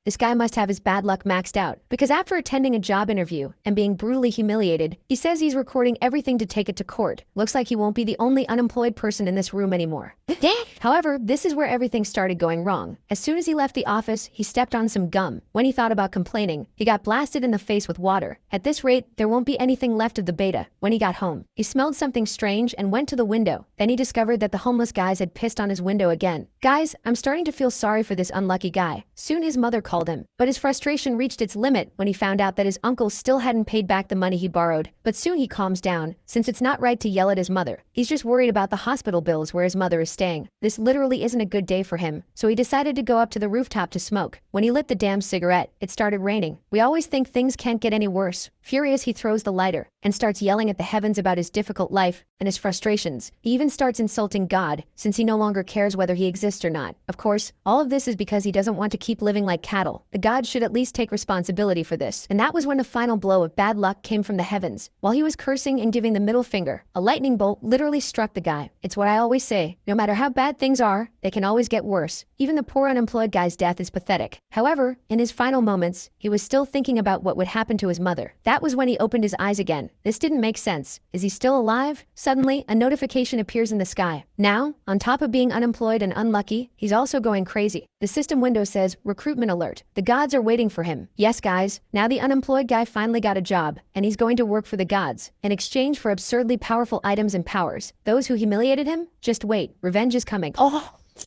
This guy must have his bad luck maxed out, because after attending a job interview and being brutally humiliated, he says he's recording everything to take it to court. Looks like he won't be the only unemployed person in this room anymore. However, this is where everything started going wrong. As soon as he left the office, he stepped on some gum. When he thought about complaining, he got blasted in the face with water. At this rate, there won't be anything left of the beta. When he got home, he smelled something strange and went to the window. Then he discovered that the homeless guys had pissed on his window again. Guys, I'm starting to feel sorry for this unlucky guy. Soon his mother called him, but his frustration reached its limit when he found out that his uncle still hadn't paid back the money he borrowed. But soon he calms down, since it's not right to yell at his mother. He's just worried about the hospital bills where his mother is staying. This literally isn't a good day for him, so he decided to go up to the rooftop to smoke. When he lit the damn cigarette, it started raining. We always think things can't get any worse. Furious, he throws the lighter and starts yelling at the heavens about his difficult life and his frustrations. He even starts insulting God, since he no longer cares whether he exists or not. Of course, all of this is because he doesn't want to keep living like cattle. The gods should at least take responsibility for this. And that was when the final blow of bad luck came from the heavens. While he was cursing and giving the middle finger, a lightning bolt literally struck the guy. It's what I always say, no matter how bad things are, they can always get worse. Even the poor unemployed guy's death is pathetic. However, in his final moments, he was still thinking about what would happen to his mother. That was when he opened his eyes again. This didn't make sense. Is he still alive? Suddenly, a notification appears in the sky. Now, on top of being unemployed and unlucky, he's also going crazy. The system window says, recruitment alert. The gods are waiting for him. Yes, guys, now the unemployed guy finally got a job, and he's going to work for the gods, in exchange for absurdly powerful items and powers. Those who humiliated him? Just wait, revenge is coming.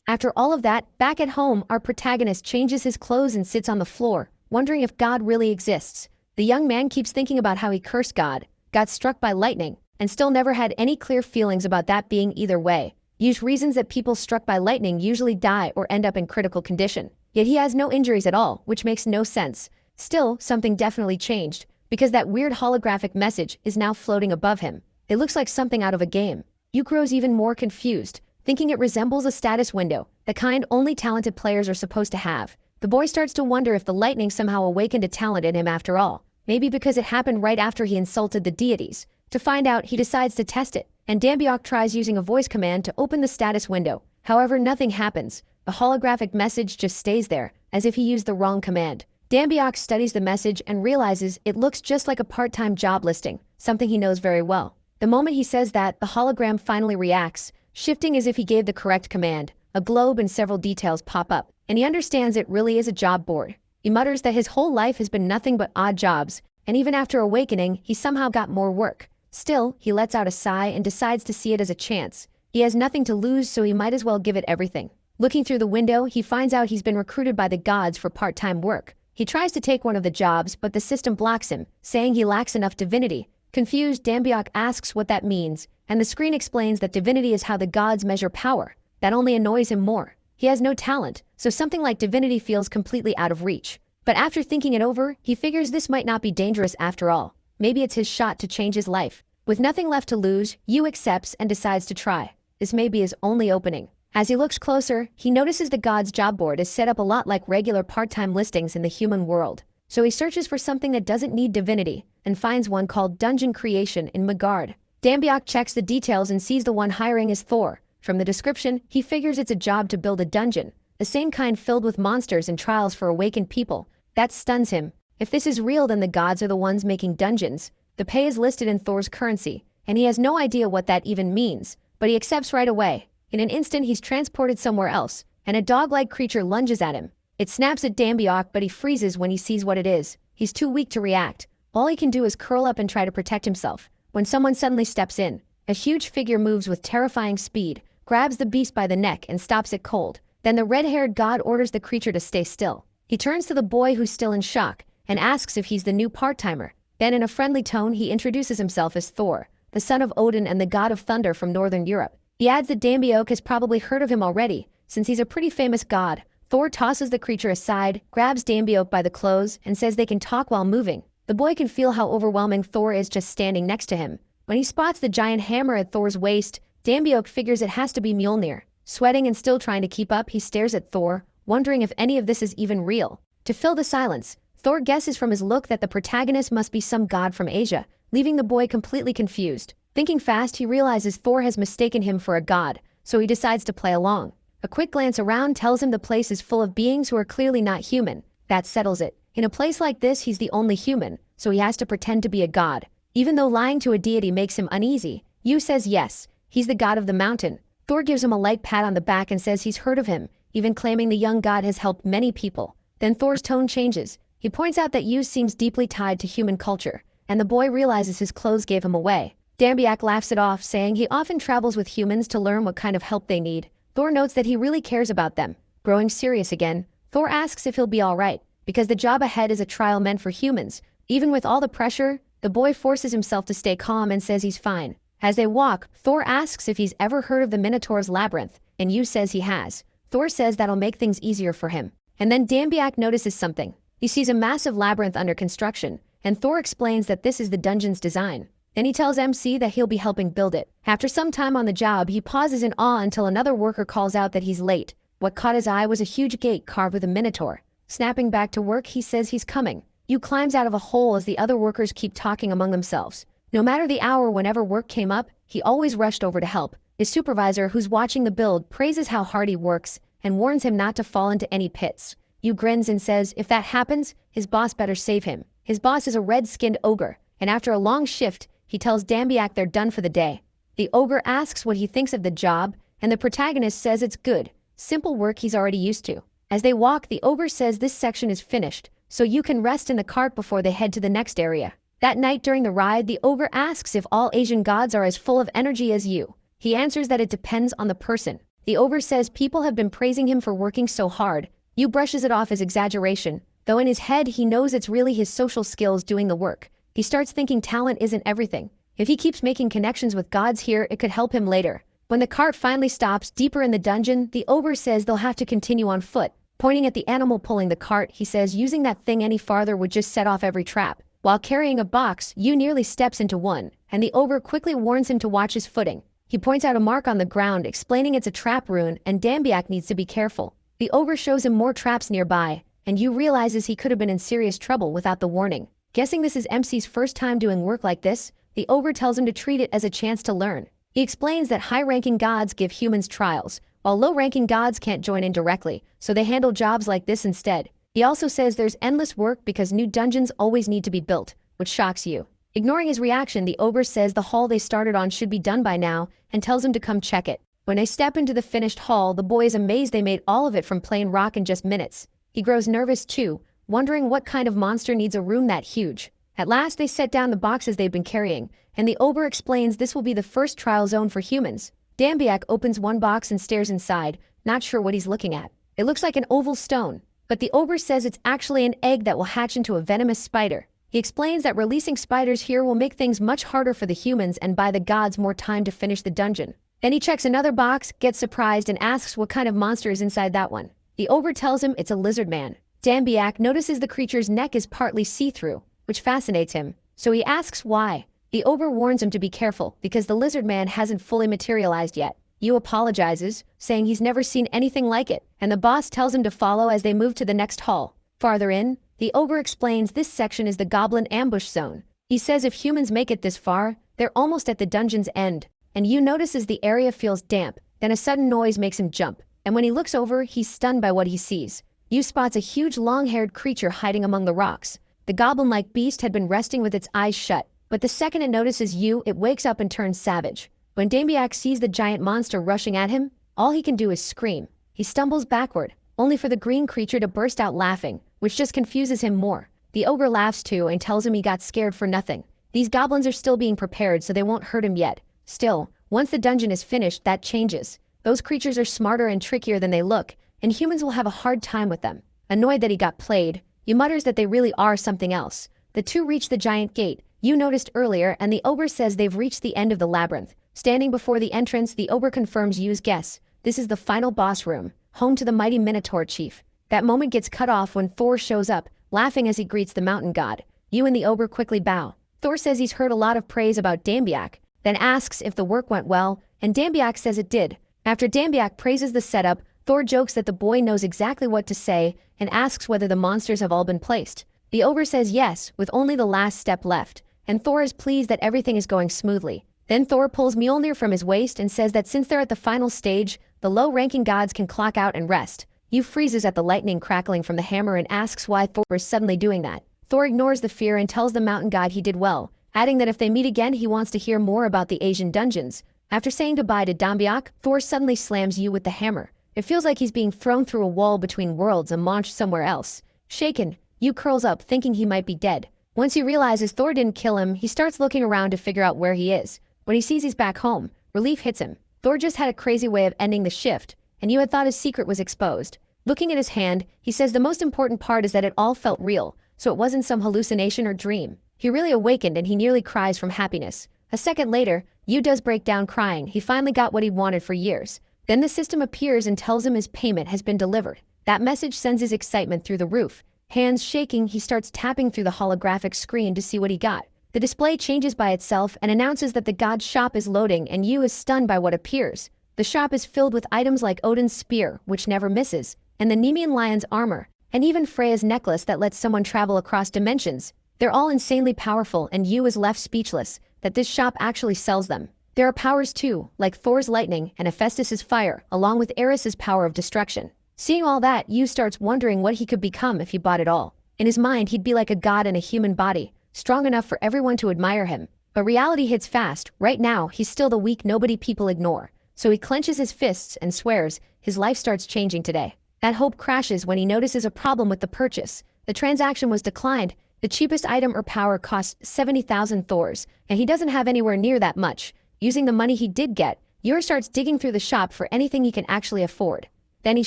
After all of that, back at home, our protagonist changes his clothes and sits on the floor, wondering if God really exists. The young man keeps thinking about how he cursed God, got struck by lightning, and still never had any clear feelings about that being either way. Use reasons that people struck by lightning usually die or end up in critical condition. Yet he has no injuries at all, which makes no sense. Still, something definitely changed, because that weird holographic message is now floating above him. It looks like something out of a game. Yu grows even more confused, thinking it resembles a status window, the kind only talented players are supposed to have. The boy starts to wonder if the lightning somehow awakened a talent in him after all. Maybe because it happened right after he insulted the deities. To find out, he decides to test it, and Dambyok tries using a voice command to open the status window. However, nothing happens. The holographic message just stays there, as if he used the wrong command. Dambyok studies the message and realizes it looks just like a part-time job listing, something he knows very well. The moment he says that, the hologram finally reacts, shifting as if he gave the correct command. A globe and several details pop up, and he understands it really is a job board. He mutters that his whole life has been nothing but odd jobs, and even after awakening, he somehow got more work. Still, he lets out a sigh and decides to see it as a chance. He has nothing to lose, so he might as well give it everything. Looking through the window, he finds out he's been recruited by the gods for part-time work. He tries to take one of the jobs, but the system blocks him, saying he lacks enough divinity. Confused, Dambyok asks what that means, and the screen explains that divinity is how the gods measure power. That only annoys him more. He has no talent, so something like divinity feels completely out of reach. But after thinking it over, he figures this might not be dangerous after all. Maybe it's his shot to change his life. With nothing left to lose, Yu accepts and decides to try. This may be his only opening. As he looks closer, he notices the god's job board is set up a lot like regular part-time listings in the human world. So he searches for something that doesn't need divinity, and finds one called Dungeon Creation in Magard. Dambyok checks the details and sees the one hiring is Thor. From the description, he figures it's a job to build a dungeon, the same kind filled with monsters and trials for awakened people. That stuns him. If this is real, then the gods are the ones making dungeons. The pay is listed in Thor's currency, and he has no idea what that even means, but he accepts right away. In an instant, he's transported somewhere else, and a dog-like creature lunges at him. It snaps at Dambyok, but he freezes when he sees what it is. He's too weak to react. All he can do is curl up and try to protect himself. When someone suddenly steps in, a huge figure moves with terrifying speed, grabs the beast by the neck and stops it cold. Then the red-haired god orders the creature to stay still. He turns to the boy who's still in shock and asks if he's the new part-timer. Then in a friendly tone, he introduces himself as Thor, the son of Odin and the god of thunder from Northern Europe. He adds that Dambyok has probably heard of him already, since he's a pretty famous god. Thor tosses the creature aside, grabs Dambyok by the clothes, and says they can talk while moving. The boy can feel how overwhelming Thor is just standing next to him. When he spots the giant hammer at Thor's waist, Dambyok figures it has to be Mjolnir. Sweating and still trying to keep up, he stares at Thor, wondering if any of this is even real. To fill the silence, Thor guesses from his look that the protagonist must be some god from Asia, leaving the boy completely confused. Thinking fast, he realizes Thor has mistaken him for a god, so he decides to play along. A quick glance around tells him the place is full of beings who are clearly not human. That settles it. In a place like this, he's the only human, so he has to pretend to be a god. Even though lying to a deity makes him uneasy, Yu says yes, he's the god of the mountain. Thor gives him a light pat on the back and says he's heard of him, even claiming the young god has helped many people. Then Thor's tone changes. He points out that Yu seems deeply tied to human culture, and the boy realizes his clothes gave him away. Dambiak laughs it off, saying he often travels with humans to learn what kind of help they need. Thor notes that he really cares about them. Growing serious again, Thor asks if he'll be alright, because the job ahead is a trial meant for humans. Even with all the pressure, the boy forces himself to stay calm and says he's fine. As they walk, Thor asks if he's ever heard of the Minotaur's labyrinth, and Yu says he has. Thor says that'll make things easier for him. And then Dambiak notices something. He sees a massive labyrinth under construction, and Thor explains that this is the dungeon's design. Then he tells MC that he'll be helping build it. After some time on the job, he pauses in awe until another worker calls out that he's late. What caught his eye was a huge gate carved with a minotaur. Snapping back to work, he says he's coming. Yu climbs out of a hole as the other workers keep talking among themselves. No matter the hour, whenever work came up, he always rushed over to help. His supervisor, who's watching the build, praises how hard he works and warns him not to fall into any pits. Yu grins and says if that happens, his boss better save him. His boss is a red-skinned ogre, and after a long shift, he tells Dambiak they're done for the day. The ogre asks what he thinks of the job, and the protagonist says it's good. Simple work he's already used to. As they walk, the ogre says this section is finished, so you can rest in the cart before they head to the next area. That night during the ride, the ogre asks if all Asian gods are as full of energy as you. He answers that it depends on the person. The ogre says people have been praising him for working so hard. Yu brushes it off as exaggeration, though in his head he knows it's really his social skills doing the work. He starts thinking talent isn't everything. If he keeps making connections with gods here, it could help him later. When the cart finally stops deeper in the dungeon, the ogre says they'll have to continue on foot. Pointing at the animal pulling the cart, he says using that thing any farther would just set off every trap. While carrying a box, Yu nearly steps into one, and the ogre quickly warns him to watch his footing. He points out a mark on the ground, explaining it's a trap rune, and Dambiak needs to be careful. The ogre shows him more traps nearby, and Yu realizes he could have been in serious trouble without the warning. Guessing this is MC's first time doing work like this, the ogre tells him to treat it as a chance to learn. He explains that high-ranking gods give humans trials, while low-ranking gods can't join in directly, so they handle jobs like this instead. He also says there's endless work because new dungeons always need to be built, which shocks Yu. Ignoring his reaction, the ogre says the hall they started on should be done by now and tells him to come check it. When they step into the finished hall, the boy is amazed they made all of it from plain rock in just minutes. He grows nervous too, wondering what kind of monster needs a room that huge. At last they set down the boxes they've been carrying, and the ogre explains this will be the first trial zone for humans. Dambiak opens one box and stares inside, not sure what he's looking at. It looks like an oval stone, but the ogre says it's actually an egg that will hatch into a venomous spider. He explains that releasing spiders here will make things much harder for the humans and buy the gods more time to finish the dungeon. Then he checks another box, gets surprised, and asks what kind of monster is inside that one. The ogre tells him it's a lizard man. Dambiak notices the creature's neck is partly see-through, which fascinates him, so he asks why. The ogre warns him to be careful because the lizard man hasn't fully materialized yet. Yu apologizes, saying he's never seen anything like it, and the boss tells him to follow as they move to the next hall. Farther in, the ogre explains this section is the goblin ambush zone. He says if humans make it this far, they're almost at the dungeon's end. And Yu notices the area feels damp, then a sudden noise makes him jump, and when he looks over, he's stunned by what he sees. Yu spots a huge long-haired creature hiding among the rocks. The goblin-like beast had been resting with its eyes shut, but the second it notices Yu, it wakes up and turns savage. When Dambiak sees the giant monster rushing at him, all he can do is scream. He stumbles backward, only for the green creature to burst out laughing, which just confuses him more. The ogre laughs too and tells him he got scared for nothing. These goblins are still being prepared, so they won't hurt him yet. Still, once the dungeon is finished, that changes. Those creatures are smarter and trickier than they look, and humans will have a hard time with them. Annoyed that he got played, Yu mutters that they really are something else. The two reach the giant gate Yu noticed earlier, and the ogre says they've reached the end of the labyrinth. Standing before the entrance, the ogre confirms Yu's guess. This is the final boss room, home to the mighty Minotaur chief. That moment gets cut off when Thor shows up, laughing as he greets the mountain god. Yu and the ogre quickly bow. Thor says he's heard a lot of praise about Dambiak, then asks if the work went well, and Dambiak says it did. After Dambiak praises the setup, Thor jokes that the boy knows exactly what to say and asks whether the monsters have all been placed. The ogre says yes, with only the last step left, and Thor is pleased that everything is going smoothly. Then Thor pulls Mjolnir from his waist and says that since they're at the final stage, the low-ranking gods can clock out and rest. Yu freezes at the lightning crackling from the hammer and asks why Thor is suddenly doing that. Thor ignores the fear and tells the mountain god he did well, adding that if they meet again he wants to hear more about the Asian dungeons. After saying goodbye to Dambiak, Thor suddenly slams Yu with the hammer. It feels like he's being thrown through a wall between worlds and launched somewhere else. Shaken, Yu curls up thinking he might be dead. Once he realizes Thor didn't kill him, he starts looking around to figure out where he is. When he sees he's back home, relief hits him. Thor just had a crazy way of ending the shift, and Yu had thought his secret was exposed. Looking at his hand, he says the most important part is that it all felt real, so it wasn't some hallucination or dream. He really awakened and he nearly cries from happiness. A second later, Yu does break down crying. He finally got what he'd wanted for years. Then the system appears and tells him his payment has been delivered. That message sends his excitement through the roof. Hands shaking, he starts tapping through the holographic screen to see what he got. The display changes by itself and announces that the god's shop is loading, and Yu is stunned by what appears. The shop is filled with items like Odin's spear, which never misses, and the Nemean lion's armor, and even Freya's necklace that lets someone travel across dimensions. They're all insanely powerful, and Yu is left speechless that this shop actually sells them. There are powers too, like Thor's lightning and Hephaestus's fire, along with Eris's power of destruction. Seeing all that, Yu starts wondering what he could become if he bought it all. In his mind, he'd be like a god in a human body, strong enough for everyone to admire him. But reality hits fast. Right now, he's still the weak nobody people ignore. So he clenches his fists and swears his life starts changing today. That hope crashes when he notices a problem with the purchase. The transaction was declined. The cheapest item or power cost 70,000 Thors, and he doesn't have anywhere near that much. Using the money he did get, Yor starts digging through the shop for anything he can actually afford. Then he's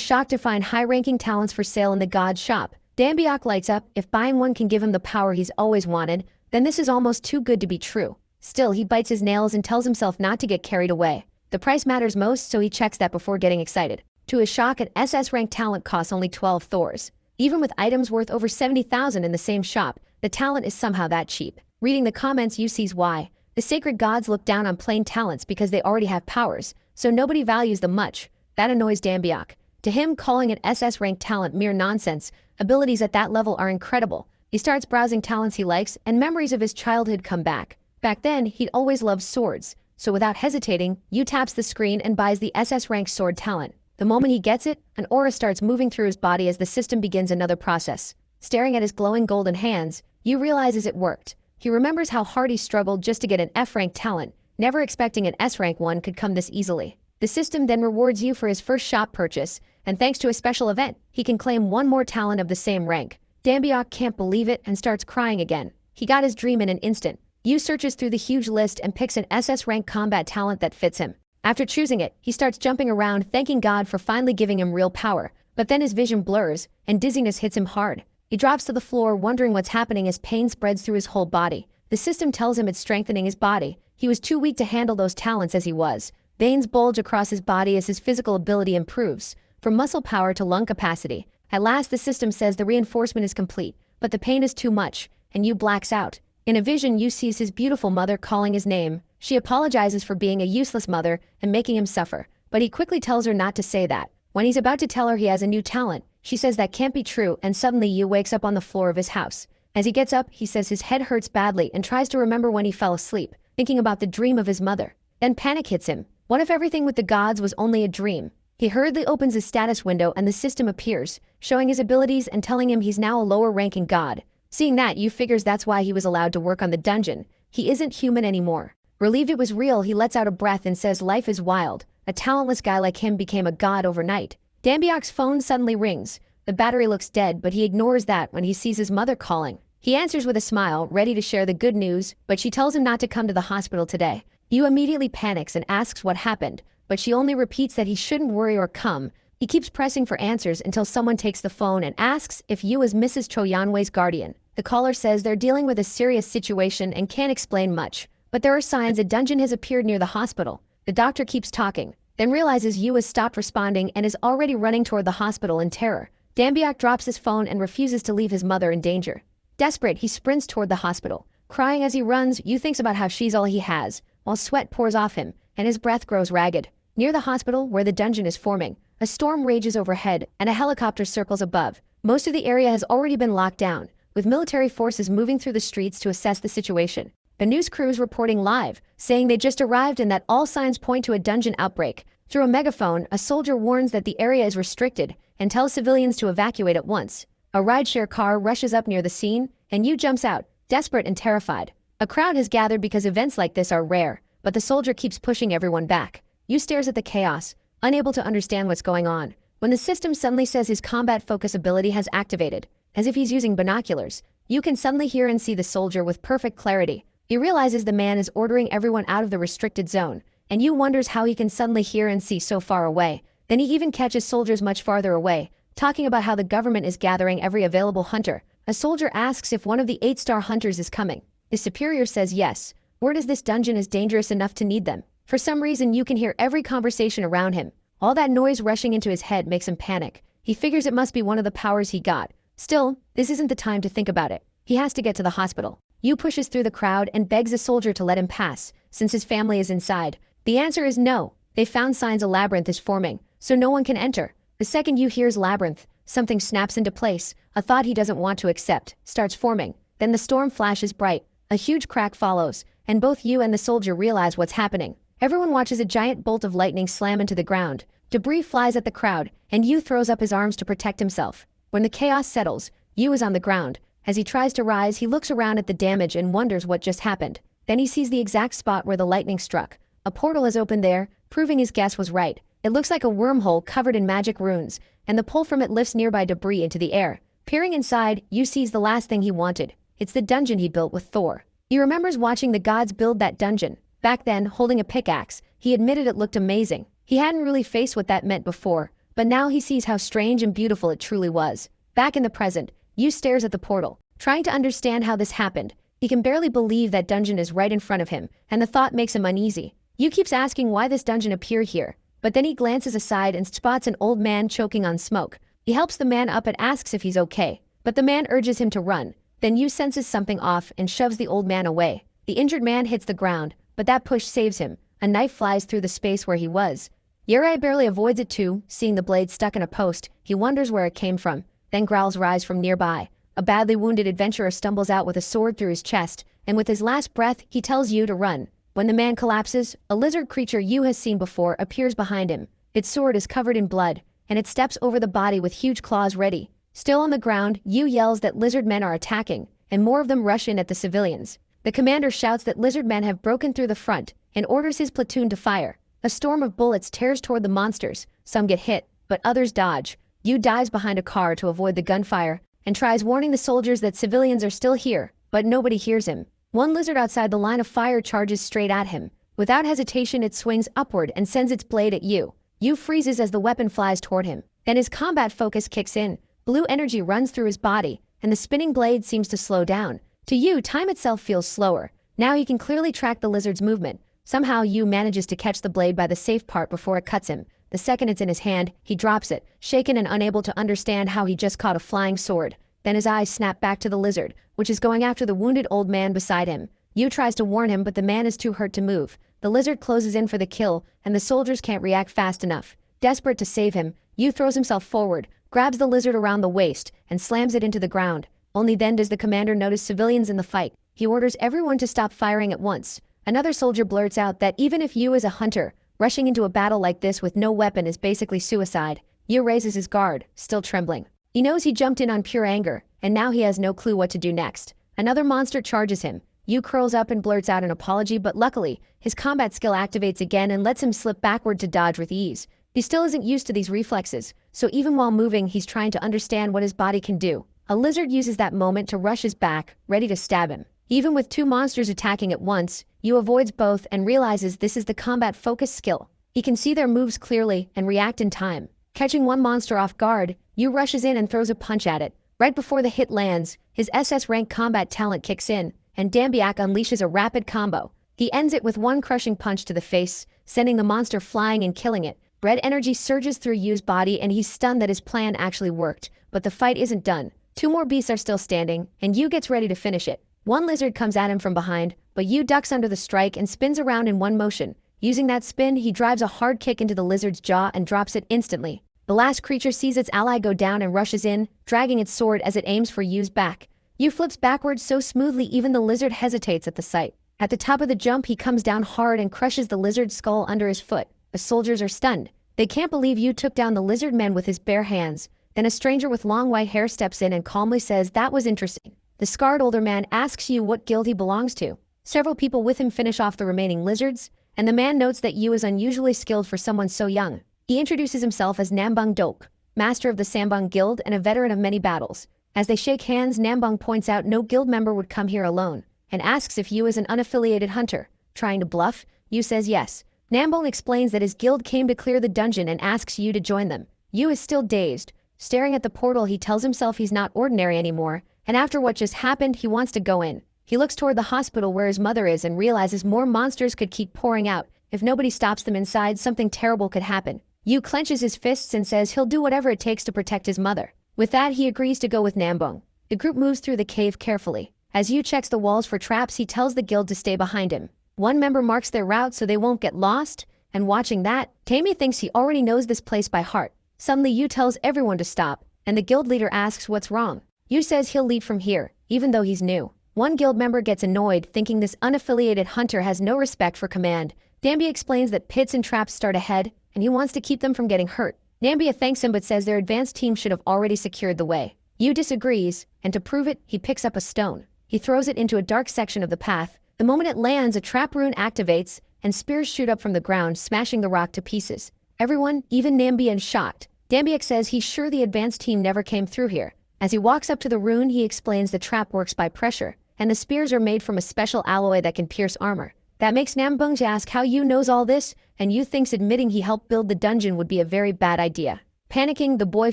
shocked to find high-ranking talents for sale in the god's shop. Dambiak lights up. If buying one can give him the power he's always wanted, then this is almost too good to be true. Still, he bites his nails and tells himself not to get carried away. The price matters most, so he checks that before getting excited. To his shock, an SS-ranked talent costs only 12 Thors. Even with items worth over 70,000 in the same shop, the talent is somehow that cheap. Reading the comments, you sees why. The sacred gods look down on plain talents because they already have powers, so nobody values them much. That annoys Dambiak. To him, calling an SS-ranked talent mere nonsense. Abilities at that level are incredible. He starts browsing talents he likes, and memories of his childhood come back. Back then, he'd always loved swords, so without hesitating, Yu taps the screen and buys the SS-ranked sword talent. The moment he gets it, an aura starts moving through his body as the system begins another process. Staring at his glowing golden hands, Yu realizes it worked. He remembers how hard he struggled just to get an F-rank talent, never expecting an S-rank one could come this easily. The system then rewards Yu for his first shop purchase, and thanks to a special event, he can claim one more talent of the same rank. Dambiak can't believe it and starts crying again. He got his dream in an instant. Yu searches through the huge list and picks an SS-rank combat talent that fits him. After choosing it, he starts jumping around, thanking God for finally giving him real power. But then his vision blurs, and dizziness hits him hard. He drops to the floor, wondering what's happening as pain spreads through his whole body. The system tells him it's strengthening his body. He was too weak to handle those talents as he was. Veins bulge across his body as his physical ability improves, from muscle power to lung capacity. At last, the system says the reinforcement is complete, but the pain is too much, and Yu blacks out. In a vision, Yu sees his beautiful mother calling his name. She apologizes for being a useless mother and making him suffer, but he quickly tells her not to say that. When he's about to tell her he has a new talent, she says that can't be true, and suddenly Yu wakes up on the floor of his house. As he gets up, he says his head hurts badly and tries to remember when he fell asleep, thinking about the dream of his mother. Then panic hits him. What if everything with the gods was only a dream? He hurriedly opens his status window and the system appears, showing his abilities and telling him he's now a lower-ranking god. Seeing that, Yu figures that's why he was allowed to work on the dungeon. He isn't human anymore. Relieved it was real, he lets out a breath and says life is wild. A talentless guy like him became a god overnight. Dambiak's phone suddenly rings. The battery looks dead, but he ignores that when he sees his mother calling. He answers with a smile, ready to share the good news, but she tells him not to come to the hospital today. Yu immediately panics and asks what happened, but she only repeats that he shouldn't worry or come. He keeps pressing for answers until someone takes the phone and asks if Yu is Mrs. Cho Yanwei's guardian. The caller says they're dealing with a serious situation and can't explain much, but there are signs a dungeon has appeared near the hospital. The doctor keeps talking, then realizes Yu has stopped responding and is already running toward the hospital in terror. Dambiak drops his phone and refuses to leave his mother in danger. Desperate, he sprints toward the hospital. Crying as he runs, Yu thinks about how she's all he has, while sweat pours off him, and his breath grows ragged. Near the hospital, where the dungeon is forming, a storm rages overhead and a helicopter circles above. Most of the area has already been locked down, with military forces moving through the streets to assess the situation. The news crew is reporting live, saying they just arrived and that all signs point to a dungeon outbreak. Through a megaphone, a soldier warns that the area is restricted, and tells civilians to evacuate at once. A rideshare car rushes up near the scene, and Yu jumps out, desperate and terrified. A crowd has gathered because events like this are rare, but the soldier keeps pushing everyone back. Yu stares at the chaos, unable to understand what's going on, when the system suddenly says his combat focus ability has activated. As if he's using binoculars, Yu can suddenly hear and see the soldier with perfect clarity. He realizes the man is ordering everyone out of the restricted zone, and Yu wonders how he can suddenly hear and see so far away. Then he even catches soldiers much farther away, talking about how the government is gathering every available hunter. A soldier asks if one of the 8-star hunters is coming. His superior says yes. Word is this dungeon is dangerous enough to need them. For some reason, you can hear every conversation around him. All that noise rushing into his head makes him panic. He figures it must be one of the powers he got. Still, this isn't the time to think about it. He has to get to the hospital. Yu pushes through the crowd and begs a soldier to let him pass, since his family is inside. The answer is no. They found signs a labyrinth is forming, so no one can enter. The second Yu hears labyrinth, something snaps into place. A thought he doesn't want to accept starts forming. Then the storm flashes bright. A huge crack follows, and both Yu and the soldier realize what's happening. Everyone watches a giant bolt of lightning slam into the ground. Debris flies at the crowd, and Yu throws up his arms to protect himself. When the chaos settles, Yu is on the ground. As he tries to rise, he looks around at the damage and wonders what just happened. Then he sees the exact spot where the lightning struck. A portal is opened there, proving his guess was right. It looks like a wormhole covered in magic runes, and the pull from it lifts nearby debris into the air. Peering inside, Yu sees the last thing he wanted. It's the dungeon he built with Thor. He remembers watching the gods build that dungeon. Back then, holding a pickaxe, he admitted it looked amazing. He hadn't really faced what that meant before, but now he sees how strange and beautiful it truly was. Back in the present, Yu stares at the portal, trying to understand how this happened. He can barely believe that dungeon is right in front of him, and the thought makes him uneasy. Yu keeps asking why this dungeon appeared here, but then he glances aside and spots an old man choking on smoke. He helps the man up and asks if he's okay, but the man urges him to run. Then Yu senses something off and shoves the old man away. The injured man hits the ground, but that push saves him. A knife flies through the space where he was. Yurei barely avoids it too, seeing the blade stuck in a post. He wonders where it came from. Then growls rise from nearby. A badly wounded adventurer stumbles out with a sword through his chest, and with his last breath, he tells Yu to run. When the man collapses, a lizard creature Yu has seen before appears behind him. Its sword is covered in blood, and it steps over the body with huge claws ready. Still on the ground, Yu yells that lizard men are attacking, and more of them rush in at the civilians. The commander shouts that lizard men have broken through the front, and orders his platoon to fire. A storm of bullets tears toward the monsters. Some get hit, but others dodge. Yu dives behind a car to avoid the gunfire, and tries warning the soldiers that civilians are still here, but nobody hears him. One lizard outside the line of fire charges straight at him. Without hesitation, it swings upward and sends its blade at Yu. Yu freezes as the weapon flies toward him. Then his combat focus kicks in. Blue energy runs through his body, and the spinning blade seems to slow down. To Yu, time itself feels slower. Now he can clearly track the lizard's movement. Somehow Yu manages to catch the blade by the safe part before it cuts him. The second it's in his hand, he drops it, shaken and unable to understand how he just caught a flying sword. Then his eyes snap back to the lizard, which is going after the wounded old man beside him. Yu tries to warn him, but the man is too hurt to move. The lizard closes in for the kill, and the soldiers can't react fast enough. Desperate to save him, Yu throws himself forward, grabs the lizard around the waist, and slams it into the ground. Only then does the commander notice civilians in the fight. He orders everyone to stop firing at once. Another soldier blurts out that even if Yu is a hunter, rushing into a battle like this with no weapon is basically suicide. Yu raises his guard, still trembling. He knows he jumped in on pure anger, and now he has no clue what to do next. Another monster charges him. Yu curls up and blurts out an apology, but luckily, his combat skill activates again and lets him slip backward to dodge with ease. He still isn't used to these reflexes, so even while moving, he's trying to understand what his body can do. A lizard uses that moment to rush his back, ready to stab him. Even with two monsters attacking at once, Yu avoids both and realizes this is the combat focus skill. He can see their moves clearly and react in time. Catching one monster off guard, Yu rushes in and throws a punch at it. Right before the hit lands, his SS rank combat talent kicks in, and Dambiak unleashes a rapid combo. He ends it with one crushing punch to the face, sending the monster flying and killing it. Red energy surges through Yu's body and he's stunned that his plan actually worked, but the fight isn't done. Two more beasts are still standing, and Yu gets ready to finish it. One lizard comes at him from behind, but Yu ducks under the strike and spins around in one motion. Using that spin, he drives a hard kick into the lizard's jaw and drops it instantly. The last creature sees its ally go down and rushes in, dragging its sword as it aims for Yu's back. Yu flips backwards so smoothly even the lizard hesitates at the sight. At the top of the jump, he comes down hard and crushes the lizard's skull under his foot. The soldiers are stunned. They can't believe you took down the lizard men with his bare hands. Then a stranger with long white hair steps in and calmly says that was interesting. The scarred older man asks you what guild he belongs to. Several people with him finish off the remaining lizards, and the man notes that Yu is unusually skilled for someone so young. He introduces himself as Nambang Dok, master of the Sambang Guild and a veteran of many battles. As they shake hands, Nambang points out no guild member would come here alone, and asks if Yu is an unaffiliated hunter. Trying to bluff, Yu says yes. Nambang explains that his guild came to clear the dungeon and asks Yu to join them. Yu is still dazed. Staring at the portal, he tells himself he's not ordinary anymore, and after what just happened, he wants to go in. He looks toward the hospital where his mother is and realizes more monsters could keep pouring out. If nobody stops them inside, something terrible could happen. Yu clenches his fists and says he'll do whatever it takes to protect his mother. With that, he agrees to go with Nambang. The group moves through the cave carefully. As Yu checks the walls for traps, he tells the guild to stay behind him. One member marks their route so they won't get lost, and watching that, Tammy thinks he already knows this place by heart. Suddenly, Yu tells everyone to stop, and the guild leader asks what's wrong. Yu says he'll lead from here, even though he's new. One guild member gets annoyed, thinking this unaffiliated hunter has no respect for command. Dambia explains that pits and traps start ahead, and he wants to keep them from getting hurt. Dambia thanks him but says their advanced team should have already secured the way. Yu disagrees, and to prove it, he picks up a stone. He throws it into a dark section of the path. The moment it lands, a trap rune activates, and spears shoot up from the ground, smashing the rock to pieces. Everyone, even Dambia, is shocked. Dambia says he's sure the advanced team never came through here. As he walks up to the rune, he explains the trap works by pressure, and the spears are made from a special alloy that can pierce armor. That makes Nambung ask how Yu knows all this, and Yu thinks admitting he helped build the dungeon would be a very bad idea. Panicking, the boy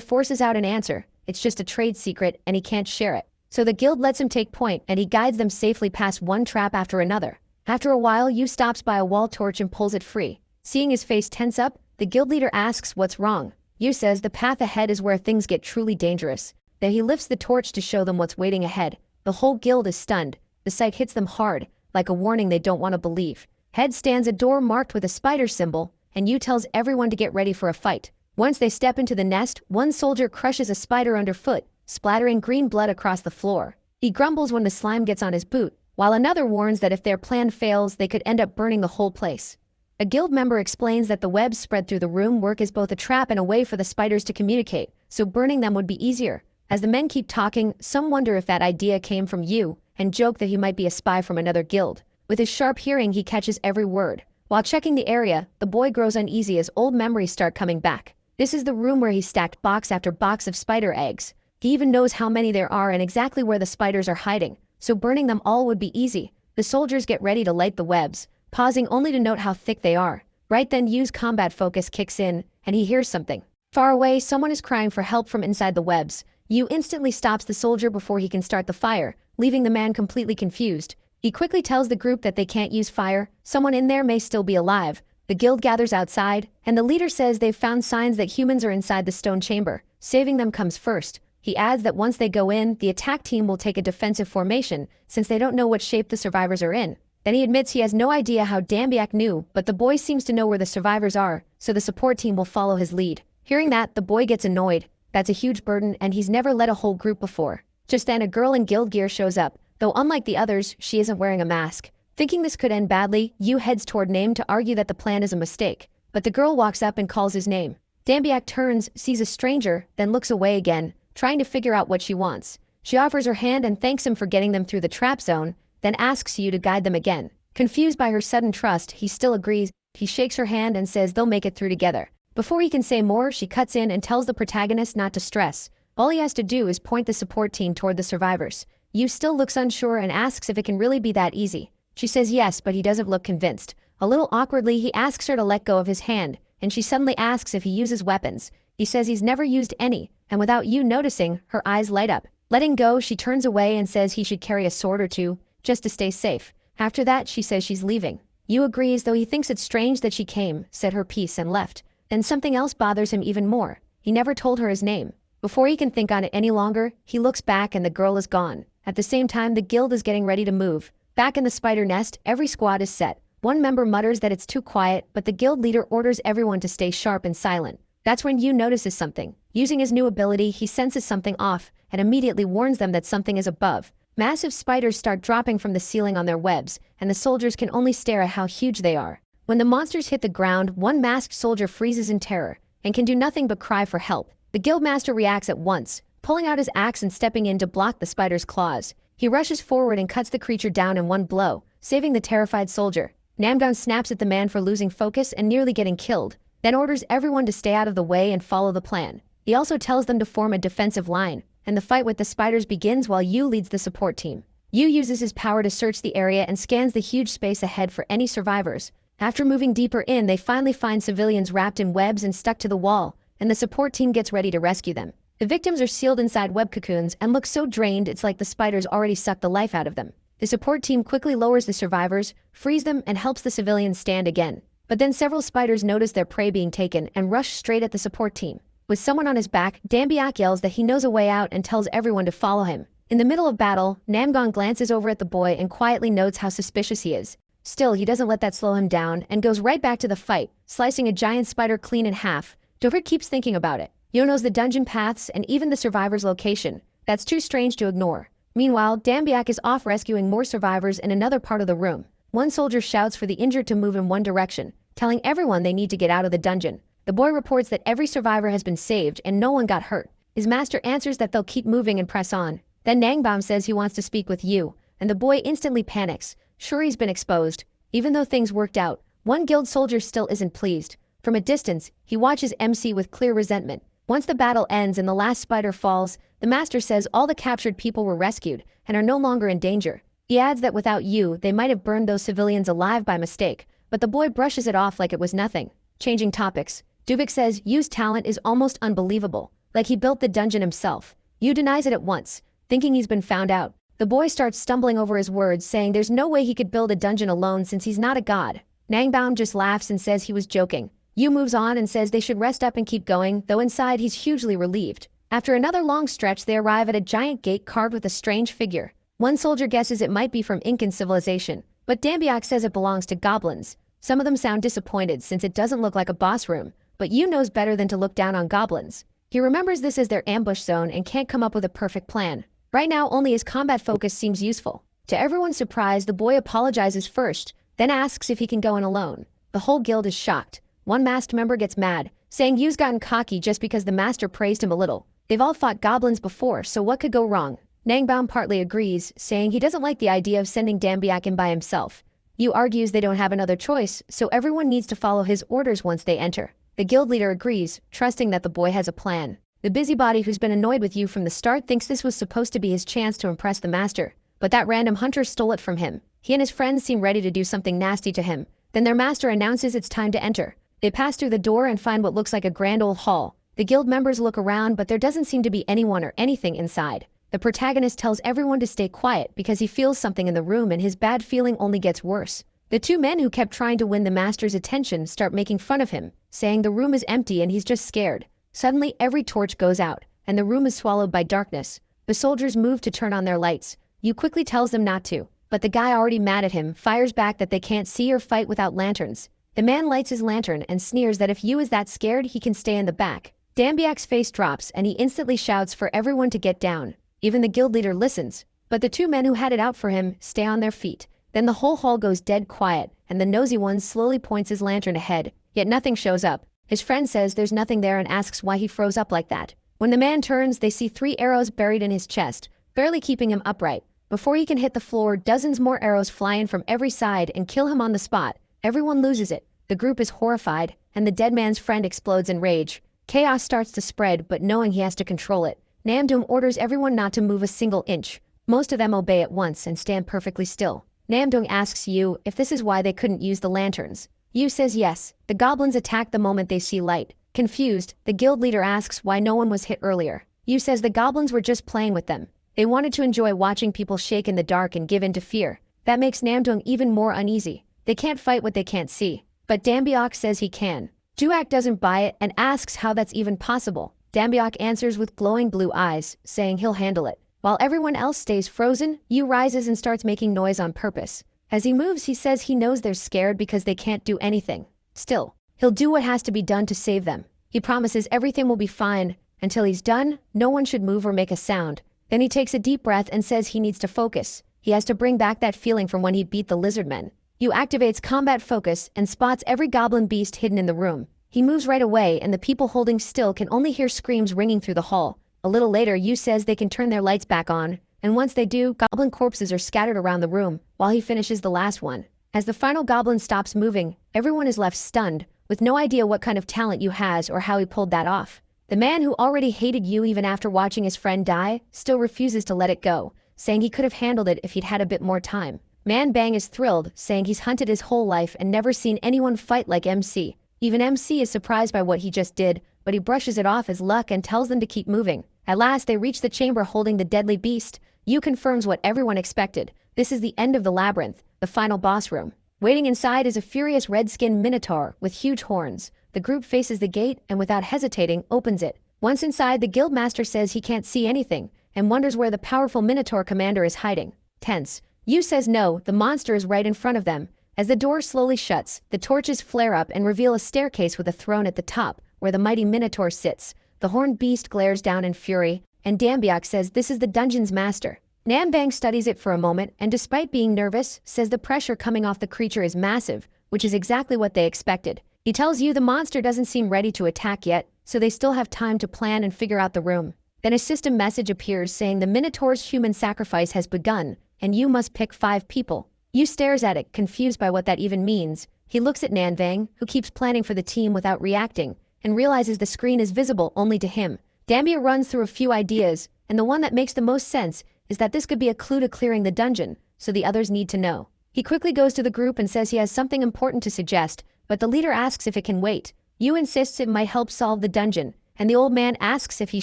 forces out an answer. It's just a trade secret, and he can't share it. So the guild lets him take point, and he guides them safely past one trap after another. After a while, Yu stops by a wall torch and pulls it free. Seeing his face tense up, the guild leader asks what's wrong. Yu says the path ahead is where things get truly dangerous. Then he lifts the torch to show them what's waiting ahead. The whole guild is stunned. The sight hits them hard, like a warning they don't want to believe. Ahead stands a door marked with a spider symbol, and Yu tells everyone to get ready for a fight. Once they step into the nest, one soldier crushes a spider underfoot, splattering green blood across the floor. He grumbles when the slime gets on his boot, while another warns that if their plan fails, they could end up burning the whole place. A guild member explains that the webs spread through the room work as both a trap and a way for the spiders to communicate, so burning them would be easier. As the men keep talking, some wonder if that idea came from Yu, and joke that he might be a spy from another guild. With his sharp hearing, he catches every word. While checking the area, the boy grows uneasy as old memories start coming back. This is the room where he stacked box after box of spider eggs. He even knows how many there are and exactly where the spiders are hiding, so burning them all would be easy. The soldiers get ready to light the webs, pausing only to note how thick they are. Right then, Yu's combat focus kicks in, and he hears something. Far away, someone is crying for help from inside the webs. Yu instantly stops the soldier before he can start the fire, leaving the man completely confused. He quickly tells the group that they can't use fire. Someone in there may still be alive. The guild gathers outside, and the leader says they've found signs that humans are inside the stone chamber. Saving them comes first. He adds that once they go in, the attack team will take a defensive formation, since they don't know what shape the survivors are in. Then he admits he has no idea how Dambiak knew, but the boy seems to know where the survivors are, so the support team will follow his lead. Hearing that, the boy gets annoyed. That's a huge burden, and he's never led a whole group before. Just then, a girl in guild gear shows up, though unlike the others, she isn't wearing a mask. Thinking this could end badly, Yu heads toward Name to argue that the plan is a mistake, but the girl walks up and calls his name. Dambiak turns, sees a stranger, then looks away again, trying to figure out what she wants. She offers her hand and thanks him for getting them through the trap zone, then asks Yu to guide them again. Confused by her sudden trust, he still agrees. He shakes her hand and says they'll make it through together. Before he can say more, she cuts in and tells the protagonist not to stress. All he has to do is point the support team toward the survivors. Yu still looks unsure and asks if it can really be that easy. She says yes, but he doesn't look convinced. A little awkwardly, he asks her to let go of his hand, and she suddenly asks if he uses weapons. He says he's never used any, and without Yu noticing, her eyes light up. Letting go, she turns away and says he should carry a sword or two, just to stay safe. After that, she says she's leaving. Yu agrees, though he thinks it's strange that she came, said her piece and left. Then something else bothers him even more. He never told her his name. Before he can think on it any longer, he looks back and the girl is gone. At the same time, the guild is getting ready to move. Back in the spider nest, every squad is set. One member mutters that it's too quiet, but the guild leader orders everyone to stay sharp and silent. That's when Yu notices something. Using his new ability, he senses something off, and immediately warns them that something is above. Massive spiders start dropping from the ceiling on their webs, and the soldiers can only stare at how huge they are. When the monsters hit the ground, one masked soldier freezes in terror and can do nothing but cry for help. The guildmaster reacts at once, pulling out his axe and stepping in to block the spider's claws. He rushes forward and cuts the creature down in one blow, saving the terrified soldier. Namdong snaps at the man for losing focus and nearly getting killed, then orders everyone to stay out of the way and follow the plan. He also tells them to form a defensive line, and the fight with the spiders begins while Yu leads the support team. Yu uses his power to search the area and scans the huge space ahead for any survivors. After moving deeper in, they finally find civilians wrapped in webs and stuck to the wall, and the support team gets ready to rescue them. The victims are sealed inside web cocoons and look so drained it's like the spiders already sucked the life out of them. The support team quickly lowers the survivors, frees them, and helps the civilians stand again. But then several spiders notice their prey being taken and rush straight at the support team. With someone on his back, Dambiak yells that he knows a way out and tells everyone to follow him. In the middle of battle, Namgong glances over at the boy and quietly notes how suspicious he is. Still, he doesn't let that slow him down and goes right back to the fight, slicing a giant spider clean in half. Dorit keeps thinking about it. Yo knows the dungeon paths and even the survivor's location. That's too strange to ignore. Meanwhile, Dambiak is off rescuing more survivors in another part of the room. One soldier shouts for the injured to move in one direction, telling everyone they need to get out of the dungeon. The boy reports that every survivor has been saved and no one got hurt. His master answers that they'll keep moving and press on. Then Nangbaum says he wants to speak with Yu, and the boy instantly panics, sure he's been exposed. Even though things worked out, one guild soldier still isn't pleased. From a distance, he watches MC with clear resentment. Once the battle ends and the last spider falls, the master says all the captured people were rescued and are no longer in danger. He adds that without Yu, they might have burned those civilians alive by mistake, but the boy brushes it off like it was nothing. Changing topics, Dubik says Yu's talent is almost unbelievable, like he built the dungeon himself. Yu denies it at once, thinking he's been found out. The boy starts stumbling over his words, saying there's no way he could build a dungeon alone since he's not a god. Nangbaum just laughs and says he was joking. Yu moves on and says they should rest up and keep going, though inside he's hugely relieved. After another long stretch, they arrive at a giant gate carved with a strange figure. One soldier guesses it might be from Incan civilization, but Dambiak says it belongs to goblins. Some of them sound disappointed since it doesn't look like a boss room, but Yu knows better than to look down on goblins. He remembers this as their ambush zone and can't come up with a perfect plan. Right now, only his combat focus seems useful. To everyone's surprise, the boy apologizes first, then asks if he can go in alone. The whole guild is shocked. One masked member gets mad, saying Yu's gotten cocky just because the master praised him a little. They've all fought goblins before, so what could go wrong? Nangbaum partly agrees, saying he doesn't like the idea of sending Dambiak in by himself. Yu argues they don't have another choice, so everyone needs to follow his orders once they enter. The guild leader agrees, trusting that the boy has a plan. The busybody who's been annoyed with Yu from the start thinks this was supposed to be his chance to impress the master, but that random hunter stole it from him. He and his friends seem ready to do something nasty to him. Then their master announces it's time to enter. They pass through the door and find what looks like a grand old hall. The guild members look around, but there doesn't seem to be anyone or anything inside. The protagonist tells everyone to stay quiet because he feels something in the room and his bad feeling only gets worse. The two men who kept trying to win the master's attention start making fun of him, saying the room is empty and he's just scared. Suddenly, every torch goes out, and the room is swallowed by darkness. The soldiers move to turn on their lights. Yu quickly tells them not to, but the guy already mad at him fires back that they can't see or fight without lanterns. The man lights his lantern and sneers that if Yu is that scared, he can stay in the back. Dambiak's face drops and he instantly shouts for everyone to get down. Even the guild leader listens, but the two men who had it out for him stay on their feet. Then the whole hall goes dead quiet, and the nosy one slowly points his lantern ahead, yet nothing shows up. His friend says there's nothing there and asks why he froze up like that. When the man turns, they see 3 arrows buried in his chest, barely keeping him upright. Before he can hit the floor, dozens more arrows fly in from every side and kill him on the spot. Everyone loses it. The group is horrified, and the dead man's friend explodes in rage. Chaos starts to spread, but knowing he has to control it, Namdoom orders everyone not to move a single inch. Most of them obey at once and stand perfectly still. Namdoom asks Yu if this is why they couldn't use the lanterns. Yu says yes. The goblins attack the moment they see light. Confused, the guild leader asks why no one was hit earlier. Yu says the goblins were just playing with them. They wanted to enjoy watching people shake in the dark and give in to fear. That makes Namdoom even more uneasy. They can't fight what they can't see. But Dambiak says he can. Juak doesn't buy it and asks how that's even possible. Dambiak answers with glowing blue eyes, saying he'll handle it. While everyone else stays frozen, Yu rises and starts making noise on purpose. As he moves, he says he knows they're scared because they can't do anything. Still, he'll do what has to be done to save them. He promises everything will be fine. Until he's done, no one should move or make a sound. Then he takes a deep breath and says he needs to focus. He has to bring back that feeling from when he beat the lizard men. Yu activates combat focus and spots every goblin beast hidden in the room. He moves right away and the people holding still can only hear screams ringing through the hall. A little later, Yu says they can turn their lights back on, and once they do, goblin corpses are scattered around the room while he finishes the last one. As the final goblin stops moving, everyone is left stunned, with no idea what kind of talent Yu has or how he pulled that off. The man who already hated Yu even after watching his friend die still refuses to let it go, saying he could have handled it if he'd had a bit more time. Man Bang is thrilled, saying he's hunted his whole life and never seen anyone fight like MC. Even MC is surprised by what he just did, but he brushes it off as luck and tells them to keep moving. At last, they reach the chamber holding the deadly beast. Yu confirms what everyone expected. This is the end of the labyrinth, the final boss room. Waiting inside is a furious red-skinned minotaur with huge horns. The group faces the gate and without hesitating opens it. Once inside, the guildmaster says he can't see anything and wonders where the powerful minotaur commander is hiding. Tense, Yu says no, the monster is right in front of them. As the door slowly shuts, the torches flare up and reveal a staircase with a throne at the top where the mighty minotaur sits. The horned beast glares down in fury, and Dambiak says this is the dungeon's master. Nambang studies it for a moment and despite being nervous, says the pressure coming off the creature is massive, which is exactly what they expected. He tells you the monster doesn't seem ready to attack yet, so they still have time to plan and figure out the room. Then a system message appears saying the Minotaur's human sacrifice has begun, and you must pick 5 people. Yu stares at it, confused by what that even means. He looks at Nanvang, who keeps planning for the team without reacting, and realizes the screen is visible only to him. Dambia runs through a few ideas, and the one that makes the most sense is that this could be a clue to clearing the dungeon, so the others need to know. He quickly goes to the group and says he has something important to suggest, but the leader asks if it can wait. Yu insists it might help solve the dungeon, and the old man asks if he's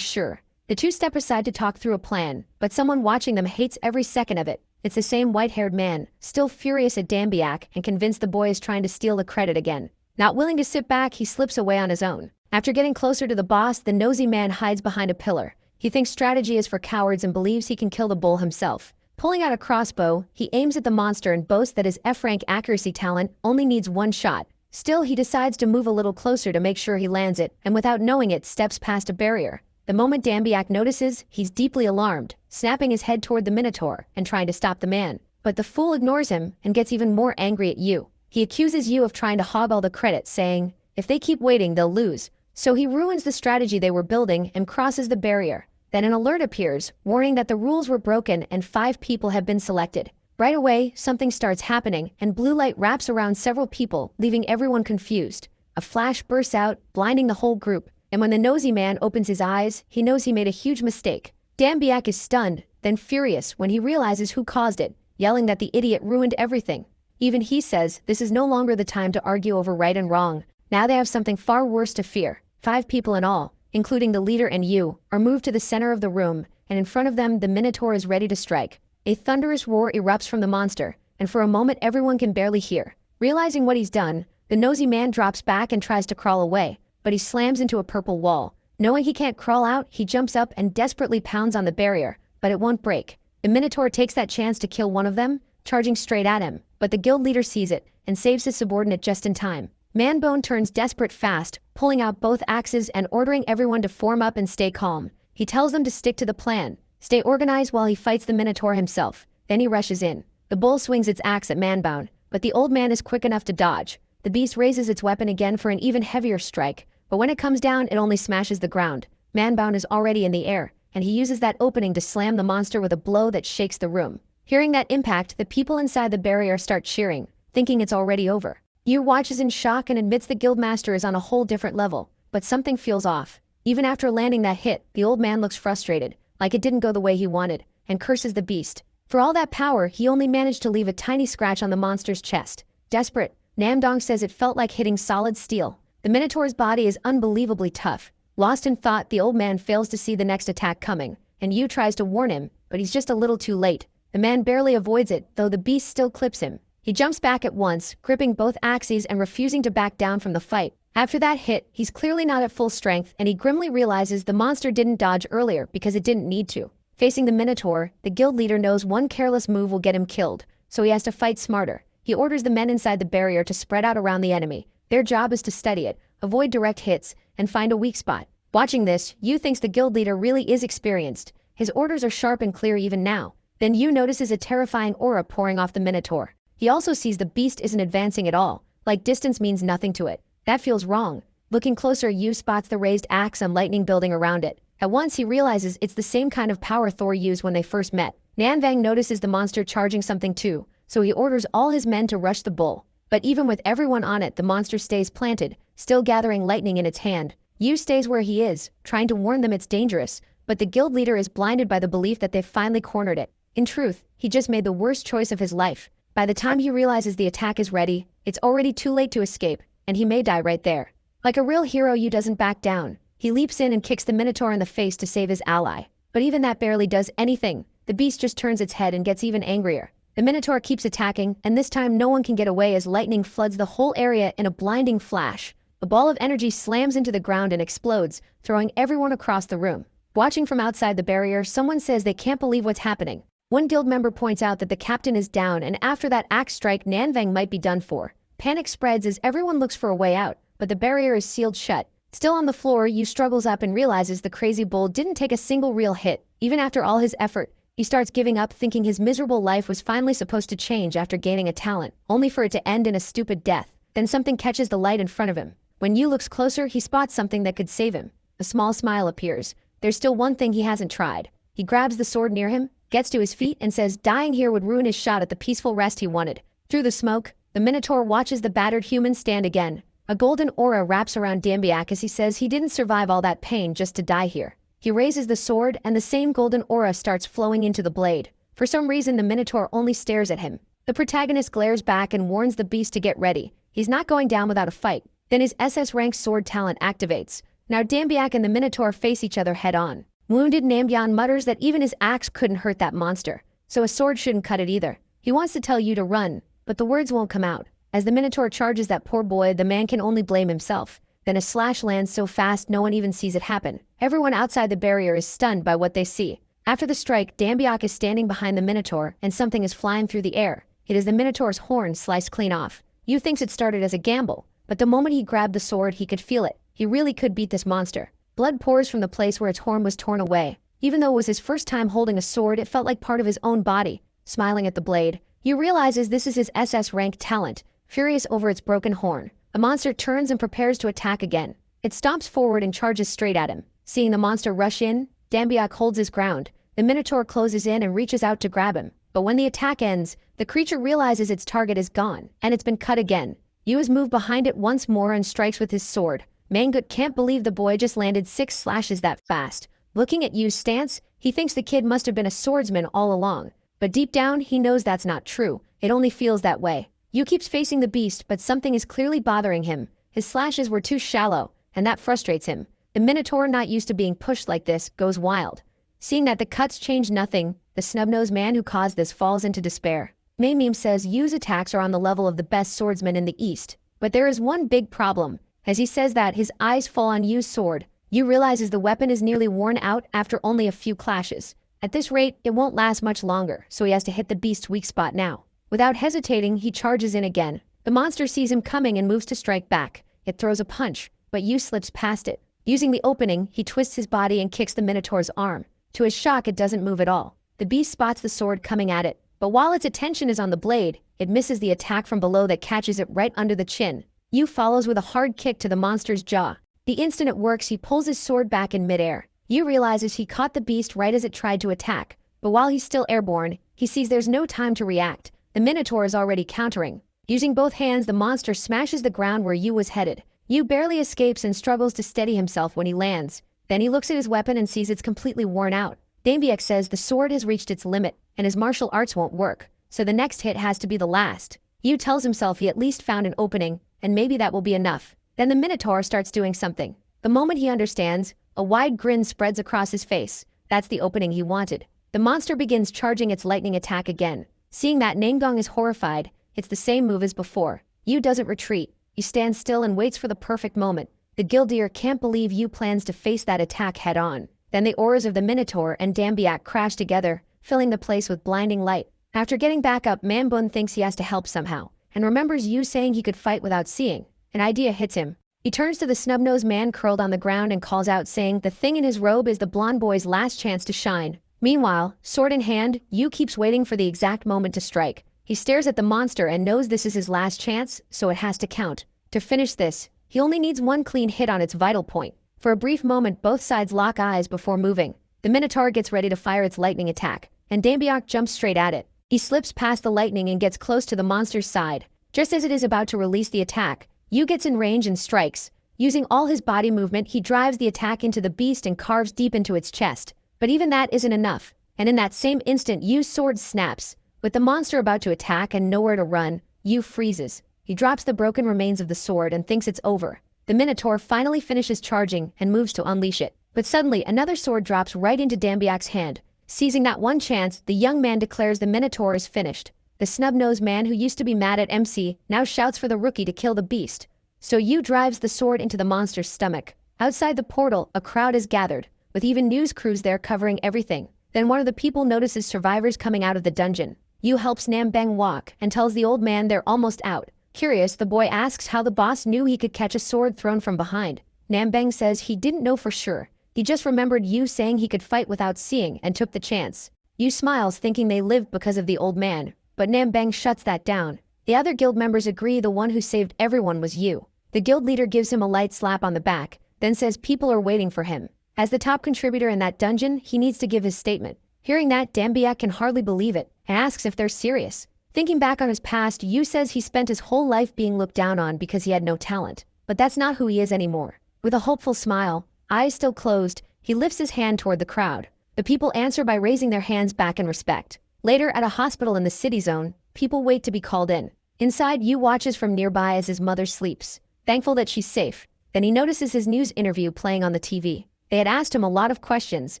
sure. The two step aside to talk through a plan, but someone watching them hates every second of it. It's the same white-haired man, still furious at Dambiak and convinced the boy is trying to steal the credit again. Not willing to sit back, he slips away on his own. After getting closer to the boss, the nosy man hides behind a pillar. He thinks strategy is for cowards and believes he can kill the bull himself. Pulling out a crossbow, he aims at the monster and boasts that his F-rank accuracy talent only needs 1 shot. Still, he decides to move a little closer to make sure he lands it, and without knowing it, steps past a barrier. The moment Dambiak notices, he's deeply alarmed, snapping his head toward the Minotaur and trying to stop the man. But the fool ignores him and gets even more angry at Yu. He accuses Yu of trying to hog all the credit, saying, if they keep waiting, they'll lose. So he ruins the strategy they were building and crosses the barrier. Then an alert appears, warning that the rules were broken and 5 people have been selected. Right away, something starts happening, and blue light wraps around several people, leaving everyone confused. A flash bursts out, blinding the whole group, and when the nosy man opens his eyes, he knows he made a huge mistake. Dambiak is stunned, then furious when he realizes who caused it, yelling that the idiot ruined everything. Even he says this is no longer the time to argue over right and wrong. Now they have something far worse to fear. 5 people in all, including the leader and Yu, are moved to the center of the room, and in front of them the Minotaur is ready to strike. A thunderous roar erupts from the monster, and for a moment everyone can barely hear. Realizing what he's done, the nosy man drops back and tries to crawl away, but he slams into a purple wall. Knowing he can't crawl out, he jumps up and desperately pounds on the barrier, but it won't break. The Minotaur takes that chance to kill one of them, charging straight at him, but the guild leader sees it and saves his subordinate just in time. Manbone turns desperate fast, pulling out both axes and ordering everyone to form up and stay calm. He tells them to stick to the plan, stay organized while he fights the Minotaur himself. Then he rushes in. The bull swings its axe at Manbone, but the old man is quick enough to dodge. The beast raises its weapon again for an even heavier strike, but when it comes down, it only smashes the ground. Manbone is already in the air, and he uses that opening to slam the monster with a blow that shakes the room. Hearing that impact, the people inside the barrier start cheering, thinking it's already over. Yu watches in shock and admits the guildmaster is on a whole different level, but something feels off. Even after landing that hit, the old man looks frustrated, like it didn't go the way he wanted, and curses the beast. For all that power, he only managed to leave a tiny scratch on the monster's chest. Desperate, Namdong says it felt like hitting solid steel. The Minotaur's body is unbelievably tough. Lost in thought, the old man fails to see the next attack coming, and Yu tries to warn him, but he's just a little too late. The man barely avoids it, though the beast still clips him. He jumps back at once, gripping both axes and refusing to back down from the fight. After that hit, he's clearly not at full strength, and he grimly realizes the monster didn't dodge earlier because it didn't need to. Facing the Minotaur, the guild leader knows one careless move will get him killed, so he has to fight smarter. He orders the men inside the barrier to spread out around the enemy. Their job is to study it, avoid direct hits, and find a weak spot. Watching this, Yu thinks the guild leader really is experienced. His orders are sharp and clear even now. Then Yu notices a terrifying aura pouring off the Minotaur. He also sees the beast isn't advancing at all, like distance means nothing to it. That feels wrong. Looking closer, Yu spots the raised axe and lightning building around it. At once he realizes it's the same kind of power Thor used when they first met. Nanvang notices the monster charging something too, so he orders all his men to rush the bull. But even with everyone on it, the monster stays planted, still gathering lightning in its hand. Yu stays where he is, trying to warn them it's dangerous, but the guild leader is blinded by the belief that they've finally cornered it. In truth, he just made the worst choice of his life. By the time he realizes the attack is ready, it's already too late to escape, and he may die right there. Like a real hero, Yu doesn't back down. He leaps in and kicks the Minotaur in the face to save his ally. But even that barely does anything. The beast just turns its head and gets even angrier. The Minotaur keeps attacking, and this time no one can get away as lightning floods the whole area in a blinding flash. A ball of energy slams into the ground and explodes, throwing everyone across the room. Watching from outside the barrier, someone says they can't believe what's happening. One guild member points out that the captain is down, and after that axe strike, Nanvang might be done for. Panic spreads as everyone looks for a way out, but the barrier is sealed shut. Still on the floor, Yu struggles up and realizes the crazy bull didn't take a single real hit. Even after all his effort, he starts giving up, thinking his miserable life was finally supposed to change after gaining a talent, only for it to end in a stupid death. Then something catches the light in front of him. When Yu looks closer, he spots something that could save him. A small smile appears. There's still one thing he hasn't tried. He grabs the sword near him, gets to his feet, and says dying here would ruin his shot at the peaceful rest he wanted. Through the smoke, the Minotaur watches the battered human stand again. A golden aura wraps around Dambiak as he says he didn't survive all that pain just to die here. He raises the sword, and the same golden aura starts flowing into the blade. For some reason, the Minotaur only stares at him. The protagonist glares back and warns the beast to get ready. He's not going down without a fight. Then his SS rank sword talent activates. Now Dambiak and the Minotaur face each other head-on. Wounded, Nambian mutters that even his axe couldn't hurt that monster, so a sword shouldn't cut it either. He wants to tell Yu to run, but the words won't come out. As the Minotaur charges that poor boy, the man can only blame himself. Then a slash lands so fast no one even sees it happen. Everyone outside the barrier is stunned by what they see. After the strike, Dambiak is standing behind the Minotaur, and something is flying through the air. It is the Minotaur's horn sliced clean off. Yu thinks it started as a gamble, but the moment he grabbed the sword, he could feel it. He really could beat this monster. Blood pours from the place where its horn was torn away. Even though it was his first time holding a sword, it felt like part of his own body. Smiling at the blade, Yu realizes this is his SS rank talent. Furious over its broken horn, the monster turns and prepares to attack again. It stomps forward and charges straight at him. Seeing the monster rush in, Dambiak holds his ground. The Minotaur closes in and reaches out to grab him. But when the attack ends, the creature realizes its target is gone, and it's been cut again. Yu is moved behind it once more and strikes with his sword. Manga can't believe the boy just landed 6 slashes that fast. Looking at Yu's stance, he thinks the kid must have been a swordsman all along. But deep down, he knows that's not true. It only feels that way. Yu keeps facing the beast, but something is clearly bothering him. His slashes were too shallow, and that frustrates him. The Minotaur, not used to being pushed like this, goes wild. Seeing that the cuts change nothing, the snub-nosed man who caused this falls into despair. Meme says Yu's attacks are on the level of the best swordsman in the East. But there is one big problem. As he says that, his eyes fall on Yu's sword. Yu realizes the weapon is nearly worn out after only a few clashes. At this rate, it won't last much longer, so he has to hit the beast's weak spot now. Without hesitating, he charges in again. The monster sees him coming and moves to strike back. It throws a punch, but Yu slips past it. Using the opening, he twists his body and kicks the Minotaur's arm. To his shock, it doesn't move at all. The beast spots the sword coming at it, but while its attention is on the blade, it misses the attack from below that catches it right under the chin. Yu follows with a hard kick to the monster's jaw. The instant it works, he pulls his sword back in midair. Yu realizes he caught the beast right as it tried to attack, but while he's still airborne, he sees there's no time to react. The Minotaur is already countering. Using both hands, the monster smashes the ground where Yu was headed. Yu barely escapes and struggles to steady himself when he lands. Then he looks at his weapon and sees it's completely worn out. Dambiak says the sword has reached its limit, and his martial arts won't work, so the next hit has to be the last. Yu tells himself he at least found an opening, and maybe that will be enough. Then the Minotaur starts doing something. The moment he understands, a wide grin spreads across his face. That's the opening he wanted. The monster begins charging its lightning attack again. Seeing that, Namgong is horrified. It's the same move as before. Yu doesn't retreat. He stands still and waits for the perfect moment. The Guildier can't believe Yu plans to face that attack head-on. Then the auras of the Minotaur and Dambiak crash together, filling the place with blinding light. After getting back up, Manbun thinks he has to help somehow, and remembers Yu saying he could fight without seeing. An idea hits him. He turns to the snub-nosed man curled on the ground and calls out, saying the thing in his robe is the blonde boy's last chance to shine. Meanwhile, sword in hand, Yu keeps waiting for the exact moment to strike. He stares at the monster and knows this is his last chance, so it has to count. To finish this, he only needs one clean hit on its vital point. For a brief moment, both sides lock eyes before moving. The Minotaur gets ready to fire its lightning attack, and Dambiak jumps straight at it. He slips past the lightning and gets close to the monster's side. Just as it is about to release the attack, Yu gets in range and strikes. Using all his body movement, he drives the attack into the beast and carves deep into its chest. But even that isn't enough, and in that same instant Yu's sword snaps. With the monster about to attack and nowhere to run, Yu freezes. He drops the broken remains of the sword and thinks it's over. The Minotaur finally finishes charging and moves to unleash it. But suddenly another sword drops right into Dambiak's hand. Seizing that one chance, the young man declares the Minotaur is finished. The snub-nosed man who used to be mad at MC now shouts for the rookie to kill the beast. So Yu drives the sword into the monster's stomach. Outside the portal, a crowd is gathered, with even news crews there covering everything. Then one of the people notices survivors coming out of the dungeon. Yu helps Nambang walk and tells the old man they're almost out. Curious, the boy asks how the boss knew he could catch a sword thrown from behind. Nambang says he didn't know for sure. He just remembered Yu saying he could fight without seeing and took the chance. Yu smiles thinking they lived because of the old man, but Nambang shuts that down. The other guild members agree the one who saved everyone was Yu. The guild leader gives him a light slap on the back, then says people are waiting for him. As the top contributor in that dungeon, he needs to give his statement. Hearing that, Dambiak can hardly believe it and asks if they're serious. Thinking back on his past, Yu says he spent his whole life being looked down on because he had no talent. But that's not who he is anymore. With a hopeful smile, eyes still closed, he lifts his hand toward the crowd. The people answer by raising their hands back in respect. Later, at a hospital in the city zone, people wait to be called in. Inside, Yu watches from nearby as his mother sleeps, thankful that she's safe. Then he notices his news interview playing on the TV. They had asked him a lot of questions,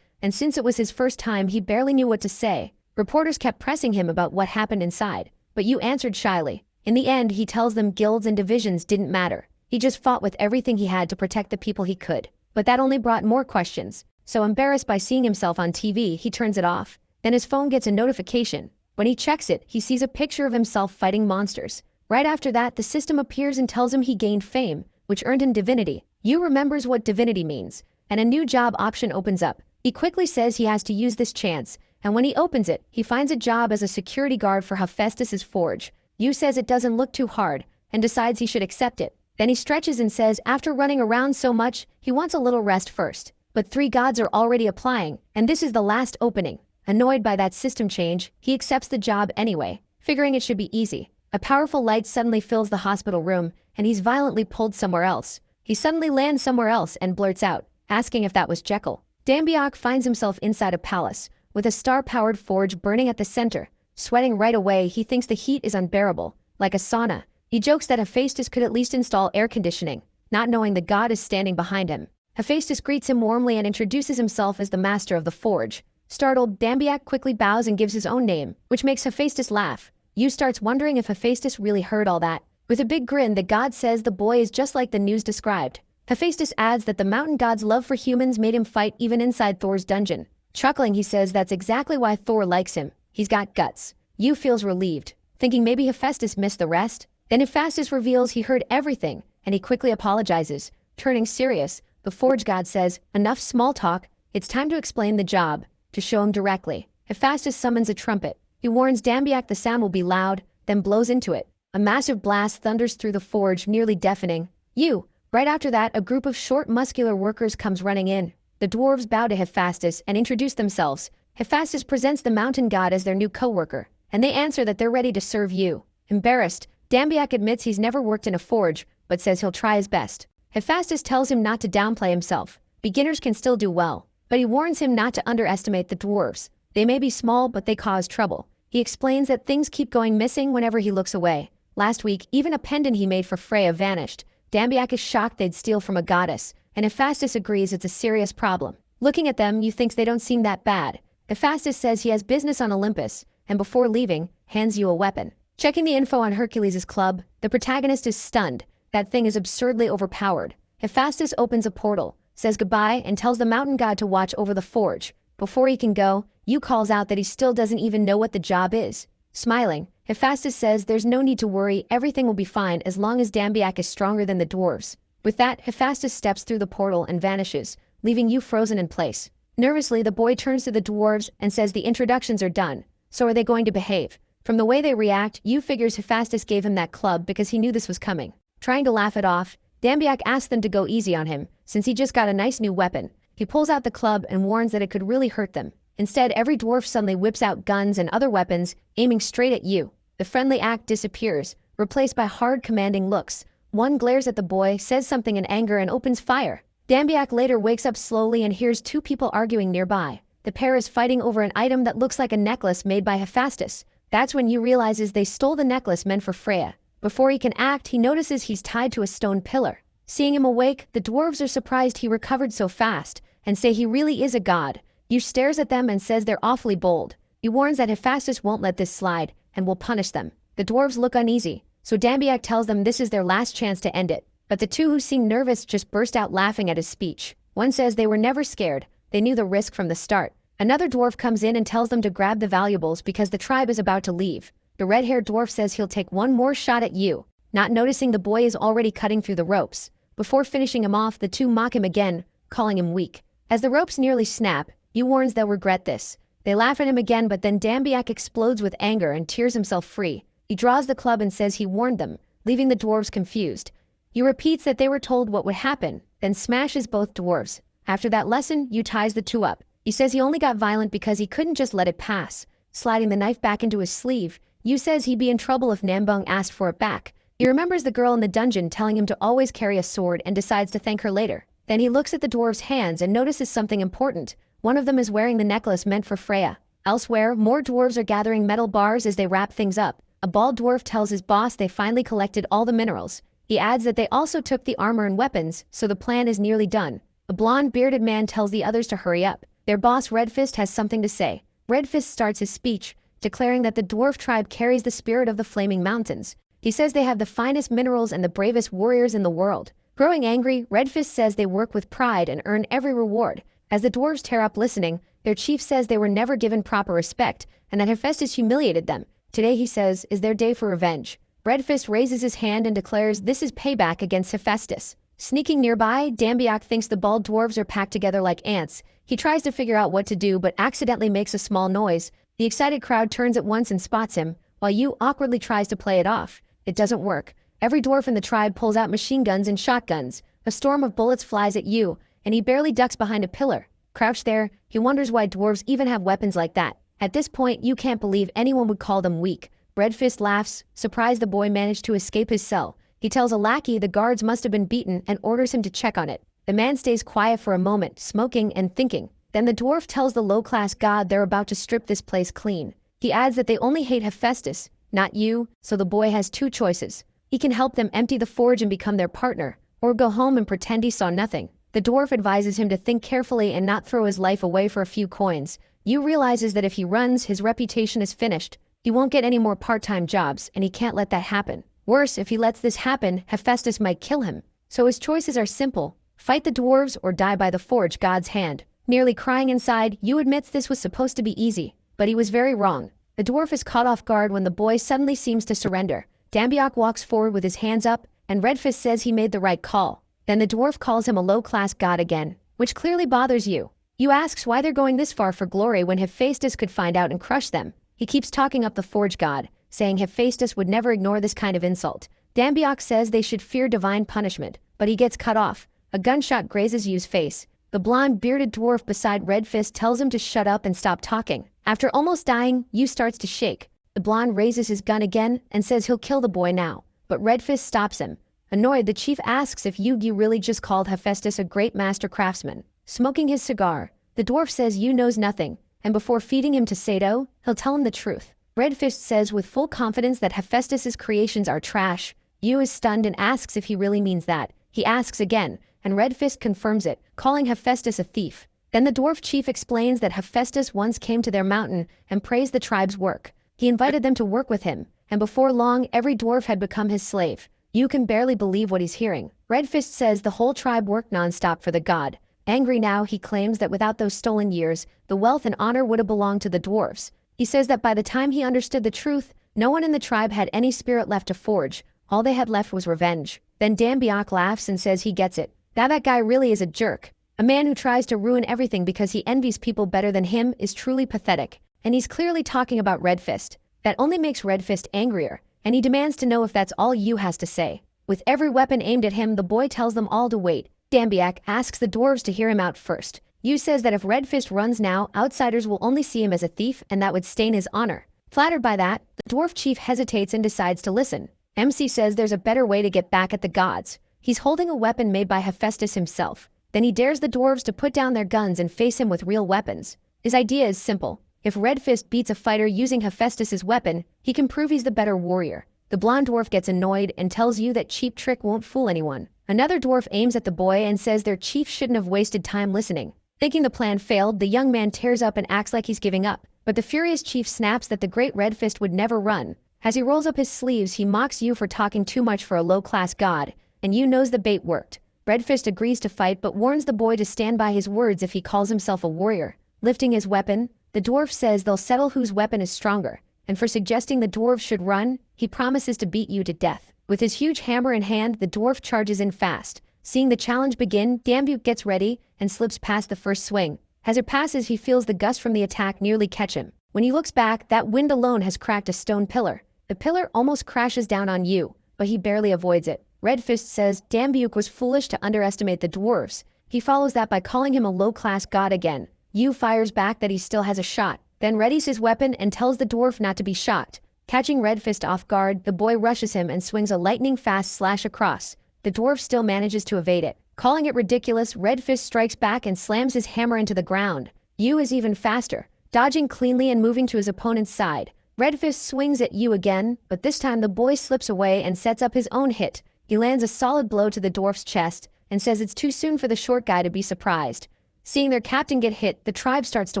and since it was his first time, he barely knew what to say. Reporters kept pressing him about what happened inside, but Yu answered shyly. In the end, he tells them guilds and divisions didn't matter. He just fought with everything he had to protect the people he could. But that only brought more questions. So embarrassed by seeing himself on TV, he turns it off. Then his phone gets a notification. When he checks it, he sees a picture of himself fighting monsters. Right after that, the system appears and tells him he gained fame, which earned him divinity. Yu remembers what divinity means, and a new job option opens up. He quickly says he has to use this chance, and when he opens it, he finds a job as a security guard for Hephaestus's forge. Yu says it doesn't look too hard, and decides he should accept it. Then he stretches and says after running around so much, he wants a little rest first. But 3 gods are already applying, and this is the last opening. Annoyed by that system change, he accepts the job anyway, figuring it should be easy. A powerful light suddenly fills the hospital room, and he's violently pulled somewhere else. He suddenly lands somewhere else and blurts out, asking if that was Jekyll. Dambiak finds himself inside a palace, with a star-powered forge burning at the center. Sweating right away, he thinks the heat is unbearable, like a sauna. He jokes that Hephaestus could at least install air conditioning, not knowing the god is standing behind him. Hephaestus greets him warmly and introduces himself as the master of the forge. Startled, Dambiak quickly bows and gives his own name, which makes Hephaestus laugh. Yu starts wondering if Hephaestus really heard all that. With a big grin, the god says the boy is just like the news described. Hephaestus adds that the mountain god's love for humans made him fight even inside Thor's dungeon. Chuckling, he says that's exactly why Thor likes him. He's got guts. Yu feels relieved, thinking maybe Hephaestus missed the rest. Then Hephaestus reveals he heard everything, and he quickly apologizes. Turning serious, the forge god says, enough small talk, it's time to explain the job, to show him directly. Hephaestus summons a trumpet. He warns Dambiak the sound will be loud, then blows into it. A massive blast thunders through the forge, nearly deafening Yu. Right after that, a group of short, muscular workers comes running in. The dwarves bow to Hephaestus and introduce themselves. Hephaestus presents the mountain god as their new co-worker, and they answer that they're ready to serve Yu. Embarrassed, Dambiak admits he's never worked in a forge, but says he'll try his best. Hephaestus tells him not to downplay himself. Beginners can still do well, but he warns him not to underestimate the dwarves. They may be small, but they cause trouble. He explains that things keep going missing whenever he looks away. Last week, even a pendant he made for Freya vanished. Dambiak is shocked they'd steal from a goddess, and Hephaestus agrees it's a serious problem. Looking at them, Yu thinks they don't seem that bad. Hephaestus says he has business on Olympus, and before leaving, hands Yu a weapon. Checking the info on Hercules' club, the protagonist is stunned. That thing is absurdly overpowered. Hephaestus opens a portal, says goodbye, and tells the mountain god to watch over the forge. Before he can go, Yu calls out that he still doesn't even know what the job is. Smiling, Hephaestus says there's no need to worry, everything will be fine as long as Dambiak is stronger than the dwarves. With that, Hephaestus steps through the portal and vanishes, leaving Yu frozen in place. Nervously, the boy turns to the dwarves and says the introductions are done. So are they going to behave? From the way they react, Yu figures Hephaestus gave him that club because he knew this was coming. Trying to laugh it off, Dambiak asks them to go easy on him, since he just got a nice new weapon. He pulls out the club and warns that it could really hurt them. Instead, every dwarf suddenly whips out guns and other weapons, aiming straight at Yu. The friendly act disappears, replaced by hard, commanding looks. One glares at the boy, says something in anger, and opens fire. Dambiak later wakes up slowly and hears two people arguing nearby. The pair is fighting over an item that looks like a necklace made by Hephaestus. That's when Yu realizes they stole the necklace meant for Freya. Before he can act, he notices he's tied to a stone pillar. Seeing him awake, the dwarves are surprised he recovered so fast, and say he really is a god. Yu stares at them and says they're awfully bold. He warns that Hephaestus won't let this slide, and will punish them. The dwarves look uneasy, so Dambiak tells them this is their last chance to end it. But the two who seem nervous just burst out laughing at his speech. One says they were never scared, they knew the risk from the start. Another dwarf comes in and tells them to grab the valuables because the tribe is about to leave. The red-haired dwarf says he'll take one more shot at Yu, not noticing the boy is already cutting through the ropes. Before finishing him off, the two mock him again, calling him weak. As the ropes nearly snap, Yu warns they'll regret this. They laugh at him again, but then Dambiak explodes with anger and tears himself free. He draws the club and says he warned them, leaving the dwarves confused. Yu repeats that they were told what would happen, then smashes both dwarves. After that lesson, Yu ties the two up. He says he only got violent because he couldn't just let it pass. Sliding the knife back into his sleeve, Yu says he'd be in trouble if Nambung asked for it back. He remembers the girl in the dungeon telling him to always carry a sword and decides to thank her later. Then he looks at the dwarves' hands and notices something important. One of them is wearing the necklace meant for Freya. Elsewhere, more dwarves are gathering metal bars as they wrap things up. A bald dwarf tells his boss they finally collected all the minerals. He adds that they also took the armor and weapons, so the plan is nearly done. A blonde, bearded man tells the others to hurry up. Their boss Redfist has something to say. Redfist starts his speech, declaring that the dwarf tribe carries the spirit of the Flaming Mountains. He says they have the finest minerals and the bravest warriors in the world. Growing angry, Redfist says they work with pride and earn every reward. As the dwarves tear up listening, their chief says they were never given proper respect and that Hephaestus humiliated them. Today, he says, is their day for revenge. Redfist raises his hand and declares this is payback against Hephaestus. Sneaking nearby, Dambiak thinks the bald dwarves are packed together like ants. He tries to figure out what to do but accidentally makes a small noise. The excited crowd turns at once and spots him, while Yu awkwardly tries to play it off. It doesn't work. Every dwarf in the tribe pulls out machine guns and shotguns. A storm of bullets flies at Yu, and he barely ducks behind a pillar. Crouched there, he wonders why dwarves even have weapons like that. At this point, Yu can't believe anyone would call them weak. Redfist laughs, surprised the boy managed to escape his cell. He tells a lackey the guards must have been beaten and orders him to check on it. The man stays quiet for a moment, smoking and thinking. Then the dwarf tells the low-class god they're about to strip this place clean. He adds that they only hate Hephaestus, not Yu, so the boy has two choices. He can help them empty the forge and become their partner, or go home and pretend he saw nothing. The dwarf advises him to think carefully and not throw his life away for a few coins. Yu realizes that if he runs, his reputation is finished. He won't get any more part-time jobs, and he can't let that happen. Worse, if he lets this happen, Hephaestus might kill him. So his choices are simple. Fight the dwarves or die by the forge god's hand. Nearly crying inside, Yu admits this was supposed to be easy, but he was very wrong. The dwarf is caught off guard when the boy suddenly seems to surrender. Dambiak walks forward with his hands up, and Redfist says he made the right call. Then the dwarf calls him a low-class god again, which clearly bothers Yu. Yu asks why they're going this far for glory when Hephaestus could find out and crush them. He keeps talking up the forge god, saying Hephaestus would never ignore this kind of insult. Dambiak says they should fear divine punishment, but he gets cut off. A gunshot grazes Yu's face. The blonde, bearded dwarf beside Redfist tells him to shut up and stop talking. After almost dying, Yu starts to shake. The blonde raises his gun again and says he'll kill the boy now, but Redfist stops him. Annoyed, the chief asks if Yu really just called Hephaestus a great master craftsman. Smoking his cigar, the dwarf says Yu knows nothing, and before feeding him to Sato, he'll tell him the truth. Redfist says with full confidence that Hephaestus's creations are trash. Yu is stunned and asks if he really means that. He asks again, and Redfist confirms it, calling Hephaestus a thief. Then the dwarf chief explains that Hephaestus once came to their mountain and praised the tribe's work. He invited them to work with him, and before long every dwarf had become his slave. Yu can barely believe what he's hearing. Redfist says the whole tribe worked non-stop for the god. Angry now, he claims that without those stolen years, the wealth and honor would have belonged to the dwarves. He says that by the time he understood the truth, no one in the tribe had any spirit left to forge. All they had left was revenge. Then Dambiak laughs and says he gets it. That guy really is a jerk. A man who tries to ruin everything because he envies people better than him is truly pathetic. And he's clearly talking about Redfist. That only makes Red Fist angrier, and he demands to know if that's all Yu has to say. With every weapon aimed at him, the boy tells them all to wait. Dambiak asks the dwarves to hear him out first. Yu says that if Red Fist runs now, outsiders will only see him as a thief and that would stain his honor. Flattered by that, the dwarf chief hesitates and decides to listen. MC says there's a better way to get back at the gods. He's holding a weapon made by Hephaestus himself. Then he dares the dwarves to put down their guns and face him with real weapons. His idea is simple. If Red Fist beats a fighter using Hephaestus's weapon, he can prove he's the better warrior. The blonde dwarf gets annoyed and tells Yu that cheap trick won't fool anyone. Another dwarf aims at the boy and says their chief shouldn't have wasted time listening. Thinking the plan failed, the young man tears up and acts like he's giving up. But the furious chief snaps that the great Red Fist would never run. As he rolls up his sleeves, he mocks Yu for talking too much for a low-class god, and Yu knows the bait worked. Red Fist agrees to fight but warns the boy to stand by his words if he calls himself a warrior. Lifting his weapon, the dwarf says they'll settle whose weapon is stronger, and for suggesting the dwarves should run, he promises to beat Yu to death. With his huge hammer in hand, the dwarf charges in fast. Seeing the challenge begin, Dambuke gets ready and slips past the first swing. As it passes, he feels the gust from the attack nearly catch him. When he looks back, that wind alone has cracked a stone pillar. The pillar almost crashes down on Yu, but he barely avoids it. Red Fist says Dambuke was foolish to underestimate the dwarves. He follows that by calling him a low-class god again. Yu fires back that he still has a shot, then readies his weapon and tells the dwarf not to be shocked. Catching Red Fist off guard, the boy rushes him and swings a lightning-fast slash across. The dwarf still manages to evade it. Calling it ridiculous, Red Fist strikes back and slams his hammer into the ground. Yu is even faster, dodging cleanly and moving to his opponent's side. Red Fist swings at Yu again, but this time the boy slips away and sets up his own hit. He lands a solid blow to the dwarf's chest and says it's too soon for the short guy to be surprised. Seeing their captain get hit, the tribe starts to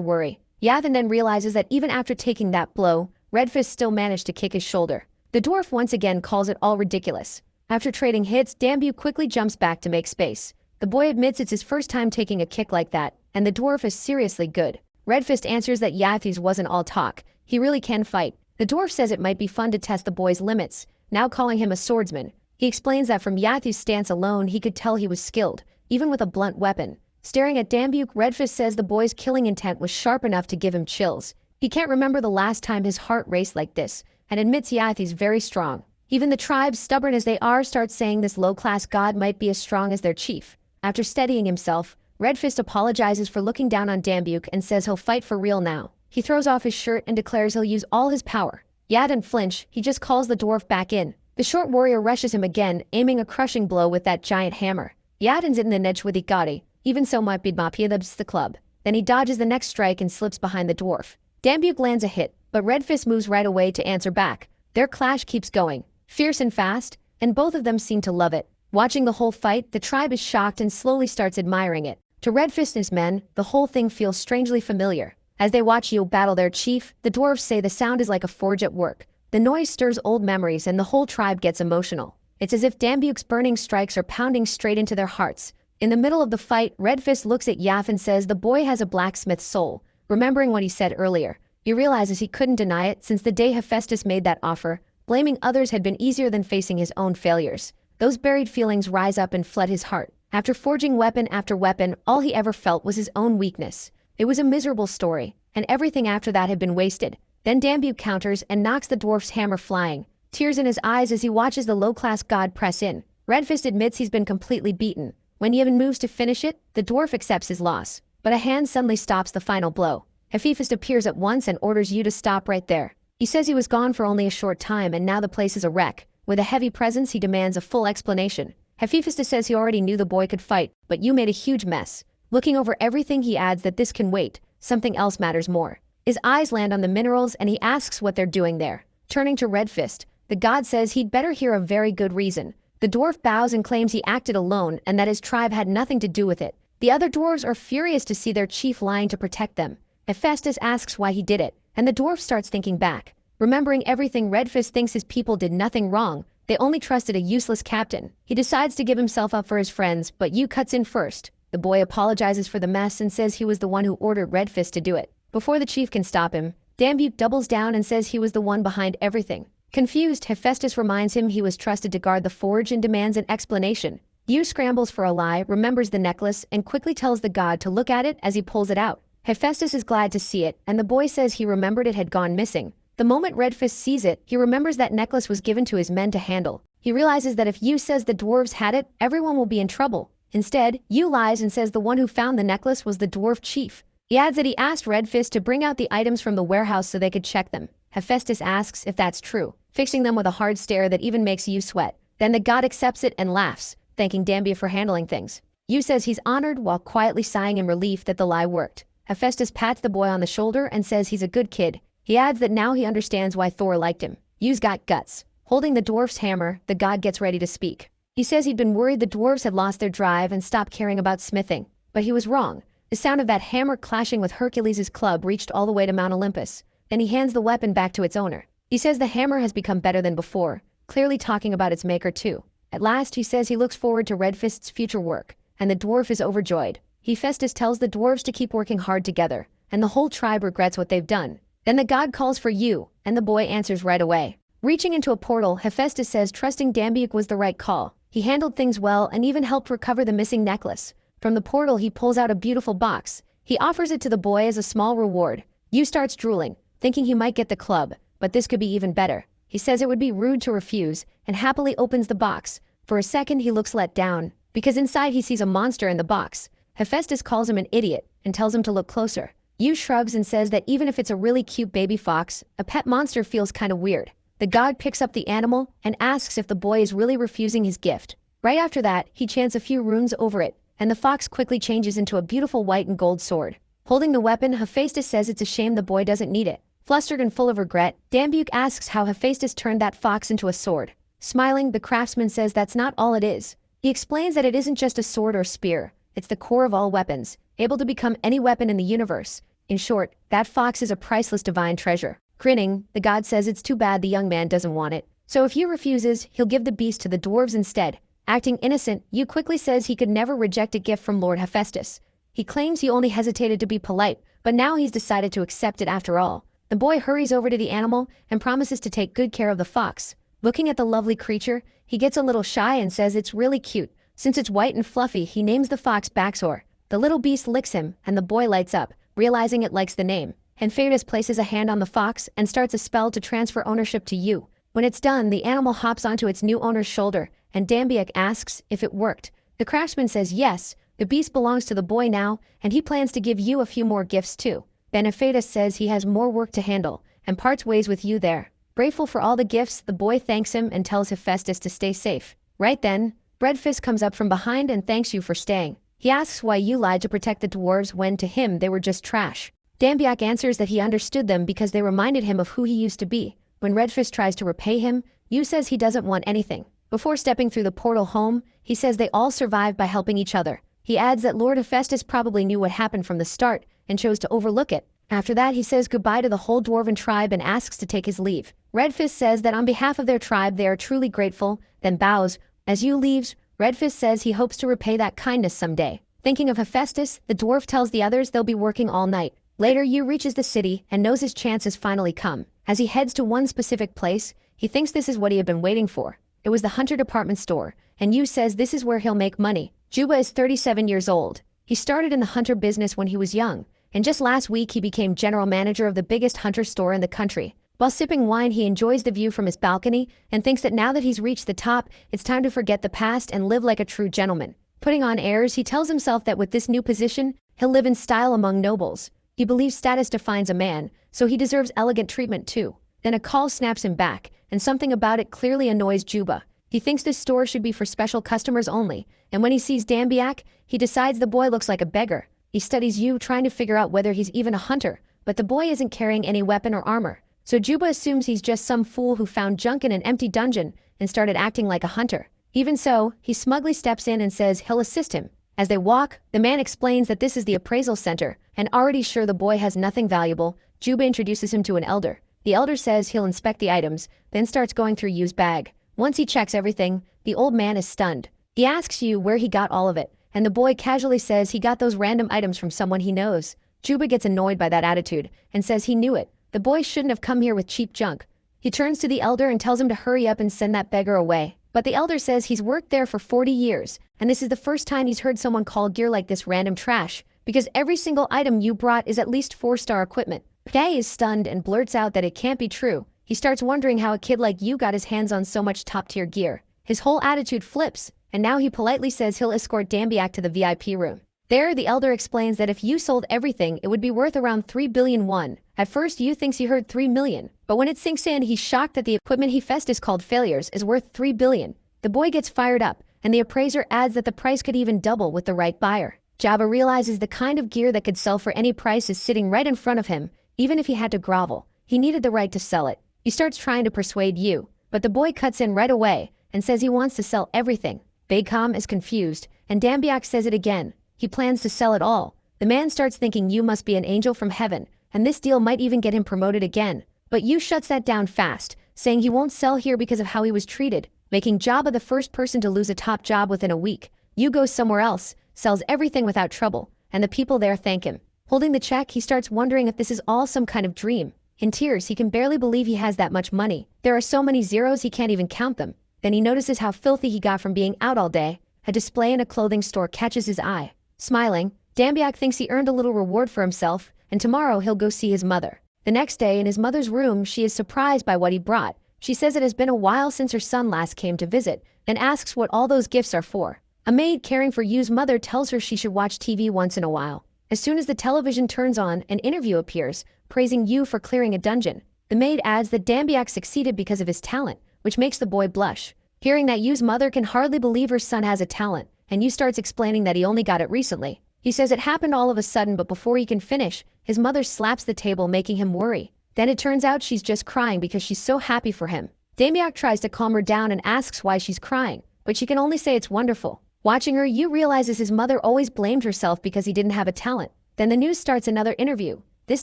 worry. Yathan then realizes that even after taking that blow, Red Fist still managed to kick his shoulder. The dwarf once again calls it all ridiculous. After trading hits, Dambu quickly jumps back to make space. The boy admits it's his first time taking a kick like that, and the dwarf is seriously good. Red Fist answers that Yathi's wasn't all talk. He really can fight. The dwarf says it might be fun to test the boy's limits, now calling him a swordsman. He explains that from Yathi's stance alone, he could tell he was skilled, even with a blunt weapon. Staring at Dambuke, Red Fist says the boy's killing intent was sharp enough to give him chills. He can't remember the last time his heart raced like this, and admits Yathi's very strong. Even the tribe, stubborn as they are, start saying this low-class god might be as strong as their chief. After steadying himself, Red Fist apologizes for looking down on Dambuke and says he'll fight for real now. He throws off his shirt and declares he'll use all his power. Yat didn't flinch, he just calls the dwarf back in. The short warrior rushes him again, aiming a crushing blow with that giant hammer. Yatin's in the niche with Igati, even so might be the club. Then he dodges the next strike and slips behind the dwarf. Dambuke lands a hit, but Red Fist moves right away to answer back. Their clash keeps going, fierce and fast, and both of them seem to love it. Watching the whole fight, the tribe is shocked and slowly starts admiring it. To Red Fist and his men, the whole thing feels strangely familiar. As they watch Yu battle their chief, the dwarves say the sound is like a forge at work. The noise stirs old memories and the whole tribe gets emotional. It's as if Dambuke's burning strikes are pounding straight into their hearts. In the middle of the fight, Red Fist looks at Yaf and says the boy has a blacksmith's soul. Remembering what he said earlier, he realizes he couldn't deny it since the day Hephaestus made that offer. Blaming others had been easier than facing his own failures. Those buried feelings rise up and flood his heart. After forging weapon after weapon, all he ever felt was his own weakness. It was a miserable story, and everything after that had been wasted. Then Dambuke counters and knocks the dwarf's hammer flying. Tears in his eyes as he watches the low-class god press in. Red Fist admits he's been completely beaten. When he even moves to finish it, the dwarf accepts his loss. But a hand suddenly stops the final blow. Hephaestus appears at once and orders Yu to stop right there. He says he was gone for only a short time and now the place is a wreck. With a heavy presence, he demands a full explanation. Hephaestus says he already knew the boy could fight, but Yu made a huge mess. Looking over everything, he adds that this can wait. Something else matters more. His eyes land on the minerals and he asks what they're doing there. Turning to Red Fist, the god says he'd better hear a very good reason. The dwarf bows and claims he acted alone and that his tribe had nothing to do with it. The other dwarves are furious to see their chief lying to protect them. Hephaestus asks why he did it, and the dwarf starts thinking back. Remembering everything, Red Fist thinks his people did nothing wrong. They only trusted a useless captain. He decides to give himself up for his friends, but Yu cuts in first. The boy apologizes for the mess and says he was the one who ordered Red Fist to do it. Before the chief can stop him, Dambuke doubles down and says he was the one behind everything. Confused, Hephaestus reminds him he was trusted to guard the forge and demands an explanation. Yu scrambles for a lie, remembers the necklace, and quickly tells the god to look at it as he pulls it out. Hephaestus is glad to see it, and the boy says he remembered it had gone missing. The moment Red Fist sees it, he remembers that necklace was given to his men to handle. He realizes that if Yu says the dwarves had it, everyone will be in trouble. Instead, Yu lies and says the one who found the necklace was the dwarf chief. He adds that he asked Red Fist to bring out the items from the warehouse so they could check them. Hephaestus asks if that's true, fixing them with a hard stare that even makes Yu sweat. Then the god accepts it and laughs, thanking Dambia for handling things. Yu says he's honored while quietly sighing in relief that the lie worked. Hephaestus pats the boy on the shoulder and says he's a good kid. He adds that now he understands why Thor liked him. Yu's got guts. Holding the dwarf's hammer, the god gets ready to speak. He says he'd been worried the dwarves had lost their drive and stopped caring about smithing. But he was wrong. The sound of that hammer clashing with Hercules' club reached all the way to Mount Olympus. Then he hands the weapon back to its owner. He says the hammer has become better than before, clearly talking about its maker too. At last, he says he looks forward to Red Fist's future work, and the dwarf is overjoyed. Hephaestus tells the dwarves to keep working hard together, and the whole tribe regrets what they've done. Then the god calls for Yu, and the boy answers right away. Reaching into a portal, Hephaestus says trusting Dambiuk was the right call. He handled things well and even helped recover the missing necklace. From the portal, he pulls out a beautiful box. He offers it to the boy as a small reward. Yu starts drooling, thinking he might get the club, but this could be even better. He says it would be rude to refuse, and happily opens the box. For a second, he looks let down, because inside he sees a monster in the box. Hephaestus calls him an idiot and tells him to look closer. Yu shrugs and says that even if it's a really cute baby fox, a pet monster feels kinda weird. The god picks up the animal and asks if the boy is really refusing his gift. Right after that, he chants a few runes over it, and the fox quickly changes into a beautiful white and gold sword. Holding the weapon, Hephaestus says it's a shame the boy doesn't need it. Flustered and full of regret, Dambiuk asks how Hephaestus turned that fox into a sword. Smiling, the craftsman says that's not all it is. He explains that it isn't just a sword or spear, it's the core of all weapons, able to become any weapon in the universe. In short, that fox is a priceless divine treasure. Grinning, the god says it's too bad the young man doesn't want it. So if Yu refuses, he'll give the beast to the dwarves instead. Acting innocent, Yu quickly says he could never reject a gift from Lord Hephaestus. He claims he only hesitated to be polite, but now he's decided to accept it after all. The boy hurries over to the animal and promises to take good care of the fox. Looking at the lovely creature, he gets a little shy and says it's really cute. Since it's white and fluffy, he names the fox Baxor. The little beast licks him, and the boy lights up, realizing it likes the name. Hephaestus places a hand on the fox and starts a spell to transfer ownership to Yu. When it's done, the animal hops onto its new owner's shoulder, and Dambiuk asks if it worked. The craftsman says yes, the beast belongs to the boy now, and he plans to give Yu a few more gifts too. Then Hephaestus says he has more work to handle, and parts ways with Yu there. Grateful for all the gifts, the boy thanks him and tells Hephaestus to stay safe. Right then, Red Fist comes up from behind and thanks Yu for staying. He asks why Yu lied to protect the dwarves when to him they were just trash. Dambiuk answers that he understood them because they reminded him of who he used to be. When Red Fist tries to repay him, Yu says he doesn't want anything. Before stepping through the portal home, he says they all survived by helping each other. He adds that Lord Hephaestus probably knew what happened from the start and chose to overlook it. After that, he says goodbye to the whole dwarven tribe and asks to take his leave. Red Fist says that on behalf of their tribe they are truly grateful, then bows. As Yu leaves, Red Fist says he hopes to repay that kindness someday. Thinking of Hephaestus, the dwarf tells the others they'll be working all night. Later, Yu reaches the city and knows his chance has finally come. As he heads to one specific place, he thinks this is what he had been waiting for. It was the Hunter department store, and Yu says this is where he'll make money. Juba is 37 years old. He started in the Hunter business when he was young, and just last week he became general manager of the biggest Hunter store in the country. While sipping wine, he enjoys the view from his balcony and thinks that now that he's reached the top, it's time to forget the past and live like a true gentleman. Putting on airs, he tells himself that with this new position, he'll live in style among nobles. He believes status defines a man, so he deserves elegant treatment too. Then a call snaps him back, and something about it clearly annoys Juba. He thinks this store should be for special customers only, and when he sees Dambiuk, he decides the boy looks like a beggar. He studies Yu, trying to figure out whether he's even a hunter, but the boy isn't carrying any weapon or armor. So Juba assumes he's just some fool who found junk in an empty dungeon and started acting like a hunter. Even so, he smugly steps in and says he'll assist him. As they walk, the man explains that this is the appraisal center, and already sure the boy has nothing valuable, Juba introduces him to an elder. The elder says he'll inspect the items, then starts going through Yu's bag. Once he checks everything, the old man is stunned. He asks Yu where he got all of it, and the boy casually says he got those random items from someone he knows. Juba gets annoyed by that attitude, and says he knew it. The boy shouldn't have come here with cheap junk. He turns to the elder and tells him to hurry up and send that beggar away. But the elder says he's worked there for 40 years, and this is the first time he's heard someone call gear like this random trash, because every single item Yu brought is at least 4-star equipment. Dae is stunned and blurts out that it can't be true. He starts wondering how a kid like you got his hands on so much top-tier gear. His whole attitude flips, and now he politely says he'll escort Dambiak to the VIP room. There, the elder explains that if you sold everything, it would be worth around 3 billion won. At first, Yu thinks he heard 3 million, but when it sinks in, he's shocked that the equipment he Festus called failures is worth 3 billion. The boy gets fired up, and the appraiser adds that the price could even double with the right buyer. Jabba realizes the kind of gear that could sell for any price is sitting right in front of him, even if he had to grovel. He needed the right to sell it. He starts trying to persuade Yu, but the boy cuts in right away and says he wants to sell everything. Beikam is confused, and Dambiak says it again. He plans to sell it all. The man starts thinking Yu must be an angel from heaven, and this deal might even get him promoted again. But Yu shuts that down fast, saying he won't sell here because of how he was treated, making Jabba the first person to lose a top job within a week. Yu goes somewhere else, sells everything without trouble, and the people there thank him. Holding the check, he starts wondering if this is all some kind of dream. In tears, he can barely believe he has that much money. There are so many zeros he can't even count them. Then he notices how filthy he got from being out all day. A display in a clothing store catches his eye. Smiling, Dambiak thinks he earned a little reward for himself, and tomorrow he'll go see his mother. The next day, in his mother's room, she is surprised by what he brought. She says it has been a while since her son last came to visit, and asks what all those gifts are for. A maid caring for Yu's mother tells her she should watch TV once in a while. As soon as the television turns on, an interview appears, praising Yu for clearing a dungeon. The maid adds that Dambiak succeeded because of his talent, which makes the boy blush. Hearing that Yu's mother can hardly believe her son has a talent, and Yu starts explaining that he only got it recently. He says it happened all of a sudden, but before he can finish, his mother slaps the table, making him worry. Then it turns out she's just crying because she's so happy for him. Dambiak tries to calm her down and asks why she's crying, but she can only say it's wonderful. Watching her, Yu realizes his mother always blamed herself because he didn't have a talent. Then the news starts another interview, this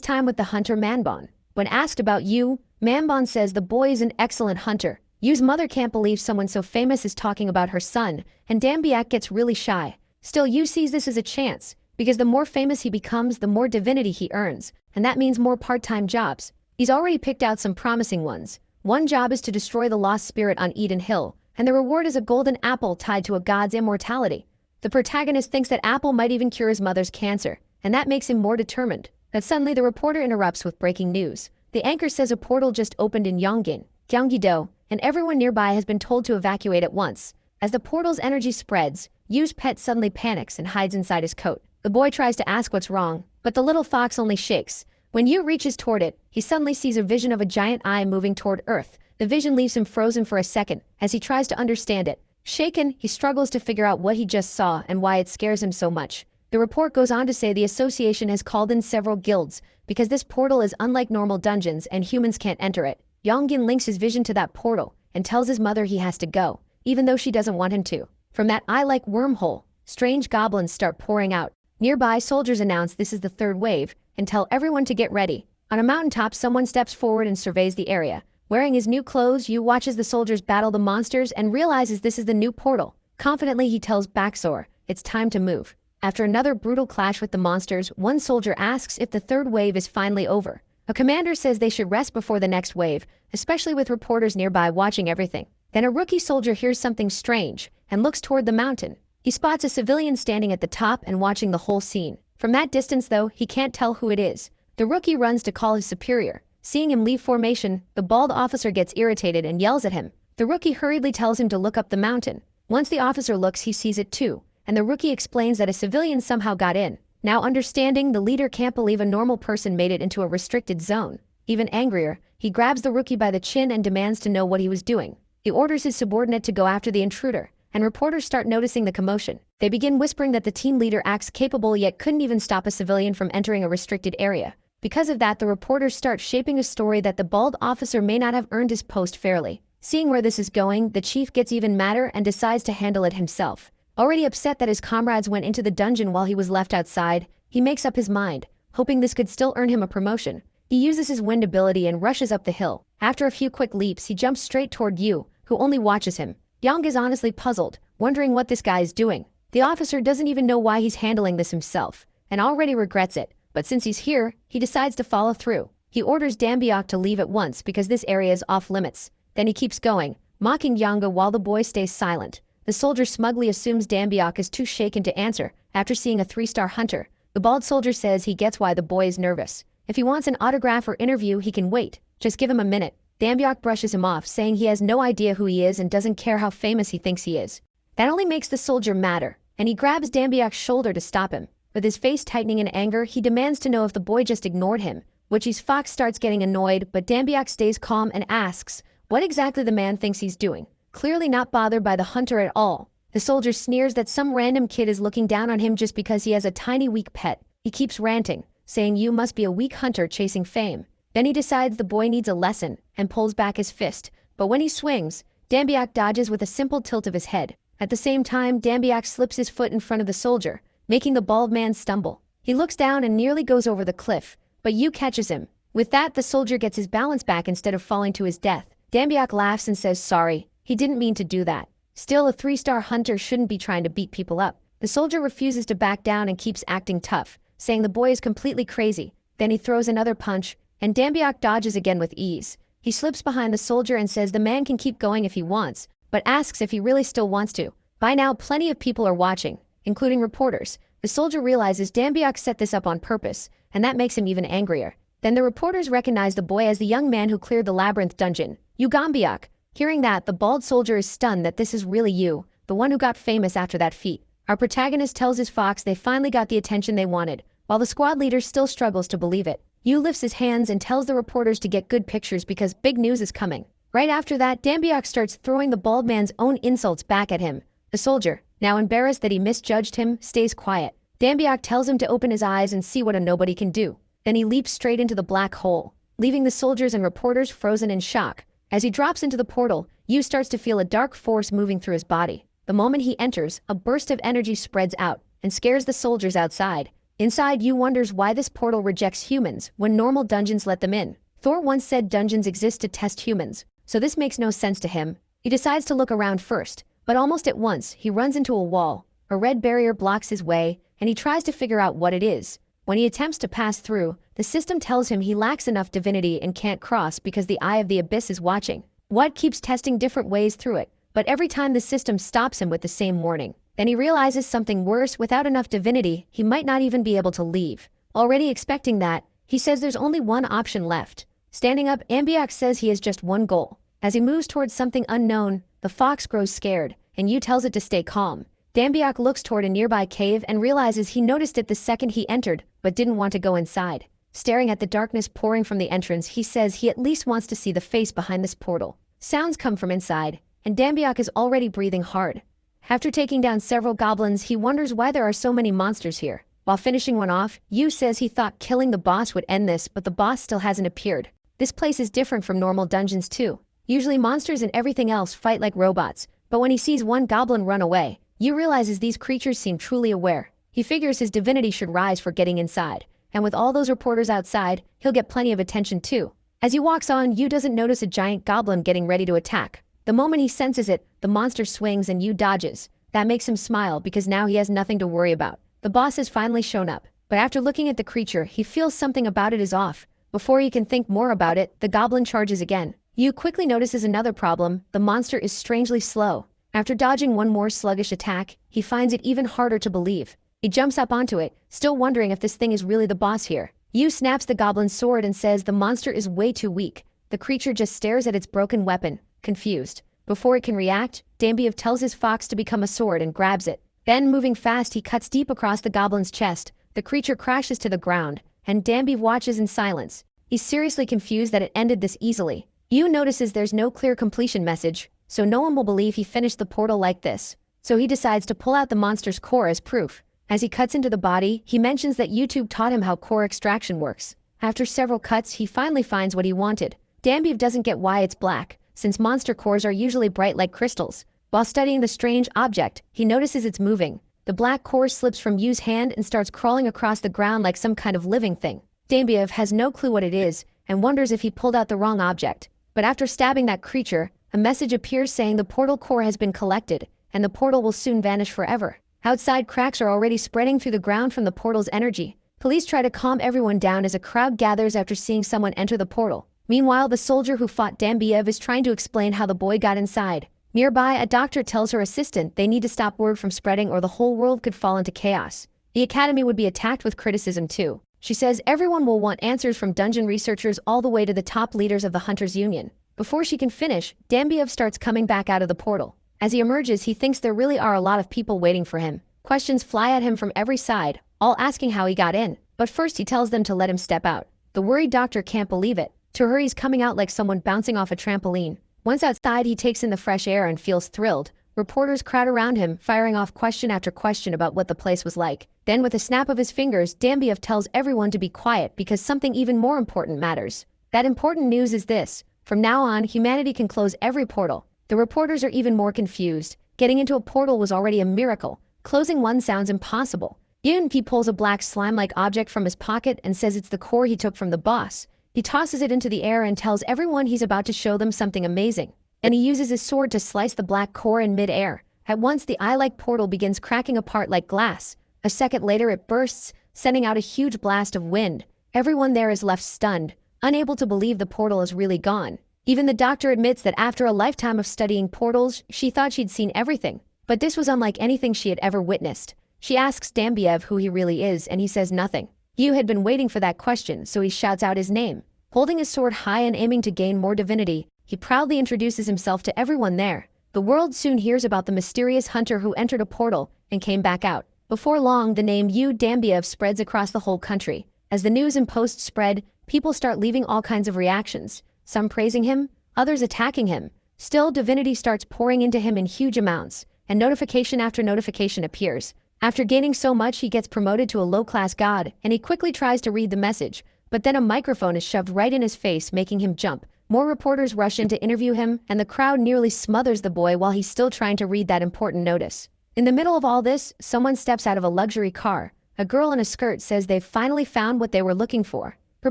time with the hunter Manbon. When asked about Yu, Manbon says the boy is an excellent hunter. Yu's mother can't believe someone so famous is talking about her son, and Dambiak gets really shy. Still, Yu sees this as a chance, because the more famous he becomes, the more divinity he earns, and that means more part-time jobs. He's already picked out some promising ones. One job is to destroy the lost spirit on Eden Hill, and the reward is a golden apple tied to a god's immortality. The protagonist thinks that apple might even cure his mother's cancer, and that makes him more determined. But suddenly the reporter interrupts with breaking news. The anchor says a portal just opened in Yongin, Gyeonggi-do, and everyone nearby has been told to evacuate at once. As the portal's energy spreads, Yu's pet suddenly panics and hides inside his coat. The boy tries to ask what's wrong, but the little fox only shakes. When Yu reaches toward it, he suddenly sees a vision of a giant eye moving toward Earth. The vision leaves him frozen for a second as he tries to understand it. Shaken, he struggles to figure out what he just saw and why it scares him so much. The report goes on to say the association has called in several guilds because this portal is unlike normal dungeons and humans can't enter it. Yonggin links his vision to that portal and tells his mother he has to go, even though she doesn't want him to. From that eye-like wormhole, strange goblins start pouring out. Nearby, soldiers announce this is the third wave and tell everyone to get ready. On a mountaintop, someone steps forward and surveys the area. Wearing his new clothes, Yu watches the soldiers battle the monsters and realizes this is the new portal. Confidently, he tells Baxor, it's time to move. After another brutal clash with the monsters, one soldier asks if the third wave is finally over. A commander says they should rest before the next wave, especially with reporters nearby watching everything. Then a rookie soldier hears something strange and looks toward the mountain. He spots a civilian standing at the top and watching the whole scene. From that distance, though, he can't tell who it is. The rookie runs to call his superior. Seeing him leave formation, the bald officer gets irritated and yells at him. The rookie hurriedly tells him to look up the mountain. Once the officer looks, he sees it too, and the rookie explains that a civilian somehow got in. Now understanding, the leader can't believe a normal person made it into a restricted zone. Even angrier, he grabs the rookie by the chin and demands to know what he was doing. He orders his subordinate to go after the intruder, and reporters start noticing the commotion. They begin whispering that the team leader acts capable yet couldn't even stop a civilian from entering a restricted area. Because of that, the reporters start shaping a story that the bald officer may not have earned his post fairly. Seeing where this is going, the chief gets even madder and decides to handle it himself. Already upset that his comrades went into the dungeon while he was left outside, he makes up his mind, hoping this could still earn him a promotion. He uses his wind ability and rushes up the hill. After a few quick leaps, he jumps straight toward Yu, who only watches him. Yang is honestly puzzled, wondering what this guy is doing. The officer doesn't even know why he's handling this himself, and already regrets it. But since he's here, he decides to follow through. He orders Dambiak to leave at once because this area is off limits. Then he keeps going, mocking Yanga while the boy stays silent. The soldier smugly assumes Dambiak is too shaken to answer after seeing a 3-star hunter. The bald soldier says he gets why the boy is nervous. If he wants an autograph or interview, he can wait. Just give him a minute. Dambyok brushes him off, saying he has no idea who he is and doesn't care how famous he thinks he is. That only makes the soldier madder, and he grabs Dambyok's shoulder to stop him. With his face tightening in anger, he demands to know if the boy just ignored him. Which's Fox starts getting annoyed, but Dambyok stays calm and asks what exactly the man thinks he's doing. Clearly not bothered by the hunter at all. The soldier sneers that some random kid is looking down on him just because he has a tiny weak pet. He keeps ranting, saying you must be a weak hunter chasing fame. Then he decides the boy needs a lesson and pulls back his fist. But when he swings, Dambyok dodges with a simple tilt of his head. At the same time, Dambyok slips his foot in front of the soldier, making the bald man stumble. He looks down and nearly goes over the cliff, but Yu catches him. With that, the soldier gets his balance back instead of falling to his death. Dambyok laughs and says sorry, he didn't mean to do that. Still, a 3-star hunter shouldn't be trying to beat people up. The soldier refuses to back down and keeps acting tough, saying the boy is completely crazy. Then he throws another punch, and Dambyok dodges again with ease. He slips behind the soldier and says the man can keep going if he wants, but asks if he really still wants to. By now, plenty of people are watching, including reporters. The soldier realizes Dambyok set this up on purpose, and that makes him even angrier. Then the reporters recognize the boy as the young man who cleared the labyrinth dungeon, Yu Dambyok. Hearing that, the bald soldier is stunned that this is really Yu, the one who got famous after that feat. Our protagonist tells his fox they finally got the attention they wanted, while the squad leader still struggles to believe it. Yu lifts his hands and tells the reporters to get good pictures because big news is coming. Right after that, Dambyok starts throwing the bald man's own insults back at him. The soldier, now embarrassed that he misjudged him, stays quiet. Dambyok tells him to open his eyes and see what a nobody can do. Then he leaps straight into the black hole, leaving the soldiers and reporters frozen in shock. As he drops into the portal, Yu starts to feel a dark force moving through his body. The moment he enters, a burst of energy spreads out and scares the soldiers outside. Inside, Yu wonders why this portal rejects humans when normal dungeons let them in. Thor once said dungeons exist to test humans, so this makes no sense to him. He decides to look around first, but almost at once, he runs into a wall. A red barrier blocks his way, and he tries to figure out what it is. When he attempts to pass through, the system tells him he lacks enough divinity and can't cross because the Eye of the Abyss is watching. What keeps testing different ways through it, but every time the system stops him with the same warning. Then he realizes something worse: without enough divinity, he might not even be able to leave. Already expecting that, he says there's only one option left. Standing up, Dambyok says he has just one goal. As he moves towards something unknown, the fox grows scared, and Yu tells it to stay calm. Dambyok looks toward a nearby cave and realizes he noticed it the second he entered, but didn't want to go inside. Staring at the darkness pouring from the entrance, he says he at least wants to see the face behind this portal. Sounds come from inside, and Dambyok is already breathing hard. After taking down several goblins, he wonders why there are so many monsters here. While finishing one off, Yu says he thought killing the boss would end this, but the boss still hasn't appeared. This place is different from normal dungeons too. Usually monsters and everything else fight like robots, but when he sees one goblin run away, Yu realizes these creatures seem truly aware. He figures his divinity should rise for getting inside, and with all those reporters outside, he'll get plenty of attention too. As he walks on, Yu doesn't notice a giant goblin getting ready to attack. The moment he senses it, the monster swings and Yu dodges. That makes him smile because now he has nothing to worry about. The boss has finally shown up, but after looking at the creature, he feels something about it is off. Before he can think more about it, the goblin charges again. Yu quickly notices another problem: the monster is strangely slow. After dodging one more sluggish attack, he finds it even harder to believe. He jumps up onto it, still wondering if this thing is really the boss here. Yu snaps the goblin's sword and says the monster is way too weak. The creature just stares at its broken weapon, confused. Before it can react, Dambyok tells his fox to become a sword and grabs it. Then, moving fast, he cuts deep across the goblin's chest. The creature crashes to the ground, and Dambyok watches in silence. He's seriously confused that it ended this easily. Yu notices there's no clear completion message, so no one will believe he finished the portal like this. So he decides to pull out the monster's core as proof. As he cuts into the body, he mentions that YouTube taught him how core extraction works. After several cuts, he finally finds what he wanted. Dambyok doesn't get why it's black, since monster cores are usually bright like crystals. While studying the strange object, he notices it's moving. The black core slips from Yu's hand and starts crawling across the ground like some kind of living thing. Dambyok has no clue what it is, and wonders if he pulled out the wrong object. But after stabbing that creature, a message appears saying the portal core has been collected, and the portal will soon vanish forever. Outside, cracks are already spreading through the ground from the portal's energy. Police try to calm everyone down as a crowd gathers after seeing someone enter the portal. Meanwhile, the soldier who fought Dambyok is trying to explain how the boy got inside. Nearby, a doctor tells her assistant they need to stop word from spreading or the whole world could fall into chaos. The academy would be attacked with criticism too. She says everyone will want answers from dungeon researchers all the way to the top leaders of the Hunters Union. Before she can finish, Dambiev starts coming back out of the portal. As he emerges, he thinks there really are a lot of people waiting for him. Questions fly at him from every side, all asking how he got in. But first he tells them to let him step out. The worried doctor can't believe it. To her, he's coming out like someone bouncing off a trampoline. Once outside, he takes in the fresh air and feels thrilled. Reporters crowd around him, firing off question after question about what the place was like. Then with a snap of his fingers, Dambiev tells everyone to be quiet because something even more important matters. That important news is this: from now on, humanity can close every portal. The reporters are even more confused. Getting into a portal was already a miracle. Closing one sounds impossible. Yunpi pulls a black slime-like object from his pocket and says it's the core he took from the boss. He tosses it into the air and tells everyone he's about to show them something amazing. And he uses his sword to slice the black core in mid-air. At once, the eye-like portal begins cracking apart like glass. A second later, it bursts, sending out a huge blast of wind. Everyone there is left stunned, unable to believe the portal is really gone. Even the doctor admits that after a lifetime of studying portals, she thought she'd seen everything. But this was unlike anything she had ever witnessed. She asks Dambiev who he really is, and he says nothing. Yu had been waiting for that question, so he shouts out his name. Holding his sword high and aiming to gain more divinity, he proudly introduces himself to everyone there. The world soon hears about the mysterious hunter who entered a portal and came back out. Before long, the name Yu Dambiev spreads across the whole country. As the news and posts spread, people start leaving all kinds of reactions. Some praising him, others attacking him. Still, divinity starts pouring into him in huge amounts, and notification after notification appears. After gaining so much, he gets promoted to a low-class god, and he quickly tries to read the message, but then a microphone is shoved right in his face, making him jump. More reporters rush in to interview him, and the crowd nearly smothers the boy while he's still trying to read that important notice. In the middle of all this, someone steps out of a luxury car. A girl in a skirt says they've finally found what they were looking for. Her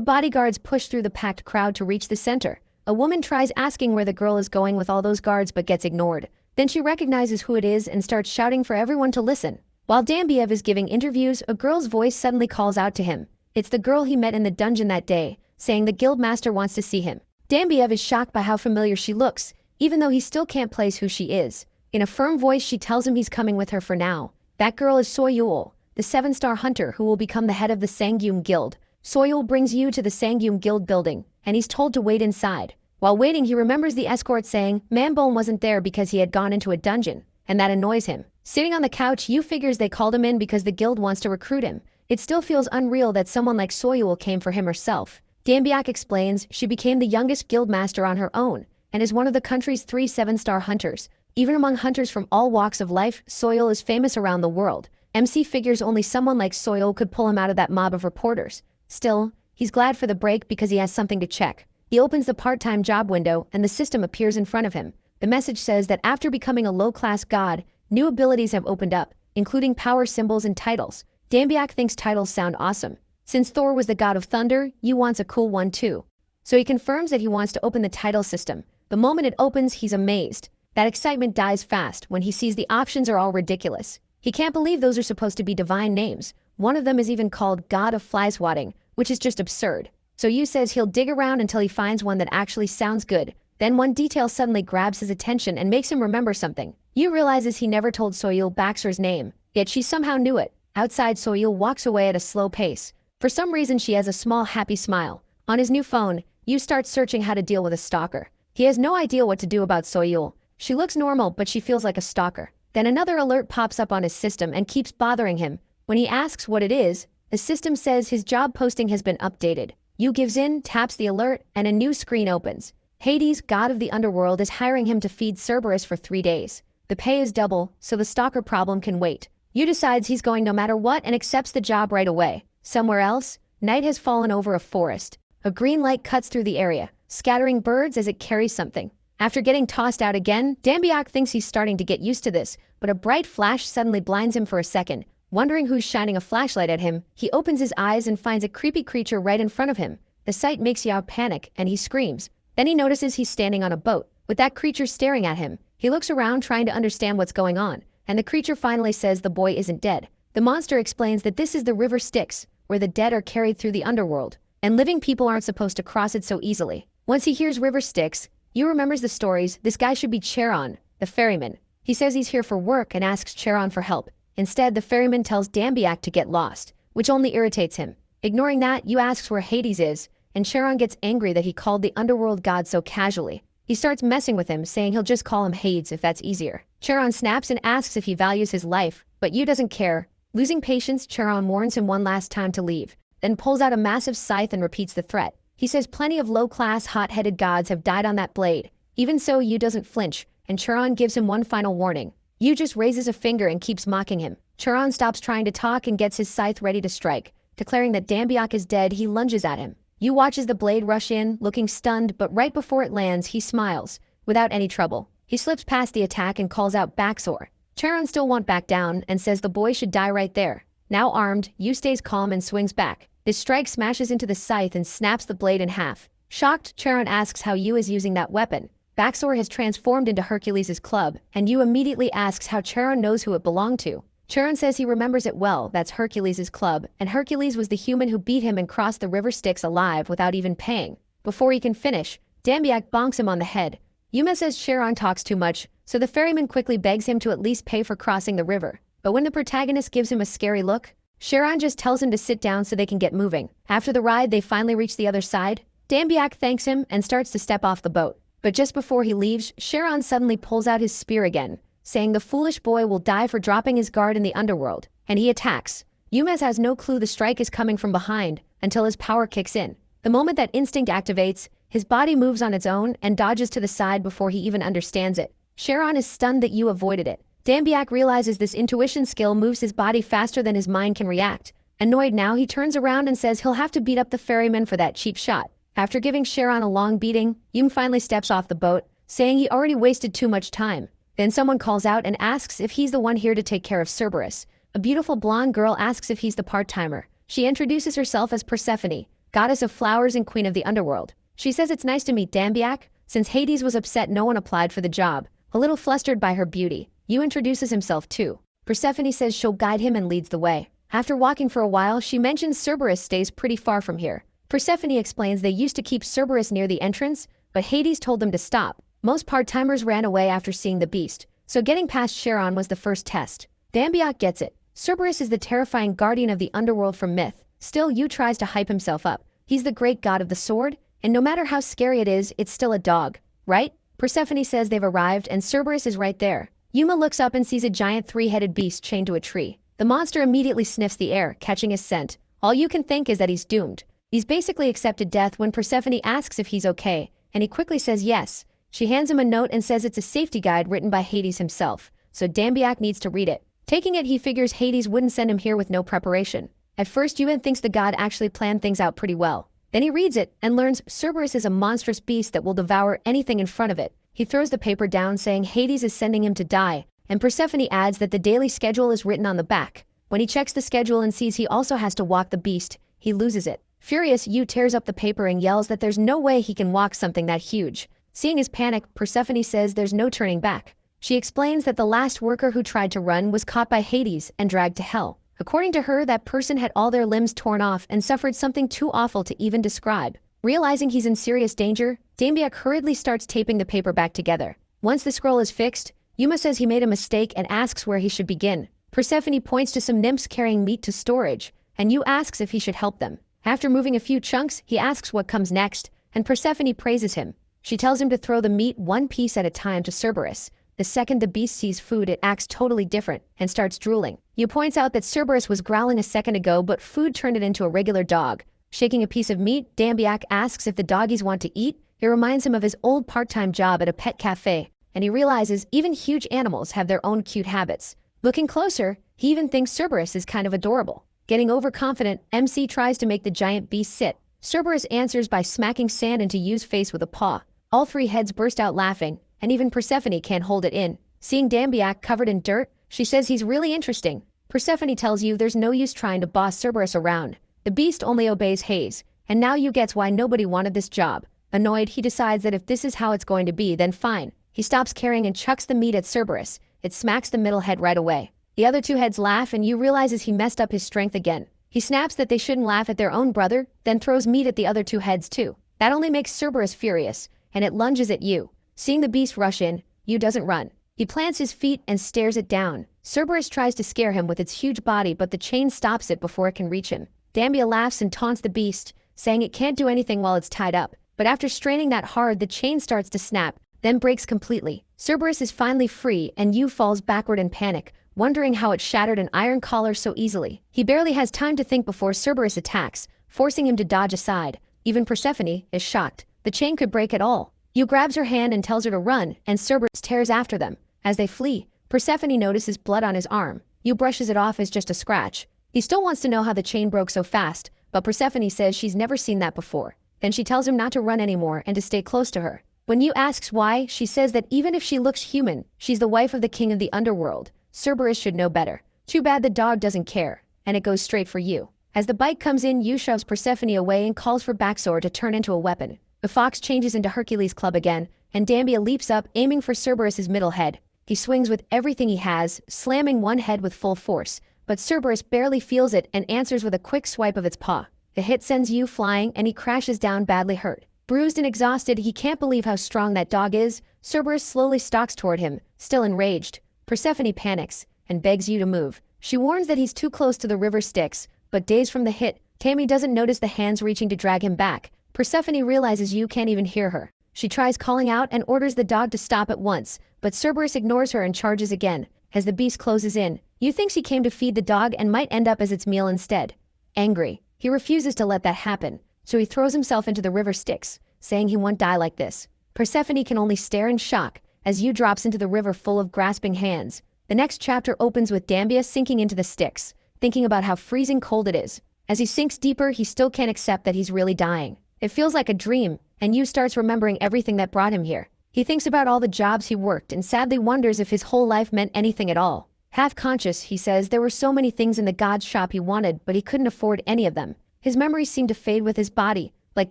bodyguards push through the packed crowd to reach the center. A woman tries asking where the girl is going with all those guards but gets ignored. Then she recognizes who it is and starts shouting for everyone to listen. While Dambiev is giving interviews, a girl's voice suddenly calls out to him. It's the girl he met in the dungeon that day, saying the guildmaster wants to see him. Dambiev is shocked by how familiar she looks, even though he still can't place who she is. In a firm voice, she tells him he's coming with her for now. That girl is Soyul, the 7-star hunter who will become the head of the Sangyum Guild. Soyul brings Yu to the Sangyum Guild building, and he's told to wait inside. While waiting, he remembers the escort saying Manbone wasn't there because he had gone into a dungeon, and that annoys him. Sitting on the couch, Yu figures they called him in because the guild wants to recruit him. It still feels unreal that someone like Soyul came for him herself. Dambiev explains she became the youngest guildmaster on her own, and is one of the country's 3 7-star hunters. Even among hunters from all walks of life, Soyul is famous around the world. MC figures only someone like Soyul could pull him out of that mob of reporters. Still, he's glad for the break because he has something to check. He opens the part-time job window and the system appears in front of him. The message says that after becoming a low-class god, new abilities have opened up, including power symbols and titles. Dambiev thinks titles sound awesome. Since Thor was the god of thunder, Yu wants a cool one too. So he confirms that he wants to open the title system. The moment it opens, he's amazed. That excitement dies fast when he sees the options are all ridiculous. He can't believe those are supposed to be divine names. One of them is even called God of Flyswatting, which is just absurd. So Yu says he'll dig around until he finds one that actually sounds good. Then one detail suddenly grabs his attention and makes him remember something. Yu realizes he never told Soyul Baxter's name, yet she somehow knew it. Outside, Soyul walks away at a slow pace. For some reason, she has a small happy smile. On his new phone, Yu starts searching how to deal with a stalker. He has no idea what to do about Soyul. She looks normal, but she feels like a stalker. Then another alert pops up on his system and keeps bothering him. When he asks what it is, the system says his job posting has been updated. Yu gives in, taps the alert, and a new screen opens. Hades, god of the underworld, is hiring him to feed Cerberus for 3 days. The pay is double, so the stalker problem can wait. Yu decides he's going no matter what and accepts the job right away. Somewhere else, night has fallen over a forest. A green light cuts through the area, scattering birds as it carries something. After getting tossed out again, Dambiev thinks he's starting to get used to this, but a bright flash suddenly blinds him for a second. Wondering who's shining a flashlight at him, he opens his eyes and finds a creepy creature right in front of him. The sight makes Yao panic, and he screams. Then he notices he's standing on a boat, with that creature staring at him. He looks around trying to understand what's going on, and the creature finally says the boy isn't dead. The monster explains that this is the river Styx, where the dead are carried through the underworld, and living people aren't supposed to cross it so easily. Once he hears river Styx, Yu remembers the stories. This guy should be Charon, the ferryman. He says he's here for work and asks Charon for help. Instead, the ferryman tells Dambiev to get lost, which only irritates him. Ignoring that, Yu asks where Hades is, and Charon gets angry that he called the underworld god so casually. He starts messing with him, saying he'll just call him Hades if that's easier. Charon snaps and asks if he values his life, but Yu doesn't care. Losing patience, Charon warns him one last time to leave, then pulls out a massive scythe and repeats the threat. He says plenty of low-class, hot-headed gods have died on that blade. Even so, Yu doesn't flinch, and Charon gives him one final warning. Yu just raises a finger and keeps mocking him. Charon stops trying to talk and gets his scythe ready to strike. Declaring that Dambiak is dead, he lunges at him. Yu watches the blade rush in, looking stunned, but right before it lands, he smiles. Without any trouble. He slips past the attack and calls out Baxor. Charon still won't back down and says the boy should die right there. Now armed, Yu stays calm and swings back. His strike smashes into the scythe and snaps the blade in half. Shocked, Charon asks how Yu is using that weapon. Baxor has transformed into Hercules' club, and Yu immediately asks how Charon knows who it belonged to. Charon says he remembers it well, that's Hercules' club, and Hercules was the human who beat him and crossed the river Styx alive without even paying. Before he can finish, Dambiak bonks him on the head. Yuma says Charon talks too much, so the ferryman quickly begs him to at least pay for crossing the river. But when the protagonist gives him a scary look, Charon just tells him to sit down so they can get moving. After the ride, they finally reach the other side. Dambiak thanks him and starts to step off the boat. But just before he leaves, Charon suddenly pulls out his spear again, saying the foolish boy will die for dropping his guard in the underworld, and he attacks. Yumes has no clue the strike is coming from behind until his power kicks in. The moment that instinct activates, his body moves on its own and dodges to the side before he even understands it. Charon is stunned that Yu avoided it. Dambiak realizes this intuition skill moves his body faster than his mind can react. Annoyed now, he turns around and says he'll have to beat up the ferryman for that cheap shot. After giving Charon a long beating, Yum finally steps off the boat, saying he already wasted too much time. Then someone calls out and asks if he's the one here to take care of Cerberus. A beautiful blonde girl asks if he's the part-timer. She introduces herself as Persephone, goddess of flowers and queen of the underworld. She says it's nice to meet Dambiak, since Hades was upset no one applied for the job. A little flustered by her beauty, Yu introduces himself too. Persephone says she'll guide him and leads the way. After walking for a while, she mentions Cerberus stays pretty far from here. Persephone explains they used to keep Cerberus near the entrance, but Hades told them to stop. Most part-timers ran away after seeing the beast, so getting past Charon was the first test. Dambiak gets it. Cerberus is the terrifying guardian of the underworld from myth. Still, Yu tries to hype himself up. He's the great god of the sword, and no matter how scary it is, it's still a dog, right? Persephone says they've arrived and Cerberus is right there. Yuma looks up and sees a giant three-headed beast chained to a tree. The monster immediately sniffs the air, catching his scent. All you can think is that he's doomed. He's basically accepted death when Persephone asks if he's okay, and he quickly says yes. She hands him a note and says it's a safety guide written by Hades himself, so Dambiak needs to read it. Taking it, he figures Hades wouldn't send him here with no preparation. At first, Yuan thinks the god actually planned things out pretty well. Then he reads it and learns Cerberus is a monstrous beast that will devour anything in front of it. He throws the paper down saying Hades is sending him to die, and Persephone adds that the daily schedule is written on the back. When he checks the schedule and sees he also has to walk the beast, he loses it. Furious, Yu tears up the paper and yells that there's no way he can walk something that huge. Seeing his panic, Persephone says there's no turning back. She explains that the last worker who tried to run was caught by Hades and dragged to hell. According to her, that person had all their limbs torn off and suffered something too awful to even describe. Realizing he's in serious danger, Dambiak hurriedly starts taping the paper back together. Once the scroll is fixed, Yuma says he made a mistake and asks where he should begin. Persephone points to some nymphs carrying meat to storage, and Yu asks if he should help them. After moving a few chunks, he asks what comes next, and Persephone praises him. She tells him to throw the meat one piece at a time to Cerberus. The second the beast sees food, it acts totally different and starts drooling. Yu points out that Cerberus was growling a second ago, but food turned it into a regular dog. Shaking a piece of meat, Dambiak asks if the doggies want to eat. It reminds him of his old part-time job at a pet cafe, and he realizes even huge animals have their own cute habits. Looking closer, he even thinks Cerberus is kind of adorable. Getting overconfident, MC tries to make the giant beast sit. Cerberus answers by smacking sand into Yu's face with a paw. All three heads burst out laughing, and even Persephone can't hold it in. Seeing Dambiak covered in dirt, she says he's really interesting. Persephone tells Yu there's no use trying to boss Cerberus around. The beast only obeys Hades, and now Yu gets why nobody wanted this job. Annoyed, he decides that if this is how it's going to be, then fine. He stops carrying and chucks the meat at Cerberus. It smacks the middle head right away. The other two heads laugh and Yu realizes he messed up his strength again. He snaps that they shouldn't laugh at their own brother, then throws meat at the other two heads too. That only makes Cerberus furious, and it lunges at Yu. Seeing the beast rush in, Yu doesn't run. He plants his feet and stares it down. Cerberus tries to scare him with its huge body, but the chain stops it before it can reach him. Dambia laughs and taunts the beast, saying it can't do anything while it's tied up. But after straining that hard, the chain starts to snap, then breaks completely. Cerberus is finally free, and Yu falls backward in panic, wondering how it shattered an iron collar so easily. He barely has time to think before Cerberus attacks, forcing him to dodge aside. Even Persephone is shocked. The chain could break at all. Yu grabs her hand and tells her to run, and Cerberus tears after them. As they flee, Persephone notices blood on his arm. Yu brushes it off as just a scratch. He still wants to know how the chain broke so fast, but Persephone says she's never seen that before. Then she tells him not to run anymore and to stay close to her. When Yu asks why, she says that even if she looks human, she's the wife of the king of the underworld. Cerberus should know better. Too bad the dog doesn't care, and it goes straight for Yu. As the bite comes in, Yu shoves Persephone away and calls for Baxor to turn into a weapon. The fox changes into Hercules Club again, and Dambia leaps up, aiming for Cerberus's middle head. He swings with everything he has, slamming one head with full force, but Cerberus barely feels it and answers with a quick swipe of its paw. The hit sends Yu flying, and he crashes down badly hurt. Bruised and exhausted, he can't believe how strong that dog is. Cerberus slowly stalks toward him, still enraged. Persephone panics and begs Yu to move. She warns that he's too close to the river Styx, but dazed from the hit, Tammy doesn't notice the hands reaching to drag him back. Persephone realizes Yu can't even hear her. She tries calling out and orders the dog to stop at once, but Cerberus ignores her and charges again. As the beast closes in, Yu thinks he came to feed the dog and might end up as its meal instead. Angry, he refuses to let that happen, so he throws himself into the river Styx, saying he won't die like this. Persephone can only stare in shock as Yu drops into the river full of grasping hands. The next chapter opens with Dambia sinking into the Styx, thinking about how freezing cold it is. As he sinks deeper, he still can't accept that he's really dying. It feels like a dream, and Yu starts remembering everything that brought him here. He thinks about all the jobs he worked and sadly wonders if his whole life meant anything at all. Half-conscious, he says there were so many things in the god's shop he wanted, but he couldn't afford any of them. His memories seem to fade with his body, like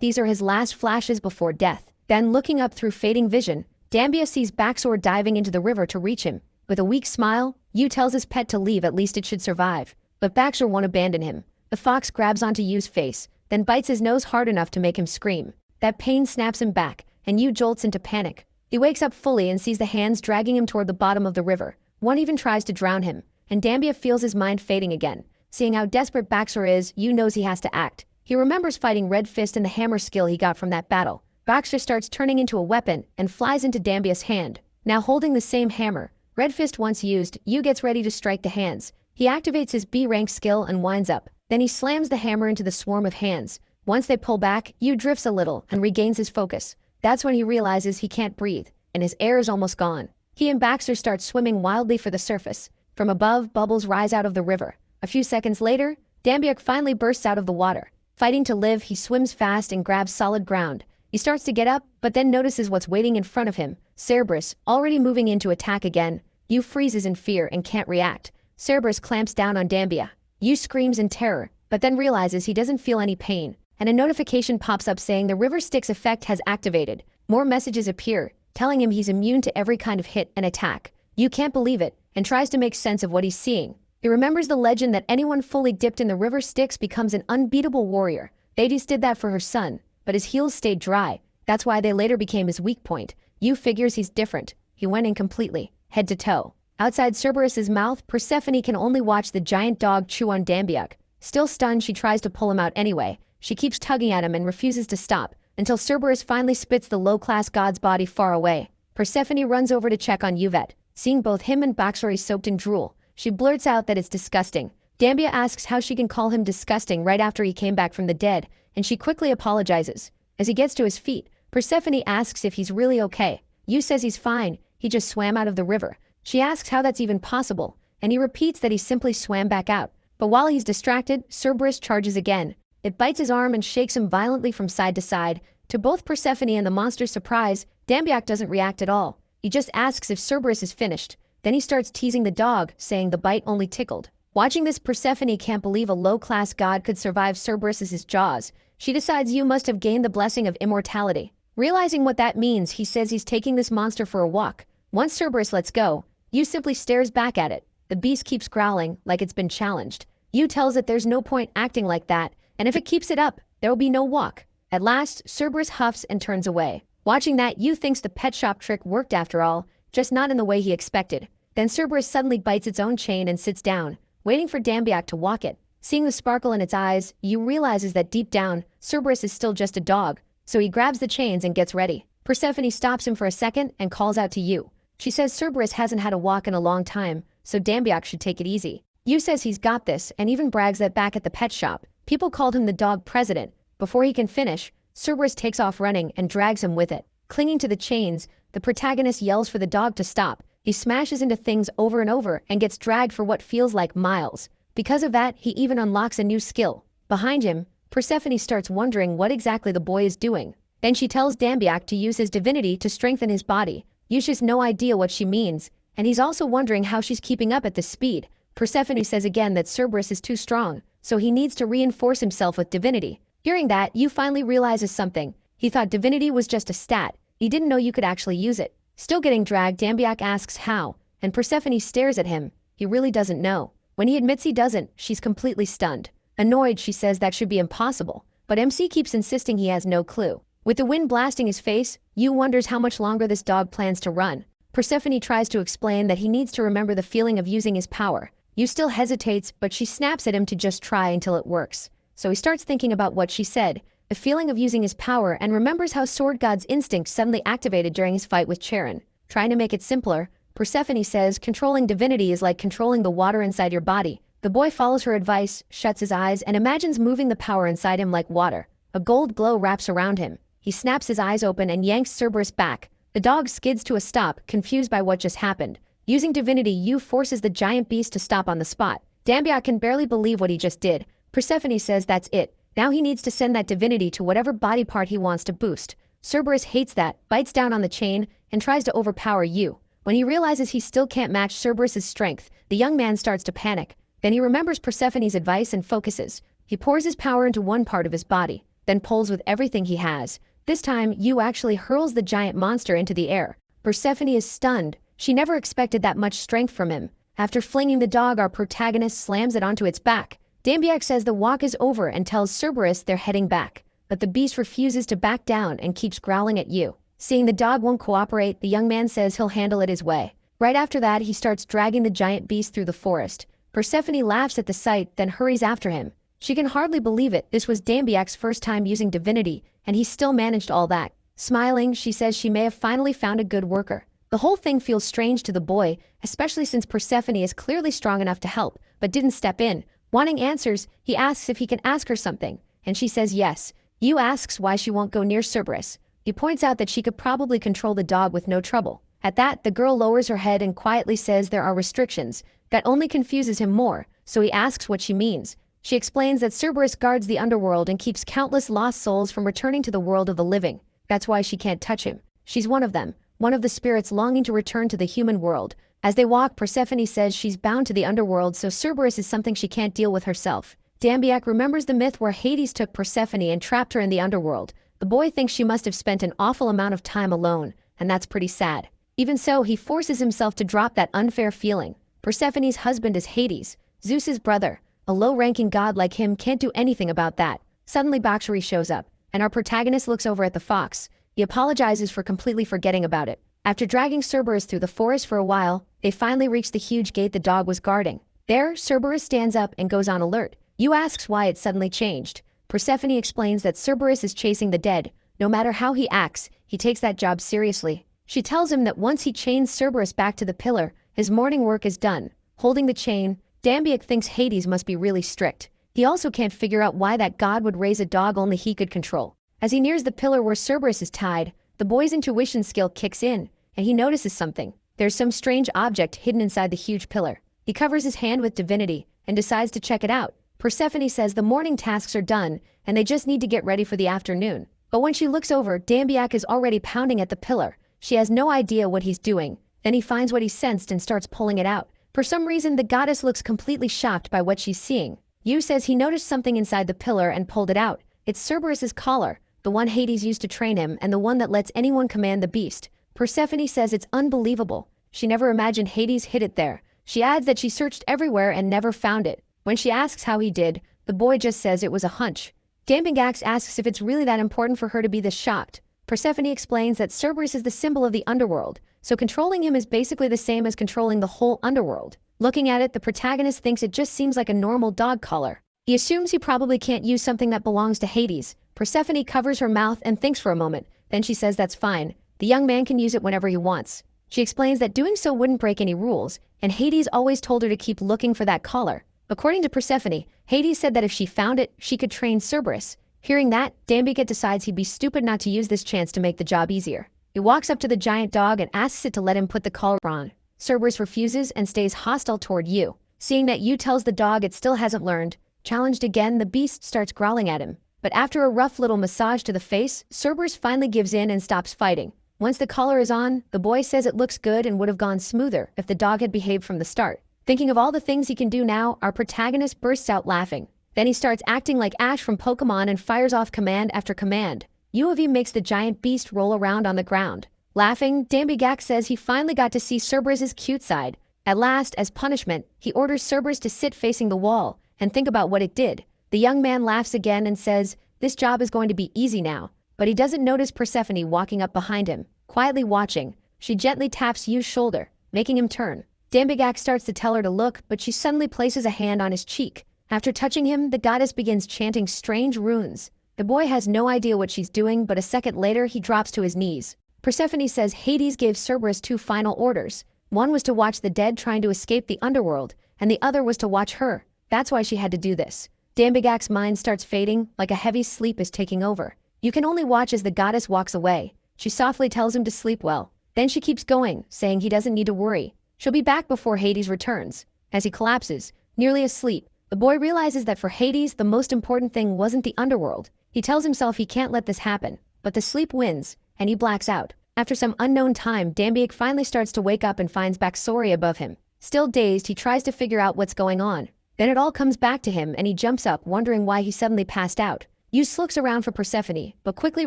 these are his last flashes before death. Then, looking up through fading vision, Dambia sees Baxor diving into the river to reach him. With a weak smile, Yu tells his pet to leave, at least it should survive. But Baxor won't abandon him. The fox grabs onto Yu's face, then bites his nose hard enough to make him scream. That pain snaps him back, and Yu jolts into panic. He wakes up fully and sees the hands dragging him toward the bottom of the river. One even tries to drown him, and Dambia feels his mind fading again. Seeing how desperate Baxor is, Yu knows he has to act. He remembers fighting Red Fist and the hammer skill he got from that battle. Baxor starts turning into a weapon and flies into Dambia's hand. Now holding the same hammer Red Fist once used, Yu gets ready to strike the hands. He activates his B-rank skill and winds up. Then he slams the hammer into the swarm of hands. Once they pull back, Yu drifts a little and regains his focus. That's when he realizes he can't breathe, and his air is almost gone. He and Baxter start swimming wildly for the surface. From above, bubbles rise out of the river. A few seconds later, Dambiak finally bursts out of the water. Fighting to live, he swims fast and grabs solid ground. He starts to get up, but then notices what's waiting in front of him. Cerberus, already moving in to attack again. Yu freezes in fear and can't react. Cerberus clamps down on Dambia. Yu screams in terror, but then realizes he doesn't feel any pain. And a notification pops up saying the River Styx effect has activated. More messages appear, telling him he's immune to every kind of hit and attack. Yu can't believe it, and tries to make sense of what he's seeing. He remembers the legend that anyone fully dipped in the River Styx becomes an unbeatable warrior. Thetis did that for her son, but his heels stayed dry. That's why they later became his weak point. Yu figures he's different. He went in completely, head to toe. Outside Cerberus's mouth, Persephone can only watch the giant dog chew on Dambiak. Still stunned, she tries to pull him out anyway. She keeps tugging at him and refuses to stop, until Cerberus finally spits the low-class god's body far away. Persephone runs over to check on Yuvet. Seeing both him and Baxori soaked in drool, she blurts out that it's disgusting. Dambia asks how she can call him disgusting right after he came back from the dead, and she quickly apologizes. As he gets to his feet, Persephone asks if he's really okay. Yu says he's fine, he just swam out of the river. She asks how that's even possible, and he repeats that he simply swam back out. But while he's distracted, Cerberus charges again. It bites his arm and shakes him violently from side to side. To both Persephone and the monster's surprise, Dambiak doesn't react at all. He just asks if Cerberus is finished. Then he starts teasing the dog, saying the bite only tickled. Watching this, Persephone can't believe a low-class god could survive Cerberus's jaws. She decides Yu must have gained the blessing of immortality. Realizing what that means, he says he's taking this monster for a walk. Once Cerberus lets go, Yu simply stares back at it. The beast keeps growling, like it's been challenged. Yu tells it there's no point acting like that, and if it keeps it up, there will be no walk. At last, Cerberus huffs and turns away. Watching that, Yu thinks the pet shop trick worked after all, just not in the way he expected. Then Cerberus suddenly bites its own chain and sits down, waiting for Dambiak to walk it. Seeing the sparkle in its eyes, Yu realizes that deep down, Cerberus is still just a dog, so he grabs the chains and gets ready. Persephone stops him for a second and calls out to Yu. She says Cerberus hasn't had a walk in a long time, so Dambiak should take it easy. Yu says he's got this and even brags that back at the pet shop, people called him the dog president. Before he can finish, Cerberus takes off running and drags him with it. Clinging to the chains, the protagonist yells for the dog to stop. He smashes into things over and over and gets dragged for what feels like miles. Because of that, he even unlocks a new skill. Behind him, Persephone starts wondering what exactly the boy is doing. Then she tells Dambiak to use his divinity to strengthen his body. Yu's has no idea what she means, and he's also wondering how she's keeping up at this speed. Persephone says again that Cerberus is too strong, so he needs to reinforce himself with divinity. Hearing that, Yu finally realizes something. He thought divinity was just a stat. He didn't know you could actually use it. Still getting dragged, Dambiak asks how, and Persephone stares at him. He really doesn't know. When he admits he doesn't, she's completely stunned. Annoyed, she says that should be impossible, but MC keeps insisting he has no clue. With the wind blasting his face, Yu wonders how much longer this dog plans to run. Persephone tries to explain that he needs to remember the feeling of using his power. Yu still hesitates, but she snaps at him to just try until it works. So he starts thinking about what she said, the feeling of using his power, and remembers how Sword God's instinct suddenly activated during his fight with Charon. Trying to make it simpler, Persephone says controlling divinity is like controlling the water inside your body. The boy follows her advice, shuts his eyes, and imagines moving the power inside him like water. A gold glow wraps around him. He snaps his eyes open and yanks Cerberus back. The dog skids to a stop, confused by what just happened. Using divinity, Yu forces the giant beast to stop on the spot. Dambiak can barely believe what he just did. Persephone says that's it. Now he needs to send that divinity to whatever body part he wants to boost. Cerberus hates that, bites down on the chain, and tries to overpower Yu. When he realizes he still can't match Cerberus's strength, the young man starts to panic. Then he remembers Persephone's advice and focuses. He pours his power into one part of his body, then pulls with everything he has. This time, Yu actually hurls the giant monster into the air. Persephone is stunned. She never expected that much strength from him. After flinging the dog, our protagonist slams it onto its back. Dambiak says the walk is over and tells Cerberus they're heading back. But the beast refuses to back down and keeps growling at Yu. Seeing the dog won't cooperate, the young man says he'll handle it his way. Right after that, he starts dragging the giant beast through the forest. Persephone laughs at the sight, then hurries after him. She can hardly believe it. This was Dambiak's first time using divinity, and he still managed all that. Smiling, she says she may have finally found a good worker. The whole thing feels strange to the boy, especially since Persephone is clearly strong enough to help, but didn't step in. Wanting answers, he asks if he can ask her something, and she says yes. Yu asks why she won't go near Cerberus. He points out that she could probably control the dog with no trouble. At that, the girl lowers her head and quietly says there are restrictions. That only confuses him more, so he asks what she means. She explains that Cerberus guards the underworld and keeps countless lost souls from returning to the world of the living. That's why she can't touch him. She's one of them, one of the spirits longing to return to the human world. As they walk, Persephone says she's bound to the underworld, so Cerberus is something she can't deal with herself. Dambiak remembers the myth where Hades took Persephone and trapped her in the underworld. The boy thinks she must have spent an awful amount of time alone, and that's pretty sad. Even so, he forces himself to drop that unfair feeling. Persephone's husband is Hades, Zeus's brother. A low-ranking god like him can't do anything about that. Suddenly Bakshari shows up, and our protagonist looks over at the fox. He apologizes for completely forgetting about it. After dragging Cerberus through the forest for a while, they finally reach the huge gate the dog was guarding. There, Cerberus stands up and goes on alert. Yu asks why it suddenly changed. Persephone explains that Cerberus is chasing the dead. No matter how he acts, he takes that job seriously. She tells him that once he chains Cerberus back to the pillar, his morning work is done. Holding the chain, Dambiak thinks Hades must be really strict. He also can't figure out why that god would raise a dog only he could control. As he nears the pillar where Cerberus is tied, the boy's intuition skill kicks in, and he notices something. There's some strange object hidden inside the huge pillar. He covers his hand with divinity and decides to check it out. Persephone says the morning tasks are done, and they just need to get ready for the afternoon. But when she looks over, Dambiak is already pounding at the pillar. She has no idea what he's doing. Then he finds what he sensed and starts pulling it out. For some reason, the goddess looks completely shocked by what she's seeing. Yu says he noticed something inside the pillar and pulled it out. It's Cerberus's collar, the one Hades used to train him and the one that lets anyone command the beast. Persephone says it's unbelievable. She never imagined Hades hid it there. She adds that she searched everywhere and never found it. When she asks how he did, the boy just says it was a hunch. Dambiak asks if it's really that important for her to be this shocked. Persephone explains that Cerberus is the symbol of the underworld, so controlling him is basically the same as controlling the whole underworld. Looking at it, the protagonist thinks it just seems like a normal dog collar. He assumes he probably can't use something that belongs to Hades. Persephone covers her mouth and thinks for a moment, then she says that's fine. The young man can use it whenever he wants. She explains that doing so wouldn't break any rules, and Hades always told her to keep looking for that collar. According to Persephone, Hades said that if she found it, she could train Cerberus. Hearing that, Dambiget decides he'd be stupid not to use this chance to make the job easier. He walks up to the giant dog and asks it to let him put the collar on. Cerberus refuses and stays hostile toward Yu. Seeing that Yu tells the dog it still hasn't learned, challenged again, the beast starts growling at him. But after a rough little massage to the face, Cerberus finally gives in and stops fighting. Once the collar is on, the boy says it looks good and would have gone smoother if the dog had behaved from the start. Thinking of all the things he can do now, our protagonist bursts out laughing. Then he starts acting like Ash from Pokemon and fires off command after command. UV makes the giant beast roll around on the ground. Laughing, Dambigak says he finally got to see Cerberus's cute side. At last, as punishment, he orders Cerberus to sit facing the wall and think about what it did. The young man laughs again and says, this job is going to be easy now. But he doesn't notice Persephone walking up behind him, quietly watching. She gently taps Yu's shoulder, making him turn. Dambigak starts to tell her to look, but she suddenly places a hand on his cheek. After touching him, the goddess begins chanting strange runes. The boy has no idea what she's doing, but a second later he drops to his knees. Persephone says Hades gave Cerberus 2 final orders. One was to watch the dead trying to escape the underworld, and the other was to watch her. That's why she had to do this. Dambigak's mind starts fading, like a heavy sleep is taking over. You can only watch as the goddess walks away. She softly tells him to sleep well. Then she keeps going, saying he doesn't need to worry. She'll be back before Hades returns. As he collapses, nearly asleep, the boy realizes that for Hades, the most important thing wasn't the underworld. He tells himself he can't let this happen, but the sleep wins, and he blacks out. After some unknown time, Dambiak finally starts to wake up and finds Baxori above him. Still dazed, he tries to figure out what's going on. Then it all comes back to him and he jumps up, wondering why he suddenly passed out. Yus looks around for Persephone, but quickly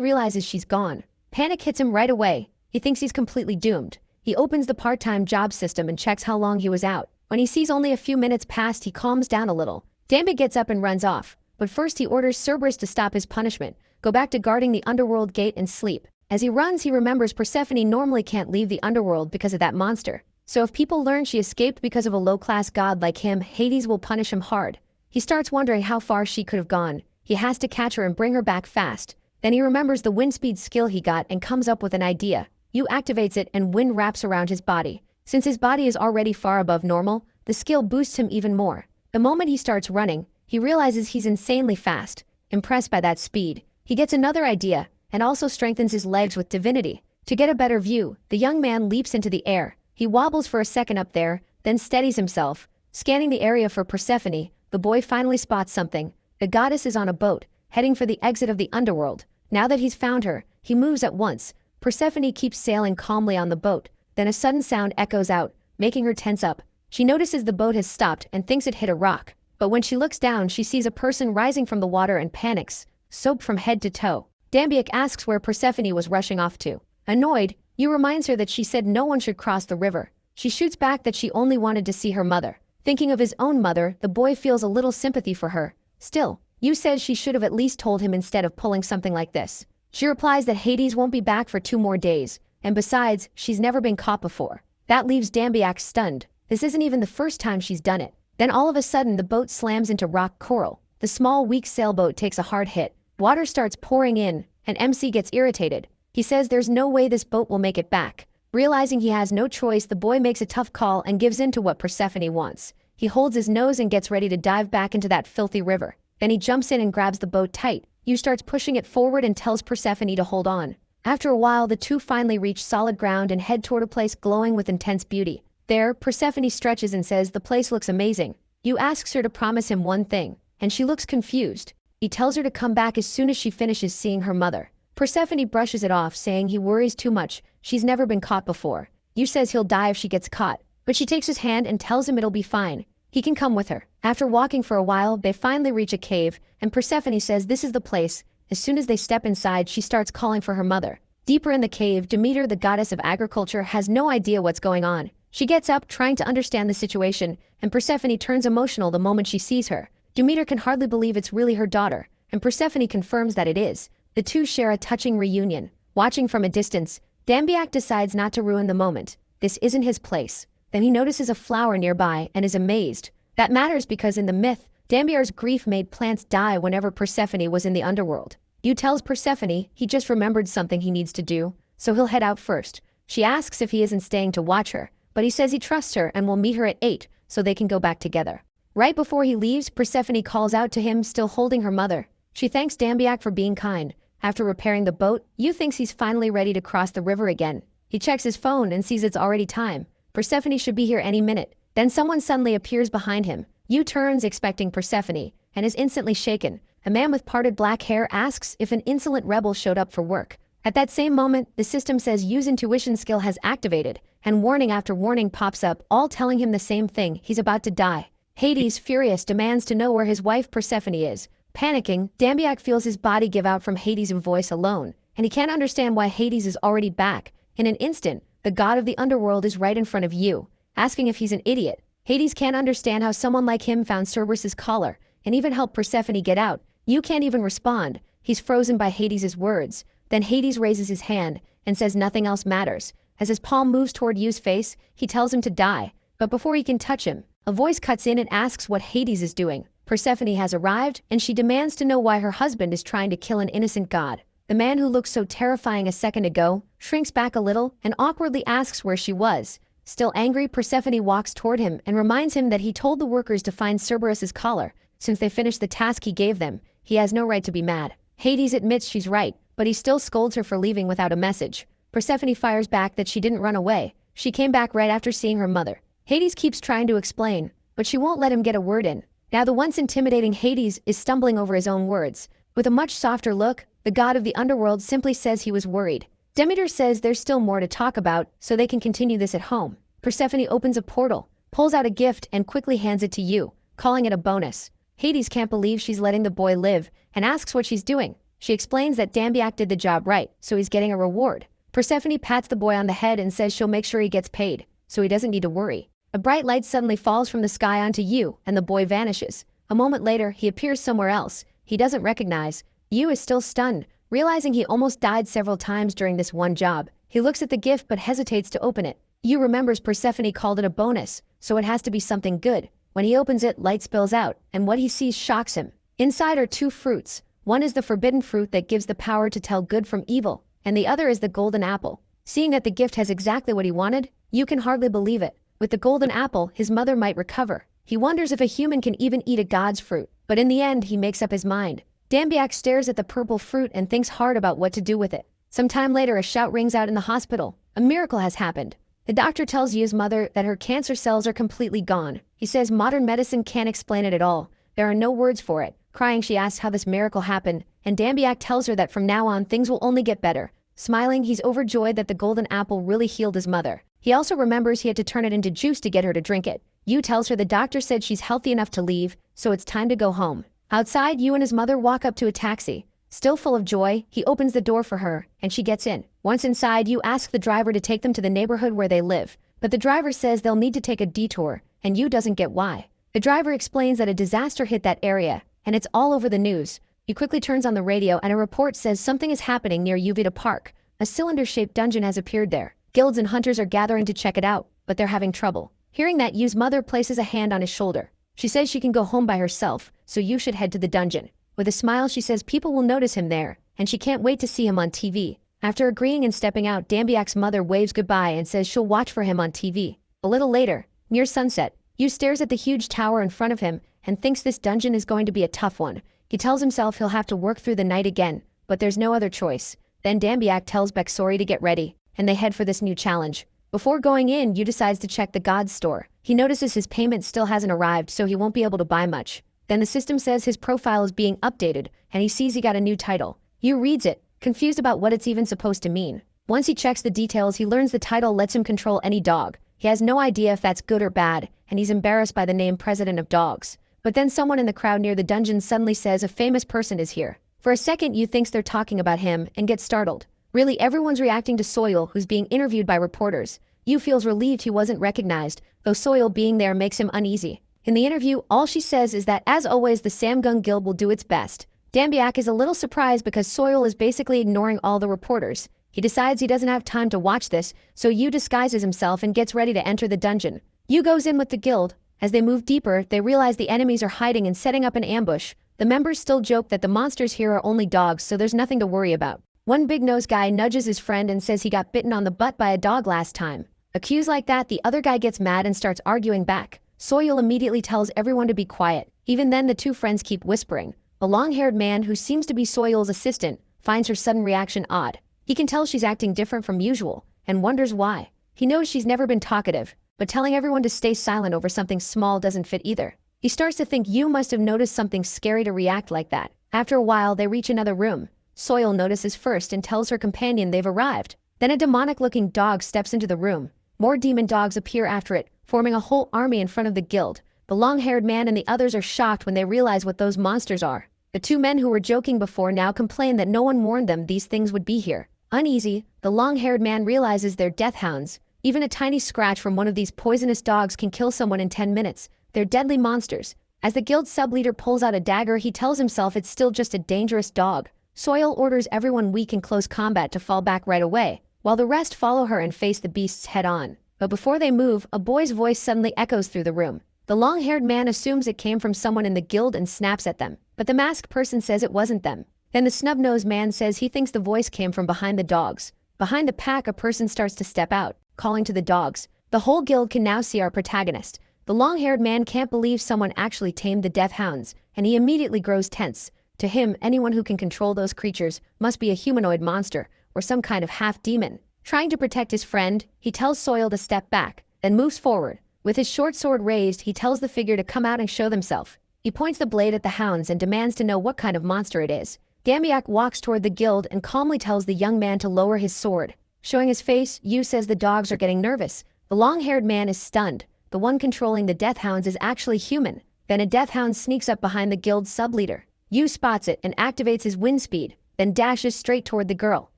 realizes she's gone. Panic hits him right away. He thinks he's completely doomed. He opens the part-time job system and checks how long he was out. When he sees only a few minutes passed, he calms down a little. Dambik gets up and runs off, but first he orders Cerberus to stop his punishment, go back to guarding the underworld gate and sleep. As he runs, he remembers Persephone normally can't leave the underworld because of that monster. So if people learn she escaped because of a low-class god like him, Hades will punish him hard. He starts wondering how far she could have gone. He has to catch her and bring her back fast. Then he remembers the wind speed skill he got and comes up with an idea. Yu activates it and wind wraps around his body. Since his body is already far above normal, the skill boosts him even more. The moment he starts running, he realizes he's insanely fast. Impressed by that speed, he gets another idea and also strengthens his legs with divinity. To get a better view, the young man leaps into the air. He wobbles for a second up there, then steadies himself. Scanning the area for Persephone, the boy finally spots something. The goddess is on a boat, heading for the exit of the underworld. Now that he's found her, he moves at once. Persephone keeps sailing calmly on the boat. Then a sudden sound echoes out, making her tense up. She notices the boat has stopped and thinks it hit a rock. But when she looks down, she sees a person rising from the water and panics, soaked from head to toe. Dambiak asks where Persephone was rushing off to. Annoyed, Yu reminds her that she said no one should cross the river. She shoots back that she only wanted to see her mother. Thinking of his own mother, the boy feels a little sympathy for her. Still, Yu says she should have at least told him instead of pulling something like this. She replies that Hades won't be back for 2 more days, and besides, she's never been caught before. That leaves Dambiak stunned. This isn't even the first time she's done it. Then all of a sudden the boat slams into rock coral. The small, weak sailboat takes a hard hit. Water starts pouring in, and MC gets irritated. He says there's no way this boat will make it back. Realizing he has no choice, the boy makes a tough call and gives in to what Persephone wants. He holds his nose and gets ready to dive back into that filthy river. Then he jumps in and grabs the boat tight. Yu starts pushing it forward and tells Persephone to hold on. After a while, the two finally reach solid ground and head toward a place glowing with intense beauty. There, Persephone stretches and says the place looks amazing. Yu asks her to promise him one thing, and she looks confused. He tells her to come back as soon as she finishes seeing her mother. Persephone brushes it off, saying he worries too much. She's never been caught before. Yu says he'll die if she gets caught, but she takes his hand and tells him it'll be fine. He can come with her. After walking for a while, they finally reach a cave, and Persephone says this is the place. As soon as they step inside, she starts calling for her mother. Deeper in the cave, Demeter, the goddess of agriculture, has no idea what's going on. She gets up, trying to understand the situation, and Persephone turns emotional the moment she sees her. Demeter can hardly believe it's really her daughter, and Persephone confirms that it is. The two share a touching reunion. Watching from a distance, Dambiak decides not to ruin the moment. This isn't his place. Then he notices a flower nearby and is amazed. That matters because in the myth, Dambiar's grief made plants die whenever Persephone was in the underworld. Yu tells Persephone he just remembered something he needs to do, so he'll head out first. She asks if he isn't staying to watch her, but he says he trusts her and will meet her at 8 so they can go back together. Right before he leaves, Persephone calls out to him, still holding her mother. She thanks Dambiak for being kind. After repairing the boat, Yu thinks he's finally ready to cross the river again. He checks his phone and sees it's already time. Persephone should be here any minute. Then someone suddenly appears behind him. Yu turns expecting Persephone and is instantly shaken. A man with parted black hair asks if an insolent rebel showed up for work. At that same moment, the system says Yu's intuition skill has activated, and warning after warning pops up, all telling him the same thing: he's about to die. Hades, furious, demands to know where his wife Persephone is. Panicking, Dambiak feels his body give out from Hades' voice alone, and he can't understand why Hades is already back. In an instant, the god of the underworld is right in front of Yu, asking if he's an idiot. Hades can't understand how someone like him found Cerberus's collar, and even helped Persephone get out. Yu can't even respond. He's frozen by Hades' words. Then Hades raises his hand and says nothing else matters. As his palm moves toward Yu's face, he tells him to die. But before he can touch him, a voice cuts in and asks what Hades is doing. Persephone has arrived, and she demands to know why her husband is trying to kill an innocent god. The man who looked so terrifying a second ago shrinks back a little and awkwardly asks where she was. Still angry, Persephone walks toward him and reminds him that he told the workers to find Cerberus's collar. Since they finished the task he gave them, he has no right to be mad. Hades admits she's right, but he still scolds her for leaving without a message. Persephone fires back that she didn't run away. She came back right after seeing her mother. Hades keeps trying to explain, but she won't let him get a word in. Now the once intimidating Hades is stumbling over his own words. With a much softer look, the god of the underworld simply says he was worried. Demeter says there's still more to talk about, so they can continue this at home. Persephone opens a portal, pulls out a gift and quickly hands it to Yu, calling it a bonus. Hades can't believe she's letting the boy live, and asks what she's doing. She explains that Dambiak did the job right, so he's getting a reward. Persephone pats the boy on the head and says she'll make sure he gets paid, so he doesn't need to worry. A bright light suddenly falls from the sky onto Yu, and the boy vanishes. A moment later, he appears somewhere else. He doesn't recognize. Yu is still stunned, realizing he almost died several times during this one job. He looks at the gift but hesitates to open it. Yu remembers Persephone called it a bonus, so it has to be something good. When he opens it, light spills out, and what he sees shocks him. Inside are 2 fruits. One is the forbidden fruit that gives the power to tell good from evil, and the other is the golden apple. Seeing that the gift has exactly what he wanted, Yu can hardly believe it. With the golden apple, his mother might recover. He wonders if a human can even eat a god's fruit, but in the end, he makes up his mind. Dambiak stares at the purple fruit and thinks hard about what to do with it. Some time later, a shout rings out in the hospital. A miracle has happened. The doctor tells Yu's mother that her cancer cells are completely gone. He says modern medicine can't explain it at all. There are no words for it. Crying, she asks how this miracle happened, and Dambiak tells her that from now on things will only get better. Smiling, he's overjoyed that the golden apple really healed his mother. He also remembers he had to turn it into juice to get her to drink it. Yu tells her the doctor said she's healthy enough to leave, so it's time to go home. Outside, Yu and his mother walk up to a taxi. Still full of joy, he opens the door for her, and she gets in. Once inside, Yu asks the driver to take them to the neighborhood where they live, but the driver says they'll need to take a detour, and Yu doesn't get why. The driver explains that a disaster hit that area, and it's all over the news. He quickly turns on the radio and a report says something is happening near Uvita Park. A cylinder-shaped dungeon has appeared there. Guilds and hunters are gathering to check it out, but they're having trouble. Hearing that, Yu's mother places a hand on his shoulder. She says she can go home by herself, so Yu should head to the dungeon. With a smile, she says people will notice him there, and she can't wait to see him on TV. After agreeing and stepping out, Dambiak's mother waves goodbye and says she'll watch for him on TV. A little later, near sunset, Yu stares at the huge tower in front of him and thinks this dungeon is going to be a tough one. He tells himself he'll have to work through the night again, but there's no other choice. Then Dambiak tells Bexori to get ready, and they head for this new challenge. Before going in, Yu decides to check the god's store. He notices his payment still hasn't arrived, so he won't be able to buy much. Then the system says his profile is being updated, and he sees he got a new title. Yu reads it, confused about what it's even supposed to mean. Once he checks the details, he learns the title lets him control any dog. He has no idea if that's good or bad, and he's embarrassed by the name President of Dogs. But then someone in the crowd near the dungeon suddenly says a famous person is here. For a second, Yu thinks they're talking about him and gets startled. Really, everyone's reacting to Soil, who's being interviewed by reporters. Yu feels relieved he wasn't recognized, though Soil being there makes him uneasy. In the interview, all she says is that, as always, the Samgung Guild will do its best. Dambiak is a little surprised because Soil is basically ignoring all the reporters. He decides he doesn't have time to watch this, so Yu disguises himself and gets ready to enter the dungeon. Yu goes in with the guild, As they move deeper, they realize the enemies are hiding and setting up an ambush. The members still joke that the monsters here are only dogs, so there's nothing to worry about. One big-nosed guy nudges his friend and says he got bitten on the butt by a dog last time. Accused like that, the other guy gets mad and starts arguing back. Soil immediately tells everyone to be quiet. Even then, the two friends keep whispering. A long-haired man, who seems to be Soil's assistant, finds her sudden reaction odd. He can tell she's acting different from usual, and wonders why. He knows she's never been talkative, but telling everyone to stay silent over something small doesn't fit either. He starts to think you must have noticed something scary to react like that. After a while, they reach another room. Soil notices first and tells her companion they've arrived. Then a demonic-looking dog steps into the room. More demon dogs appear after it, forming a whole army in front of the guild. The long-haired man and the others are shocked when they realize what those monsters are. The two men who were joking before now complain that no one warned them these things would be here. Uneasy, the long-haired man realizes they're death hounds. Even a tiny scratch from one of these poisonous dogs can kill someone in 10 minutes. They're deadly monsters. As the guild sub-leader pulls out a dagger, he tells himself it's still just a dangerous dog. Soil orders everyone weak in close combat to fall back right away, while the rest follow her and face the beasts head-on. But before they move, a boy's voice suddenly echoes through the room. The long-haired man assumes it came from someone in the guild and snaps at them, but the masked person says it wasn't them. Then the snub-nosed man says he thinks the voice came from behind the dogs. Behind the pack, a person starts to step out, calling to the dogs. The whole guild can now see our protagonist. The long-haired man can't believe someone actually tamed the death hounds, and he immediately grows tense. To him, anyone who can control those creatures must be a humanoid monster or some kind of half-demon. Trying to protect his friend, he tells Soil to step back, then moves forward. With his short sword raised, he tells the figure to come out and show themselves. He points the blade at the hounds and demands to know what kind of monster it is. Dambiak walks toward the guild and calmly tells the young man to lower his sword. Showing his face, Yu says the dogs are getting nervous. The long-haired man is stunned. The one controlling the death hounds is actually human. Then a death hound sneaks up behind the guild's sub-leader. Yu spots it and activates his wind speed, then dashes straight toward the girl.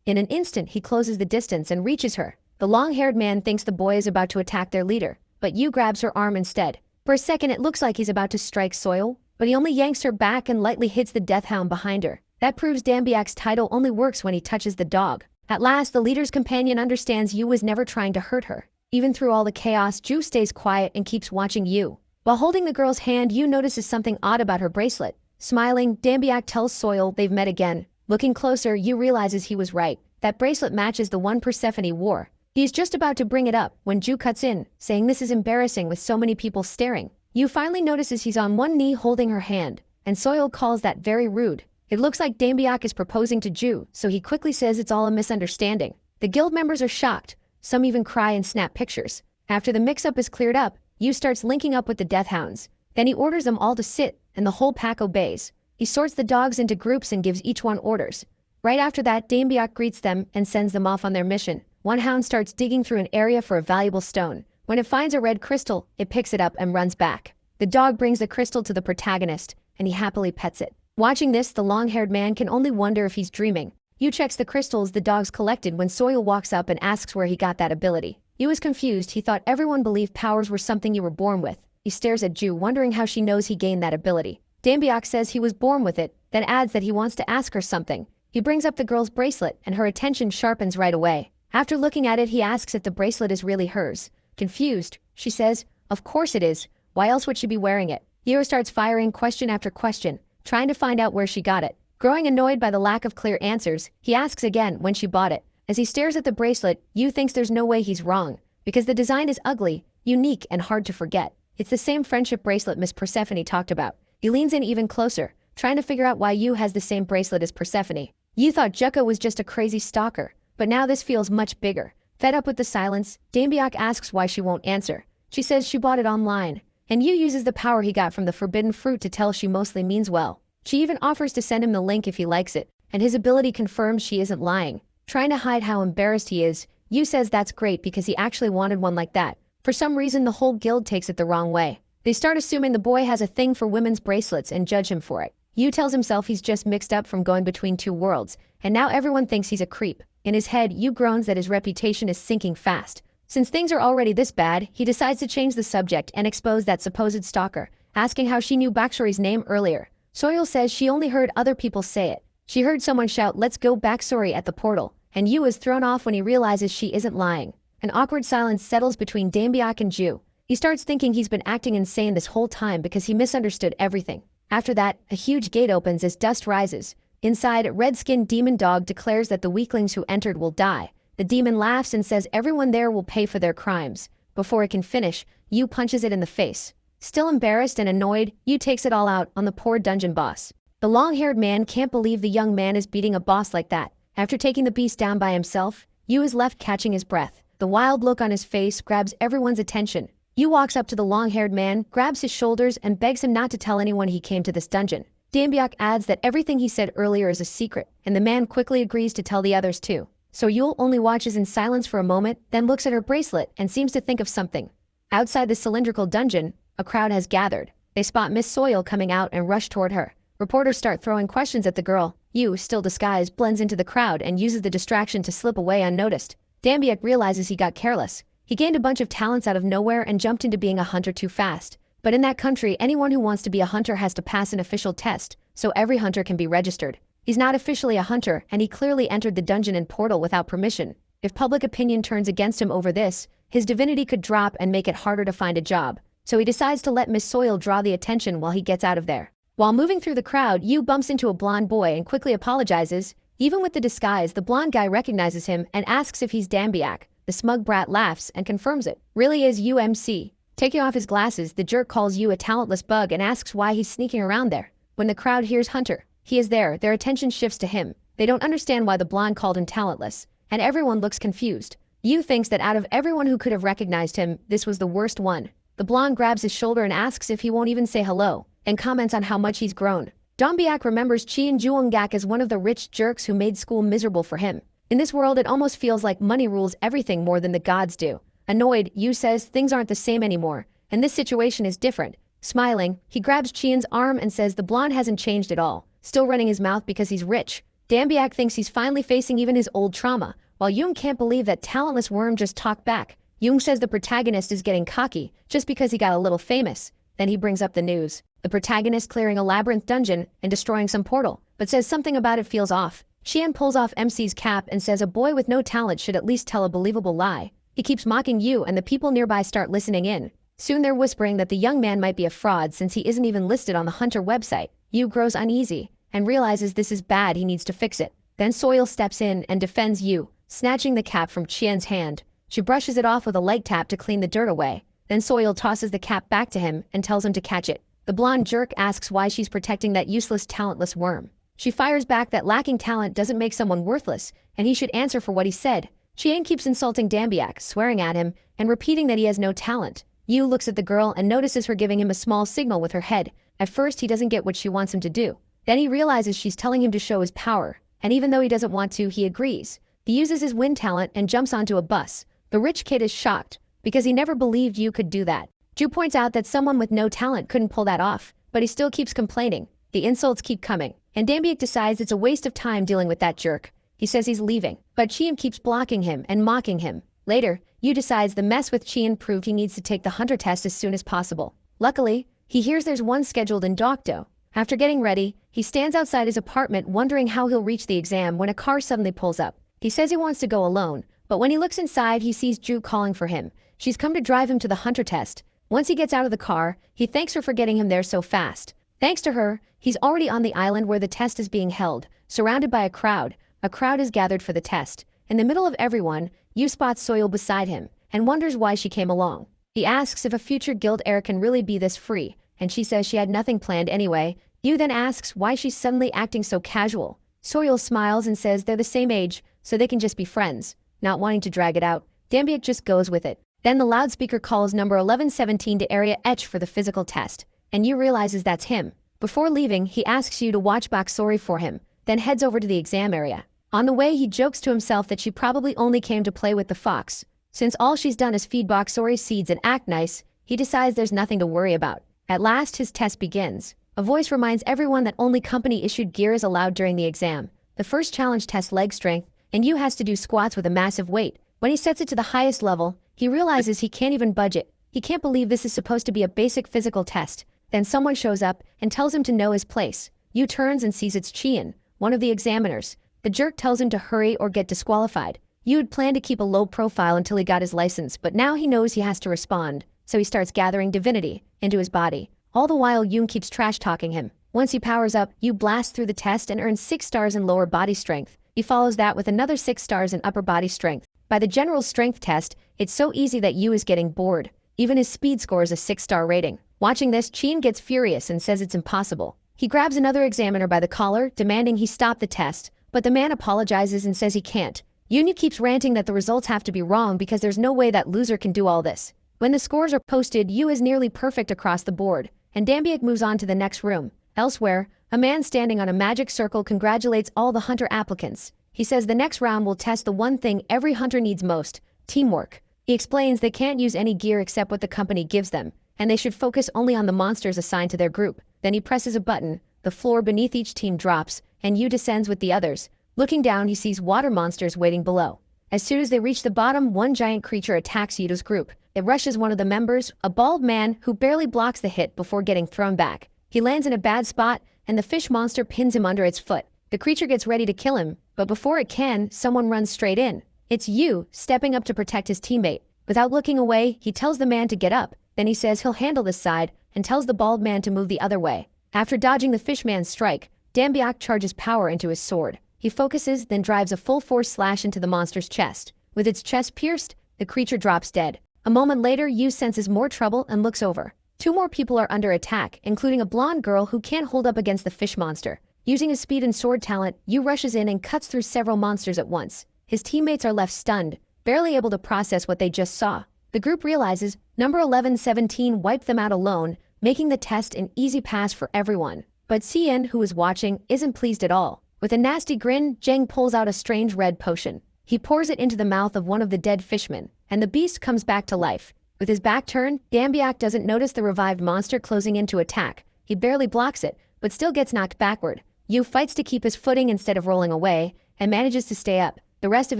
In an instant, he closes the distance and reaches her. The long-haired man thinks the boy is about to attack their leader, but Yu grabs her arm instead. For a second, it looks like he's about to strike Soil, but he only yanks her back and lightly hits the death hound behind her. That proves Dambiak's title only works when he touches the dog. At last, the leader's companion understands Yu was never trying to hurt her. Even through all the chaos, Ju stays quiet and keeps watching Yu. While holding the girl's hand, Yu notices something odd about her bracelet. Smiling, Dambiak tells Soil they've met again. Looking closer, Yu realizes he was right. That bracelet matches the one Persephone wore. He is just about to bring it up when Ju cuts in, saying this is embarrassing with so many people staring. Yu finally notices he's on one knee holding her hand, and Soil calls that very rude. It looks like Dambiak is proposing to Ju, so he quickly says it's all a misunderstanding. The guild members are shocked. Some even cry and snap pictures. After the mix-up is cleared up, Yu starts linking up with the death hounds. Then he orders them all to sit, and the whole pack obeys. He sorts the dogs into groups and gives each one orders. Right after that, Dambiak greets them and sends them off on their mission. One hound starts digging through an area for a valuable stone. When it finds a red crystal, it picks it up and runs back. The dog brings the crystal to the protagonist, and he happily pets it. Watching this, the long-haired man can only wonder if he's dreaming. Yu checks the crystals the dogs collected when Soil walks up and asks where he got that ability. Yu is confused. He thought everyone believed powers were something you were born with. He stares at Ju, wondering how she knows he gained that ability. Dambiak says he was born with it, then adds that he wants to ask her something. He brings up the girl's bracelet, and her attention sharpens right away. After looking at it, he asks if the bracelet is really hers. Confused, she says, "Of course it is. Why else would she be wearing it?" Yu starts firing question after question, trying to find out where she got it. Growing annoyed by the lack of clear answers, he asks again when she bought it. As he stares at the bracelet, Yu thinks there's no way he's wrong, because the design is ugly, unique, and hard to forget. It's the same friendship bracelet Miss Persephone talked about. He leans in even closer, trying to figure out why Yu has the same bracelet as Persephone. Yu thought Juko was just a crazy stalker, but now this feels much bigger. Fed up with the silence, Dambiak asks why she won't answer. She says she bought it online, and Yu uses the power he got from the forbidden fruit to tell she mostly means well. She even offers to send him the link if he likes it, and his ability confirms she isn't lying. Trying to hide how embarrassed he is, Yu says that's great because he actually wanted one like that. For some reason, the whole guild takes it the wrong way. They start assuming the boy has a thing for women's bracelets and judge him for it. Yu tells himself he's just mixed up from going between two worlds, and now everyone thinks he's a creep. In his head, Yu groans that his reputation is sinking fast. Since things are already this bad, he decides to change the subject and expose that supposed stalker, asking how she knew Baksori's name earlier. Soil says she only heard other people say it. She heard someone shout, "Let's go Baksori" at the portal, and Yu is thrown off when he realizes she isn't lying. An awkward silence settles between Dambiak and Ju. He starts thinking he's been acting insane this whole time because he misunderstood everything. After that, a huge gate opens as dust rises. Inside, a red-skinned demon dog declares that the weaklings who entered will die. The demon laughs and says everyone there will pay for their crimes. Before it can finish, Yu punches it in the face. Still embarrassed and annoyed, Yu takes it all out on the poor dungeon boss. The long-haired man can't believe the young man is beating a boss like that. After taking the beast down by himself, Yu is left catching his breath. The wild look on his face grabs everyone's attention. Yu walks up to the long-haired man, grabs his shoulders, and begs him not to tell anyone he came to this dungeon. Dambiak adds that everything he said earlier is a secret, and the man quickly agrees to tell the others too. So Yul only watches in silence for a moment, then looks at her bracelet and seems to think of something. Outside the cylindrical dungeon, a crowd has gathered. They spot Miss Soil coming out and rush toward her. Reporters start throwing questions at the girl. Yu, still disguised, blends into the crowd and uses the distraction to slip away unnoticed. Dambiak realizes he got careless. He gained a bunch of talents out of nowhere and jumped into being a hunter too fast. But in that country, anyone who wants to be a hunter has to pass an official test, so every hunter can be registered. He's not officially a hunter, and he clearly entered the dungeon and portal without permission. If public opinion turns against him over this, his divinity could drop and make it harder to find a job. So he decides to let Miss Soil draw the attention while he gets out of there. While moving through the crowd, Yu bumps into a blonde boy and quickly apologizes. Even with the disguise, the blonde guy recognizes him and asks if he's Dambiak. The smug brat laughs and confirms it. Really is UMC. Taking off his glasses, the jerk calls Yu a talentless bug and asks why he's sneaking around there. When the crowd hears Hunter, he is there, their attention shifts to him. They don't understand why the blonde called him talentless, and everyone looks confused. Yu thinks that out of everyone who could have recognized him, this was the worst one. The blonde grabs his shoulder and asks if he won't even say hello, and comments on how much he's grown. Dambiak remembers Chien Juongak as one of the rich jerks who made school miserable for him. In this world, it almost feels like money rules everything more than the gods do. Annoyed, Yu says things aren't the same anymore, and this situation is different. Smiling, he grabs Chien's arm and says the blonde hasn't changed at all, still running his mouth because he's rich. Dambiak thinks he's finally facing even his old trauma, while Jung can't believe that talentless worm just talked back. Jung says the protagonist is getting cocky just because he got a little famous. Then he brings up the news. The protagonist clearing a labyrinth dungeon and destroying some portal, but says something about it feels off. Chien pulls off MC's cap and says a boy with no talent should at least tell a believable lie. He keeps mocking Yu and the people nearby start listening in. Soon they're whispering that the young man might be a fraud since he isn't even listed on the Hunter website. Yu grows uneasy and realizes this is bad, he needs to fix it. Then Soil steps in and defends Yu, snatching the cap from Chien's hand. She brushes it off with a light tap to clean the dirt away. Then Soil tosses the cap back to him and tells him to catch it. The blonde jerk asks why she's protecting that useless, talentless worm. She fires back that lacking talent doesn't make someone worthless, and he should answer for what he said. Chien keeps insulting Dambiak, swearing at him, and repeating that he has no talent. Yu looks at the girl and notices her giving him a small signal with her head. At first, he doesn't get what she wants him to do. Then he realizes she's telling him to show his power, and even though he doesn't want to, he agrees. He uses his wind talent and jumps onto a bus. The rich kid is shocked, because he never believed Yu could do that. Ju points out that someone with no talent couldn't pull that off, but he still keeps complaining. The insults keep coming, and Dambiak decides it's a waste of time dealing with that jerk. He says he's leaving, but Chien keeps blocking him and mocking him. Later, Yu decides the mess with Chien proved he needs to take the hunter test as soon as possible. Luckily, he hears there's one scheduled in Dokdo. After getting ready, he stands outside his apartment wondering how he'll reach the exam when a car suddenly pulls up. He says he wants to go alone, but when he looks inside, he sees Ju calling for him. She's come to drive him to the hunter test. Once he gets out of the car, he thanks her for getting him there so fast. Thanks to her, he's already on the island where the test is being held, surrounded by a crowd. A crowd is gathered for the test. In the middle of everyone, Yu spots Soil beside him and wonders why she came along. He asks if a future guild heir can really be this free, and she says she had nothing planned anyway. Yu then asks why she's suddenly acting so casual. Soil smiles and says they're the same age, so they can just be friends. Not wanting to drag it out, Dambiak just goes with it. Then the loudspeaker calls number 1117 to Area H for the physical test, and Yu realizes that's him. Before leaving, he asks Yu to watch Baksori for him, then heads over to the exam area. On the way, he jokes to himself that she probably only came to play with the fox. Since all she's done is feed Baksori seeds and act nice, he decides there's nothing to worry about. At last, his test begins. A voice reminds everyone that only company-issued gear is allowed during the exam. The first challenge tests leg strength, and Yu has to do squats with a massive weight. When he sets it to the highest level, he realizes he can't even budge it. He can't believe this is supposed to be a basic physical test. Then someone shows up and tells him to know his place. Yu turns and sees it's Chien, one of the examiners. The jerk tells him to hurry or get disqualified. Yu had planned to keep a low profile until he got his license, but now he knows he has to respond. so he starts gathering divinity into his body. All the while, Yoon keeps trash-talking him. Once he powers up, Yu blasts through the test and earns 6 stars in lower body strength. He follows that with another 6 stars in upper body strength. By the general strength test, it's so easy that Yu is getting bored. Even his speed scores a 6-star rating. Watching this, Chin gets furious and says it's impossible. He grabs another examiner by the collar, demanding he stop the test, but the man apologizes and says he can't. Yoon keeps ranting that the results have to be wrong because there's no way that loser can do all this. When the scores are posted, Yu is nearly perfect across the board, and Dambiak moves on to the next room. Elsewhere, a man standing on a magic circle congratulates all the hunter applicants. He says the next round will test the one thing every hunter needs most: teamwork. He explains they can't use any gear except what the company gives them, and they should focus only on the monsters assigned to their group. Then he presses a button, the floor beneath each team drops, and Yu descends with the others. Looking down, he sees water monsters waiting below. As soon as they reach the bottom, one giant creature attacks Yudo's group. It rushes one of the members, a bald man who barely blocks the hit before getting thrown back. He lands in a bad spot, and the fish monster pins him under its foot. The creature gets ready to kill him, but before it can, someone runs straight in. It's Yu, stepping up to protect his teammate. Without looking away, he tells the man to get up. Then he says he'll handle this side, and tells the bald man to move the other way. After dodging the fishman's strike, Dambiak charges power into his sword. He focuses, then drives a full-force slash into the monster's chest. With its chest pierced, the creature drops dead. A moment later, Yu senses more trouble and looks over. 2 more people are under attack, including a blonde girl who can't hold up against the fish monster. Using his speed and sword talent, Yu rushes in and cuts through several monsters at once. His teammates are left stunned, barely able to process what they just saw. The group realizes number 1117 wiped them out alone, making the test an easy pass for everyone. But Cien, who is watching, isn't pleased at all. With a nasty grin, Zheng pulls out a strange red potion. He pours it into the mouth of one of the dead fishmen, and the beast comes back to life. With his back turned, Dambiak doesn't notice the revived monster closing in to attack. He barely blocks it, but still gets knocked backward. Yu fights to keep his footing instead of rolling away, and manages to stay up. The rest of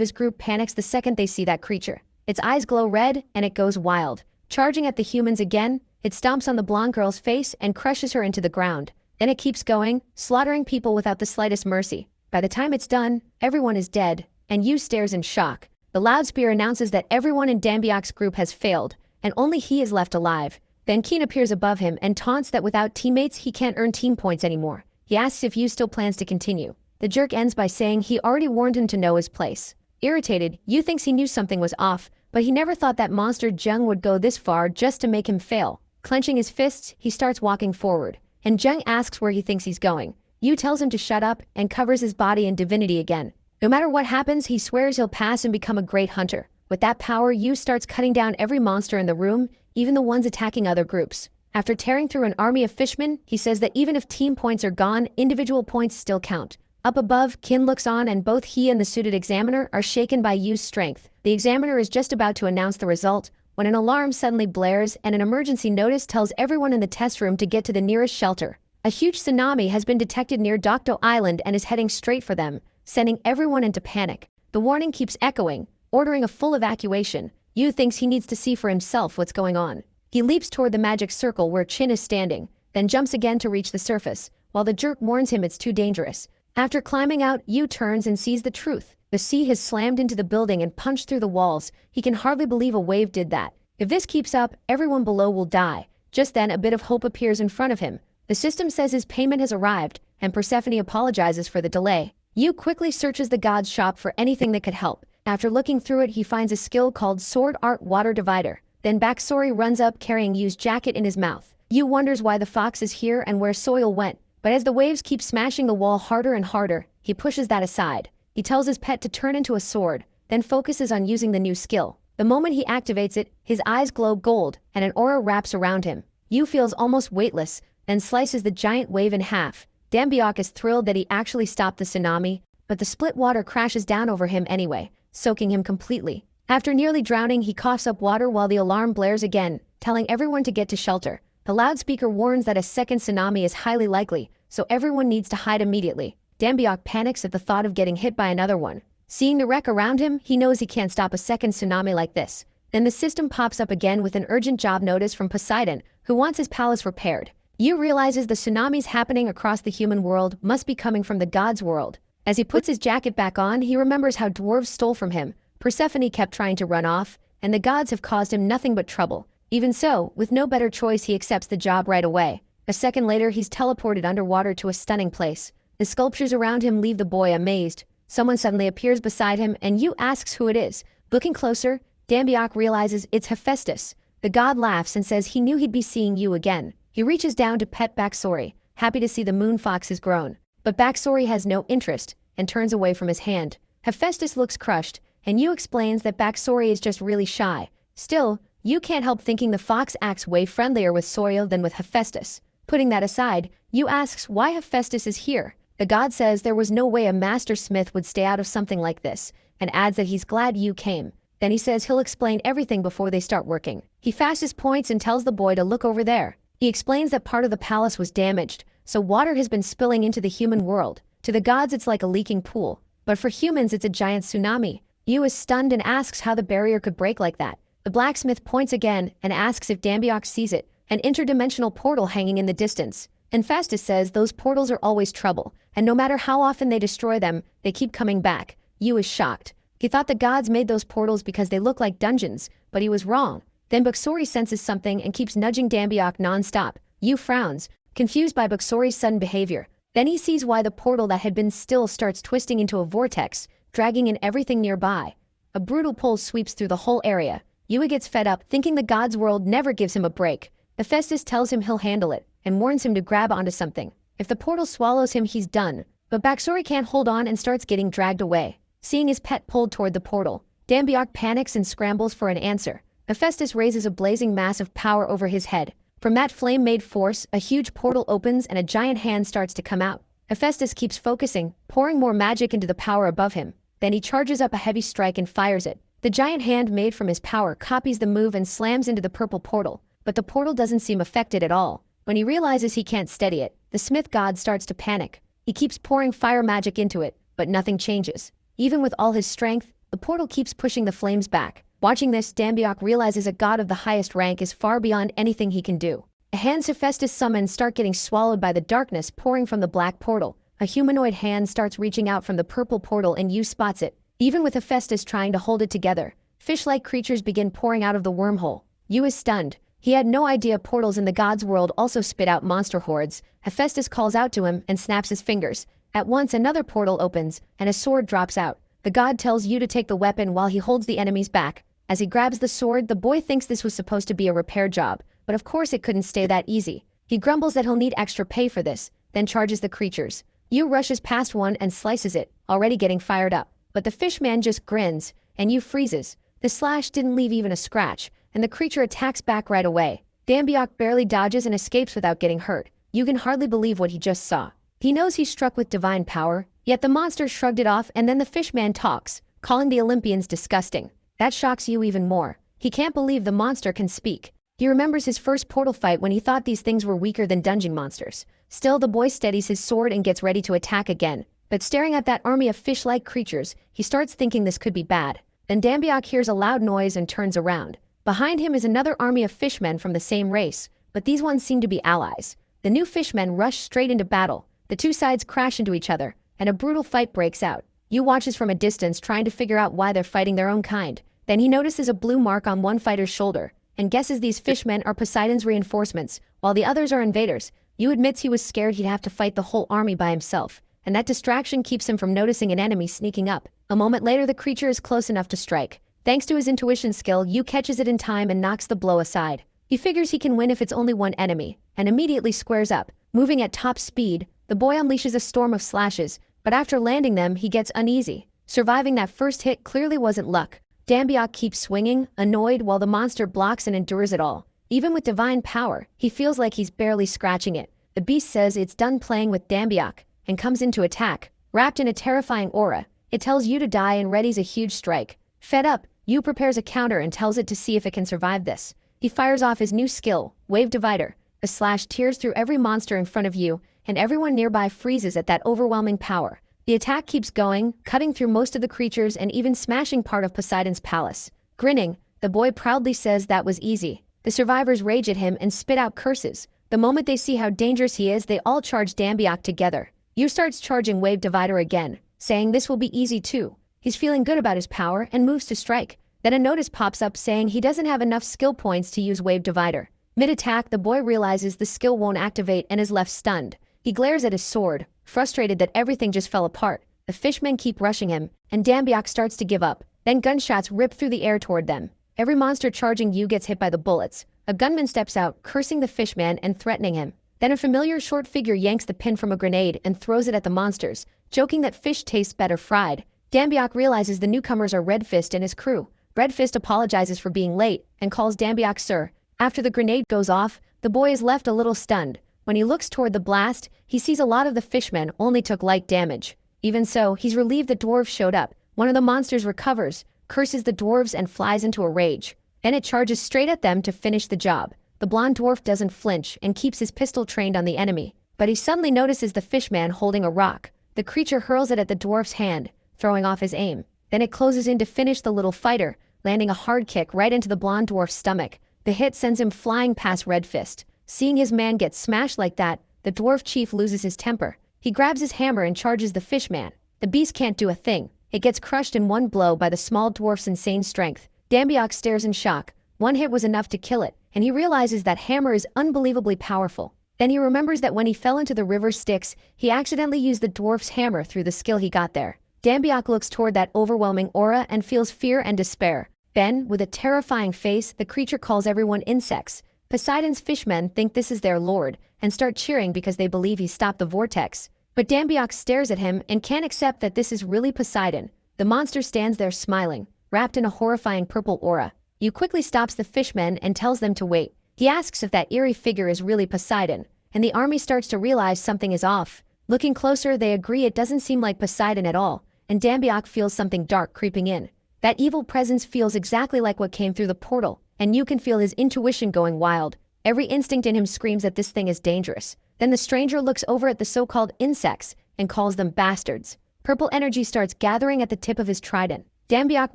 his group panics the second they see that creature. Its eyes glow red, and it goes wild. Charging at the humans again, it stomps on the blonde girl's face and crushes her into the ground. Then it keeps going, slaughtering people without the slightest mercy. By the time it's done, everyone is dead, and Yu stares in shock. The loudspeaker announces that everyone in Dambiak's group has failed, and only he is left alive. Then Keen appears above him and taunts that without teammates he can't earn team points anymore. He asks if Yu still plans to continue. The jerk ends by saying he already warned him to know his place. Irritated, Yu thinks he knew something was off, but he never thought that monster Zheng would go this far just to make him fail. Clenching his fists, he starts walking forward, and Zheng asks where he thinks he's going. Yu tells him to shut up and covers his body in divinity again. No matter what happens, he swears he'll pass and become a great hunter. With that power, Yu starts cutting down every monster in the room, even the ones attacking other groups. After tearing through an army of fishmen, he says that even if team points are gone, individual points still count. Up above, Kin looks on and both he and the suited examiner are shaken by Yu's strength. The examiner is just about to announce the result when an alarm suddenly blares and an emergency notice tells everyone in the test room to get to the nearest shelter. A huge tsunami has been detected near Dokdo Island and is heading straight for them, sending everyone into panic. The warning keeps echoing, ordering a full evacuation. Yu thinks he needs to see for himself what's going on. He leaps toward the magic circle where Chin is standing, then jumps again to reach the surface, while the jerk warns him it's too dangerous. After climbing out, Yu turns and sees the truth. The sea has slammed into the building and punched through the walls. He can hardly believe a wave did that. If this keeps up, everyone below will die. Just then, a bit of hope appears in front of him. The system says his payment has arrived, and Persephone apologizes for the delay. Yu quickly searches the god's shop for anything that could help. After looking through it, he finds a skill called Sword Art Water Divider. Then Baksori runs up carrying Yu's jacket in his mouth. Yu wonders why the fox is here and where Soil went. But as the waves keep smashing the wall harder and harder, he pushes that aside. He tells his pet to turn into a sword, then focuses on using the new skill. The moment he activates it, his eyes glow gold, and an aura wraps around him. Yu feels almost weightless, and slices the giant wave in half. Dambiak is thrilled that he actually stopped the tsunami, but the split water crashes down over him anyway, soaking him completely. After nearly drowning, he coughs up water while the alarm blares again, telling everyone to get to shelter. The loudspeaker warns that a second tsunami is highly likely, so everyone needs to hide immediately. Dambiak panics at the thought of getting hit by another one. Seeing the wreck around him, he knows he can't stop a second tsunami like this. Then the system pops up again with an urgent job notice from Poseidon, who wants his palace repaired. Yu realizes the tsunamis happening across the human world must be coming from the god's world. As he puts his jacket back on, he remembers how dwarves stole from him. Persephone kept trying to run off, and the gods have caused him nothing but trouble. Even so, with no better choice he accepts the job right away. A second later he's teleported underwater to a stunning place. The sculptures around him leave the boy amazed. Someone suddenly appears beside him and Yu asks who it is. Looking closer, Dambiak realizes it's Hephaestus. The god laughs and says he knew he'd be seeing Yu again. He reaches down to pet Baksori, happy to see the moon fox has grown. But Baksori has no interest and turns away from his hand. Hephaestus looks crushed, and Yu explains that Baksori is just really shy. Still, Yu can't help thinking the fox acts way friendlier with Soil than with Hephaestus. Putting that aside, Yu asks why Hephaestus is here. The god says there was no way a master smith would stay out of something like this, and adds that he's glad Yu came. Then he says he'll explain everything before they start working. He fastest points and tells the boy to look over there. He explains that part of the palace was damaged, so water has been spilling into the human world. To the gods it's like a leaking pool, but for humans it's a giant tsunami. Yu is stunned and asks how the barrier could break like that. The blacksmith points again and asks if Dambiak sees it, an interdimensional portal hanging in the distance. And Hephaestus says those portals are always trouble, and no matter how often they destroy them, they keep coming back. Yu is shocked. He thought the gods made those portals because they look like dungeons, but he was wrong. Then Baksori senses something and keeps nudging Dambiak non-stop. Yu frowns, confused by Baksori's sudden behavior. Then he sees why the portal that had been still starts twisting into a vortex, dragging in everything nearby. A brutal pull sweeps through the whole area. Yu gets fed up, thinking the god's world never gives him a break. Hephaestus tells him he'll handle it, and warns him to grab onto something. If the portal swallows him, he's done. But Baksori can't hold on and starts getting dragged away. Seeing his pet pulled toward the portal, Dambiak panics and scrambles for an answer. Hephaestus raises a blazing mass of power over his head. From that flame-made force, a huge portal opens and a giant hand starts to come out. Hephaestus keeps focusing, pouring more magic into the power above him. Then he charges up a heavy strike and fires it. The giant hand made from his power copies the move and slams into the purple portal. But the portal doesn't seem affected at all. When he realizes he can't steady it, the smith god starts to panic. He keeps pouring fire magic into it, but nothing changes. Even with all his strength, the portal keeps pushing the flames back. Watching this, Dambiak realizes a god of the highest rank is far beyond anything he can do. The hands Hephaestus summons start getting swallowed by the darkness pouring from the black portal. A humanoid hand starts reaching out from the purple portal and Yu spots it. Even with Hephaestus trying to hold it together, fish-like creatures begin pouring out of the wormhole. Yu is stunned. He had no idea portals in the god's world also spit out monster hordes. Hephaestus calls out to him and snaps his fingers. At once another portal opens, and a sword drops out. The god tells Yu to take the weapon while he holds the enemies back. As he grabs the sword, the boy thinks this was supposed to be a repair job, but of course it couldn't stay that easy. He grumbles that he'll need extra pay for this, then charges the creatures. Yu rushes past one and slices it, already getting fired up. But the fishman just grins, and Yu freezes. The slash didn't leave even a scratch, and the creature attacks back right away. Dambiak barely dodges and escapes without getting hurt. Yu can hardly believe what he just saw. He knows he's struck with divine power, yet the monster shrugged it off and then the fishman talks, calling the Olympians disgusting. That shocks Yu even more. He can't believe the monster can speak. He remembers his first portal fight when he thought these things were weaker than dungeon monsters. Still, the boy steadies his sword and gets ready to attack again. But staring at that army of fish-like creatures, he starts thinking this could be bad. Then Dambiak hears a loud noise and turns around. Behind him is another army of fishmen from the same race, but these ones seem to be allies. The new fishmen rush straight into battle. The two sides crash into each other, and a brutal fight breaks out. Yu watches from a distance trying to figure out why they're fighting their own kind. Then he notices a blue mark on one fighter's shoulder, and guesses these fishmen are Poseidon's reinforcements, while the others are invaders. Yu admits he was scared he'd have to fight the whole army by himself, and that distraction keeps him from noticing an enemy sneaking up. A moment later the creature is close enough to strike. Thanks to his intuition skill, Yu catches it in time and knocks the blow aside. He figures he can win if it's only one enemy, and immediately squares up. Moving at top speed, the boy unleashes a storm of slashes, but after landing them, he gets uneasy. Surviving that first hit clearly wasn't luck. Dambiak keeps swinging, annoyed, while the monster blocks and endures it all. Even with divine power, he feels like he's barely scratching it. The beast says it's done playing with Dambiak, and comes in to attack. Wrapped in a terrifying aura, it tells Yu to die and readies a huge strike. Fed up, Yu prepares a counter and tells it to see if it can survive this. He fires off his new skill, Wave Divider. The slash tears through every monster in front of Yu, and everyone nearby freezes at that overwhelming power. The attack keeps going, cutting through most of the creatures and even smashing part of Poseidon's palace. Grinning, the boy proudly says that was easy. The survivors rage at him and spit out curses. The moment they see how dangerous he is, they all charge Dambiak together. Yu starts charging Wave Divider again, saying this will be easy too. He's feeling good about his power and moves to strike. Then a notice pops up saying he doesn't have enough skill points to use Wave Divider. Mid-attack, the boy realizes the skill won't activate and is left stunned. He glares at his sword, frustrated that everything just fell apart. The fishmen keep rushing him, and Dambiak starts to give up. Then gunshots rip through the air toward them. Every monster charging you gets hit by the bullets. A gunman steps out, cursing the fishman and threatening him. Then a familiar short figure yanks the pin from a grenade and throws it at the monsters, joking that fish tastes better fried. Dambiak realizes the newcomers are Red Fist and his crew. Red Fist apologizes for being late and calls Dambiak sir. After the grenade goes off, the boy is left a little stunned. When he looks toward the blast, he sees a lot of the fishmen only took light damage. Even so, he's relieved the dwarves showed up. One of the monsters recovers, curses the dwarves and flies into a rage. Then it charges straight at them to finish the job. The blonde dwarf doesn't flinch and keeps his pistol trained on the enemy. But he suddenly notices the fishman holding a rock. The creature hurls it at the dwarf's hand, throwing off his aim. Then it closes in to finish the little fighter, landing a hard kick right into the blonde dwarf's stomach. The hit sends him flying past Red Fist. Seeing his man get smashed like that, the dwarf chief loses his temper. He grabs his hammer and charges the fishman. The beast can't do a thing. It gets crushed in one blow by the small dwarf's insane strength. Dambiak stares in shock. One hit was enough to kill it, and he realizes that hammer is unbelievably powerful. Then he remembers that when he fell into the river Styx, he accidentally used the dwarf's hammer through the skill he got there. Dambiak looks toward that overwhelming aura and feels fear and despair. Then, with a terrifying face, the creature calls everyone insects. Poseidon's fishmen think this is their lord, and start cheering because they believe he stopped the vortex. But Dambiak stares at him and can't accept that this is really Poseidon. The monster stands there smiling, wrapped in a horrifying purple aura. Yu quickly stops the fishmen and tells them to wait. He asks if that eerie figure is really Poseidon, and the army starts to realize something is off. Looking closer, they agree it doesn't seem like Poseidon at all, and Dambiak feels something dark creeping in. That evil presence feels exactly like what came through the portal, and you can feel his intuition going wild. Every instinct in him screams that this thing is dangerous. Then the stranger looks over at the so-called insects and calls them bastards. Purple energy starts gathering at the tip of his trident. Dambiak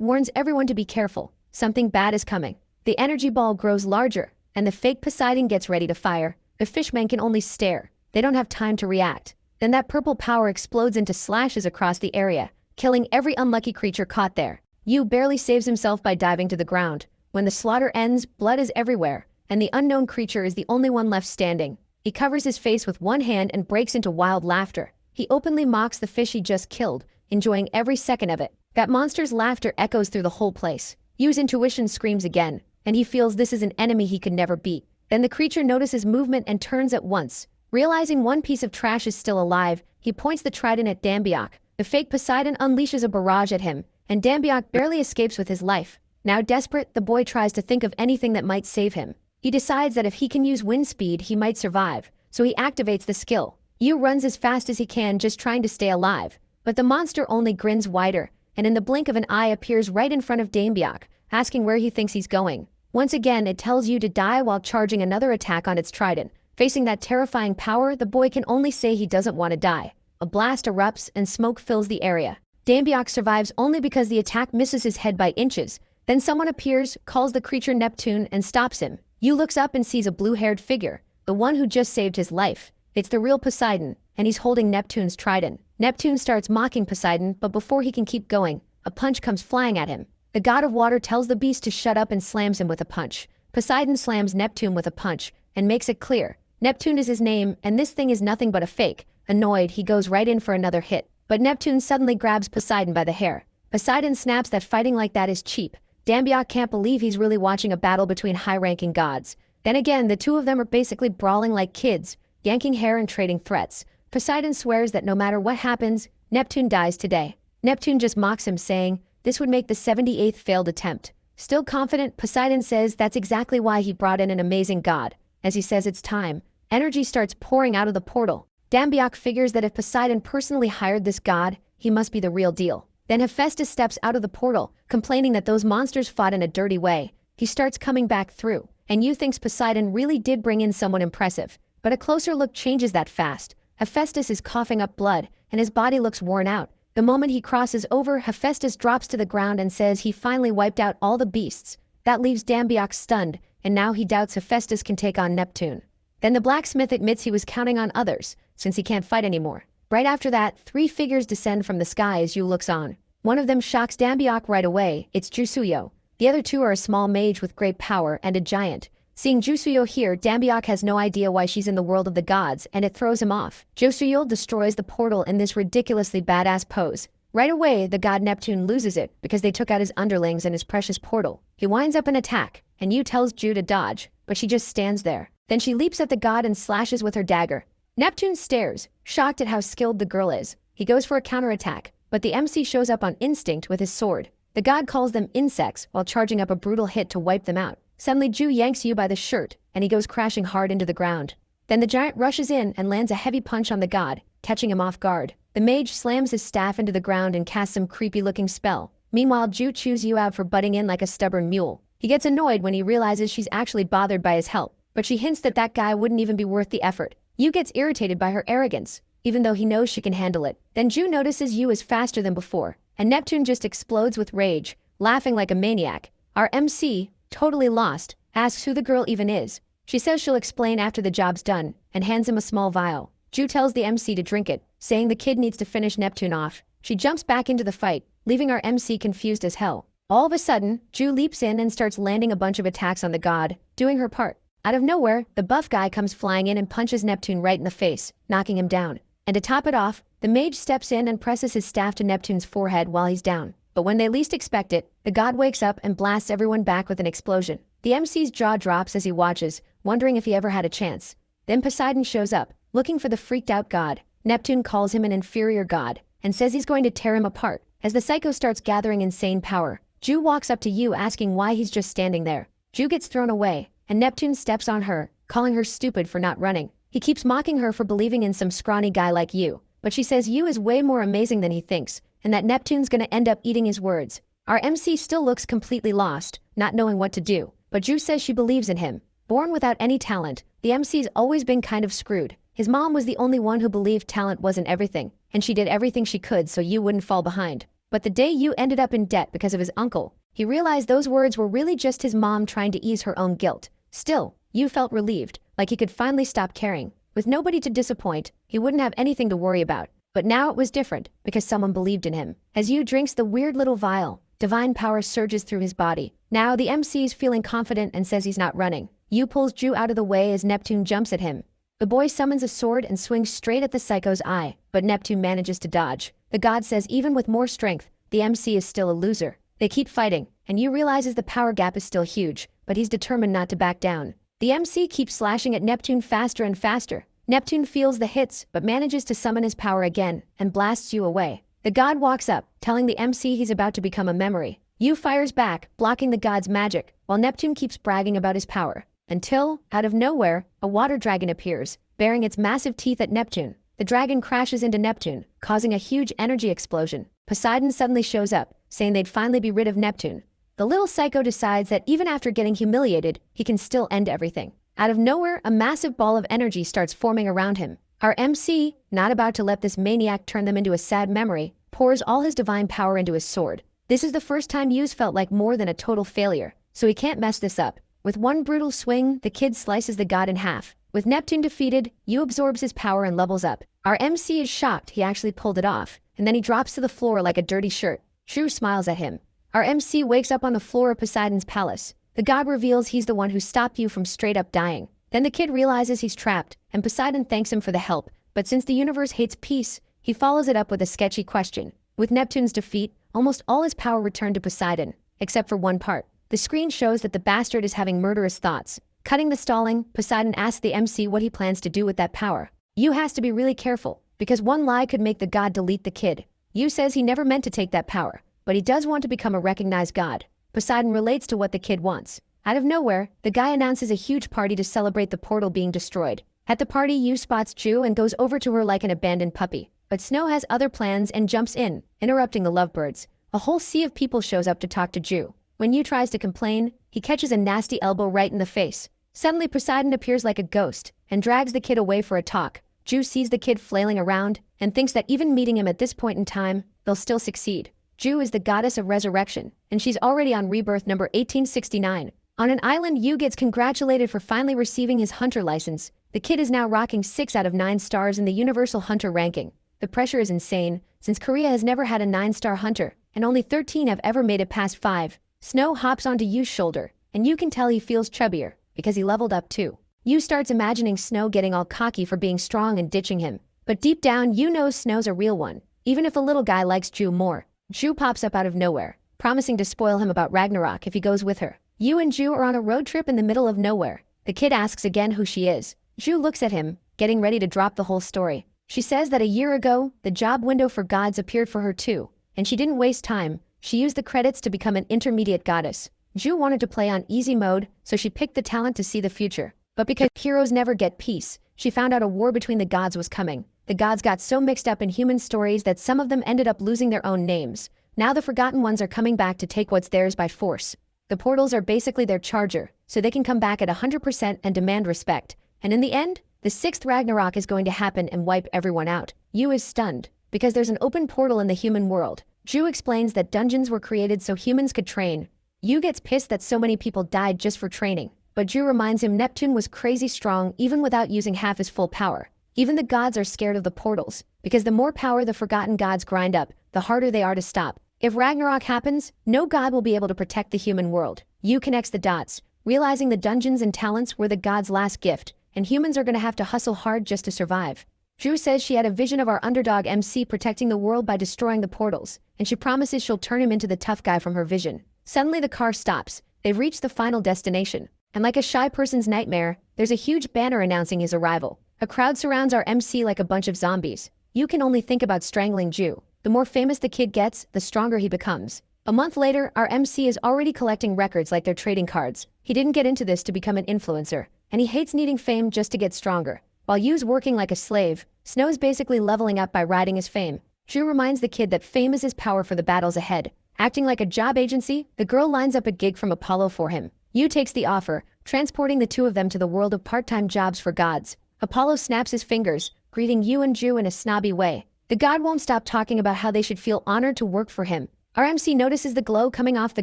warns everyone to be careful. Something bad is coming. The energy ball grows larger, and the fake Poseidon gets ready to fire. The fishmen can only stare. They don't have time to react. Then that purple power explodes into slashes across the area, killing every unlucky creature caught there. Yu barely saves himself by diving to the ground. When the slaughter ends, blood is everywhere, and the unknown creature is the only one left standing. He covers his face with one hand and breaks into wild laughter. He openly mocks the fish he just killed, enjoying every second of it. That monster's laughter echoes through the whole place. Yu's intuition screams again, and he feels this is an enemy he could never beat. Then the creature notices movement and turns at once. Realizing one piece of trash is still alive, he points the trident at Dambiak. The fake Poseidon unleashes a barrage at him, and Dambiak barely escapes with his life. Now desperate, the boy tries to think of anything that might save him. He decides that if he can use wind speed, he might survive, so he activates the skill. Yu runs as fast as he can, just trying to stay alive. But the monster only grins wider, and in the blink of an eye appears right in front of Dambiak, asking where he thinks he's going. Once again, it tells Yu to die while charging another attack on its trident. Facing that terrifying power, the boy can only say he doesn't want to die. A blast erupts and smoke fills the area. Dambiak survives only because the attack misses his head by inches. Then someone appears, calls the creature Neptune, and stops him. Yu looks up and sees a blue-haired figure, the one who just saved his life. It's the real Poseidon, and he's holding Neptune's trident. Neptune starts mocking Poseidon, but before he can keep going, a punch comes flying at him. The god of water tells the beast to shut up and slams him with a punch. Poseidon slams Neptune with a punch, and makes it clear. Neptune is his name, and this thing is nothing but a fake. Annoyed, he goes right in for another hit. But Neptune suddenly grabs Poseidon by the hair. Poseidon snaps that fighting like that is cheap. Dambiak can't believe he's really watching a battle between high-ranking gods. Then again, the two of them are basically brawling like kids, yanking hair and trading threats. Poseidon swears that no matter what happens, Neptune dies today. Neptune just mocks him, saying, this would make the 78th failed attempt. Still confident, Poseidon says that's exactly why he brought in an amazing god. As he says it's time, energy starts pouring out of the portal. Dambiak figures that if Poseidon personally hired this god, he must be the real deal. Then Hephaestus steps out of the portal, complaining that those monsters fought in a dirty way. He starts coming back through, and Yu thinks Poseidon really did bring in someone impressive. But a closer look changes that fast. Hephaestus is coughing up blood, and his body looks worn out. The moment he crosses over, Hephaestus drops to the ground and says he finally wiped out all the beasts. That leaves Dambiak stunned, and now he doubts Hephaestus can take on Neptune. Then the blacksmith admits he was counting on others, since he can't fight anymore. Right after that, 3 figures descend from the sky as Yu looks on. One of them shocks Dambiak right away. It's Jusuyo, The other two are a small mage with great power and a giant. Seeing Jusuyo here, Dambyok has no idea why she's in the world of the gods, and it throws him off. Jusuyo destroys the portal in this ridiculously badass pose. Right away, the god Neptune loses it because they took out his underlings and his precious portal. He winds up an attack, and Yu tells Ju to dodge, but she just stands there. Then she leaps at the god and slashes with her dagger. Neptune stares, shocked at how skilled the girl is. He goes for a counterattack, but the MC shows up on instinct with his sword. The god calls them insects while charging up a brutal hit to wipe them out. Suddenly Ju yanks Yu by the shirt, and he goes crashing hard into the ground. Then the giant rushes in and lands a heavy punch on the god, catching him off guard. The mage slams his staff into the ground and casts some creepy-looking spell. Meanwhile, Ju chews Yu out for butting in like a stubborn mule. He gets annoyed when he realizes she's actually bothered by his help, but she hints that that guy wouldn't even be worth the effort. Yu gets irritated by her arrogance, even though he knows she can handle it. Then Ju notices Yu is faster than before, and Neptune just explodes with rage, laughing like a maniac. Our MC, totally lost, asks who the girl even is. She says she'll explain after the job's done, and hands him a small vial. Ju tells the MC to drink it, saying the kid needs to finish Neptune off. She jumps back into the fight, leaving our MC confused as hell. All of a sudden, Ju leaps in and starts landing a bunch of attacks on the god, doing her part. Out of nowhere, the buff guy comes flying in and punches Neptune right in the face, knocking him down. And to top it off, the mage steps in and presses his staff to Neptune's forehead while he's down. But when they least expect it, the god wakes up and blasts everyone back with an explosion. The MC's jaw drops as he watches, wondering if he ever had a chance. Then Poseidon shows up, looking for the freaked-out god. Neptune calls him an inferior god, and says he's going to tear him apart. As the psycho starts gathering insane power, Ju walks up to Yu asking why he's just standing there. Ju gets thrown away, and Neptune steps on her, calling her stupid for not running. He keeps mocking her for believing in some scrawny guy like Yu, but she says Yu is way more amazing than he thinks, and that Neptune's gonna end up eating his words. Our MC still looks completely lost, not knowing what to do, but Ju says she believes in him. Born without any talent, the MC's always been kind of screwed. His mom was the only one who believed talent wasn't everything, and she did everything she could so Yu wouldn't fall behind. But the day Yu ended up in debt because of his uncle, he realized those words were really just his mom trying to ease her own guilt. Still, Yu felt relieved, like he could finally stop caring. With nobody to disappoint, he wouldn't have anything to worry about. But now it was different, because someone believed in him. As Yu drinks the weird little vial, divine power surges through his body. Now the MC's feeling confident and says he's not running. Yu pulls Ju out of the way as Neptune jumps at him. The boy summons a sword and swings straight at the psycho's eye, but Neptune manages to dodge. The god says even with more strength, the MC is still a loser. They keep fighting, and Yu realizes the power gap is still huge, but he's determined not to back down. The MC keeps slashing at Neptune faster and faster. Neptune feels the hits, but manages to summon his power again, and blasts Yu away. The god walks up, telling the MC he's about to become a memory. Yu fires back, blocking the god's magic, while Neptune keeps bragging about his power. Until, out of nowhere, a water dragon appears, bearing its massive teeth at Neptune. The dragon crashes into Neptune, causing a huge energy explosion. Poseidon suddenly shows up, saying they'd finally be rid of Neptune. The little psycho decides that even after getting humiliated, he can still end everything. Out of nowhere, a massive ball of energy starts forming around him. Our MC, not about to let this maniac turn them into a sad memory, pours all his divine power into his sword. This is the first time Yu's felt like more than a total failure, so he can't mess this up. With one brutal swing, the kid slices the god in half. With Neptune defeated, Yu absorbs his power and levels up. Our MC is shocked he actually pulled it off, and then he drops to the floor like a dirty shirt. Shu smiles at him. Our MC wakes up on the floor of Poseidon's palace. The god reveals he's the one who stopped Yu from straight up dying. Then the kid realizes he's trapped, and Poseidon thanks him for the help, but since the universe hates peace, he follows it up with a sketchy question. With Neptune's defeat, almost all his power returned to Poseidon, except for one part. The screen shows that the bastard is having murderous thoughts. Cutting the stalling, Poseidon asks the MC what he plans to do with that power. Yu has to be really careful, because one lie could make the god delete the kid. Yu says he never meant to take that power, but he does want to become a recognized god. Poseidon relates to what the kid wants. Out of nowhere, the guy announces a huge party to celebrate the portal being destroyed. At the party, Yu spots Ju and goes over to her like an abandoned puppy. But Snow has other plans and jumps in, interrupting the lovebirds. A whole sea of people shows up to talk to Ju. When Yu tries to complain, he catches a nasty elbow right in the face. Suddenly Poseidon appears like a ghost and drags the kid away for a talk. Ju sees the kid flailing around and thinks that even meeting him at this point in time, they'll still succeed. Ju is the goddess of resurrection, and she's already on rebirth number 1869. On an island, Yu gets congratulated for finally receiving his hunter license. The kid is now rocking 6 out of 9 stars in the Universal Hunter ranking. The pressure is insane, since Korea has never had a 9-star hunter, and only 13 have ever made it past 5. Snow hops onto Yu's shoulder, and you can tell he feels chubbier, because he leveled up too. Yu starts imagining Snow getting all cocky for being strong and ditching him. But deep down, Yu knows Snow's a real one, even if a little guy likes Ju more. Ju pops up out of nowhere, promising to spoil him about Ragnarok if he goes with her. Yu and Ju are on a road trip in the middle of nowhere. The kid asks again who she is. Ju looks at him, getting ready to drop the whole story. She says that a year ago, the job window for gods appeared for her too, and she didn't waste time. She used the credits to become an intermediate goddess. Ju wanted to play on easy mode, so she picked the talent to see the future. But because heroes never get peace, she found out a war between the gods was coming. The gods got so mixed up in human stories that some of them ended up losing their own names. Now the Forgotten Ones are coming back to take what's theirs by force. The portals are basically their charger, so they can come back at 100% and demand respect. And in the end, the 6th Ragnarok is going to happen and wipe everyone out. Yu is stunned, because there's an open portal in the human world. Ju explains that dungeons were created so humans could train. Yu gets pissed that so many people died just for training, but Ju reminds him Neptune was crazy strong even without using half his full power. Even the gods are scared of the portals, because the more power the forgotten gods grind up, the harder they are to stop. If Ragnarok happens, no god will be able to protect the human world. Yu connects the dots, realizing the dungeons and talents were the gods' last gift, and humans are gonna have to hustle hard just to survive. Ju says she had a vision of our underdog MC protecting the world by destroying the portals, and she promises she'll turn him into the tough guy from her vision. Suddenly the car stops. They've reached the final destination. And like a shy person's nightmare, there's a huge banner announcing his arrival. A crowd surrounds our MC like a bunch of zombies. You can only think about strangling Ju. The more famous the kid gets, the stronger he becomes. A month later, our MC is already collecting records like they're trading cards. He didn't get into this to become an influencer, and he hates needing fame just to get stronger. While Yu's working like a slave, Snow's basically leveling up by riding his fame. Ju reminds the kid that fame is his power for the battles ahead. Acting like a job agency, the girl lines up a gig from Apollo for him. Yu takes the offer, transporting the two of them to the world of part-time jobs for gods. Apollo snaps his fingers, greeting Yu and Ju in a snobby way. The god won't stop talking about how they should feel honored to work for him. Our MC notices the glow coming off the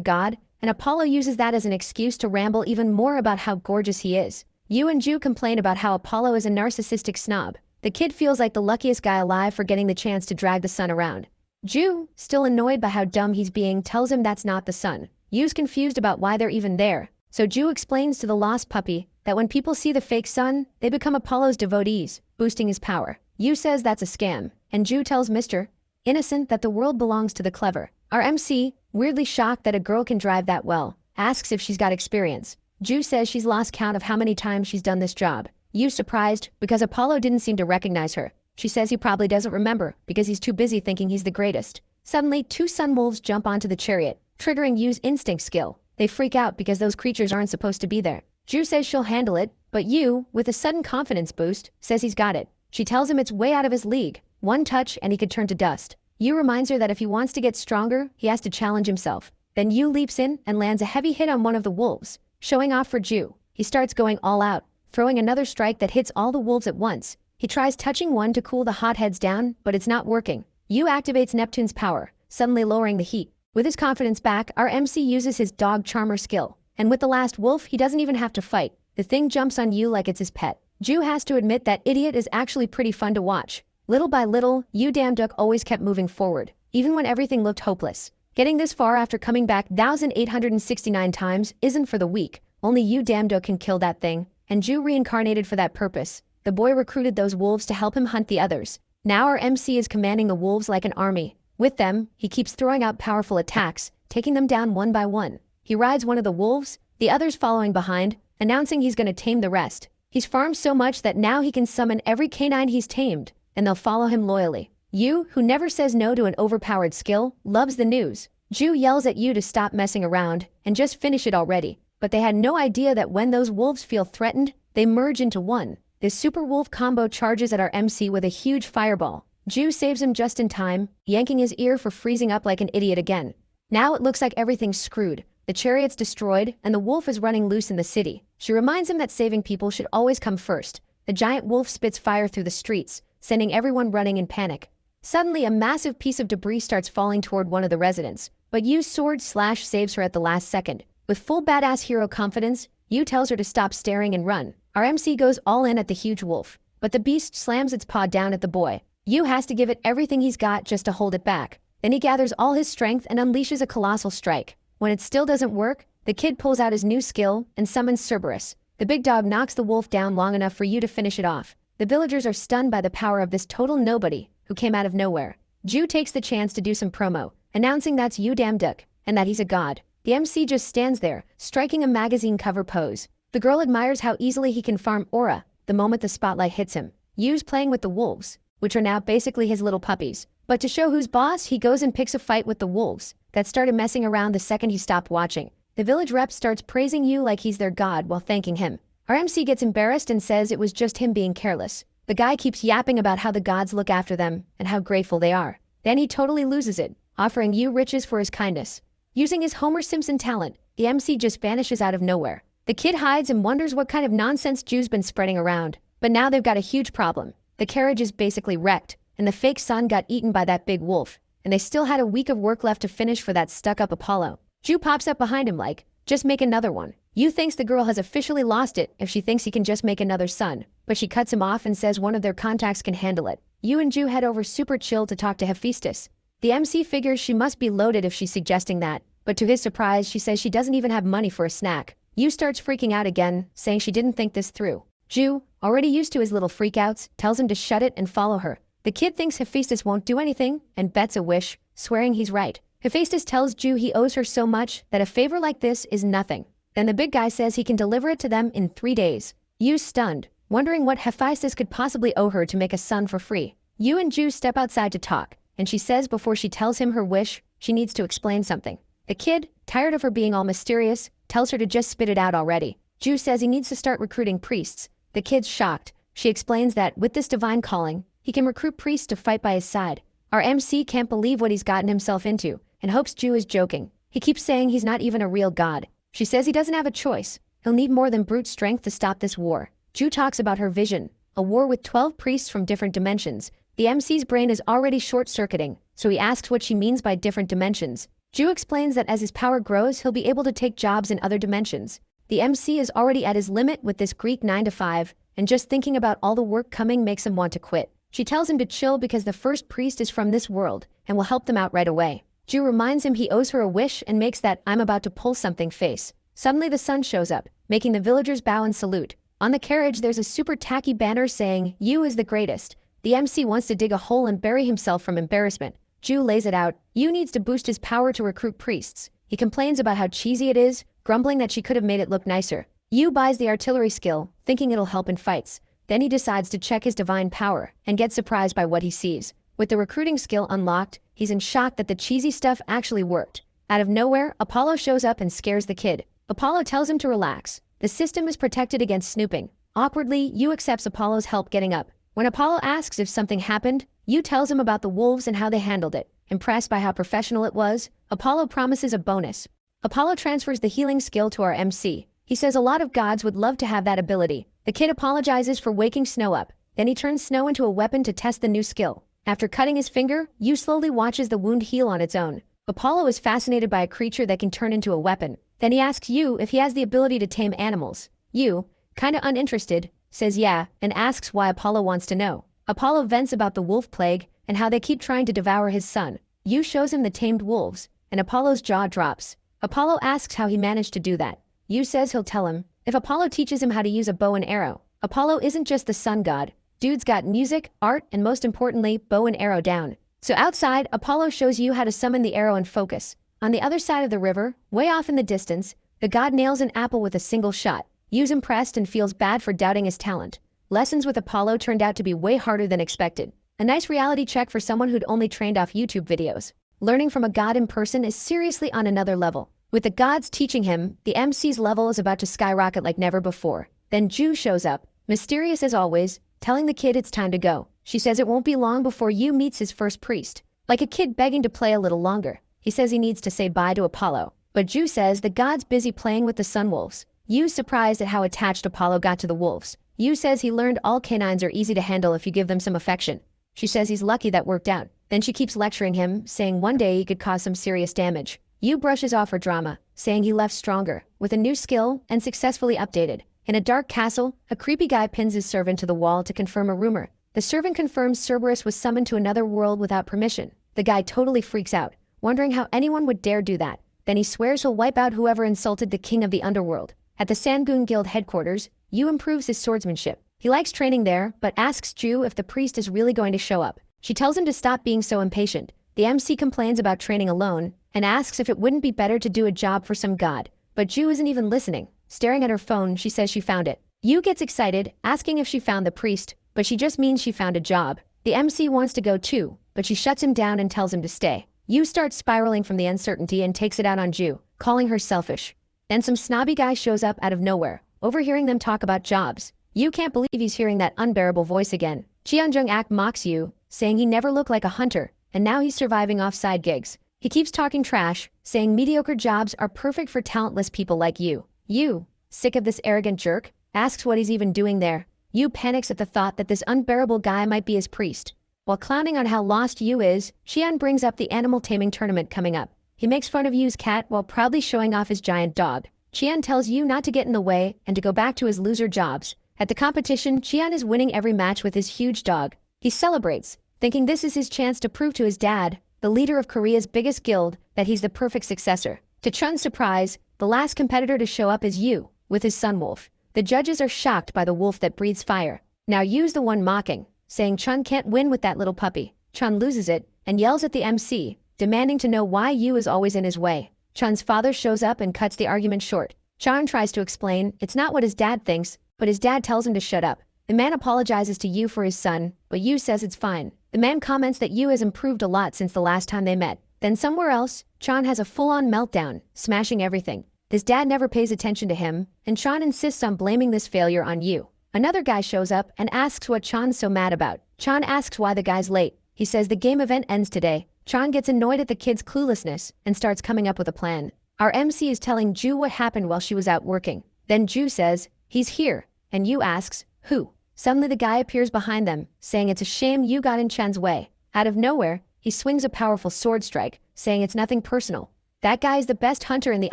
god, and Apollo uses that as an excuse to ramble even more about how gorgeous he is. Yu and Ju complain about how Apollo is a narcissistic snob. The kid feels like the luckiest guy alive for getting the chance to drag the sun around. Ju, still annoyed by how dumb he's being, tells him that's not the sun. Yu's confused about why they're even there, so Ju explains to the lost puppy that when people see the fake sun, they become Apollo's devotees, boosting his power. Yu says that's a scam, and Ju tells Mr. Innocent that the world belongs to the clever. Our MC, weirdly shocked that a girl can drive that well, asks if she's got experience. Ju says she's lost count of how many times she's done this job. Yu's surprised because Apollo didn't seem to recognize her. She says he probably doesn't remember because he's too busy thinking he's the greatest. Suddenly, 2 sun wolves jump onto the chariot, triggering Yu's instinct skill. They freak out because those creatures aren't supposed to be there. Ju says she'll handle it, but Yu, with a sudden confidence boost, says he's got it. She tells him it's way out of his league. One touch and he could turn to dust. Yu reminds her that if he wants to get stronger, he has to challenge himself. Then Yu leaps in and lands a heavy hit on one of the wolves, showing off for Ju. He starts going all out, throwing another strike that hits all the wolves at once. He tries touching one to cool the hotheads down, but it's not working. Yu activates Neptune's power, suddenly lowering the heat. With his confidence back, our MC uses his dog charmer skill. And with the last wolf, he doesn't even have to fight. The thing jumps on Yu like it's his pet. Ju has to admit that idiot is actually pretty fun to watch. Little by little, Yu Damduk always kept moving forward, even when everything looked hopeless. Getting this far after coming back 1,869 times isn't for the weak. Only Yu Damduk can kill that thing, and Ju reincarnated for that purpose. The boy recruited those wolves to help him hunt the others. Now our MC is commanding the wolves like an army. With them, he keeps throwing out powerful attacks, taking them down one by one. He rides one of the wolves, the others following behind, announcing he's gonna tame the rest. He's farmed so much that now he can summon every canine he's tamed, and they'll follow him loyally. Yu, who never says no to an overpowered skill, loves the news. Ju yells at Yu to stop messing around and just finish it already. But they had no idea that when those wolves feel threatened, they merge into one. This super wolf combo charges at our MC with a huge fireball. Ju saves him just in time, yanking his ear for freezing up like an idiot again. Now it looks like everything's screwed. The chariot's destroyed, and the wolf is running loose in the city. She reminds him that saving people should always come first. The giant wolf spits fire through the streets, sending everyone running in panic. Suddenly, a massive piece of debris starts falling toward one of the residents, but Yu's sword slash saves her at the last second. With full badass hero confidence, Yu tells her to stop staring and run. Our MC goes all in at the huge wolf, but the beast slams its paw down at the boy. Yu has to give it everything he's got just to hold it back. Then he gathers all his strength and unleashes a colossal strike. When it still doesn't work, the kid pulls out his new skill and summons Cerberus. The big dog knocks the wolf down long enough for you to finish it off. The villagers are stunned by the power of this total nobody who came out of nowhere. Ju takes the chance to do some promo, announcing that's you damn duck, and that he's a god. The MC just stands there, striking a magazine cover pose. The girl admires how easily he can farm aura the moment the spotlight hits him. Yu's playing with the wolves, which are now basically his little puppies. But to show who's boss, he goes and picks a fight with the wolves that started messing around the second he stopped watching. The village rep starts praising Yu like he's their god while thanking him. Our MC gets embarrassed and says it was just him being careless. The guy keeps yapping about how the gods look after them and how grateful they are. Then he totally loses it, offering Yu riches for his kindness. Using his Homer Simpson talent, the MC just vanishes out of nowhere. The kid hides and wonders what kind of nonsense Ju's been spreading around. But now they've got a huge problem. The carriage is basically wrecked, and the fake son got eaten by that big wolf. And they still had a week of work left to finish for that stuck-up Apollo. Ju pops up behind him like, just make another one. Yu thinks the girl has officially lost it if she thinks he can just make another son, but she cuts him off and says one of their contacts can handle it. Yu and Ju head over super chill to talk to Hephaestus. The MC figures she must be loaded if she's suggesting that, but to his surprise she says she doesn't even have money for a snack. Yu starts freaking out again, saying she didn't think this through. Ju, already used to his little freakouts, tells him to shut it and follow her. The kid thinks Hephaestus won't do anything and bets a wish, swearing he's right. Hephaestus tells Ju he owes her so much that a favor like this is nothing. Then the big guy says he can deliver it to them in 3 days. Yu's stunned, wondering what Hephaestus could possibly owe her to make a son for free. Yu and Ju step outside to talk, and she says before she tells him her wish, she needs to explain something. The kid, tired of her being all mysterious, tells her to just spit it out already. Ju says he needs to start recruiting priests. The kid's shocked. She explains that, with this divine calling, he can recruit priests to fight by his side. Our MC can't believe what he's gotten himself into, and hopes Ju is joking. He keeps saying he's not even a real god. She says he doesn't have a choice. He'll need more than brute strength to stop this war. Ju talks about her vision, a war with 12 priests from different dimensions. The MC's brain is already short-circuiting, so he asks what she means by different dimensions. Ju explains that as his power grows, he'll be able to take jobs in other dimensions. The MC is already at his limit with this Greek 9-to-5, and just thinking about all the work coming makes him want to quit. She tells him to chill because the first priest is from this world and will help them out right away. Ju reminds him he owes her a wish and makes that "I'm about to pull something" face. Suddenly the sun shows up, making the villagers bow and salute. On the carriage there's a super tacky banner saying, "Yu is the greatest." The MC wants to dig a hole and bury himself from embarrassment. Ju lays it out. Yu needs to boost his power to recruit priests. He complains about how cheesy it is, grumbling that she could have made it look nicer. Yu buys the artillery skill, thinking it'll help in fights. Then he decides to check his divine power and gets surprised by what he sees. With the recruiting skill unlocked, he's in shock that the cheesy stuff actually worked. Out of nowhere, Apollo shows up and scares the kid. Apollo tells him to relax. The system is protected against snooping. Awkwardly, Yu accepts Apollo's help getting up. When Apollo asks if something happened, Yu tells him about the wolves and how they handled it. Impressed by how professional it was, Apollo promises a bonus. Apollo transfers the healing skill to our MC. He says a lot of gods would love to have that ability. The kid apologizes for waking Snow up. Then he turns Snow into a weapon to test the new skill. After cutting his finger, Yu slowly watches the wound heal on its own. Apollo is fascinated by a creature that can turn into a weapon. Then he asks Yu if he has the ability to tame animals. Yu, kinda uninterested, says yeah, and asks why Apollo wants to know. Apollo vents about the wolf plague and how they keep trying to devour his son. Yu shows him the tamed wolves, and Apollo's jaw drops. Apollo asks how he managed to do that. Yu says he'll tell him if Apollo teaches him how to use a bow and arrow. Apollo isn't just the sun god. Dude's got music, art, and most importantly, bow and arrow down. So outside, Apollo shows Yu how to summon the arrow and focus. On the other side of the river, way off in the distance, the god nails an apple with a single shot. Yu's impressed and feels bad for doubting his talent. Lessons with Apollo turned out to be way harder than expected. A nice reality check for someone who'd only trained off YouTube videos. Learning from a god in person is seriously on another level. With the gods teaching him, the MC's level is about to skyrocket like never before. Then Ju shows up, mysterious as always, telling the kid it's time to go. She says it won't be long before Yu meets his first priest. Like a kid begging to play a little longer. He says he needs to say bye to Apollo. But Ju says the god's busy playing with the sun wolves. Yu's surprised at how attached Apollo got to the wolves. Yu says he learned all canines are easy to handle if you give them some affection. She says he's lucky that worked out. Then she keeps lecturing him, saying one day he could cause some serious damage. Yu brushes off her drama, saying he left stronger, with a new skill, and successfully updated. In a dark castle, a creepy guy pins his servant to the wall to confirm a rumor. The servant confirms Cerberus was summoned to another world without permission. The guy totally freaks out, wondering how anyone would dare do that. Then he swears he'll wipe out whoever insulted the king of the underworld. At the Sangoon Guild headquarters, Yu improves his swordsmanship. He likes training there, but asks Ju if the priest is really going to show up. She tells him to stop being so impatient. The MC complains about training alone, and asks if it wouldn't be better to do a job for some god. But Ju isn't even listening. Staring at her phone, she says she found it. Yu gets excited, asking if she found the priest, but she just means she found a job. The MC wants to go too, but she shuts him down and tells him to stay. Yu starts spiraling from the uncertainty and takes it out on Ju, calling her selfish. Then some snobby guy shows up out of nowhere, overhearing them talk about jobs. Yu can't believe he's hearing that unbearable voice again. Cheonjung mocks Yu, saying he never looked like a hunter, and now he's surviving off side gigs. He keeps talking trash, saying mediocre jobs are perfect for talentless people like you. Yu, sick of this arrogant jerk, asks what he's even doing there. Yu panics at the thought that this unbearable guy might be his priest. While clowning on how lost Yu is, Xian brings up the animal taming tournament coming up. He makes fun of Yu's cat while proudly showing off his giant dog. Qian tells Yu not to get in the way and to go back to his loser jobs. At the competition, Qian is winning every match with his huge dog. He celebrates, thinking this is his chance to prove to his dad, the leader of Korea's biggest guild, that he's the perfect successor. To Chun's surprise, the last competitor to show up is Yu, with his son Wolf. The judges are shocked by the wolf that breathes fire. Now Yu's the one mocking, saying Chun can't win with that little puppy. Chun loses it and yells at the MC, demanding to know why Yu is always in his way. Chun's father shows up and cuts the argument short. Chun tries to explain it's not what his dad thinks, but his dad tells him to shut up. The man apologizes to Yu for his son, but Yu says it's fine. The man comments that Yu has improved a lot since the last time they met. Then somewhere else, Chun has a full-on meltdown, smashing everything. His dad never pays attention to him, and Chun insists on blaming this failure on Yu. Another guy shows up and asks what Chun's so mad about. Chun asks why the guy's late. He says the game event ends today. Chun gets annoyed at the kid's cluelessness and starts coming up with a plan. Our MC is telling Ju what happened while she was out working. Then Ju says, he's here, and Yu asks, who? Suddenly the guy appears behind them, saying it's a shame Yu got in Chun's way. Out of nowhere, he swings a powerful sword strike, saying it's nothing personal. That guy is the best hunter in the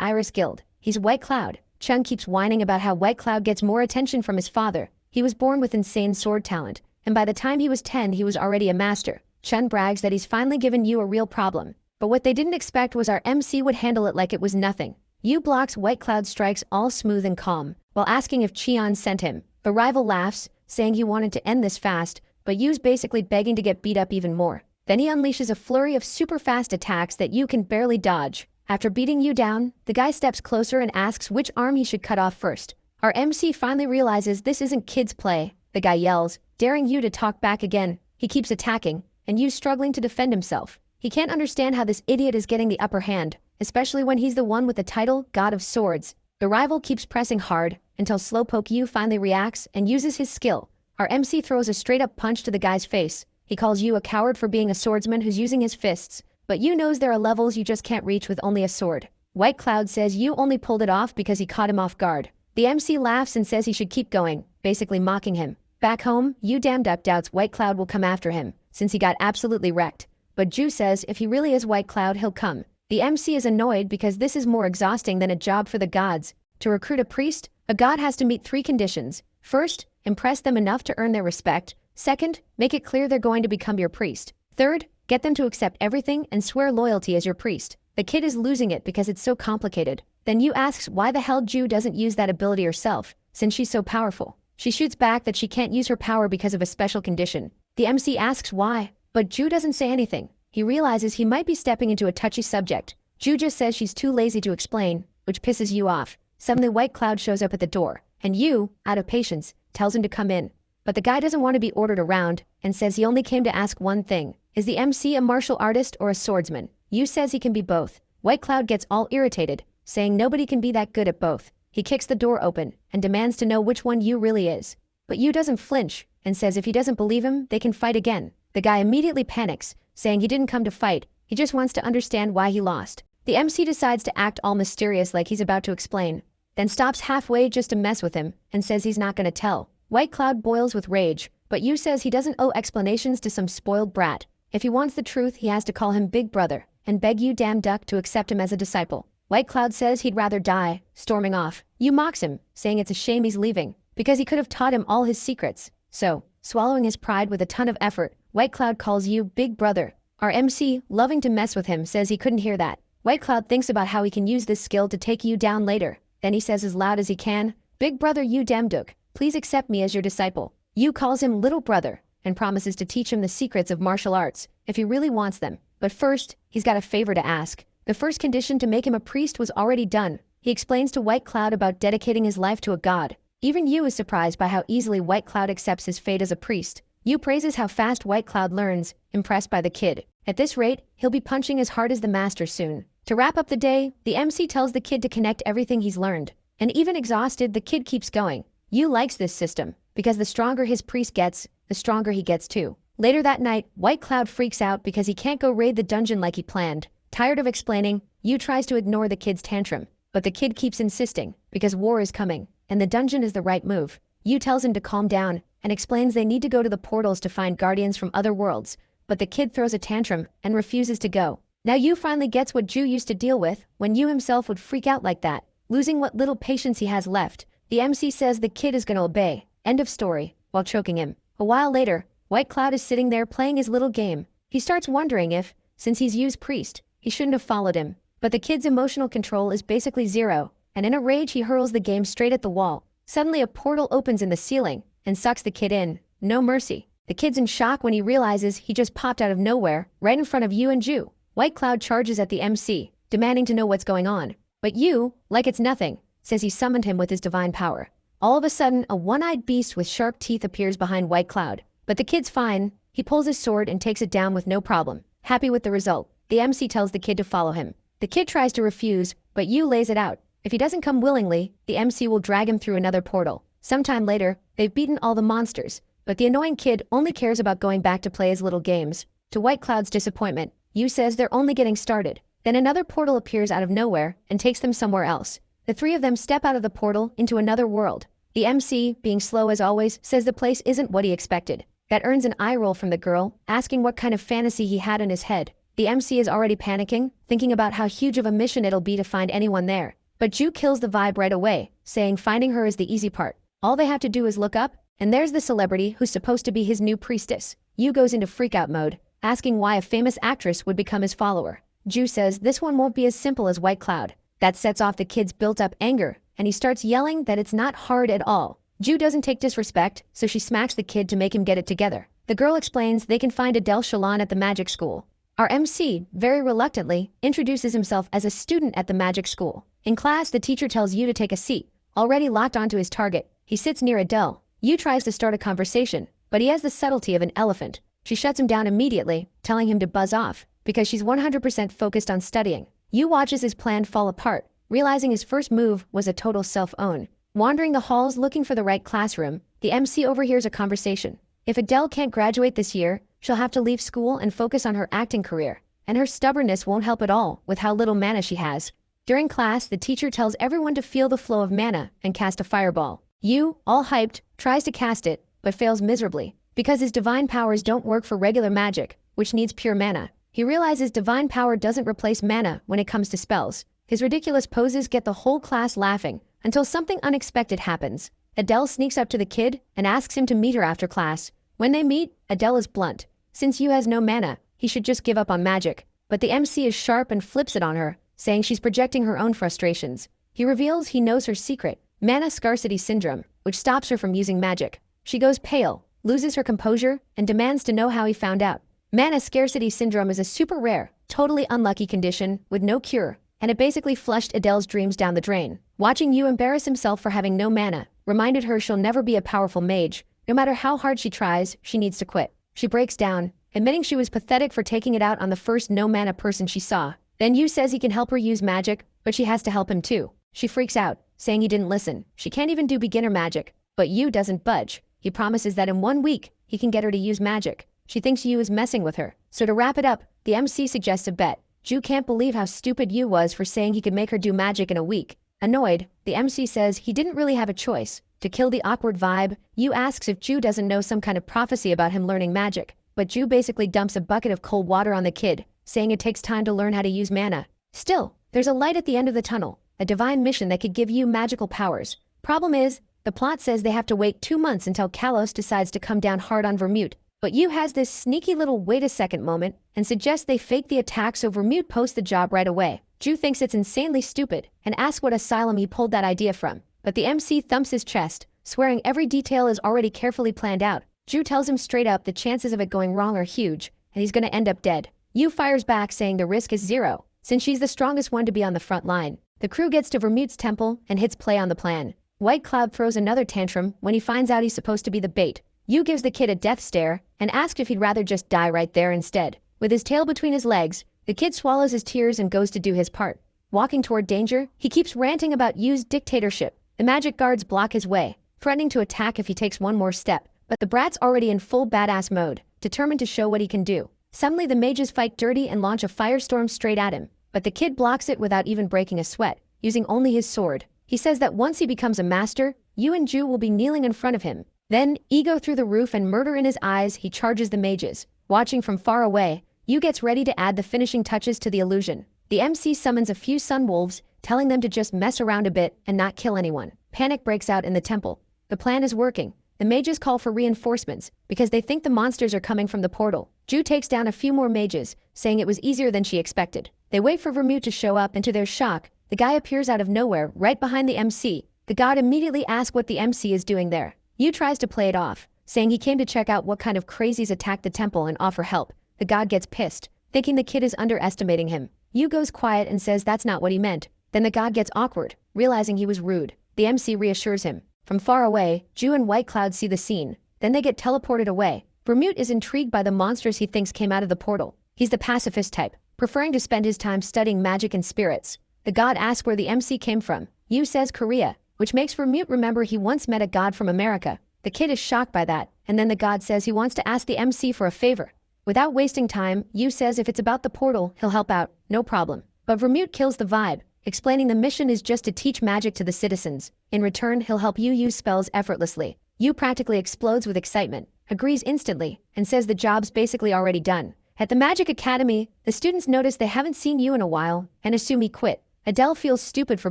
Iris Guild. He's White Cloud. Chun keeps whining about how White Cloud gets more attention from his father. He was born with insane sword talent, and by the time he was 10 he was already a master. Chun brags that he's finally given Yu a real problem. But what they didn't expect was our MC would handle it like it was nothing. Yu blocks White Cloud's strikes all smooth and calm, while asking if Cheon sent him. The rival laughs, saying he wanted to end this fast, but Yu's basically begging to get beat up even more. Then he unleashes a flurry of super fast attacks that Yu can barely dodge. After beating Yu down, the guy steps closer and asks which arm he should cut off first. Our MC finally realizes this isn't kids' play. The guy yells, daring Yu to talk back again. He keeps attacking, and Yu's struggling to defend himself. He can't understand how this idiot is getting the upper hand, especially when he's the one with the title God of Swords. The rival keeps pressing hard, until Slowpoke Yu finally reacts and uses his skill. Our MC throws a straight-up punch to the guy's face. He calls Yu a coward for being a swordsman who's using his fists, but Yu knows there are levels you just can't reach with only a sword. White Cloud says Yu only pulled it off because he caught him off guard. The MC laughs and says he should keep going, basically mocking him. Back home, Yu damn duck doubts White Cloud will come after him, since he got absolutely wrecked. But Ju says if he really is White Cloud, he'll come. The MC is annoyed because this is more exhausting than a job for the gods. To recruit a priest, a god has to meet 3 conditions. First, impress them enough to earn their respect. Second, make it clear they're going to become your priest. Third, get them to accept everything and swear loyalty as your priest. The kid is losing it because it's so complicated. Then Yu asks why the hell Ju doesn't use that ability herself, since she's so powerful. She shoots back that she can't use her power because of a special condition. The MC asks why, but Ju doesn't say anything. He realizes he might be stepping into a touchy subject. Ju just says she's too lazy to explain, which pisses Yu off. Suddenly White Cloud shows up at the door, and Yu, out of patience, tells him to come in. But the guy doesn't want to be ordered around, and says he only came to ask one thing. Is the MC a martial artist or a swordsman? Yu says he can be both. White Cloud gets all irritated, saying nobody can be that good at both. He kicks the door open, and demands to know which one Yu really is. But Yu doesn't flinch, and says if he doesn't believe him, they can fight again. The guy immediately panics, saying he didn't come to fight, he just wants to understand why he lost. The MC decides to act all mysterious like he's about to explain, then stops halfway just to mess with him, and says he's not gonna tell. White Cloud boils with rage, but Yu says he doesn't owe explanations to some spoiled brat. If he wants the truth, he has to call him Big Brother, and beg Yu damn duck to accept him as a disciple. White Cloud says he'd rather die, storming off. Yu mocks him, saying it's a shame he's leaving, because he could have taught him all his secrets. So, swallowing his pride with a ton of effort, White Cloud calls Yu Big Brother. Our MC, loving to mess with him, says he couldn't hear that. White Cloud thinks about how he can use this skill to take Yu down later. Then he says as loud as he can, "Big brother Yu Damduk, please accept me as your disciple." Yu calls him little brother and promises to teach him the secrets of martial arts if he really wants them. But first, he's got a favor to ask. The first condition to make him a priest was already done. He explains to White Cloud about dedicating his life to a god. Even Yu is surprised by how easily White Cloud accepts his fate as a priest. Yu praises how fast White Cloud learns, impressed by the kid. At this rate, he'll be punching as hard as the master soon. To wrap up the day, the MC tells the kid to connect everything he's learned. And even exhausted, the kid keeps going. Yu likes this system, because the stronger his priest gets, the stronger he gets too. Later that night, White Cloud freaks out because he can't go raid the dungeon like he planned. Tired of explaining, Yu tries to ignore the kid's tantrum. But the kid keeps insisting, because war is coming, and the dungeon is the right move. Yu tells him to calm down, and explains they need to go to the portals to find guardians from other worlds. But the kid throws a tantrum and refuses to go. Now Yu finally gets what Ju used to deal with when Yu himself would freak out like that, losing what little patience he has left. The MC says the kid is gonna obey. End of story, while choking him. A while later, White Cloud is sitting there playing his little game. He starts wondering if, since he's Yu's priest, he shouldn't have followed him. But the kid's emotional control is basically zero, and in a rage he hurls the game straight at the wall. Suddenly a portal opens in the ceiling and sucks the kid in. No mercy. The kid's in shock when he realizes he just popped out of nowhere, right in front of Yu and Ju. White Cloud charges at the MC, demanding to know what's going on. But Yu, like it's nothing, says he summoned him with his divine power. All of a sudden, a one-eyed beast with sharp teeth appears behind White Cloud. But the kid's fine. He pulls his sword and takes it down with no problem. Happy with the result, the MC tells the kid to follow him. The kid tries to refuse, but Yu lays it out. If he doesn't come willingly, the MC will drag him through another portal. Sometime later, they've beaten all the monsters, but the annoying kid only cares about going back to play his little games. To White Cloud's disappointment, Yu says they're only getting started. Then another portal appears out of nowhere and takes them somewhere else. The three of them step out of the portal into another world. The MC, being slow as always, says the place isn't what he expected. That earns an eye roll from the girl, asking what kind of fantasy he had in his head. The MC is already panicking, thinking about how huge of a mission it'll be to find anyone there. But Ju kills the vibe right away, saying finding her is the easy part. All they have to do is look up, and there's the celebrity who's supposed to be his new priestess. Yu goes into freakout mode, asking why a famous actress would become his follower. Ju says this one won't be as simple as White Cloud. That sets off the kid's built-up anger, and he starts yelling that it's not hard at all. Ju doesn't take disrespect, so she smacks the kid to make him get it together. The girl explains they can find Adele Shalon at the magic school. Our MC, very reluctantly, introduces himself as a student at the magic school. In class, the teacher tells Yu to take a seat. Already locked onto his target, he sits near Adele. Yu tries to start a conversation, but he has the subtlety of an elephant. She shuts him down immediately, telling him to buzz off, because she's 100% focused on studying. Yu watches his plan fall apart, realizing his first move was a total self-own. Wandering the halls looking for the right classroom, the MC overhears a conversation. If Adele can't graduate this year, she'll have to leave school and focus on her acting career. And her stubbornness won't help at all with how little mana she has. During class, the teacher tells everyone to feel the flow of mana and cast a fireball. Yu, all hyped, tries to cast it, but fails miserably. Because his divine powers don't work for regular magic, which needs pure mana. He realizes divine power doesn't replace mana when it comes to spells. His ridiculous poses get the whole class laughing, until something unexpected happens. Adele sneaks up to the kid and asks him to meet her after class. When they meet, Adele is blunt. Since Yu has no mana, he should just give up on magic. But the MC is sharp and flips it on her, saying she's projecting her own frustrations. He reveals he knows her secret, mana scarcity syndrome, which stops her from using magic. She goes pale, loses her composure, and demands to know how he found out. Mana scarcity syndrome is a super rare, totally unlucky condition with no cure, and it basically flushed Adele's dreams down the drain. Watching Yu embarrass himself for having no mana reminded her she'll never be a powerful mage. No matter how hard she tries, she needs to quit. She breaks down, admitting she was pathetic for taking it out on the first no-mana person she saw. Then Yu says he can help her use magic, but she has to help him too. She freaks out, saying he didn't listen. She can't even do beginner magic. But Yu doesn't budge. He promises that in 1 week, he can get her to use magic. She thinks Yu is messing with her. So to wrap it up, the MC suggests a bet. Ju can't believe how stupid Yu was for saying he could make her do magic in a week. Annoyed, the MC says he didn't really have a choice. To kill the awkward vibe, Yu asks if Ju doesn't know some kind of prophecy about him learning magic. But Ju basically dumps a bucket of cold water on the kid, saying it takes time to learn how to use mana. Still, there's a light at the end of the tunnel, a divine mission that could give Yu magical powers. Problem is, the plot says they have to wait 2 months until Kalos decides to come down hard on Vermute. But Yu has this sneaky little wait a second moment and suggests they fake the attack so Vermute posts the job right away. Ju thinks it's insanely stupid and asks what asylum he pulled that idea from. But the MC thumps his chest, swearing every detail is already carefully planned out. Ju tells him straight up the chances of it going wrong are huge, and he's gonna end up dead. Yu fires back saying the risk is zero, since she's the strongest one to be on the front line. The crew gets to Vermute's temple and hits play on the plan. White Cloud throws another tantrum when he finds out he's supposed to be the bait. Yu gives the kid a death stare and asks if he'd rather just die right there instead. With his tail between his legs, the kid swallows his tears and goes to do his part. Walking toward danger, he keeps ranting about Yu's dictatorship. The magic guards block his way, threatening to attack if he takes one more step. But the brat's already in full badass mode, determined to show what he can do. Suddenly the mages fight dirty and launch a firestorm straight at him. But the kid blocks it without even breaking a sweat, using only his sword. He says that once he becomes a master, Yu and Ju will be kneeling in front of him. Then, ego through the roof and murder in his eyes, he charges the mages. Watching from far away, Yu gets ready to add the finishing touches to the illusion. The MC summons a few sun wolves, telling them to just mess around a bit and not kill anyone. Panic breaks out in the temple. The plan is working. The mages call for reinforcements because they think the monsters are coming from the portal. Ju takes down a few more mages, saying it was easier than she expected. They wait for Vermute to show up, and to their shock, the guy appears out of nowhere right behind the MC. The god immediately asks what the MC is doing there. Yu tries to play it off, saying he came to check out what kind of crazies attacked the temple and offer help. The god gets pissed, thinking the kid is underestimating him. Yu goes quiet and says that's not what he meant. Then the god gets awkward, realizing he was rude. The MC reassures him. From far away, Ju and White Cloud see the scene. Then they get teleported away. Vermute is intrigued by the monsters he thinks came out of the portal. He's the pacifist type, preferring to spend his time studying magic and spirits. The god asks where the MC came from. Yu says Korea, which makes Vermute remember he once met a god from America. The kid is shocked by that, and then the god says he wants to ask the MC for a favor. Without wasting time, Yu says if it's about the portal, he'll help out, no problem. But Vermute kills the vibe, explaining the mission is just to teach magic to the citizens. In return, he'll help Yu use spells effortlessly. Yu practically explodes with excitement, agrees instantly, and says the job's basically already done. At the Magic Academy, the students notice they haven't seen Yu in a while and assume he quit. Adele feels stupid for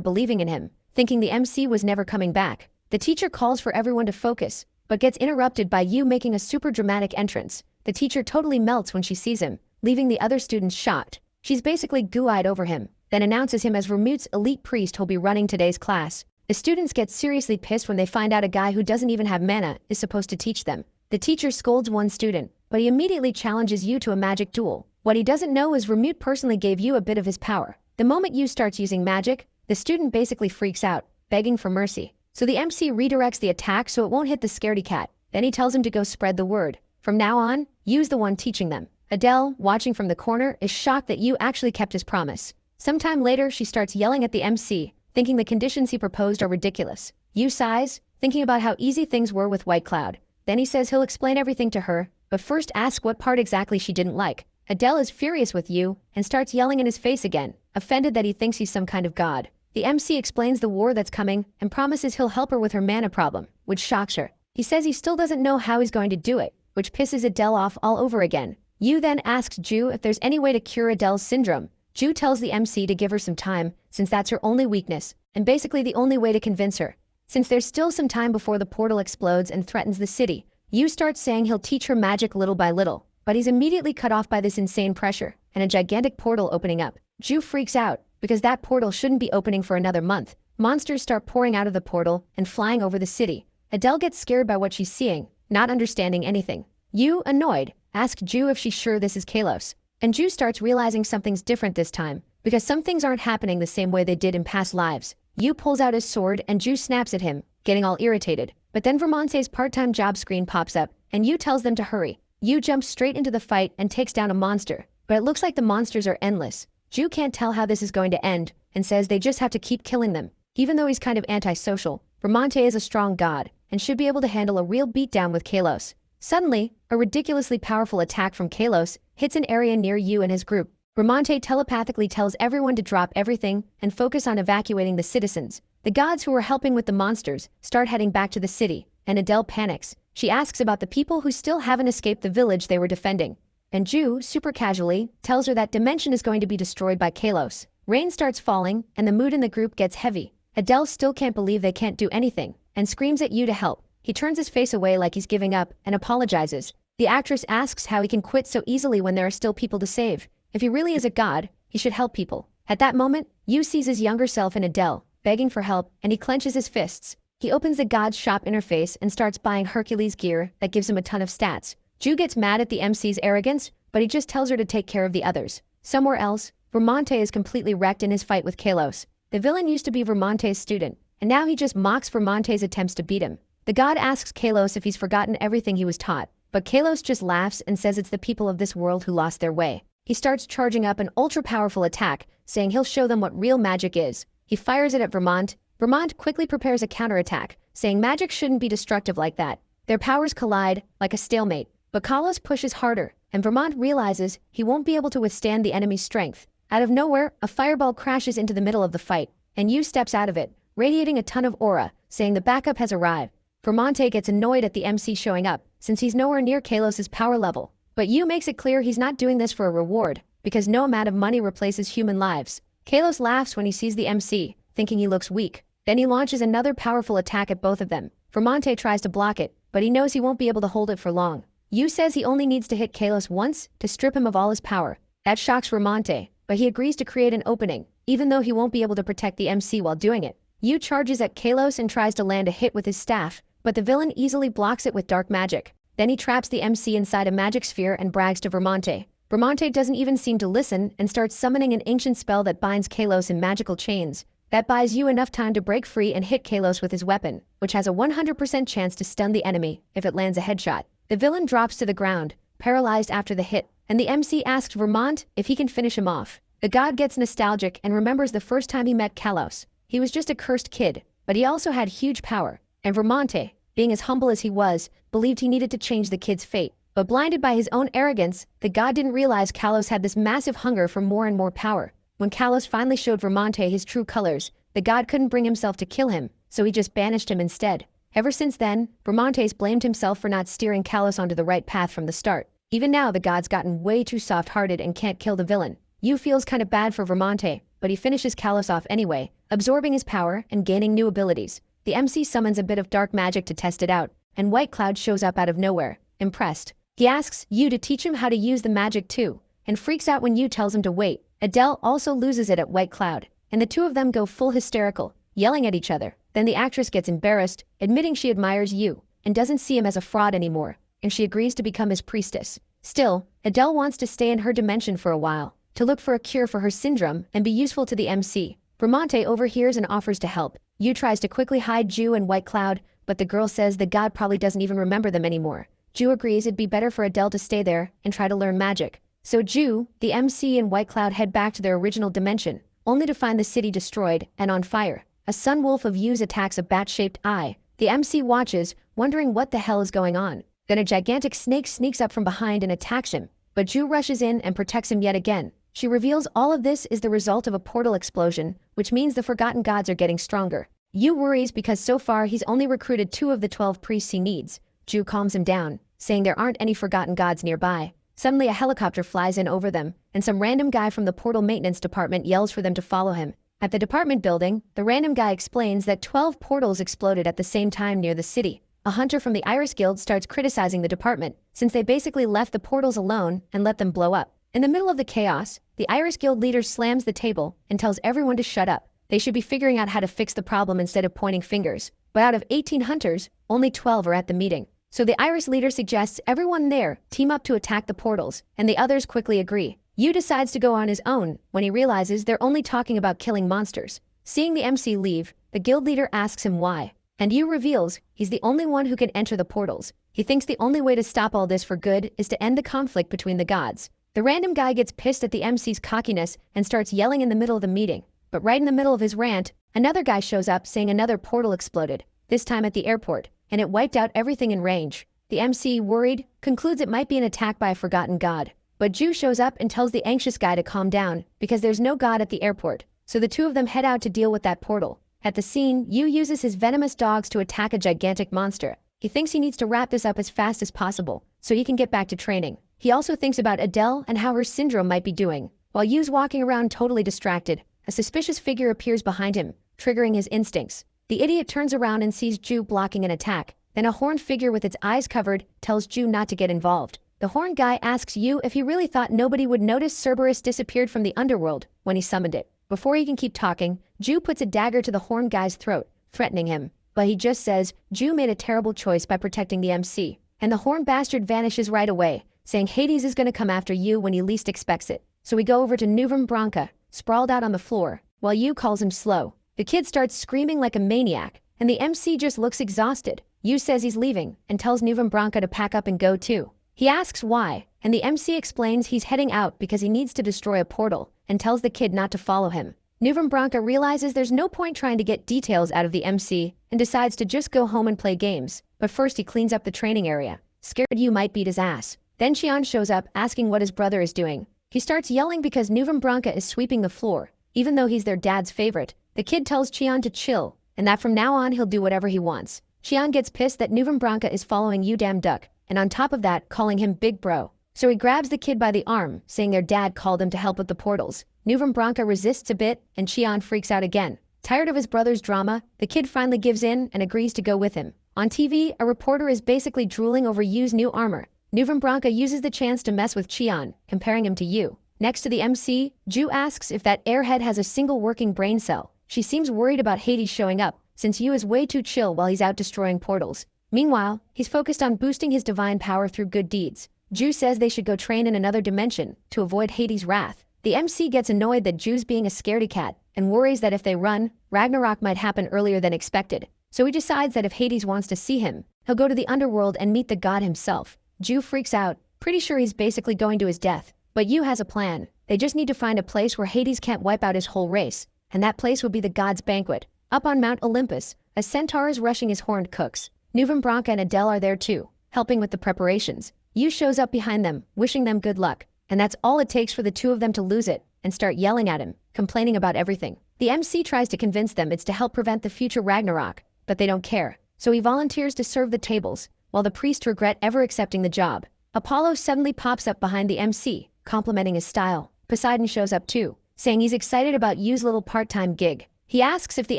believing in him, thinking the MC was never coming back. The teacher calls for everyone to focus, but gets interrupted by Yu making a super dramatic entrance. The teacher totally melts when she sees him, leaving the other students shocked. She's basically goo-eyed over him, then announces him as Vermute's elite priest who'll be running today's class. The students get seriously pissed when they find out a guy who doesn't even have mana is supposed to teach them. The teacher scolds one student, but he immediately challenges Yu to a magic duel. What he doesn't know is Vermute personally gave Yu a bit of his power. The moment Yu starts using magic, the student basically freaks out, begging for mercy. So the MC redirects the attack so it won't hit the scaredy cat. Then he tells him to go spread the word. From now on, Yu's the one teaching them. Adele, watching from the corner, is shocked that Yu actually kept his promise. Sometime later, she starts yelling at the MC, thinking the conditions he proposed are ridiculous. Yu sighs, thinking about how easy things were with White Cloud. Then he says he'll explain everything to her, but first asks what part exactly she didn't like. Adele is furious with Yu and starts yelling in his face again, offended that he thinks he's some kind of god. The MC explains the war that's coming and promises he'll help her with her mana problem, which shocks her. He says he still doesn't know how he's going to do it, which pisses Adele off all over again. Yu then asks Ju if there's any way to cure Adele's syndrome. Ju tells the MC to give her some time, since that's her only weakness, and basically the only way to convince her. Since there's still some time before the portal explodes and threatens the city, Yu starts saying he'll teach her magic little by little, but he's immediately cut off by this insane pressure and a gigantic portal opening up. Ju freaks out, because that portal shouldn't be opening for another month. Monsters start pouring out of the portal and flying over the city. Adele gets scared by what she's seeing, not understanding anything. Yu, annoyed, asks Ju if she's sure this is Kalos. And Ju starts realizing something's different this time, because some things aren't happening the same way they did in past lives. Yu pulls out his sword and Ju snaps at him, getting all irritated. But then Vermonte's part-time job screen pops up, and Yu tells them to hurry. Yu jumps straight into the fight and takes down a monster, but it looks like the monsters are endless. Ju can't tell how this is going to end, and says they just have to keep killing them. Even though he's kind of antisocial, Vermonte is a strong god, and should be able to handle a real beatdown with Kalos. Suddenly, a ridiculously powerful attack from Kalos hits an area near Yu and his group. Vermonte telepathically tells everyone to drop everything and focus on evacuating the citizens. The gods who were helping with the monsters start heading back to the city, and Adele panics. She asks about the people who still haven't escaped the village they were defending. And Ju, super casually, tells her that dimension is going to be destroyed by Kalos. Rain starts falling, and the mood in the group gets heavy. Adele still can't believe they can't do anything, and screams at Yu to help. He turns his face away like he's giving up and apologizes. The actress asks how he can quit so easily when there are still people to save. If he really is a god, he should help people. At that moment, Yu sees his younger self in Adele, begging for help, and he clenches his fists. He opens the God's shop interface and starts buying Hercules gear that gives him a ton of stats. Ju gets mad at the MC's arrogance, but he just tells her to take care of the others. Somewhere else, Vermonte is completely wrecked in his fight with Kalos. The villain used to be Vermonte's student, and now he just mocks Vermonte's attempts to beat him. The god asks Kalos if he's forgotten everything he was taught, but Kalos just laughs and says it's the people of this world who lost their way. He starts charging up an ultra-powerful attack, saying he'll show them what real magic is. He fires it at Vermont. Vermont quickly prepares a counterattack, saying magic shouldn't be destructive like that. Their powers collide, like a stalemate, but Kalos pushes harder, and Vermont realizes he won't be able to withstand the enemy's strength. Out of nowhere, a fireball crashes into the middle of the fight, and Yu steps out of it, radiating a ton of aura, saying the backup has arrived. Vermonte gets annoyed at the MC showing up, since he's nowhere near Kalos' power level. But Yu makes it clear he's not doing this for a reward, because no amount of money replaces human lives. Kalos laughs when he sees the MC, thinking he looks weak. Then he launches another powerful attack at both of them. Vermonte tries to block it, but he knows he won't be able to hold it for long. Yu says he only needs to hit Kalos once to strip him of all his power. That shocks Vermonte, but he agrees to create an opening, even though he won't be able to protect the MC while doing it. Yu charges at Kalos and tries to land a hit with his staff, but the villain easily blocks it with dark magic. Then he traps the MC inside a magic sphere and brags to Vermonte. Vermonte doesn't even seem to listen and starts summoning an ancient spell that binds Kalos in magical chains. That buys Yu enough time to break free and hit Kalos with his weapon, which has a 100% chance to stun the enemy if it lands a headshot. The villain drops to the ground, paralyzed after the hit, and the MC asks Vermont if he can finish him off. The god gets nostalgic and remembers the first time he met Kalos. He was just a cursed kid, but he also had huge power, and Vermonte, being as humble as he was, believed he needed to change the kid's fate. But blinded by his own arrogance, the god didn't realize Kalos had this massive hunger for more and more power. When Kalos finally showed Vermonte his true colors, the god couldn't bring himself to kill him, so he just banished him instead. Ever since then, Vermonte's blamed himself for not steering Kalos onto the right path from the start. Even now, the god's gotten way too soft-hearted and can't kill the villain. Yu feels kinda bad for Vermonte, but he finishes Kalos off anyway, absorbing his power and gaining new abilities. The MC summons a bit of dark magic to test it out, and White Cloud shows up out of nowhere, impressed. He asks Yu to teach him how to use the magic too, and freaks out when Yu tells him to wait. Adele also loses it at White Cloud, and the two of them go full hysterical, yelling at each other. Then the actress gets embarrassed, admitting she admires Yu, and doesn't see him as a fraud anymore, and she agrees to become his priestess. Still, Adele wants to stay in her dimension for a while, to look for a cure for her syndrome and be useful to the MC. Vermonte overhears and offers to help. Yu tries to quickly hide Ju and White Cloud, but the girl says the god probably doesn't even remember them anymore. Ju agrees it'd be better for Adele to stay there and try to learn magic. So Ju, the MC, and White Cloud head back to their original dimension, only to find the city destroyed and on fire. A sun wolf of Yu's attacks a bat-shaped eye. The MC watches, wondering what the hell is going on. Then a gigantic snake sneaks up from behind and attacks him, but Ju rushes in and protects him yet again. She reveals all of this is the result of a portal explosion, which means the forgotten gods are getting stronger. Yu worries because so far he's only recruited 2 of the 12 priests he needs. Ju calms him down, saying there aren't any forgotten gods nearby. Suddenly a helicopter flies in over them, and some random guy from the portal maintenance department yells for them to follow him. At the department building, the random guy explains that 12 portals exploded at the same time near the city. A hunter from the Iris Guild starts criticizing the department, since they basically left the portals alone and let them blow up. In the middle of the chaos, the Iris Guild leader slams the table and tells everyone to shut up. They should be figuring out how to fix the problem instead of pointing fingers. But out of 18 hunters, only 12 are at the meeting. So the Iris leader suggests everyone there team up to attack the portals, and the others quickly agree. Yu decides to go on his own when he realizes they're only talking about killing monsters. Seeing the MC leave, the guild leader asks him why, and Yu reveals he's the only one who can enter the portals. He thinks the only way to stop all this for good is to end the conflict between the gods. The random guy gets pissed at the MC's cockiness and starts yelling in the middle of the meeting. But right in the middle of his rant, another guy shows up saying another portal exploded, this time at the airport, and it wiped out everything in range. The MC, worried, concludes it might be an attack by a forgotten god. But Ju shows up and tells the anxious guy to calm down, because there's no god at the airport. So the two of them head out to deal with that portal. At the scene, Yu uses his venomous dogs to attack a gigantic monster. He thinks he needs to wrap this up as fast as possible, so he can get back to training. He also thinks about Adele and how her syndrome might be doing. While Yu's walking around totally distracted, a suspicious figure appears behind him, triggering his instincts. The idiot turns around and sees Ju blocking an attack. Then a horned figure with its eyes covered tells Ju not to get involved. The horned guy asks Yu if he really thought nobody would notice Cerberus disappeared from the underworld when he summoned it. Before he can keep talking, Ju puts a dagger to the horn guy's throat, threatening him. But he just says, Ju made a terrible choice by protecting the MC. And the horn bastard vanishes right away, saying Hades is gonna come after you when he least expects it. So we go over to Nuvum Branca, sprawled out on the floor, while Yu calls him slow. The kid starts screaming like a maniac, and the MC just looks exhausted. Yu says he's leaving, and tells Nuvum Branca to pack up and go too. He asks why, and the MC explains he's heading out because he needs to destroy a portal, and tells the kid not to follow him. Nuvum Branca realizes there's no point trying to get details out of the MC, and decides to just go home and play games, but first he cleans up the training area. Scared Yu might beat his ass. Then Xian shows up asking what his brother is doing. He starts yelling because Nuvum Branca is sweeping the floor. Even though he's their dad's favorite, the kid tells Xian to chill, and that from now on he'll do whatever he wants. Xian gets pissed that Nuvum Branca is following You Damn Duck, and on top of that, calling him Big Bro. So he grabs the kid by the arm, saying their dad called him to help with the portals. Nuvum Branca resists a bit, and Xian freaks out again. Tired of his brother's drama, the kid finally gives in and agrees to go with him. On TV, a reporter is basically drooling over Yu's new armor. Nuvum Branca uses the chance to mess with Xian, comparing him to Yu. Next to the MC, Ju asks if that airhead has a single working brain cell. She seems worried about Hades showing up, since Yu is way too chill while he's out destroying portals. Meanwhile, he's focused on boosting his divine power through good deeds. Ju says they should go train in another dimension to avoid Hades' wrath. The MC gets annoyed that Ju's being a scaredy cat and worries that if they run, Ragnarok might happen earlier than expected. So he decides that if Hades wants to see him, he'll go to the underworld and meet the god himself. Ju freaks out, pretty sure he's basically going to his death. But Yu has a plan. They just need to find a place where Hades can't wipe out his whole race, and that place would be the god's banquet. Up on Mount Olympus, a centaur is rushing his horned cooks. Nuvum Branca and Adele are there too, helping with the preparations. Yu shows up behind them, wishing them good luck, and that's all it takes for the two of them to lose it and start yelling at him, complaining about everything. The MC tries to convince them it's to help prevent the future Ragnarok, but they don't care, so he volunteers to serve the tables, while the priests regret ever accepting the job. Apollo suddenly pops up behind the MC, complimenting his style. Poseidon shows up too, saying he's excited about Yu's little part-time gig. He asks if the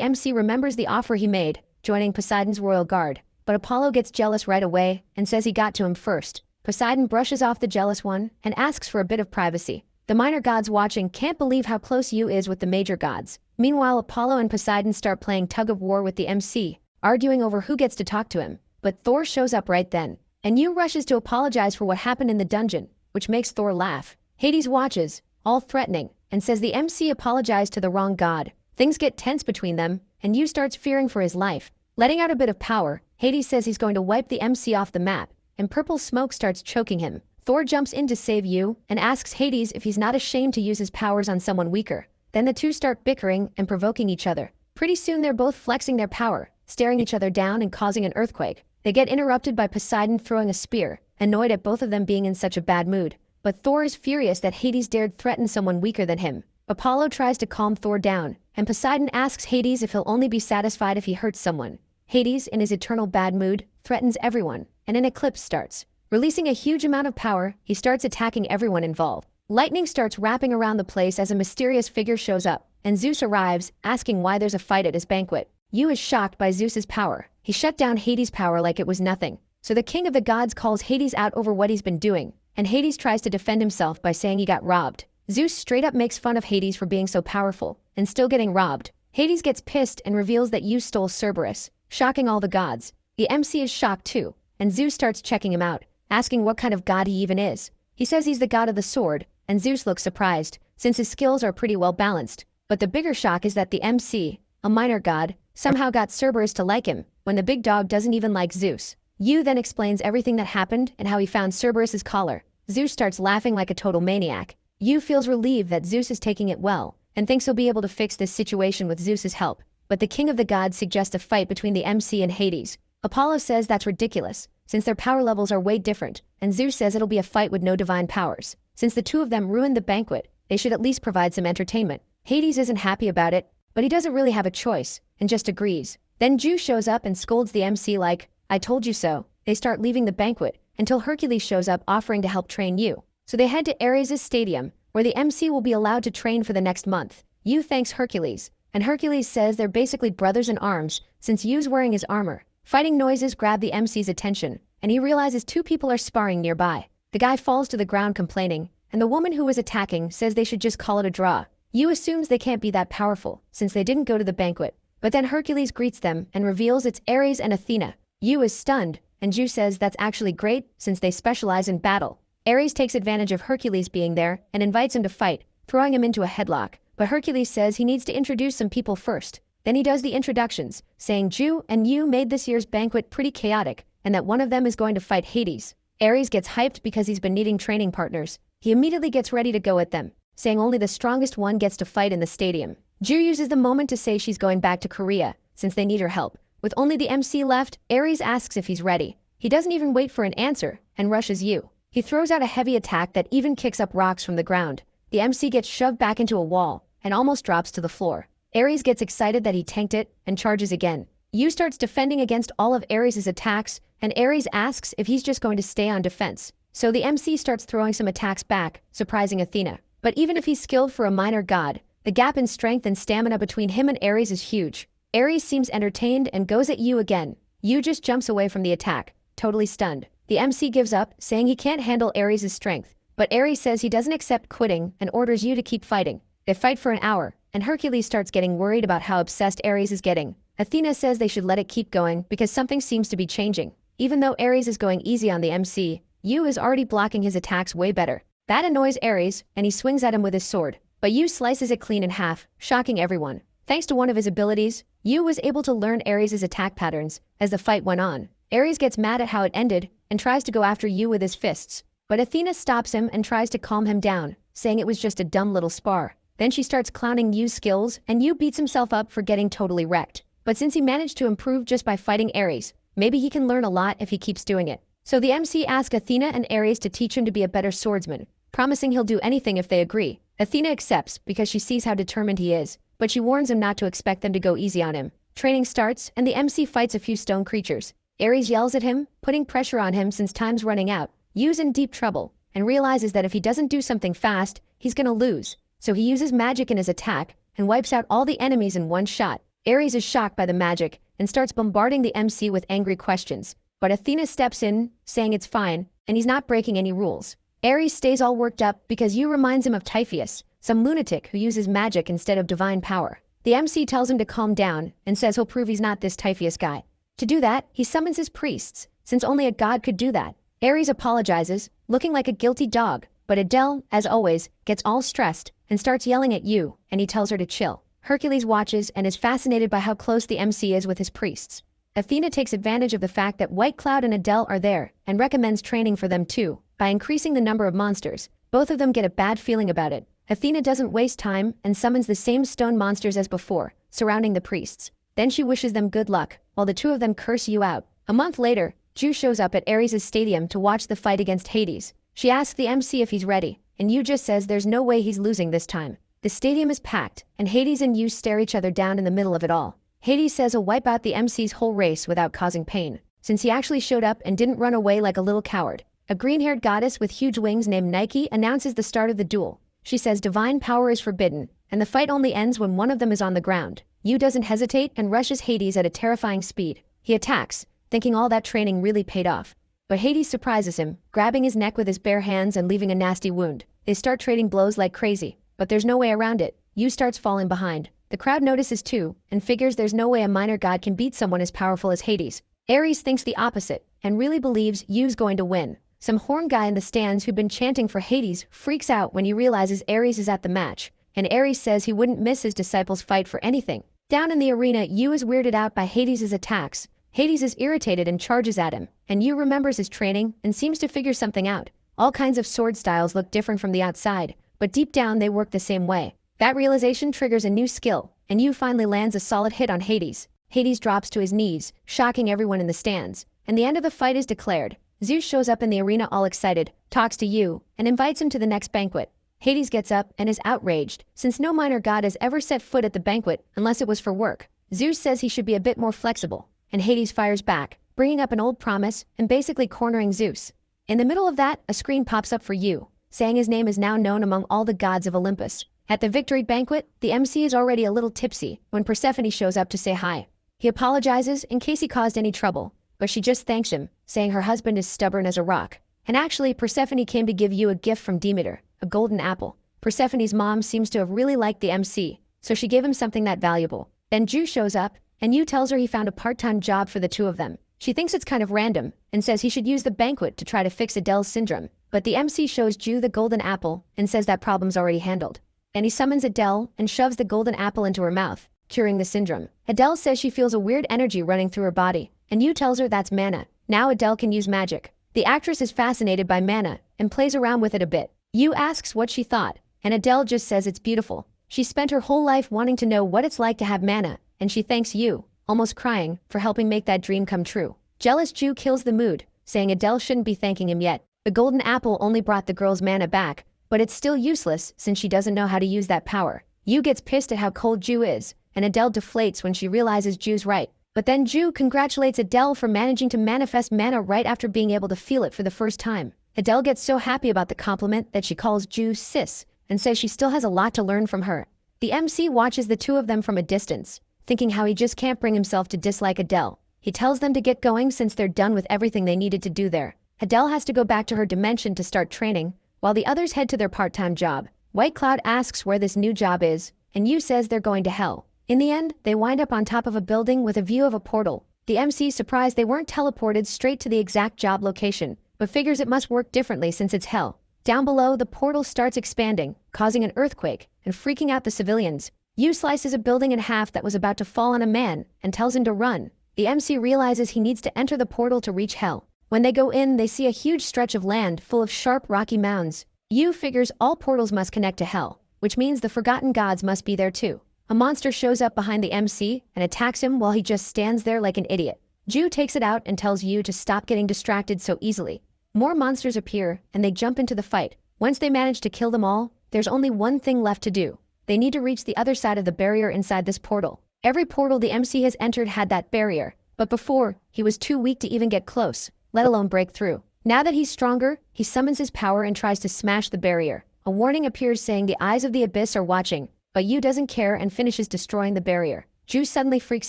MC remembers the offer he made, joining Poseidon's royal guard, but Apollo gets jealous right away and says he got to him first. Poseidon brushes off the jealous one and asks for a bit of privacy. The minor gods watching can't believe how close Yu is with the major gods. Meanwhile, Apollo and Poseidon start playing tug-of-war with the MC, arguing over who gets to talk to him. But Thor shows up right then, and Yu rushes to apologize for what happened in the dungeon, which makes Thor laugh. Hades watches, all threatening, and says the MC apologized to the wrong god. Things get tense between them, and Yu starts fearing for his life. Letting out a bit of power, Hades says he's going to wipe the MC off the map, and purple smoke starts choking him. Thor jumps in to save Yu and asks Hades if he's not ashamed to use his powers on someone weaker. Then the two start bickering and provoking each other. Pretty soon they're both flexing their power, staring each other down and causing an earthquake. They get interrupted by Poseidon throwing a spear, annoyed at both of them being in such a bad mood. But Thor is furious that Hades dared threaten someone weaker than him. Apollo tries to calm Thor down, and Poseidon asks Hades if he'll only be satisfied if he hurts someone. Hades, in his eternal bad mood, threatens everyone, and an eclipse starts. Releasing a huge amount of power, he starts attacking everyone involved. Lightning starts wrapping around the place as a mysterious figure shows up, and Zeus arrives, asking why there's a fight at his banquet. Yu is shocked by Zeus's power. He shut down Hades' power like it was nothing. So the king of the gods calls Hades out over what he's been doing, and Hades tries to defend himself by saying he got robbed. Zeus straight up makes fun of Hades for being so powerful, and still getting robbed. Hades gets pissed and reveals that Yu stole Cerberus, shocking all the gods. The MC is shocked too, and Zeus starts checking him out, asking what kind of god he even is. He says he's the god of the sword, and Zeus looks surprised, since his skills are pretty well balanced. But the bigger shock is that the MC, a minor god, somehow got Cerberus to like him, when the big dog doesn't even like Zeus. Yu then explains everything that happened and how he found Cerberus's collar. Zeus starts laughing like a total maniac. Yu feels relieved that Zeus is taking it well, and thinks he'll be able to fix this situation with Zeus's help. But the king of the gods suggests a fight between the MC and Hades. Apollo says that's ridiculous, since their power levels are way different, and Zeus says it'll be a fight with no divine powers. Since the two of them ruined the banquet, they should at least provide some entertainment. Hades isn't happy about it, but he doesn't really have a choice, and just agrees. Then Zeus shows up and scolds the MC like, "I told you so." They start leaving the banquet, until Hercules shows up offering to help train Yu. So they head to Ares' stadium, where the MC will be allowed to train for the next month. Yu thanks Hercules, and Hercules says they're basically brothers in arms, since Yu's wearing his armor. Fighting noises grab the MC's attention, and he realizes two people are sparring nearby. The guy falls to the ground complaining, and the woman who was attacking says they should just call it a draw. Yu assumes they can't be that powerful, since they didn't go to the banquet. But then Hercules greets them and reveals it's Ares and Athena. Yu is stunned, and Ju says that's actually great, since they specialize in battle. Ares takes advantage of Hercules being there and invites him to fight, throwing him into a headlock. But Hercules says he needs to introduce some people first. Then he does the introductions, saying Ju and Yu made this year's banquet pretty chaotic, and that one of them is going to fight Hades. Ares gets hyped because he's been needing training partners. He immediately gets ready to go at them, saying only the strongest one gets to fight in the stadium. Ju uses the moment to say she's going back to Korea, since they need her help. With only the MC left, Ares asks if he's ready. He doesn't even wait for an answer, and rushes Yu. He throws out a heavy attack that even kicks up rocks from the ground. The MC gets shoved back into a wall, and almost drops to the floor. Ares gets excited that he tanked it, and charges again. Yu starts defending against all of Ares' attacks, and Ares asks if he's just going to stay on defense. So the MC starts throwing some attacks back, surprising Athena. But even if he's skilled for a minor god, the gap in strength and stamina between him and Ares is huge. Ares seems entertained and goes at Yu again. Yu just jumps away from the attack, totally stunned. The MC gives up, saying he can't handle Ares' strength. But Ares says he doesn't accept quitting and orders Yu to keep fighting. They fight for an hour, and Hercules starts getting worried about how obsessed Ares is getting. Athena says they should let it keep going because something seems to be changing. Even though Ares is going easy on the MC, Yu is already blocking his attacks way better. That annoys Ares, and he swings at him with his sword. But Yu slices it clean in half, shocking everyone. Thanks to one of his abilities, Yu was able to learn Ares' attack patterns as the fight went on. Ares gets mad at how it ended and tries to go after Yu with his fists. But Athena stops him and tries to calm him down, saying it was just a dumb little spar. Then she starts clowning Yu's skills, and Yu beats himself up for getting totally wrecked. But since he managed to improve just by fighting Ares, maybe he can learn a lot if he keeps doing it. So the MC asks Athena and Ares to teach him to be a better swordsman, promising he'll do anything if they agree. Athena accepts because she sees how determined he is, but she warns him not to expect them to go easy on him. Training starts, and the MC fights a few stone creatures. Ares yells at him, putting pressure on him since time's running out. Yu's in deep trouble, and realizes that if he doesn't do something fast, he's gonna lose. So he uses magic in his attack, and wipes out all the enemies in one shot. Ares is shocked by the magic, and starts bombarding the MC with angry questions. But Athena steps in, saying it's fine, and he's not breaking any rules. Ares stays all worked up because Yu reminds him of Typhoeus, some lunatic who uses magic instead of divine power. The MC tells him to calm down, and says he'll prove he's not this Typhoeus guy. To do that, he summons his priests, since only a god could do that. Ares apologizes, looking like a guilty dog, but Adele, as always, gets all stressed and starts yelling at Yu, and he tells her to chill. Hercules watches and is fascinated by how close the MC is with his priests. Athena takes advantage of the fact that White Cloud and Adele are there and recommends training for them too. By increasing the number of monsters, both of them get a bad feeling about it. Athena doesn't waste time and summons the same stone monsters as before, surrounding the priests. Then she wishes them good luck, while the two of them curse Yu out. A month later, Ju shows up at Ares' stadium to watch the fight against Hades. She asks the MC if he's ready, and Yu just says there's no way he's losing this time. The stadium is packed, and Hades and Yu stare each other down in the middle of it all. Hades says he'll wipe out the MC's whole race without causing pain, since he actually showed up and didn't run away like a little coward. A green-haired goddess with huge wings named Nike announces the start of the duel. She says divine power is forbidden, and the fight only ends when one of them is on the ground. Yu doesn't hesitate and rushes Hades at a terrifying speed. He attacks, thinking all that training really paid off. But Hades surprises him, grabbing his neck with his bare hands and leaving a nasty wound. They start trading blows like crazy, but there's no way around it. Yu starts falling behind. The crowd notices too, and figures there's no way a minor god can beat someone as powerful as Hades. Ares thinks the opposite, and really believes Yu's going to win. Some horn guy in the stands who'd been chanting for Hades freaks out when he realizes Ares is at the match, and Ares says he wouldn't miss his disciples' fight for anything. Down in the arena, Yu is weirded out by Hades' attacks. Hades is irritated and charges at him, and Yu remembers his training and seems to figure something out. All kinds of sword styles look different from the outside, but deep down they work the same way. That realization triggers a new skill, and Yu finally lands a solid hit on Hades. Hades drops to his knees, shocking everyone in the stands, and the end of the fight is declared. Zeus shows up in the arena all excited, talks to Yu, and invites him to the next banquet. Hades gets up and is outraged, since no minor god has ever set foot at the banquet unless it was for work. Zeus says he should be a bit more flexible, and Hades fires back, bringing up an old promise and basically cornering Zeus. In the middle of that, a screen pops up for Yu, saying his name is now known among all the gods of Olympus. At the victory banquet, the MC is already a little tipsy when Persephone shows up to say hi. He apologizes in case he caused any trouble, but she just thanks him, saying her husband is stubborn as a rock. And actually, Persephone came to give Yu a gift from Demeter, a golden apple. Persephone's mom seems to have really liked the MC, so she gave him something that valuable. Then Ju shows up, and Yu tells her he found a part-time job for the two of them. She thinks it's kind of random, and says he should use the banquet to try to fix Adele's syndrome. But the MC shows Ju the golden apple, and says that problem's already handled. And he summons Adele, and shoves the golden apple into her mouth, curing the syndrome. Adele says she feels a weird energy running through her body, and Yu tells her that's mana. Now Adele can use magic. The actress is fascinated by mana, and plays around with it a bit. Yu asks what she thought, and Adele just says it's beautiful. She spent her whole life wanting to know what it's like to have mana, and she thanks Yu, almost crying, for helping make that dream come true. Jealous Ju kills the mood, saying Adele shouldn't be thanking him yet. The golden apple only brought the girl's mana back, but it's still useless since she doesn't know how to use that power. Yu gets pissed at how cold Ju is, and Adele deflates when she realizes Ju's right. But then Ju congratulates Adele for managing to manifest mana right after being able to feel it for the first time. Adele gets so happy about the compliment that she calls Ju sis, and says she still has a lot to learn from her. The MC watches the two of them from a distance, thinking how he just can't bring himself to dislike Adele. He tells them to get going since they're done with everything they needed to do there. Adele has to go back to her dimension to start training, while the others head to their part-time job. White Cloud asks where this new job is, and Yu says they're going to hell. In the end, they wind up on top of a building with a view of a portal. The MC's surprised they weren't teleported straight to the exact job location, but figures it must work differently since it's hell. Down below, the portal starts expanding, causing an earthquake, and freaking out the civilians. Yu slices a building in half that was about to fall on a man, and tells him to run. The MC realizes he needs to enter the portal to reach hell. When they go in, they see a huge stretch of land full of sharp rocky mounds. Yu figures all portals must connect to hell, which means the forgotten gods must be there too. A monster shows up behind the MC and attacks him while he just stands there like an idiot. Ju takes it out and tells Yu to stop getting distracted so easily. More monsters appear, and they jump into the fight. Once they manage to kill them all, there's only one thing left to do. They need to reach the other side of the barrier inside this portal. Every portal the MC has entered had that barrier, but before, he was too weak to even get close, let alone break through. Now that he's stronger, he summons his power and tries to smash the barrier. A warning appears saying the eyes of the abyss are watching, but Yu doesn't care and finishes destroying the barrier. Ju suddenly freaks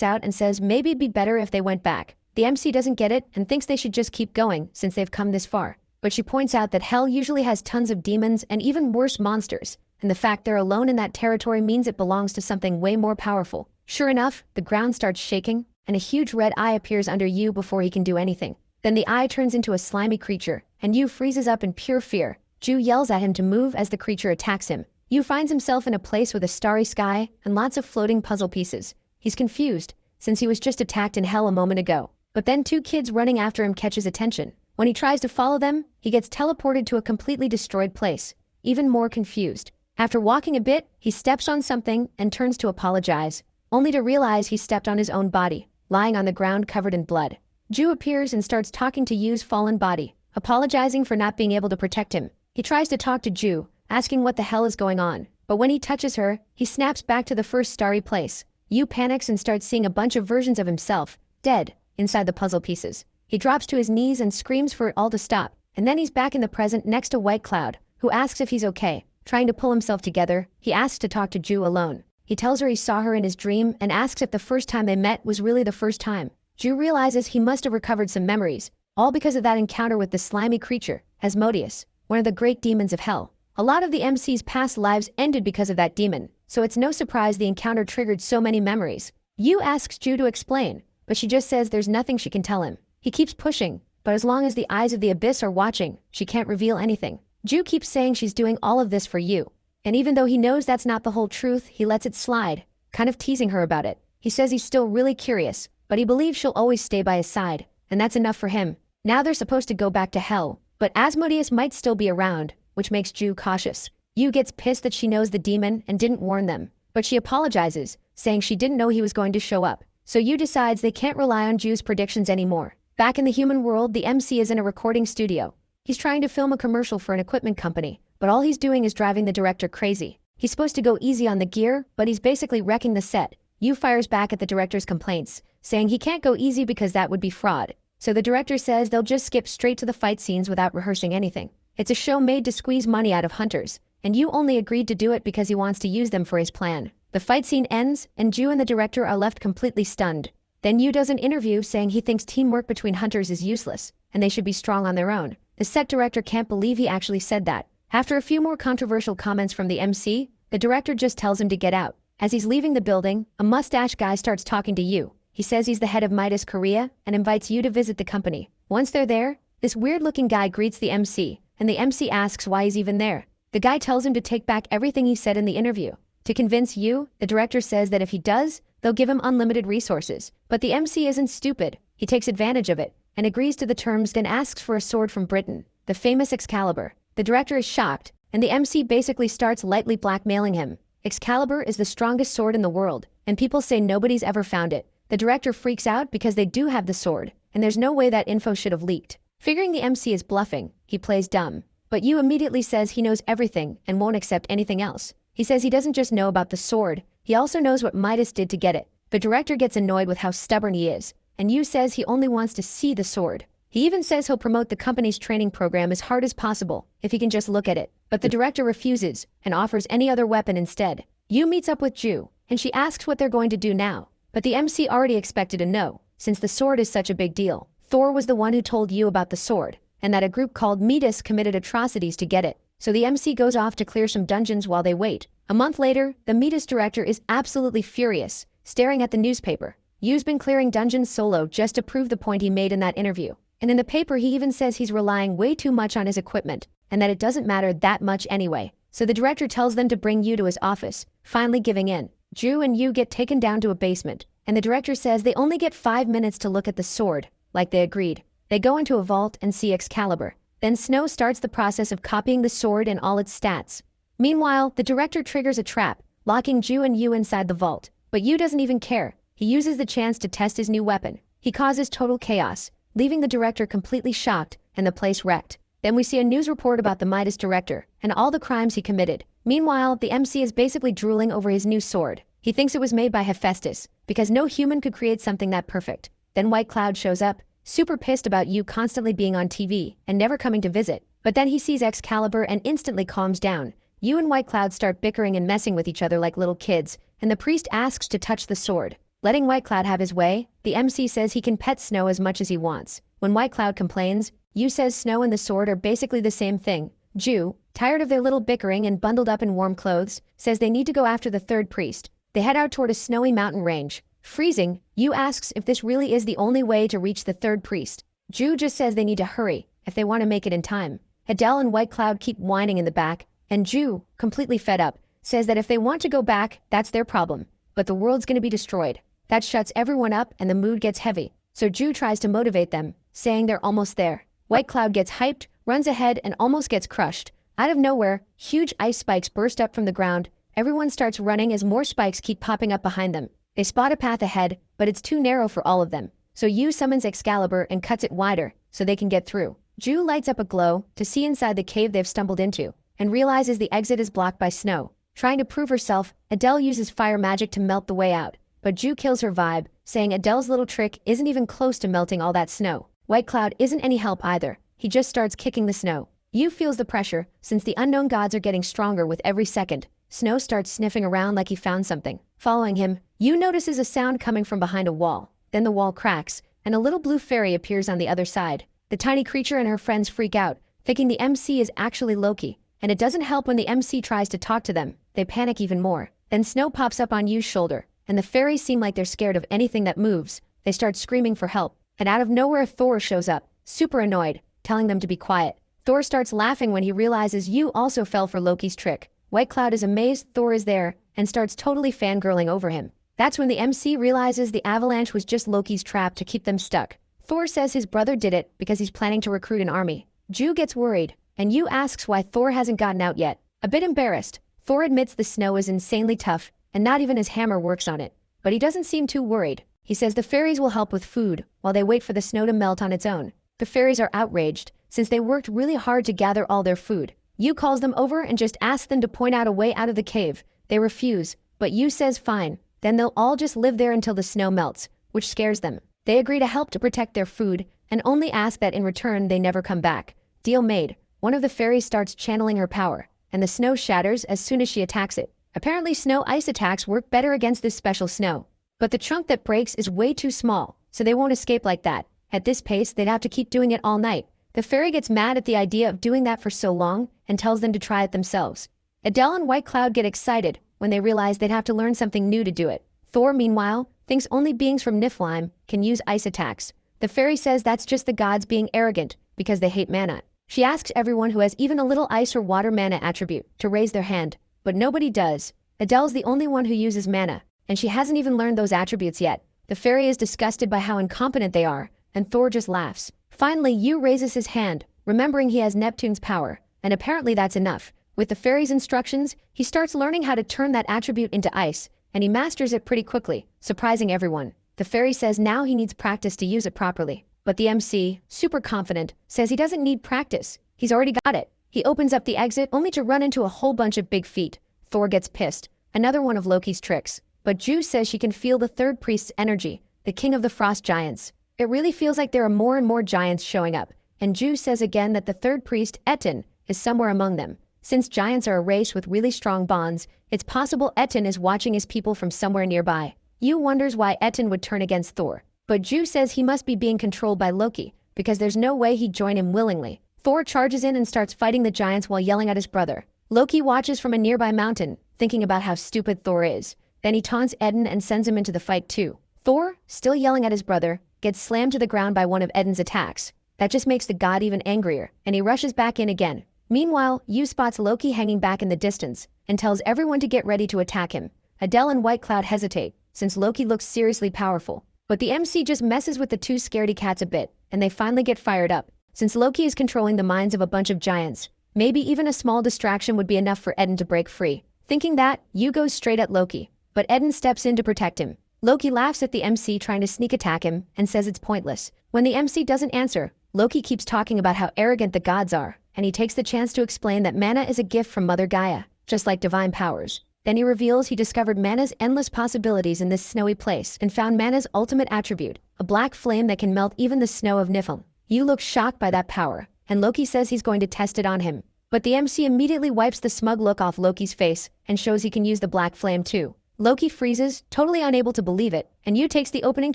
out and says maybe it'd be better if they went back. The MC doesn't get it and thinks they should just keep going since they've come this far. But she points out that hell usually has tons of demons and even worse monsters, and the fact they're alone in that territory means it belongs to something way more powerful. Sure enough, the ground starts shaking, and a huge red eye appears under Yu before he can do anything. Then the eye turns into a slimy creature, and Yu freezes up in pure fear. Ju yells at him to move as the creature attacks him. Yu finds himself in a place with a starry sky and lots of floating puzzle pieces. He's confused, since he was just attacked in hell a moment ago. But then two kids running after him catch his attention. When he tries to follow them, he gets teleported to a completely destroyed place, even more confused. After walking a bit, he steps on something and turns to apologize, only to realize he stepped on his own body, lying on the ground covered in blood. Ju appears and starts talking to Yu's fallen body, apologizing for not being able to protect him. He tries to talk to Ju, asking what the hell is going on, but when he touches her, he snaps back to the first starry place. Yu panics and starts seeing a bunch of versions of himself, dead, inside the puzzle pieces. He drops to his knees and screams for it all to stop, and then he's back in the present next to White Cloud, who asks if he's okay. Trying to pull himself together, he asks to talk to Ju alone. He tells her he saw her in his dream and asks if the first time they met was really the first time. Ju realizes he must have recovered some memories, all because of that encounter with the slimy creature, Asmodeus, one of the great demons of hell. A lot of the MC's past lives ended because of that demon, so it's no surprise the encounter triggered so many memories. Yu asks Ju to explain, but she just says there's nothing she can tell him. He keeps pushing, but as long as the eyes of the abyss are watching, she can't reveal anything. Ju keeps saying she's doing all of this for Yu, and even though he knows that's not the whole truth, he lets it slide, kind of teasing her about it. He says he's still really curious, but he believes she'll always stay by his side, and that's enough for him. Now they're supposed to go back to hell, but Asmodeus might still be around, which makes Ju cautious. Yu gets pissed that she knows the demon and didn't warn them, but she apologizes, saying she didn't know he was going to show up. So Yu decides they can't rely on Ju's predictions anymore. Back in the human world, the MC is in a recording studio. He's trying to film a commercial for an equipment company, but all he's doing is driving the director crazy. He's supposed to go easy on the gear, but he's basically wrecking the set. Yu fires back at the director's complaints, saying he can't go easy because that would be fraud. So the director says they'll just skip straight to the fight scenes without rehearsing anything. It's a show made to squeeze money out of hunters, and Yu only agreed to do it because he wants to use them for his plan. The fight scene ends, and Ju and the director are left completely stunned. Then Yu does an interview saying he thinks teamwork between hunters is useless, and they should be strong on their own. The set director can't believe he actually said that, After a few more controversial comments from the MC, the director just tells him to get out. As he's leaving the building, a mustache guy starts talking to Yu. He says he's the head of Midas Korea and invites Yu to visit the company. Once they're there, this weird-looking guy greets the MC, and the MC asks why he's even there. The guy tells him to take back everything he said in the interview. To convince Yu, the director says that if he does, they'll give him unlimited resources. But the MC isn't stupid. He takes advantage of it and agrees to the terms and asks for a sword from Britain, the famous Excalibur. The director is shocked, and the MC basically starts lightly blackmailing him. Excalibur is the strongest sword in the world, and people say nobody's ever found it. The director freaks out because they do have the sword, and there's no way that info should have leaked. Figuring the MC is bluffing, he plays dumb. But Yu immediately says he knows everything and won't accept anything else. He says he doesn't just know about the sword, he also knows what Midas did to get it. The director gets annoyed with how stubborn he is, and Yu says he only wants to see the sword. He even says he'll promote the company's training program as hard as possible if he can just look at it. But the director refuses and offers any other weapon instead. Yu meets up with Ju, and she asks what they're going to do now. But the MC already expected a no, since the sword is such a big deal. Thor was the one who told Yu about the sword, and that a group called Midas committed atrocities to get it. So the MC goes off to clear some dungeons while they wait. A month later, the Midas director is absolutely furious, staring at the newspaper. Yu's been clearing dungeons solo just to prove the point he made in that interview. And in the paper he even says he's relying way too much on his equipment, and that it doesn't matter that much anyway. So the director tells them to bring Yu to his office, finally giving in. Ju and Yu get taken down to a basement, and the director says they only get 5 minutes to look at the sword, like they agreed. They go into a vault and see Excalibur. Then Snow starts the process of copying the sword and all its stats. Meanwhile, the director triggers a trap, locking Ju and Yu inside the vault. But Yu doesn't even care. He uses the chance to test his new weapon. He causes total chaos, leaving the director completely shocked and the place wrecked. Then we see a news report about the Midas director and all the crimes he committed. Meanwhile, the MC is basically drooling over his new sword. He thinks it was made by Hephaestus, because no human could create something that perfect. Then White Cloud shows up, super pissed about Yu constantly being on TV and never coming to visit. But then he sees Excalibur and instantly calms down. Yu and White Cloud start bickering and messing with each other like little kids, and the priest asks to touch the sword. Letting White Cloud have his way, the MC says he can pet Snow as much as he wants. When White Cloud complains, Yu says Snow and the sword are basically the same thing. Ju, tired of their little bickering and bundled up in warm clothes, says they need to go after the third priest. They head out toward a snowy mountain range. Freezing, Yu asks if this really is the only way to reach the third priest. Ju just says they need to hurry if they want to make it in time. Adele and White Cloud keep whining in the back, and Ju, completely fed up, says that if they want to go back, that's their problem. But the world's gonna be destroyed. That shuts everyone up and the mood gets heavy. So Ju tries to motivate them, saying they're almost there. White Cloud gets hyped, runs ahead and almost gets crushed. Out of nowhere, huge ice spikes burst up from the ground. Everyone starts running as more spikes keep popping up behind them. They spot a path ahead, but it's too narrow for all of them. So Yu summons Excalibur and cuts it wider so they can get through. Ju lights up a glow to see inside the cave they've stumbled into and realizes the exit is blocked by snow. Trying to prove herself, Adele uses fire magic to melt the way out. But Ju kills her vibe, saying Adele's little trick isn't even close to melting all that snow. White Cloud isn't any help either. He just starts kicking the snow. Yu feels the pressure, since the unknown gods are getting stronger with every second. Snow starts sniffing around like he found something. Following him, Yu notices a sound coming from behind a wall. Then the wall cracks, and a little blue fairy appears on the other side. The tiny creature and her friends freak out, thinking the MC is actually Loki. And it doesn't help when the MC tries to talk to them. They panic even more. Then Snow pops up on Yu's shoulder, and the fairies seem like they're scared of anything that moves. They start screaming for help, and out of nowhere Thor shows up, super annoyed, telling them to be quiet. Thor starts laughing when he realizes Yu also fell for Loki's trick. White Cloud is amazed Thor is there, and starts totally fangirling over him. That's when the MC realizes the avalanche was just Loki's trap to keep them stuck. Thor says his brother did it because he's planning to recruit an army. Ju gets worried, and Yu asks why Thor hasn't gotten out yet. A bit embarrassed, Thor admits the snow is insanely tough, and not even his hammer works on it. But he doesn't seem too worried. He says the fairies will help with food while they wait for the snow to melt on its own. The fairies are outraged, since they worked really hard to gather all their food. Yu calls them over and just asks them to point out a way out of the cave. They refuse, but Yu says fine, then they'll all just live there until the snow melts, which scares them. They agree to help to protect their food, and only ask that in return they never come back. Deal made. One of the fairies starts channeling her power, and the snow shatters as soon as she attacks it. Apparently snow ice attacks work better against this special snow. But the chunk that breaks is way too small, so they won't escape like that. At this pace, they'd have to keep doing it all night. The fairy gets mad at the idea of doing that for so long and tells them to try it themselves. Adele and White Cloud get excited when they realize they'd have to learn something new to do it. Thor, meanwhile, thinks only beings from Niflheim can use ice attacks. The fairy says that's just the gods being arrogant because they hate mana. She asks everyone who has even a little ice or water mana attribute to raise their hand, but nobody does. Adele's the only one who uses mana, and she hasn't even learned those attributes yet. The fairy is disgusted by how incompetent they are, and Thor just laughs. Finally, Yu raises his hand, remembering he has Neptune's power, and apparently that's enough. With the fairy's instructions, he starts learning how to turn that attribute into ice, and he masters it pretty quickly, surprising everyone. The fairy says now he needs practice to use it properly. But the MC, super confident, says he doesn't need practice. He's already got it. He opens up the exit only to run into a whole bunch of big feet. Thor gets pissed. Another one of Loki's tricks. But Ju says she can feel the third priest's energy, the king of the frost giants. It really feels like there are more and more giants showing up. And Ju says again that the third priest, Etten, is somewhere among them. Since giants are a race with really strong bonds, it's possible Etten is watching his people from somewhere nearby. Yu wonders why Etten would turn against Thor. But Ju says he must be being controlled by Loki, because there's no way he'd join him willingly. Thor charges in and starts fighting the giants while yelling at his brother. Loki watches from a nearby mountain, thinking about how stupid Thor is. Then he taunts Etten and sends him into the fight too. Thor, still yelling at his brother, gets slammed to the ground by one of Etten's attacks. That just makes the god even angrier, and he rushes back in again. Meanwhile, Yu spots Loki hanging back in the distance, and tells everyone to get ready to attack him. Adele and White Cloud hesitate, since Loki looks seriously powerful. But the MC just messes with the two scaredy cats a bit, and they finally get fired up. Since Loki is controlling the minds of a bunch of giants, maybe even a small distraction would be enough for Etten to break free. Thinking that, Yu goes straight at Loki, but Etten steps in to protect him. Loki laughs at the MC trying to sneak attack him and says it's pointless. When the MC doesn't answer, Loki keeps talking about how arrogant the gods are, and he takes the chance to explain that mana is a gift from Mother Gaia, just like divine powers. Then he reveals he discovered mana's endless possibilities in this snowy place and found mana's ultimate attribute, a black flame that can melt even the snow of Niflheim. Yu looks shocked by that power, and Loki says he's going to test it on him. But the MC immediately wipes the smug look off Loki's face and shows he can use the black flame too. Loki freezes, totally unable to believe it, and Yu takes the opening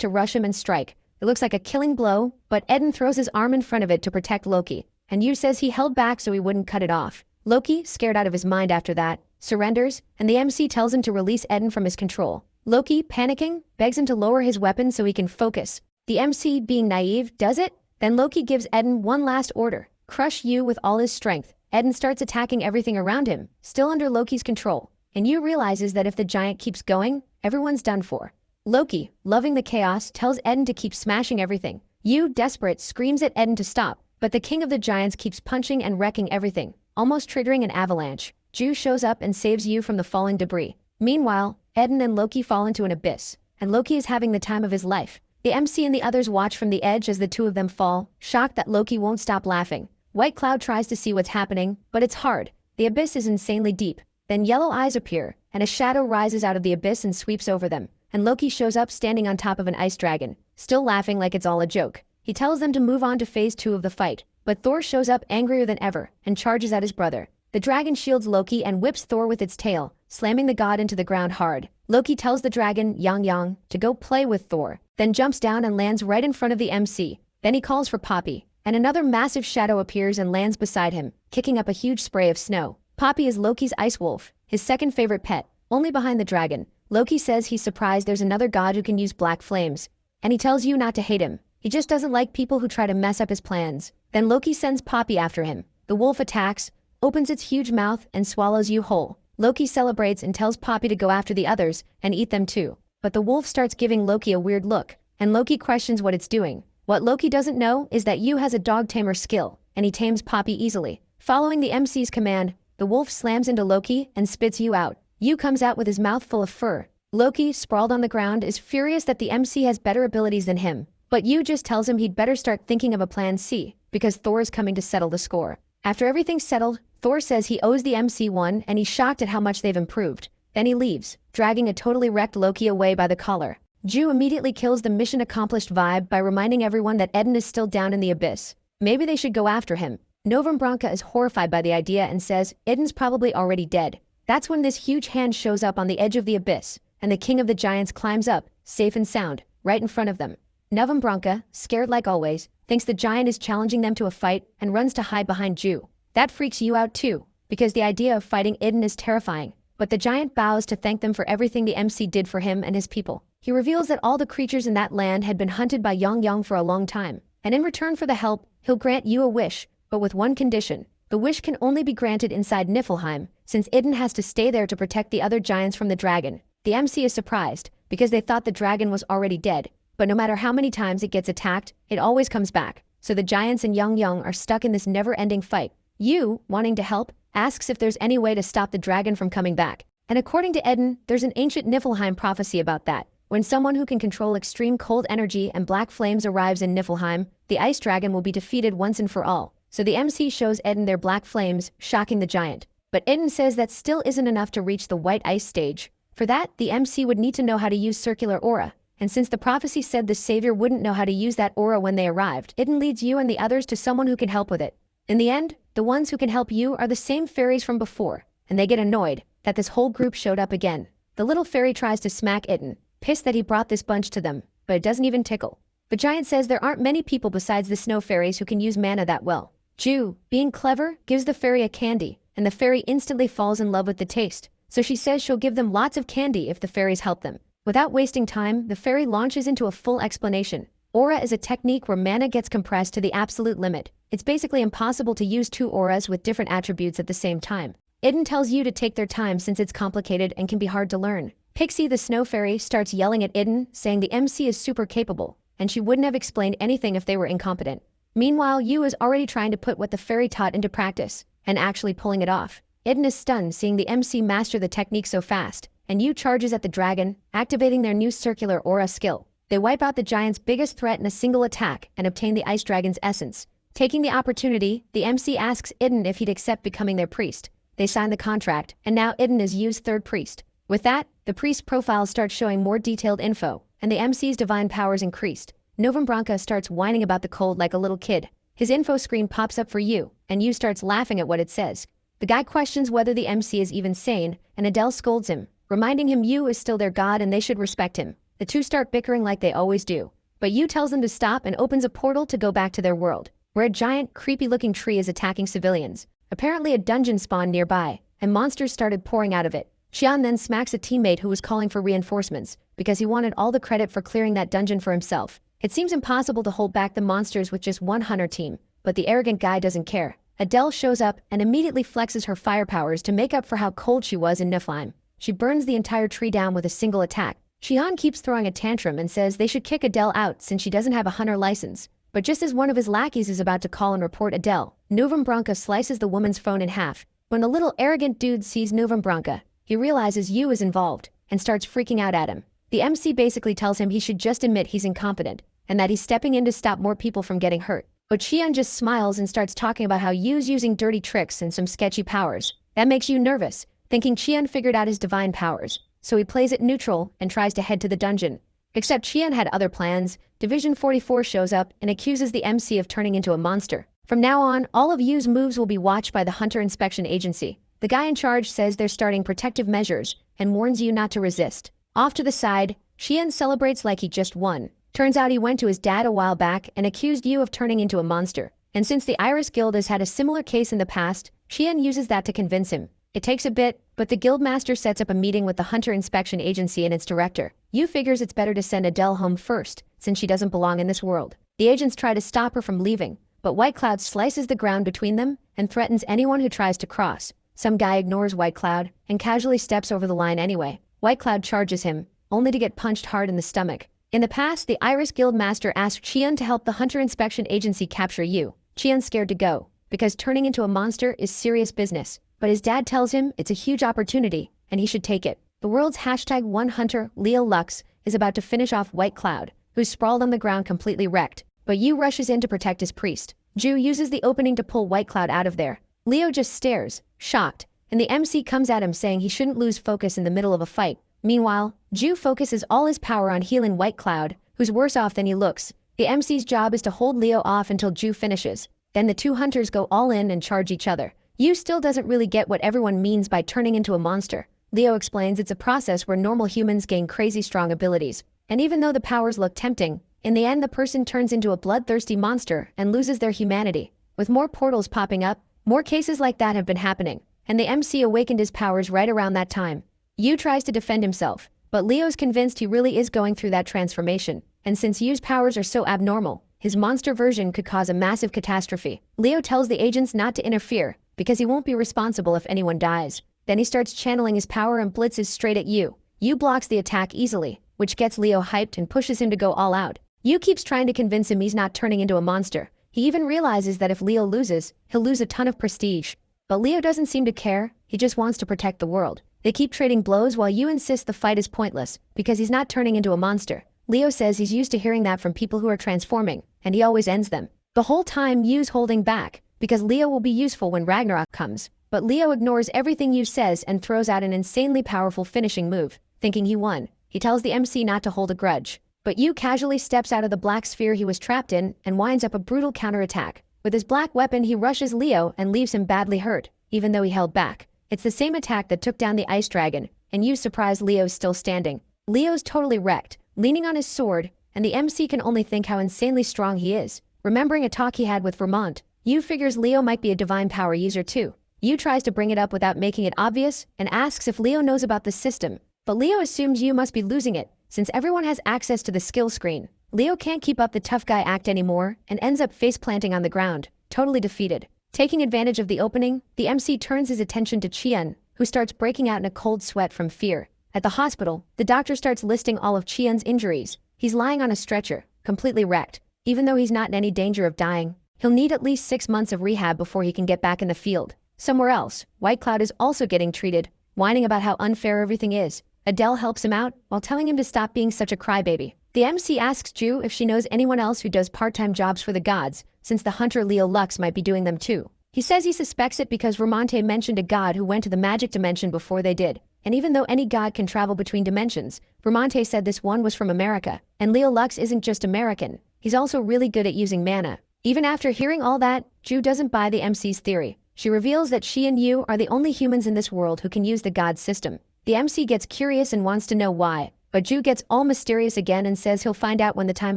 to rush him and strike. It looks like a killing blow, but Etten throws his arm in front of it to protect Loki, and Yu says he held back so he wouldn't cut it off. Loki, scared out of his mind after that, surrenders, and the MC tells him to release Etten from his control. Loki, panicking, begs him to lower his weapon so he can focus. The MC, being naive, does it. Then Loki gives Etten one last order: crush Yu with all his strength. Etten starts attacking everything around him, still under Loki's control, and Yu realizes that if the giant keeps going, everyone's done for. Loki, loving the chaos, tells Etten to keep smashing everything. Yu, desperate, screams at Etten to stop, but the king of the giants keeps punching and wrecking everything, almost triggering an avalanche. Ju shows up and saves Yu from the falling debris. Meanwhile, Etten and Loki fall into an abyss, and Loki is having the time of his life. The MC and the others watch from the edge as the two of them fall, shocked that Loki won't stop laughing. White Cloud tries to see what's happening, but it's hard. The abyss is insanely deep. Then yellow eyes appear, and a shadow rises out of the abyss and sweeps over them, and Loki shows up standing on top of an ice dragon, still laughing like it's all a joke. He tells them to move on to phase 2 of the fight, but Thor shows up angrier than ever and charges at his brother. The dragon shields Loki and whips Thor with its tail, slamming the god into the ground hard. Loki tells the dragon, Yang Yang, to go play with Thor, then jumps down and lands right in front of the MC. Then he calls for Poppy, and another massive shadow appears and lands beside him, kicking up a huge spray of snow. Poppy is Loki's ice wolf, his second favorite pet, only behind the dragon. Loki says he's surprised there's another god who can use black flames, and he tells Yu not to hate him. He just doesn't like people who try to mess up his plans. Then Loki sends Poppy after him. The wolf attacks, opens its huge mouth, and swallows Yu whole. Loki celebrates and tells Poppy to go after the others and eat them too. But the wolf starts giving Loki a weird look, and Loki questions what it's doing. What Loki doesn't know is that Yu has a dog tamer skill, and he tames Poppy easily. Following the MC's command, the wolf slams into Loki and spits Yu out. Yu comes out with his mouth full of fur. Loki, sprawled on the ground, is furious that the MC has better abilities than him, but Yu just tells him he'd better start thinking of a plan C, because Thor is coming to settle the score. After everything's settled, Thor says he owes the MC one and he's shocked at how much they've improved. Then he leaves, dragging a totally wrecked Loki away by the collar. Ju immediately kills the mission accomplished vibe by reminding everyone that Etten is still down in the abyss. Maybe they should go after him. Novembranka is horrified by the idea and says Etten's probably already dead. That's when this huge hand shows up on the edge of the abyss, and the king of the giants climbs up, safe and sound, right in front of them. Novembranka, scared like always, thinks thinks the giant is challenging them to a fight, and runs to hide behind Ju. That freaks you out too, because the idea of fighting Iden is terrifying. But the giant bows to thank them for everything the MC did for him and his people. He reveals that all the creatures in that land had been hunted by Yang for a long time, and in return for the help, he'll grant you a wish, but with one condition. The wish can only be granted inside Niflheim, since Iden has to stay there to protect the other giants from the dragon. The MC is surprised, because they thought the dragon was already dead, but no matter how many times it gets attacked, it always comes back. So the giants and Yang are stuck in this never-ending fight. Yu, wanting to help, asks if there's any way to stop the dragon from coming back. And according to Eden, there's an ancient Niflheim prophecy about that. When someone who can control extreme cold energy and black flames arrives in Niflheim, the ice dragon will be defeated once and for all. So the MC shows Eden their black flames, shocking the giant. But Eden says that still isn't enough to reach the white ice stage. For that, the MC would need to know how to use circular aura. And since the prophecy said the savior wouldn't know how to use that aura when they arrived, Eden leads you and the others to someone who can help with it. In the end, the ones who can help you are the same fairies from before, and they get annoyed that this whole group showed up again. The little fairy tries to smack Eden, pissed that he brought this bunch to them, but it doesn't even tickle. The giant says there aren't many people besides the snow fairies who can use mana that well. Ju, being clever, gives the fairy a candy, and the fairy instantly falls in love with the taste. So she says she'll give them lots of candy if the fairies help them. Without wasting time, the fairy launches into a full explanation. Aura is a technique where mana gets compressed to the absolute limit. It's basically impossible to use two auras with different attributes at the same time. Iden tells you to take their time since it's complicated and can be hard to learn. Pixie the snow fairy starts yelling at Iden, saying the MC is super capable, and she wouldn't have explained anything if they were incompetent. Meanwhile, Yu is already trying to put what the fairy taught into practice, and actually pulling it off. Iden is stunned seeing the MC master the technique so fast, and Yu charges at the dragon, activating their new circular aura skill. They wipe out the giant's biggest threat in a single attack and obtain the ice dragon's essence. Taking the opportunity, the MC asks Iden if he'd accept becoming their priest. They sign the contract, and now Iden is Yu's third priest. With that, the priest's profile starts showing more detailed info, and the MC's divine powers increased. Novembranca starts whining about the cold like a little kid. His info screen pops up for Yu, and Yu starts laughing at what it says. The guy questions whether the MC is even sane, and Adele scolds him, reminding him Yu is still their god and they should respect him. The two start bickering like they always do, but Yu tells them to stop and opens a portal to go back to their world, where a giant, creepy-looking tree is attacking civilians. Apparently a dungeon spawned nearby, and monsters started pouring out of it. Xian then smacks a teammate who was calling for reinforcements, because he wanted all the credit for clearing that dungeon for himself. It seems impossible to hold back the monsters with just one hunter team, but the arrogant guy doesn't care. Adele shows up and immediately flexes her fire powers to make up for how cold she was in Niflheim. She burns the entire tree down with a single attack. Xian keeps throwing a tantrum and says they should kick Adele out since she doesn't have a hunter license. But just as one of his lackeys is about to call and report Adele, Novembranca slices the woman's phone in half. When the little arrogant dude sees Novembranca, he realizes Yu is involved and starts freaking out at him. The MC basically tells him he should just admit he's incompetent and that he's stepping in to stop more people from getting hurt. But Xian just smiles and starts talking about how Yu's using dirty tricks and some sketchy powers. That makes Yu nervous, thinking Xian figured out his divine powers. So he plays it neutral and tries to head to the dungeon. Except Xian had other plans. Division 44 shows up and accuses the MC of turning into a monster. From now on, all of Yu's moves will be watched by the Hunter Inspection Agency. The guy in charge says they're starting protective measures and warns Yu not to resist. Off to the side, Xian celebrates like he just won. Turns out he went to his dad a while back and accused Yu of turning into a monster. And since the Iris Guild has had a similar case in the past, Xian uses that to convince him. It takes a bit, but the guildmaster sets up a meeting with the Hunter Inspection Agency and its director. Yu figures it's better to send Adele home first, since she doesn't belong in this world. The agents try to stop her from leaving, but White Cloud slices the ground between them and threatens anyone who tries to cross. Some guy ignores White Cloud and casually steps over the line anyway. White Cloud charges him, only to get punched hard in the stomach. In the past, the Iris Guild Master asked Qian to help the Hunter Inspection Agency capture Yu. Qian's scared to go, because turning into a monster is serious business. But his dad tells him it's a huge opportunity, and he should take it. The world's #1hunter, Leo Lux, is about to finish off White Cloud, who's sprawled on the ground completely wrecked. But Yu rushes in to protect his priest. Ju uses the opening to pull White Cloud out of there. Leo just stares, shocked, and the MC comes at him saying he shouldn't lose focus in the middle of a fight. Meanwhile, Ju focuses all his power on healing White Cloud, who's worse off than he looks. The MC's job is to hold Leo off until Ju finishes. Then the two hunters go all in and charge each other. Yu still doesn't really get what everyone means by turning into a monster. Leo explains it's a process where normal humans gain crazy strong abilities. And even though the powers look tempting, In the end, the person turns into a bloodthirsty monster and loses their humanity. With more portals popping up, more cases like that have been happening, and the MC awakened his powers right around that time. Yu tries to defend himself, but Leo's convinced he really is going through that transformation, and since Yu's powers are so abnormal, his monster version could cause a massive catastrophe. Leo tells the agents not to interfere, because he won't be responsible if anyone dies. Then he starts channeling his power and blitzes straight at Yu. Yu blocks the attack easily, which gets Leo hyped and pushes him to go all out. Yu keeps trying to convince him he's not turning into a monster. He even realizes that if Leo loses, he'll lose a ton of prestige. But Leo doesn't seem to care, he just wants to protect the world. They keep trading blows while Yu insists the fight is pointless, because he's not turning into a monster. Leo says he's used to hearing that from people who are transforming, and he always ends them. The whole time Yu's holding back, because Leo will be useful when Ragnarok comes. But Leo ignores everything Yu says and throws out an insanely powerful finishing move. Thinking he won, he tells the MC not to hold a grudge. But Yu casually steps out of the black sphere he was trapped in and winds up a brutal counterattack. With his black weapon he rushes Leo and leaves him badly hurt, even though he held back. It's the same attack that took down the ice dragon, and Yu's surprised Leo's still standing. Leo's totally wrecked, leaning on his sword, and the MC can only think how insanely strong he is. Remembering a talk he had with Vermont, Yu figures Leo might be a divine power user too. Yu tries to bring it up without making it obvious and asks if Leo knows about the system. But Leo assumes Yu must be losing it, since everyone has access to the skill screen. Leo can't keep up the tough guy act anymore and ends up face-planting on the ground, totally defeated. Taking advantage of the opening, the MC turns his attention to Qian, who starts breaking out in a cold sweat from fear. At the hospital, the doctor starts listing all of Qian's injuries. He's lying on a stretcher, completely wrecked. Even though he's not in any danger of dying, he'll need at least 6 months of rehab before he can get back in the field. Somewhere else, White Cloud is also getting treated, whining about how unfair everything is. Adele helps him out while telling him to stop being such a crybaby. The MC asks Ju if she knows anyone else who does part-time jobs for the gods, since the hunter Leo Lux might be doing them too. He says he suspects it because Ramonte mentioned a god who went to the magic dimension before they did. And even though any god can travel between dimensions, Ramonte said this one was from America, and Leo Lux isn't just American, he's also really good at using mana. Even after hearing all that, Ju doesn't buy the MC's theory. She reveals that she and Yu are the only humans in this world who can use the god system. The MC gets curious and wants to know why, but Ju gets all mysterious again and says he'll find out when the time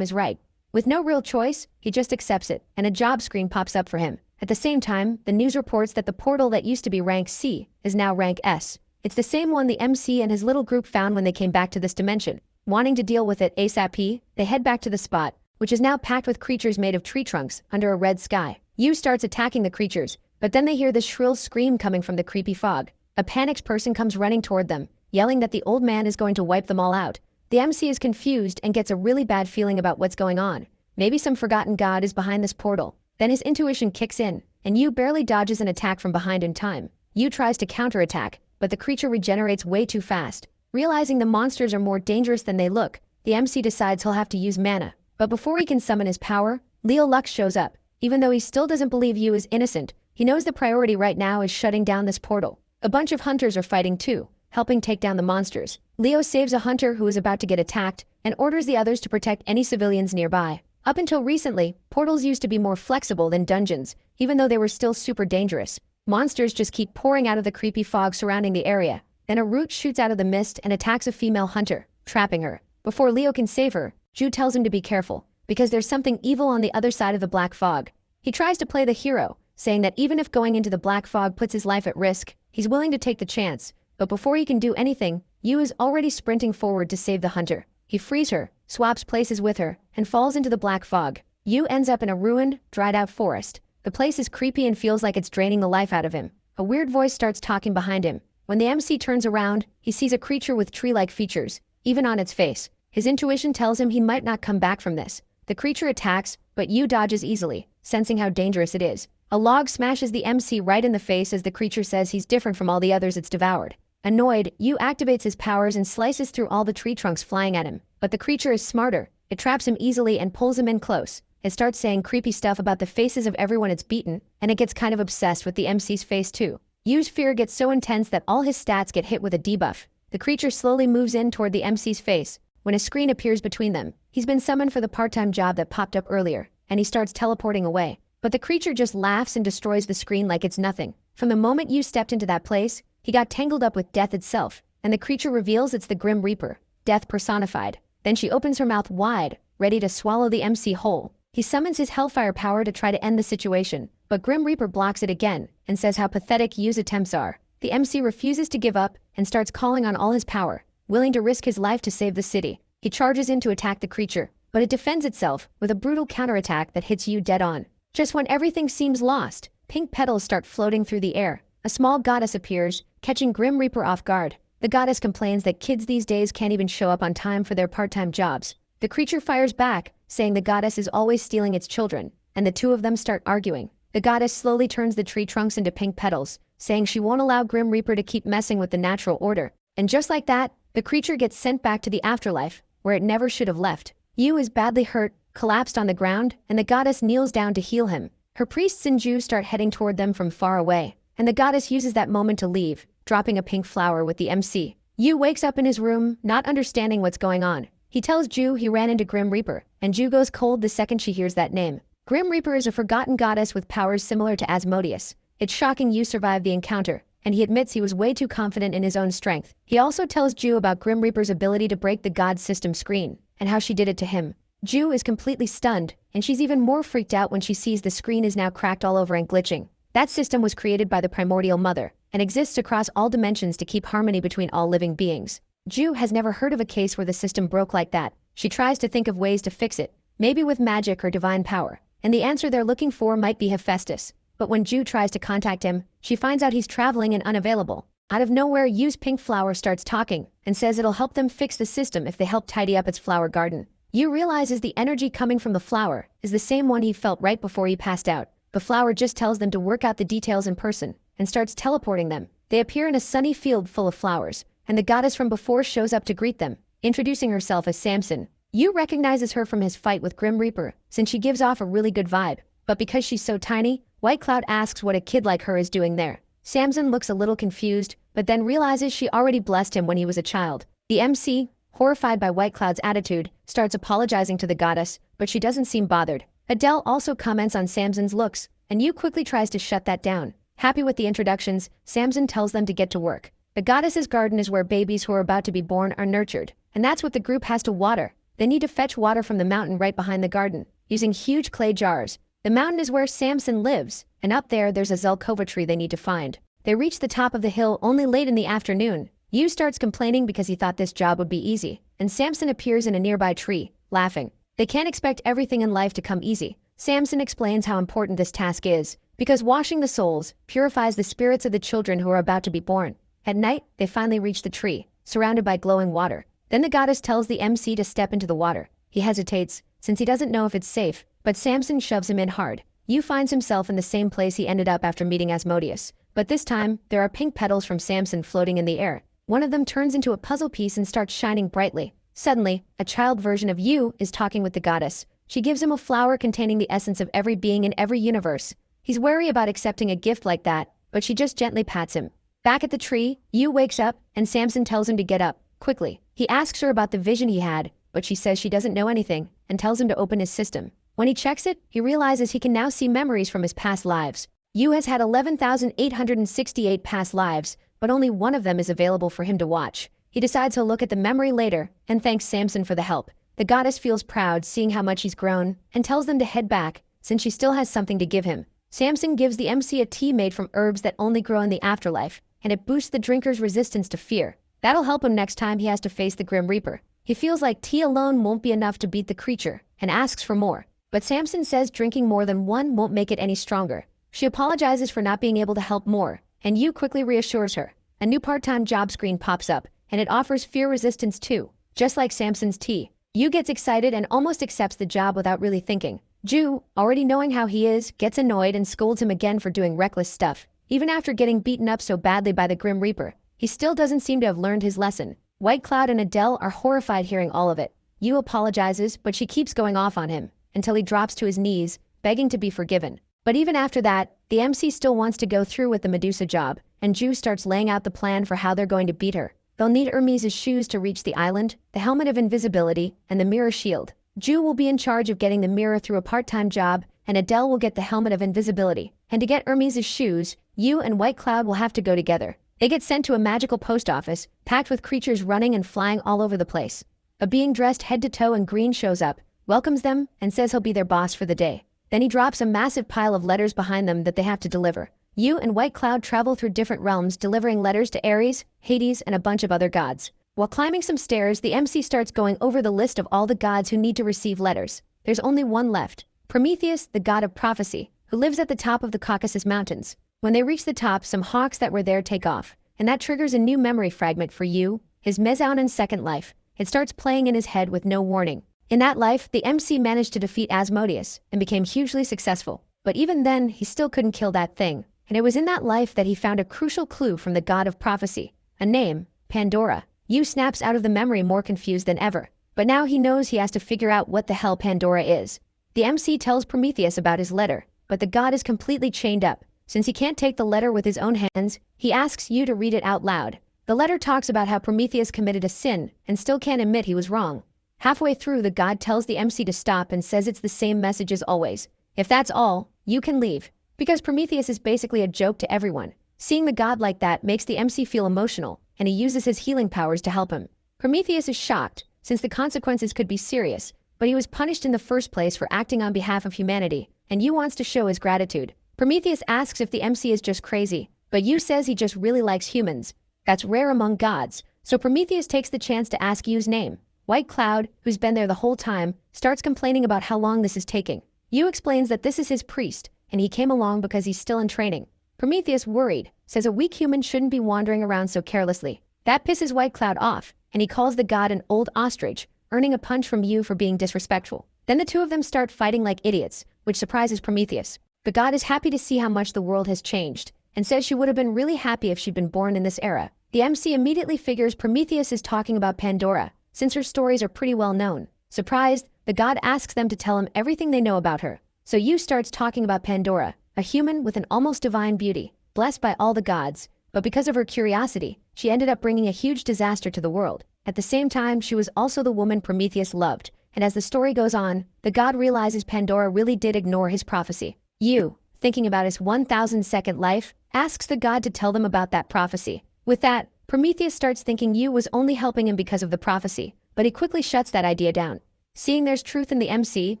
is right. With no real choice, he just accepts it, and a job screen pops up for him. At the same time, the news reports that the portal that used to be rank C is now rank S. It's the same one the MC and his little group found when they came back to this dimension. Wanting to deal with it ASAP, they head back to the spot, which is now packed with creatures made of tree trunks under a red sky. Yu starts attacking the creatures, but then they hear this shrill scream coming from the creepy fog. A panicked person comes running toward them, yelling that the old man is going to wipe them all out. The MC is confused and gets a really bad feeling about what's going on. Maybe some forgotten god is behind this portal. Then his intuition kicks in, and Yu barely dodges an attack from behind in time. Yu tries to counterattack, but the creature regenerates way too fast. Realizing the monsters are more dangerous than they look, the MC decides he'll have to use mana. But before he can summon his power, Leo Lux shows up. Even though he still doesn't believe Yu is innocent, he knows the priority right now is shutting down this portal. A bunch of hunters are fighting too, helping take down the monsters. Leo saves a hunter who is about to get attacked and orders the others to protect any civilians nearby. Up until recently, portals used to be more flexible than dungeons, even though they were still super dangerous. Monsters just keep pouring out of the creepy fog surrounding the area. Then a root shoots out of the mist and attacks a female hunter, trapping her. Before Leo can save her, Ju tells him to be careful, because there's something evil on the other side of the black fog. He tries to play the hero, saying that even if going into the black fog puts his life at risk, he's willing to take the chance. But before he can do anything, Yu is already sprinting forward to save the hunter. He frees her, swaps places with her, and falls into the black fog. Yu ends up in a ruined, dried-out forest. The place is creepy and feels like it's draining the life out of him. A weird voice starts talking behind him. When the MC turns around, he sees a creature with tree-like features, even on its face. His intuition tells him he might not come back from this. The creature attacks, but Yu dodges easily, sensing how dangerous it is. A log smashes the MC right in the face as the creature says he's different from all the others it's devoured. Annoyed, Yu activates his powers and slices through all the tree trunks flying at him. But the creature is smarter. It traps him easily and pulls him in close. It starts saying creepy stuff about the faces of everyone it's beaten, and it gets kind of obsessed with the MC's face too. Yu's fear gets so intense that all his stats get hit with a debuff. The creature slowly moves in toward the MC's face, when a screen appears between them. He's been summoned for the part-time job that popped up earlier, and he starts teleporting away. But the creature just laughs and destroys the screen like it's nothing. From the moment Yu stepped into that place, he got tangled up with death itself, and the creature reveals it's the Grim Reaper, death personified. Then she opens her mouth wide, ready to swallow the MC whole. He summons his hellfire power to try to end the situation, but Grim Reaper blocks it again and says how pathetic Yu's attempts are. The MC refuses to give up and starts calling on all his power, willing to risk his life to save the city. He charges in to attack the creature, but it defends itself with a brutal counterattack that hits Yu dead on. Just when everything seems lost, pink petals start floating through the air. A small goddess appears, catching Grim Reaper off guard. The goddess complains that kids these days can't even show up on time for their part-time jobs. The creature fires back, saying the goddess is always stealing its children, and the two of them start arguing. The goddess slowly turns the tree trunks into pink petals, saying she won't allow Grim Reaper to keep messing with the natural order. And just like that, the creature gets sent back to the afterlife, where it never should have left. Yu is badly hurt, collapsed on the ground, and the goddess kneels down to heal him. Her priests and Ju start heading toward them from far away, and the goddess uses that moment to leave, dropping a pink flower with the MC. Yu wakes up in his room, not understanding what's going on. He tells Ju he ran into Grim Reaper, and Ju goes cold the second she hears that name. Grim Reaper is a forgotten goddess with powers similar to Asmodeus. It's shocking Yu survived the encounter, and he admits he was way too confident in his own strength. He also tells Ju about Grim Reaper's ability to break the god system screen, and how she did it to him. Ju is completely stunned, and she's even more freaked out when she sees the screen is now cracked all over and glitching. That system was created by the primordial mother, and exists across all dimensions to keep harmony between all living beings. Ju has never heard of a case where the system broke like that. She tries to think of ways to fix it, maybe with magic or divine power, and the answer they're looking for might be Hephaestus. But when Ju tries to contact him, she finds out he's traveling and unavailable. Out of nowhere, Yu's pink flower starts talking, and says it'll help them fix the system if they help tidy up its flower garden. Yu realizes the energy coming from the flower is the same one he felt right before he passed out. The flower just tells them to work out the details in person, and starts teleporting them. They appear in a sunny field full of flowers, and the goddess from before shows up to greet them, introducing herself as Samson. Yu recognizes her from his fight with Grim Reaper, since she gives off a really good vibe, but because she's so tiny, White Cloud asks what a kid like her is doing there. Samson looks a little confused, but then realizes she already blessed him when he was a child. The MC, horrified by White Cloud's attitude, starts apologizing to the goddess, but she doesn't seem bothered. Adele also comments on Samson's looks, and Yu quickly tries to shut that down. Happy with the introductions, Samson tells them to get to work. The goddess's garden is where babies who are about to be born are nurtured, and that's what the group has to water. They need to fetch water from the mountain right behind the garden, using huge clay jars. The mountain is where Samson lives, and up there's a Zelkova tree they need to find. They reach the top of the hill only late in the afternoon. Yu starts complaining because he thought this job would be easy, and Samson appears in a nearby tree, laughing. They can't expect everything in life to come easy. Samson explains how important this task is, because washing the souls purifies the spirits of the children who are about to be born. At night, they finally reach the tree, surrounded by glowing water. Then the goddess tells the MC to step into the water. He hesitates, since he doesn't know if it's safe, but Samson shoves him in hard. Yu finds himself in the same place he ended up after meeting Asmodeus, but this time, there are pink petals from Samson floating in the air. One of them turns into a puzzle piece and starts shining brightly. Suddenly, a child version of Yu is talking with the goddess. She gives him a flower containing the essence of every being in every universe. He's wary about accepting a gift like that, but she just gently pats him. Back at the tree, Yu wakes up, and Samson tells him to get up, quickly. He asks her about the vision he had, but she says she doesn't know anything, and tells him to open his system. When he checks it, he realizes he can now see memories from his past lives. Yu has had 11,868 past lives, but only one of them is available for him to watch. He decides he'll look at the memory later, and thanks Samson for the help. The goddess feels proud seeing how much he's grown, and tells them to head back, since she still has something to give him. Samson gives the MC a tea made from herbs that only grow in the afterlife, and it boosts the drinker's resistance to fear. That'll help him next time he has to face the Grim Reaper. He feels like tea alone won't be enough to beat the creature, and asks for more. But Samson says drinking more than one won't make it any stronger. She apologizes for not being able to help more, and Yu quickly reassures her. A new part-time job screen pops up, and it offers fear resistance too, just like Samson's tea. Yu gets excited and almost accepts the job without really thinking. Ju, already knowing how he is, gets annoyed and scolds him again for doing reckless stuff. Even after getting beaten up so badly by the Grim Reaper, he still doesn't seem to have learned his lesson. White Cloud and Adele are horrified hearing all of it. Yu apologizes, but she keeps going off on him, until he drops to his knees, begging to be forgiven. But even after that, the MC still wants to go through with the Medusa job, and Ju starts laying out the plan for how they're going to beat her. They'll need Hermes' shoes to reach the island, the helmet of invisibility, and the mirror shield. Ju will be in charge of getting the mirror through a part-time job, and Adele will get the helmet of invisibility. And to get Hermes' shoes, Yu and White Cloud will have to go together. They get sent to a magical post office, packed with creatures running and flying all over the place. A being dressed head to toe in green shows up, welcomes them, and says he'll be their boss for the day. Then he drops a massive pile of letters behind them that they have to deliver. You and White Cloud travel through different realms delivering letters to Ares, Hades, and a bunch of other gods. While climbing some stairs, the MC starts going over the list of all the gods who need to receive letters. There's only one left, Prometheus, the god of prophecy, who lives at the top of the Caucasus Mountains. When they reach the top, some hawks that were there take off, and that triggers a new memory fragment for you, his Mezaunin's second life. It starts playing in his head with no warning. In that life, the MC managed to defeat Asmodeus and became hugely successful. But even then, he still couldn't kill that thing. And it was in that life that he found a crucial clue from the god of prophecy, a name, Pandora. Yu snaps out of the memory more confused than ever. But now he knows he has to figure out what the hell Pandora is. The MC tells Prometheus about his letter, but the god is completely chained up. Since he can't take the letter with his own hands, he asks Yu to read it out loud. The letter talks about how Prometheus committed a sin and still can't admit he was wrong. Halfway through, the god tells the MC to stop and says it's the same message as always. If that's all, you can leave. Because Prometheus is basically a joke to everyone. Seeing the god like that makes the MC feel emotional, and he uses his healing powers to help him. Prometheus is shocked, since the consequences could be serious, but he was punished in the first place for acting on behalf of humanity, and Yu wants to show his gratitude. Prometheus asks if the MC is just crazy, but Yu says he just really likes humans. That's rare among gods, so Prometheus takes the chance to ask Yu's name. White Cloud, who's been there the whole time, starts complaining about how long this is taking. Yu explains that this is his priest, and he came along because he's still in training. Prometheus, worried, says a weak human shouldn't be wandering around so carelessly. That pisses White Cloud off, and he calls the god an old ostrich, earning a punch from Yu for being disrespectful. Then the two of them start fighting like idiots, which surprises Prometheus. The god is happy to see how much the world has changed, and says she would have been really happy if she'd been born in this era. The MC immediately figures Prometheus is talking about Pandora, since her stories are pretty well known. Surprised, the god asks them to tell him everything they know about her. So Yu starts talking about Pandora, a human with an almost divine beauty, blessed by all the gods, but because of her curiosity, she ended up bringing a huge disaster to the world. At the same time, she was also the woman Prometheus loved, and as the story goes on, the god realizes Pandora really did ignore his prophecy. Yu, thinking about his 1,000-second life, asks the god to tell them about that prophecy. With that, Prometheus starts thinking Yu was only helping him because of the prophecy, but he quickly shuts that idea down. Seeing there's truth in the MC,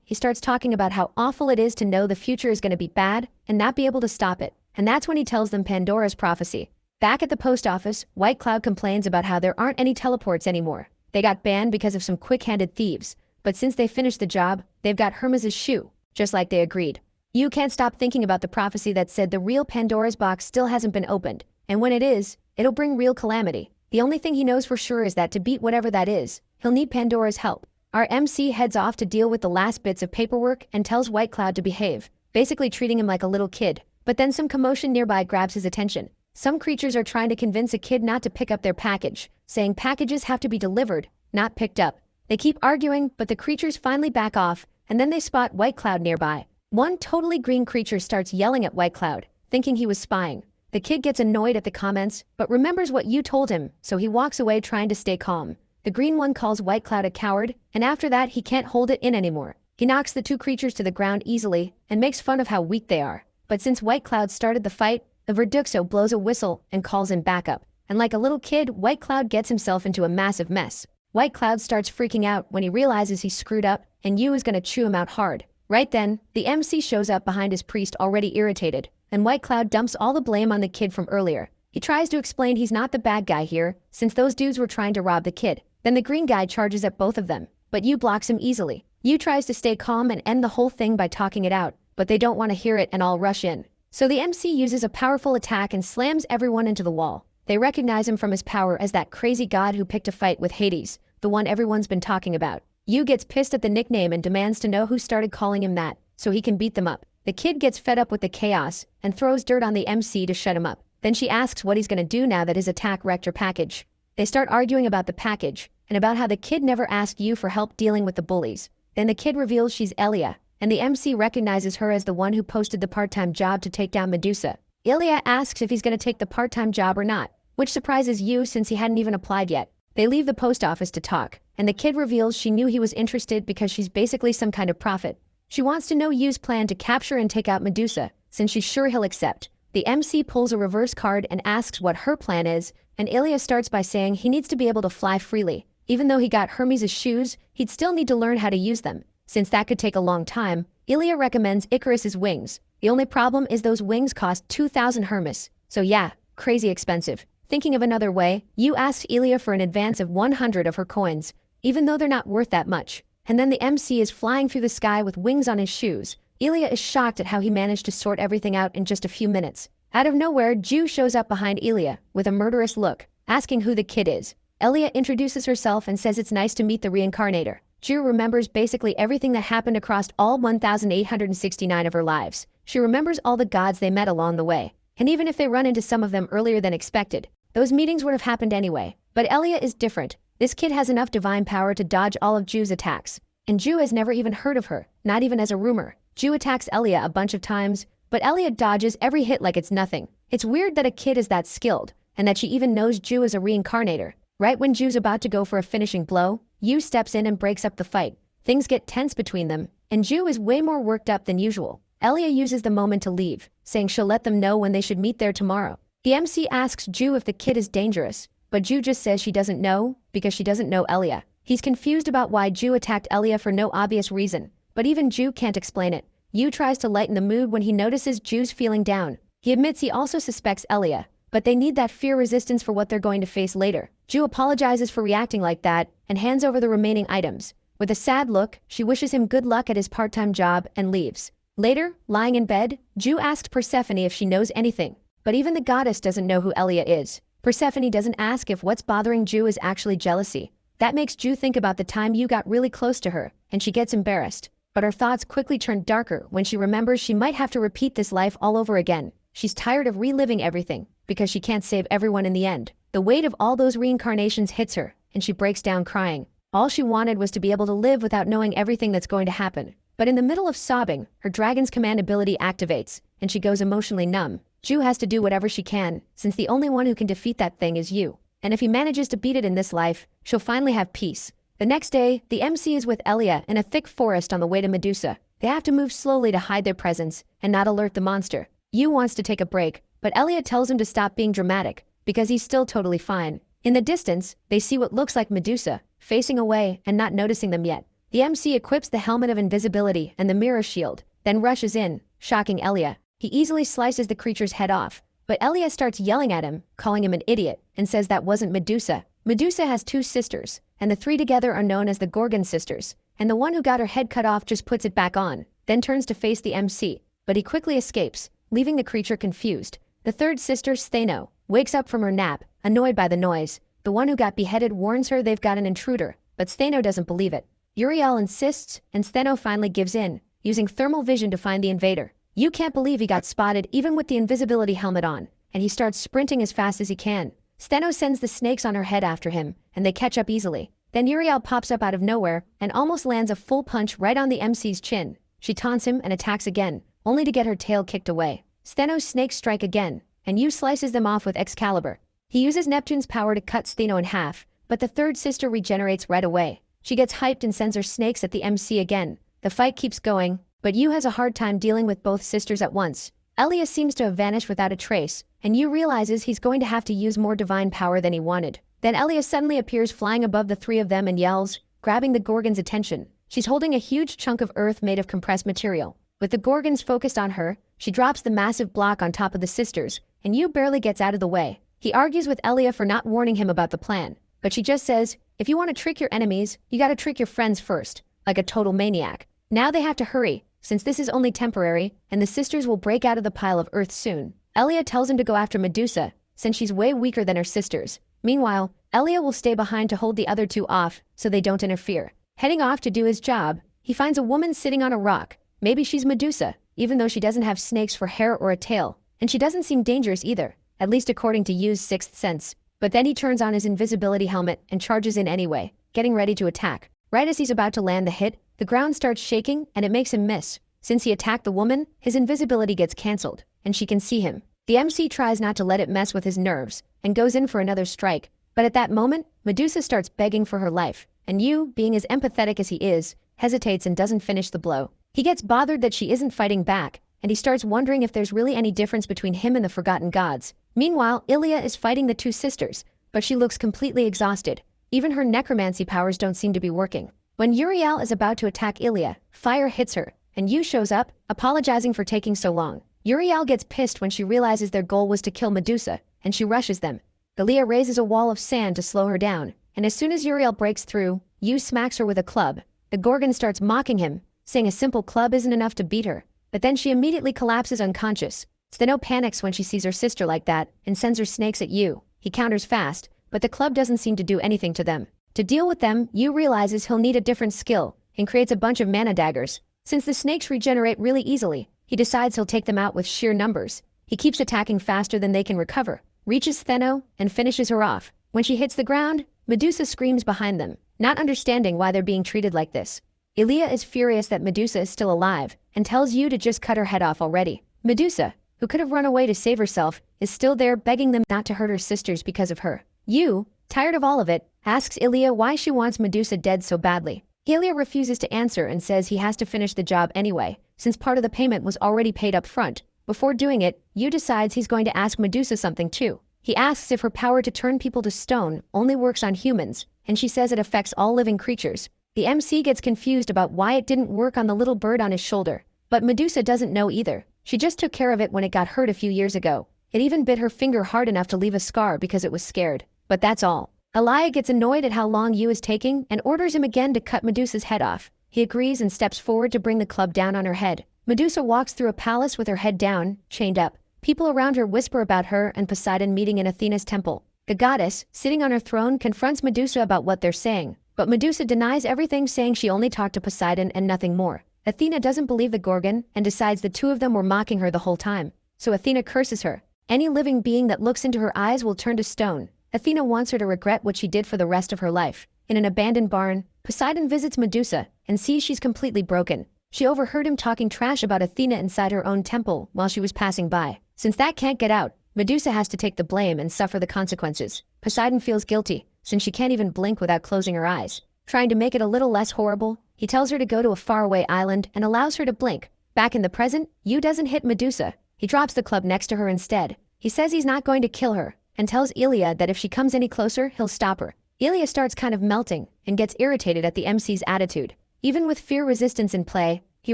he starts talking about how awful it is to know the future is going to be bad and not be able to stop it, and that's when he tells them Pandora's prophecy. Back at the post office, White Cloud complains about how there aren't any teleports anymore. They got banned because of some quick-handed thieves, but since they finished the job, they've got Hermes' shoe, just like they agreed. Yu can't stop thinking about the prophecy that said the real Pandora's box still hasn't been opened, and when it is, it'll bring real calamity. The only thing he knows for sure is that to beat whatever that is, he'll need Pandora's help. Our MC heads off to deal with the last bits of paperwork and tells White Cloud to behave, basically treating him like a little kid. But then some commotion nearby grabs his attention. Some creatures are trying to convince a kid not to pick up their package, saying packages have to be delivered, not picked up. They keep arguing, but the creatures finally back off, and then they spot White Cloud nearby. One totally green creature starts yelling at White Cloud, thinking he was spying. The kid gets annoyed at the comments, but remembers what you told him, so he walks away trying to stay calm. The green one calls White Cloud a coward, and after that he can't hold it in anymore. He knocks the two creatures to the ground easily and makes fun of how weak they are. But since White Cloud started the fight, the Verduxo blows a whistle and calls in backup. And like a little kid, White Cloud gets himself into a massive mess. White Cloud starts freaking out when he realizes he's screwed up, and Yu is gonna chew him out hard. Right then, the MC shows up behind his priest already irritated, and White Cloud dumps all the blame on the kid from earlier. He tries to explain he's not the bad guy here, since those dudes were trying to rob the kid. Then the green guy charges at both of them, but Yu blocks him easily. Yu tries to stay calm and end the whole thing by talking it out, but they don't want to hear it and all rush in. So the MC uses a powerful attack and slams everyone into the wall. They recognize him from his power as that crazy god who picked a fight with Hades, the one everyone's been talking about. Yu gets pissed at the nickname and demands to know who started calling him that, so he can beat them up. The kid gets fed up with the chaos and throws dirt on the MC to shut him up. Then she asks what he's gonna do now that his attack wrecked her package. They start arguing about the package, and about how the kid never asked Yu for help dealing with the bullies. Then the kid reveals she's Elia, and the MC recognizes her as the one who posted the part-time job to take down Medusa. Elia asks if he's gonna take the part-time job or not, which surprises Yu since he hadn't even applied yet. They leave the post office to talk, and the kid reveals she knew he was interested because she's basically some kind of prophet. She wants to know Yu's plan to capture and take out Medusa, since she's sure he'll accept. The MC pulls a reverse card and asks what her plan is, and Elia starts by saying he needs to be able to fly freely. Even though he got Hermes' shoes, he'd still need to learn how to use them. Since that could take a long time, Ilya recommends Icarus's wings. The only problem is those wings cost 2,000 Hermes. So yeah, crazy expensive. Thinking of another way, Yu asked Ilya for an advance of 100 of her coins, even though they're not worth that much. And then the MC is flying through the sky with wings on his shoes. Ilya is shocked at how he managed to sort everything out in just a few minutes. Out of nowhere, Ju shows up behind Ilya with a murderous look, asking who the kid is. Ilya introduces herself and says it's nice to meet the reincarnator. Ju remembers basically everything that happened across all 1,869 of her lives. She remembers all the gods they met along the way. And even if they run into some of them earlier than expected, those meetings would have happened anyway. But Ilya is different. This kid has enough divine power to dodge all of Ju's attacks. And Ju has never even heard of her, not even as a rumor. Ju attacks Ilya a bunch of times, but Ilya dodges every hit like it's nothing. It's weird that a kid is that skilled, and that she even knows Ju is a reincarnator. Right when Ju's about to go for a finishing blow, Yu steps in and breaks up the fight. Things get tense between them, and Ju is way more worked up than usual. Ilya uses the moment to leave, saying she'll let them know when they should meet there tomorrow. The MC asks Ju if the kid is dangerous, but Ju just says she doesn't know because she doesn't know Ilya. He's confused about why Ju attacked Ilya for no obvious reason, but even Ju can't explain it. Yu tries to lighten the mood when he notices Ju's feeling down. He admits he also suspects Ilya, but they need that fear resistance for what they're going to face later. Ju apologizes for reacting like that and hands over the remaining items. With a sad look, she wishes him good luck at his part-time job and leaves. Later, lying in bed, Ju asked Persephone if she knows anything, but even the goddess doesn't know who Ilya is. Persephone doesn't ask if what's bothering Ju is actually jealousy. That makes Ju think about the time Yu got really close to her, and she gets embarrassed. But her thoughts quickly turn darker when she remembers she might have to repeat this life all over again. She's tired of reliving everything, because she can't save everyone in the end. The weight of all those reincarnations hits her, and she breaks down crying. All she wanted was to be able to live without knowing everything that's going to happen. But in the middle of sobbing, her dragon's command ability activates, and she goes emotionally numb. Ju has to do whatever she can, since the only one who can defeat that thing is Yu. And if he manages to beat it in this life, she'll finally have peace. The next day, the MC is with Ilya in a thick forest on the way to Medusa. They have to move slowly to hide their presence and not alert the monster. Yu wants to take a break, but Ilya tells him to stop being dramatic, because he's still totally fine. In the distance, they see what looks like Medusa, facing away and not noticing them yet. The MC equips the helmet of invisibility and the mirror shield, then rushes in, shocking Ilya. He easily slices the creature's head off, but Ilya starts yelling at him, calling him an idiot, and says that wasn't Medusa. Medusa has two sisters, and the three together are known as the Gorgon sisters, and the one who got her head cut off just puts it back on, then turns to face the MC, but he quickly escapes, leaving the creature confused. The third sister, Stheno, wakes up from her nap, annoyed by the noise. The one who got beheaded warns her they've got an intruder, but Stheno doesn't believe it. Uriel insists, and Stheno finally gives in, using thermal vision to find the invader. Yu can't believe he got spotted even with the invisibility helmet on, and he starts sprinting as fast as he can. Stheno sends the snakes on her head after him, and they catch up easily. Then Uriel pops up out of nowhere and almost lands a full punch right on the MC's chin. She taunts him and attacks again, only to get her tail kicked away. Stheno's snakes strike again, and Yu slices them off with Excalibur. He uses Neptune's power to cut Stheno in half, but the third sister regenerates right away. She gets hyped and sends her snakes at the MC again. The fight keeps going, but Yu has a hard time dealing with both sisters at once. Ilya seems to have vanished without a trace, and Yu realizes he's going to have to use more divine power than he wanted. Then Ilya suddenly appears flying above the three of them and yells, grabbing the Gorgon's attention. She's holding a huge chunk of earth made of compressed material. With the Gorgons focused on her, she drops the massive block on top of the sisters, and Yu barely gets out of the way. He argues with Ilya for not warning him about the plan, but she just says, if you want to trick your enemies, you gotta trick your friends first, like a total maniac. Now they have to hurry, since this is only temporary, and the sisters will break out of the pile of earth soon. Ilya tells him to go after Medusa, since she's way weaker than her sisters. Meanwhile, Ilya will stay behind to hold the other two off, so they don't interfere. Heading off to do his job, he finds a woman sitting on a rock. Maybe she's Medusa, even though she doesn't have snakes for hair or a tail, and she doesn't seem dangerous either, at least according to Yu's sixth sense. But then he turns on his invisibility helmet and charges in anyway, getting ready to attack. Right as he's about to land the hit, the ground starts shaking and it makes him miss. Since he attacked the woman, his invisibility gets cancelled, and she can see him. The MC tries not to let it mess with his nerves, and goes in for another strike. But at that moment, Medusa starts begging for her life, and Yu, being as empathetic as he is, hesitates and doesn't finish the blow. He gets bothered that she isn't fighting back, and he starts wondering if there's really any difference between him and the forgotten gods. Meanwhile, Ilya is fighting the two sisters, but she looks completely exhausted. Even her necromancy powers don't seem to be working. When Uriel is about to attack Ilya, fire hits her, and Yu shows up, apologizing for taking so long. Uriel gets pissed when she realizes their goal was to kill Medusa, and she rushes them. Ilya raises a wall of sand to slow her down, and as soon as Uriel breaks through, Yu smacks her with a club. The Gorgon starts mocking him, saying a simple club isn't enough to beat her, but then she immediately collapses unconscious. Steno panics when she sees her sister like that and sends her snakes at Yu. He counters fast, but the club doesn't seem to do anything to them. To deal with them, Yu realizes he'll need a different skill and creates a bunch of mana daggers. Since the snakes regenerate really easily, he decides he'll take them out with sheer numbers. He keeps attacking faster than they can recover, reaches Steno, and finishes her off. When she hits the ground, Medusa screams behind them, not understanding why they're being treated like this. Ilya is furious that Medusa is still alive and tells Yu to just cut her head off already. Medusa, who could have run away to save herself, is still there begging them not to hurt her sisters because of her. Yu, tired of all of it, asks Ilya why she wants Medusa dead so badly. Ilya refuses to answer and says he has to finish the job anyway, since part of the payment was already paid up front. Before doing it, Yu decides he's going to ask Medusa something too. He asks if her power to turn people to stone only works on humans, and she says it affects all living creatures. The MC gets confused about why it didn't work on the little bird on his shoulder, but Medusa doesn't know either. She just took care of it when it got hurt a few years ago. It even bit her finger hard enough to leave a scar because it was scared. But that's all. Ilya gets annoyed at how long Yu is taking and orders him again to cut Medusa's head off. He agrees and steps forward to bring the club down on her head. Medusa walks through a palace with her head down, chained up. People around her whisper about her and Poseidon meeting in Athena's temple. The goddess, sitting on her throne, confronts Medusa about what they're saying. But Medusa denies everything, saying she only talked to Poseidon and nothing more. Athena doesn't believe the Gorgon and decides the two of them were mocking her the whole time. So Athena curses her. Any living being that looks into her eyes will turn to stone. Athena wants her to regret what she did for the rest of her life. In an abandoned barn, Poseidon visits Medusa and sees she's completely broken. She overheard him talking trash about Athena inside her own temple while she was passing by. Since that can't get out, Medusa has to take the blame and suffer the consequences. Poseidon feels guilty, since she can't even blink without closing her eyes. Trying to make it a little less horrible, he tells her to go to a faraway island and allows her to blink. Back in the present, Yu doesn't hit Medusa. He drops the club next to her instead. He says he's not going to kill her, and tells Ilya that if she comes any closer, he'll stop her. Ilya starts kind of melting and gets irritated at the MC's attitude. Even with fear resistance in play, he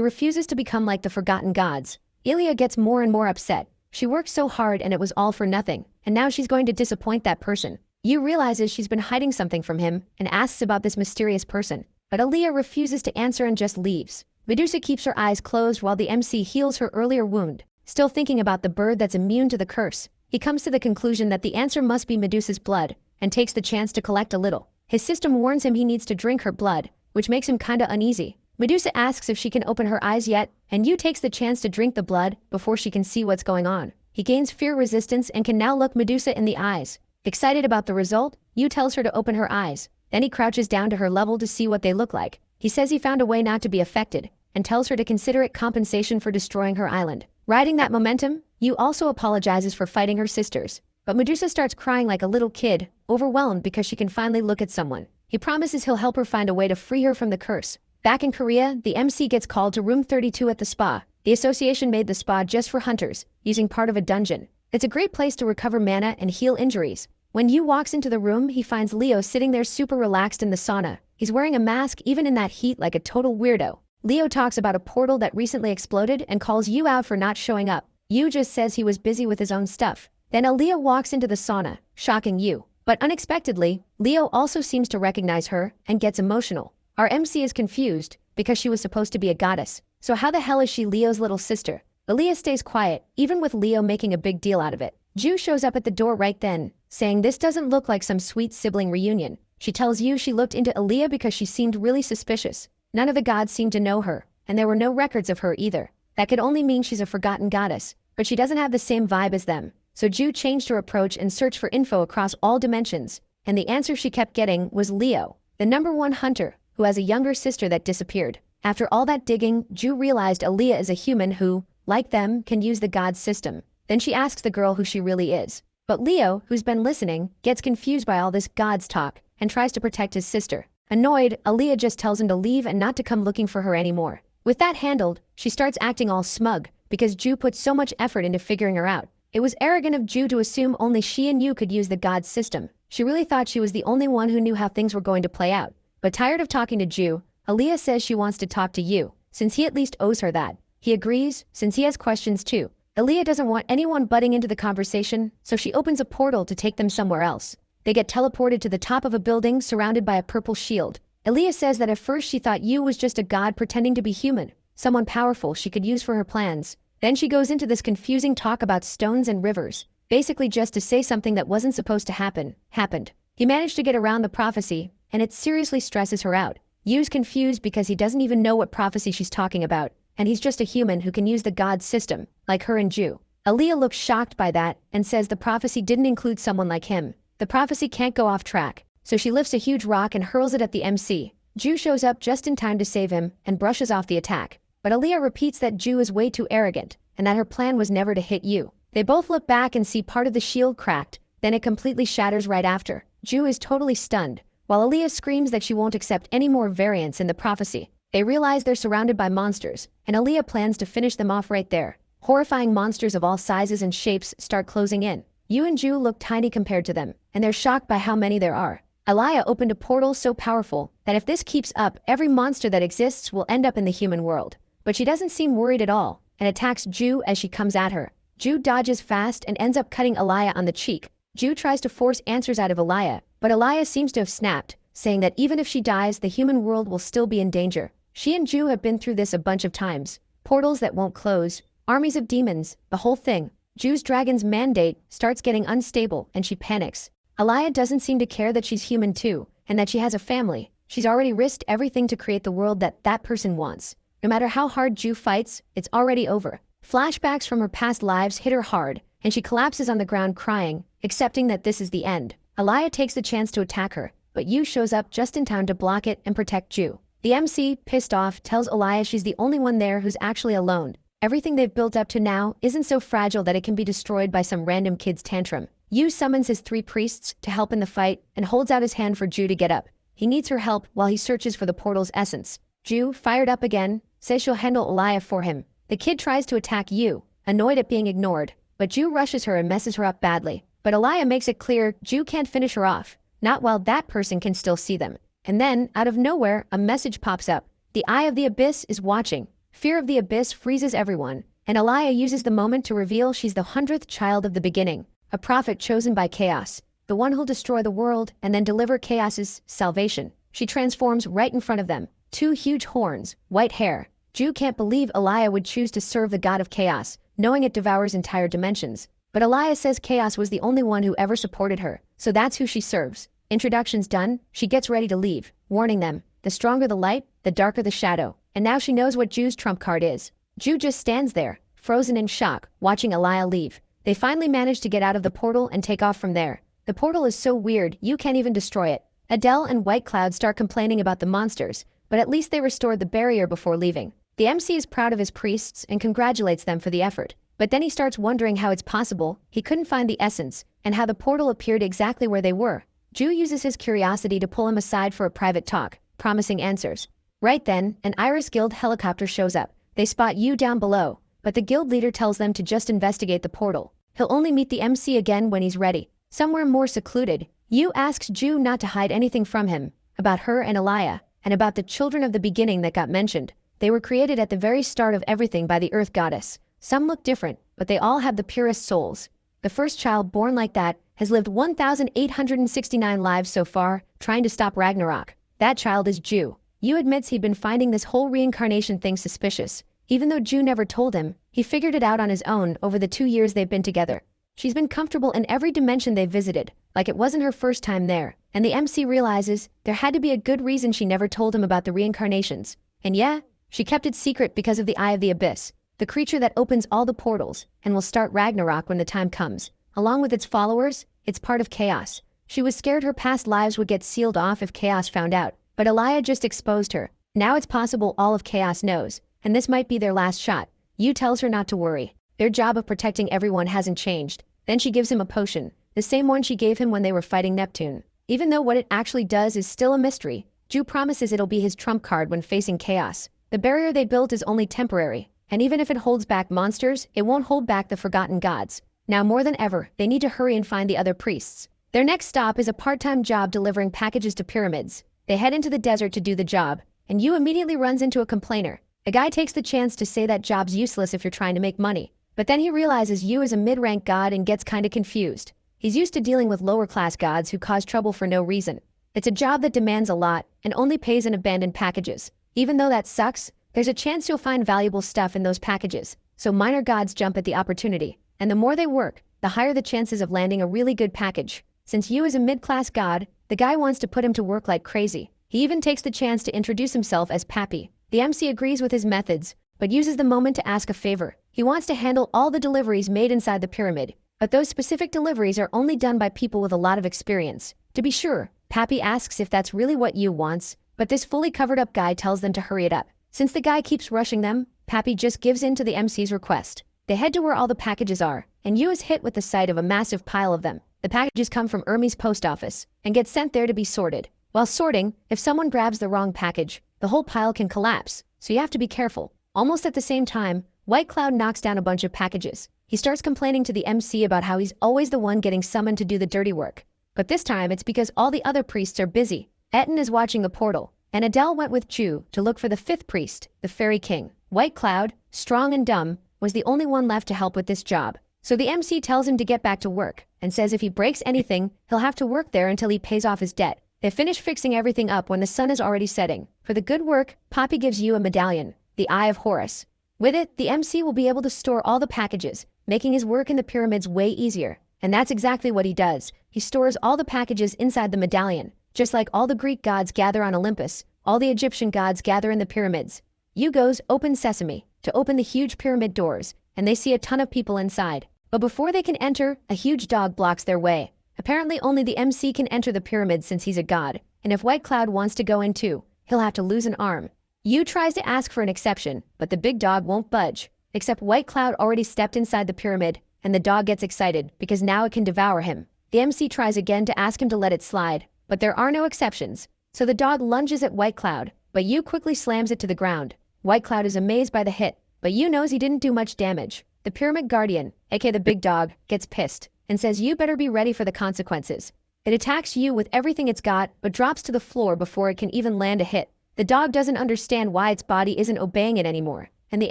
refuses to become like the forgotten gods. Ilya gets more and more upset. She worked so hard and it was all for nothing, and now she's going to disappoint that person. Yu realizes she's been hiding something from him and asks about this mysterious person, but Ilya refuses to answer and just leaves. Medusa keeps her eyes closed while the MC heals her earlier wound. Still thinking about the bird that's immune to the curse, he comes to the conclusion that the answer must be Medusa's blood, and takes the chance to collect a little. His system warns him he needs to drink her blood, which makes him kinda uneasy. Medusa asks if she can open her eyes yet, and Yu takes the chance to drink the blood before she can see what's going on. He gains fear resistance and can now look Medusa in the eyes. Excited about the result, Yu tells her to open her eyes. Then he crouches down to her level to see what they look like. He says he found a way not to be affected, and tells her to consider it compensation for destroying her island. Riding that momentum, Yu also apologizes for fighting her sisters. But Medusa starts crying like a little kid, overwhelmed because she can finally look at someone. He promises he'll help her find a way to free her from the curse. Back in Korea, the MC gets called to room 32 at the spa. The association made the spa just for hunters, using part of a dungeon. It's a great place to recover mana and heal injuries. When Yu walks into the room, he finds Leo sitting there super relaxed in the sauna. He's wearing a mask even in that heat like a total weirdo. Leo talks about a portal that recently exploded and calls Yu out for not showing up. Yu just says he was busy with his own stuff. Then Leo walks into the sauna, shocking Yu. But unexpectedly, Leo also seems to recognize her and gets emotional. Our MC is confused because she was supposed to be a goddess. So how the hell is she Leo's little sister? Aaliyah stays quiet, even with Leo making a big deal out of it. Ju shows up at the door right then, saying this doesn't look like some sweet sibling reunion. She tells Yu she looked into Aaliyah because she seemed really suspicious. None of the gods seemed to know her, and there were no records of her either. That could only mean she's a forgotten goddess, but she doesn't have the same vibe as them. So Ju changed her approach and searched for info across all dimensions, and the answer she kept getting was Leo, the #1 hunter, who has a younger sister that disappeared. After all that digging, Ju realized Aaliyah is a human who, like them, can use the god's system. Then she asks the girl who she really is. But Leo, who's been listening, gets confused by all this god's talk and tries to protect his sister. Annoyed, Aaliyah just tells him to leave and not to come looking for her anymore. With that handled, she starts acting all smug because Ju put so much effort into figuring her out. It was arrogant of Ju to assume only she and Yu could use the god's system. She really thought she was the only one who knew how things were going to play out. But tired of talking to Ju, Aaliyah says she wants to talk to you, since he at least owes her that. He agrees, since he has questions too. Aaliyah doesn't want anyone butting into the conversation, so she opens a portal to take them somewhere else. They get teleported to the top of a building surrounded by a purple shield. Aaliyah says that at first she thought Yu was just a god pretending to be human, someone powerful she could use for her plans. Then she goes into this confusing talk about stones and rivers, basically just to say something that wasn't supposed to happen, happened. He managed to get around the prophecy, and it seriously stresses her out. Yu's confused because he doesn't even know what prophecy she's talking about, and he's just a human who can use the god system, like her and Ju. Aaliyah looks shocked by that and says the prophecy didn't include someone like him. The prophecy can't go off track, so she lifts a huge rock and hurls it at the MC. Ju shows up just in time to save him and brushes off the attack. But Aaliyah repeats that Ju is way too arrogant, and that her plan was never to hit Yu. They both look back and see part of the shield cracked, then it completely shatters right after. Ju is totally stunned, while Aaliyah screams that she won't accept any more variants in the prophecy. They realize they're surrounded by monsters, and Aaliyah plans to finish them off right there. Horrifying monsters of all sizes and shapes start closing in. Yu and Ju look tiny compared to them, and they're shocked by how many there are. Aaliyah opened a portal so powerful that if this keeps up, every monster that exists will end up in the human world. But she doesn't seem worried at all, and attacks Ju as she comes at her. Ju dodges fast and ends up cutting Aaliyah on the cheek. Ju tries to force answers out of Aaliyah, but Aaliyah seems to have snapped, saying that even if she dies, the human world will still be in danger. She and Ju have been through this a bunch of times. Portals that won't close, armies of demons, the whole thing. Ju's dragon's mandate starts getting unstable and she panics. Aaliyah doesn't seem to care that she's human too, and that she has a family. She's already risked everything to create the world that person wants. No matter how hard Ju fights, it's already over. Flashbacks from her past lives hit her hard, and she collapses on the ground crying, accepting that this is the end. Aaliyah takes the chance to attack her, but Yu shows up just in time to block it and protect Ju. The MC, pissed off, tells Aaliyah she's the only one there who's actually alone. Everything they've built up to now isn't so fragile that it can be destroyed by some random kid's tantrum. Yu summons his 3 priests to help in the fight and holds out his hand for Ju to get up. He needs her help while he searches for the portal's essence. Ju, fired up again, says she'll handle Aaliyah for him. The kid tries to attack Yu, annoyed at being ignored, but Ju rushes her and messes her up badly. But Aaliyah makes it clear Ju can't finish her off, not while that person can still see them. And then, out of nowhere, a message pops up. The Eye of the Abyss is watching. Fear of the Abyss freezes everyone, and Aaliyah uses the moment to reveal she's the 100th child of the beginning, a prophet chosen by Chaos, the one who'll destroy the world and then deliver Chaos's salvation. She transforms right in front of them. 2 huge horns, white hair. Ju can't believe Aaliyah would choose to serve the god of Chaos, knowing it devours entire dimensions. But Aaliyah says Chaos was the only one who ever supported her, so that's who she serves. Introductions done, she gets ready to leave, warning them, the stronger the light, the darker the shadow. And now she knows what Ju's trump card is. Ju just stands there, frozen in shock, watching Aaliyah leave. They finally manage to get out of the portal and take off from there. The portal is so weird, you can't even destroy it. Adele and White Cloud start complaining about the monsters, but at least they restored the barrier before leaving. The MC is proud of his priests and congratulates them for the effort. But then he starts wondering how it's possible he couldn't find the essence, and how the portal appeared exactly where they were. Ju uses his curiosity to pull him aside for a private talk, promising answers. Right then, an Iris Guild helicopter shows up. They spot Yu down below, but the guild leader tells them to just investigate the portal. He'll only meet the MC again when he's ready. Somewhere more secluded, Yu asks Ju not to hide anything from him, about her and Aaliyah, and about the children of the beginning that got mentioned. They were created at the very start of everything by the Earth Goddess. Some look different, but they all have the purest souls. The first child born like that has lived 1,869 lives so far, trying to stop Ragnarok. That child is Ju. Yu admits he'd been finding this whole reincarnation thing suspicious. Even though Ju never told him, he figured it out on his own over the 2 years they've been together. She's been comfortable in every dimension they've visited, like it wasn't her first time there, and the MC realizes there had to be a good reason she never told him about the reincarnations. And yeah, she kept it secret because of the Eye of the Abyss, the creature that opens all the portals, and will start Ragnarok when the time comes. Along with its followers, it's part of Chaos. She was scared her past lives would get sealed off if Chaos found out. But Aaliyah just exposed her. Now it's possible all of Chaos knows, and this might be their last shot. Yu tells her not to worry. Their job of protecting everyone hasn't changed. Then she gives him a potion, the same one she gave him when they were fighting Neptune. Even though what it actually does is still a mystery, Ju promises it'll be his trump card when facing Chaos. The barrier they built is only temporary, and even if it holds back monsters, it won't hold back the forgotten gods. Now more than ever, they need to hurry and find the other priests. Their next stop is a part-time job delivering packages to pyramids. They head into the desert to do the job, and Yu immediately runs into a complainer. A guy takes the chance to say that job's useless if you're trying to make money. But then he realizes Yu is a mid-rank god and gets kinda confused. He's used to dealing with lower-class gods who cause trouble for no reason. It's a job that demands a lot and only pays in abandoned packages. Even though that sucks, there's a chance you'll find valuable stuff in those packages. So minor gods jump at the opportunity. And the more they work, the higher the chances of landing a really good package. Since Yu is a mid-class god, the guy wants to put him to work like crazy. He even takes the chance to introduce himself as Pappy. The MC agrees with his methods, but uses the moment to ask a favor. He wants to handle all the deliveries made inside the pyramid, but those specific deliveries are only done by people with a lot of experience. To be sure, Pappy asks if that's really what Yu wants, but this fully covered up guy tells them to hurry it up. Since the guy keeps rushing them, Pappy just gives in to the MC's request. They head to where all the packages are, and Yu is hit with the sight of a massive pile of them. The packages come from Ermi's post office and get sent there to be sorted. While sorting, if someone grabs the wrong package, the whole pile can collapse, so you have to be careful. Almost at the same time, White Cloud knocks down a bunch of packages. He starts complaining to the MC about how he's always the one getting summoned to do the dirty work. But this time it's because all the other priests are busy. Etten is watching the portal, and Adele went with Chu to look for the 5th priest, the Fairy King. White Cloud, strong and dumb, was the only one left to help with this job. So the MC tells him to get back to work, and says if he breaks anything, he'll have to work there until he pays off his debt. They finish fixing everything up when the sun is already setting. For the good work, Poppy gives Yu a medallion, the Eye of Horus. With it, the MC will be able to store all the packages, making his work in the pyramids way easier. And that's exactly what he does. He stores all the packages inside the medallion. Just like all the Greek gods gather on Olympus, all the Egyptian gods gather in the pyramids. Yu goes open sesame to open the huge pyramid doors, and they see a ton of people inside. But before they can enter, a huge dog blocks their way. Apparently only the MC can enter the pyramid since he's a god, and if White Cloud wants to go in too, he'll have to lose an arm. Yu tries to ask for an exception, but the big dog won't budge. Except White Cloud already stepped inside the pyramid, and the dog gets excited because now it can devour him. The MC tries again to ask him to let it slide, but there are no exceptions. So the dog lunges at White Cloud, but Yu quickly slams it to the ground. White Cloud is amazed by the hit, but Yu knows he didn't do much damage. The Pyramid Guardian, aka the big dog, gets pissed and says you better be ready for the consequences. It attacks Yu with everything it's got, but drops to the floor before it can even land a hit. The dog doesn't understand why its body isn't obeying it anymore, and the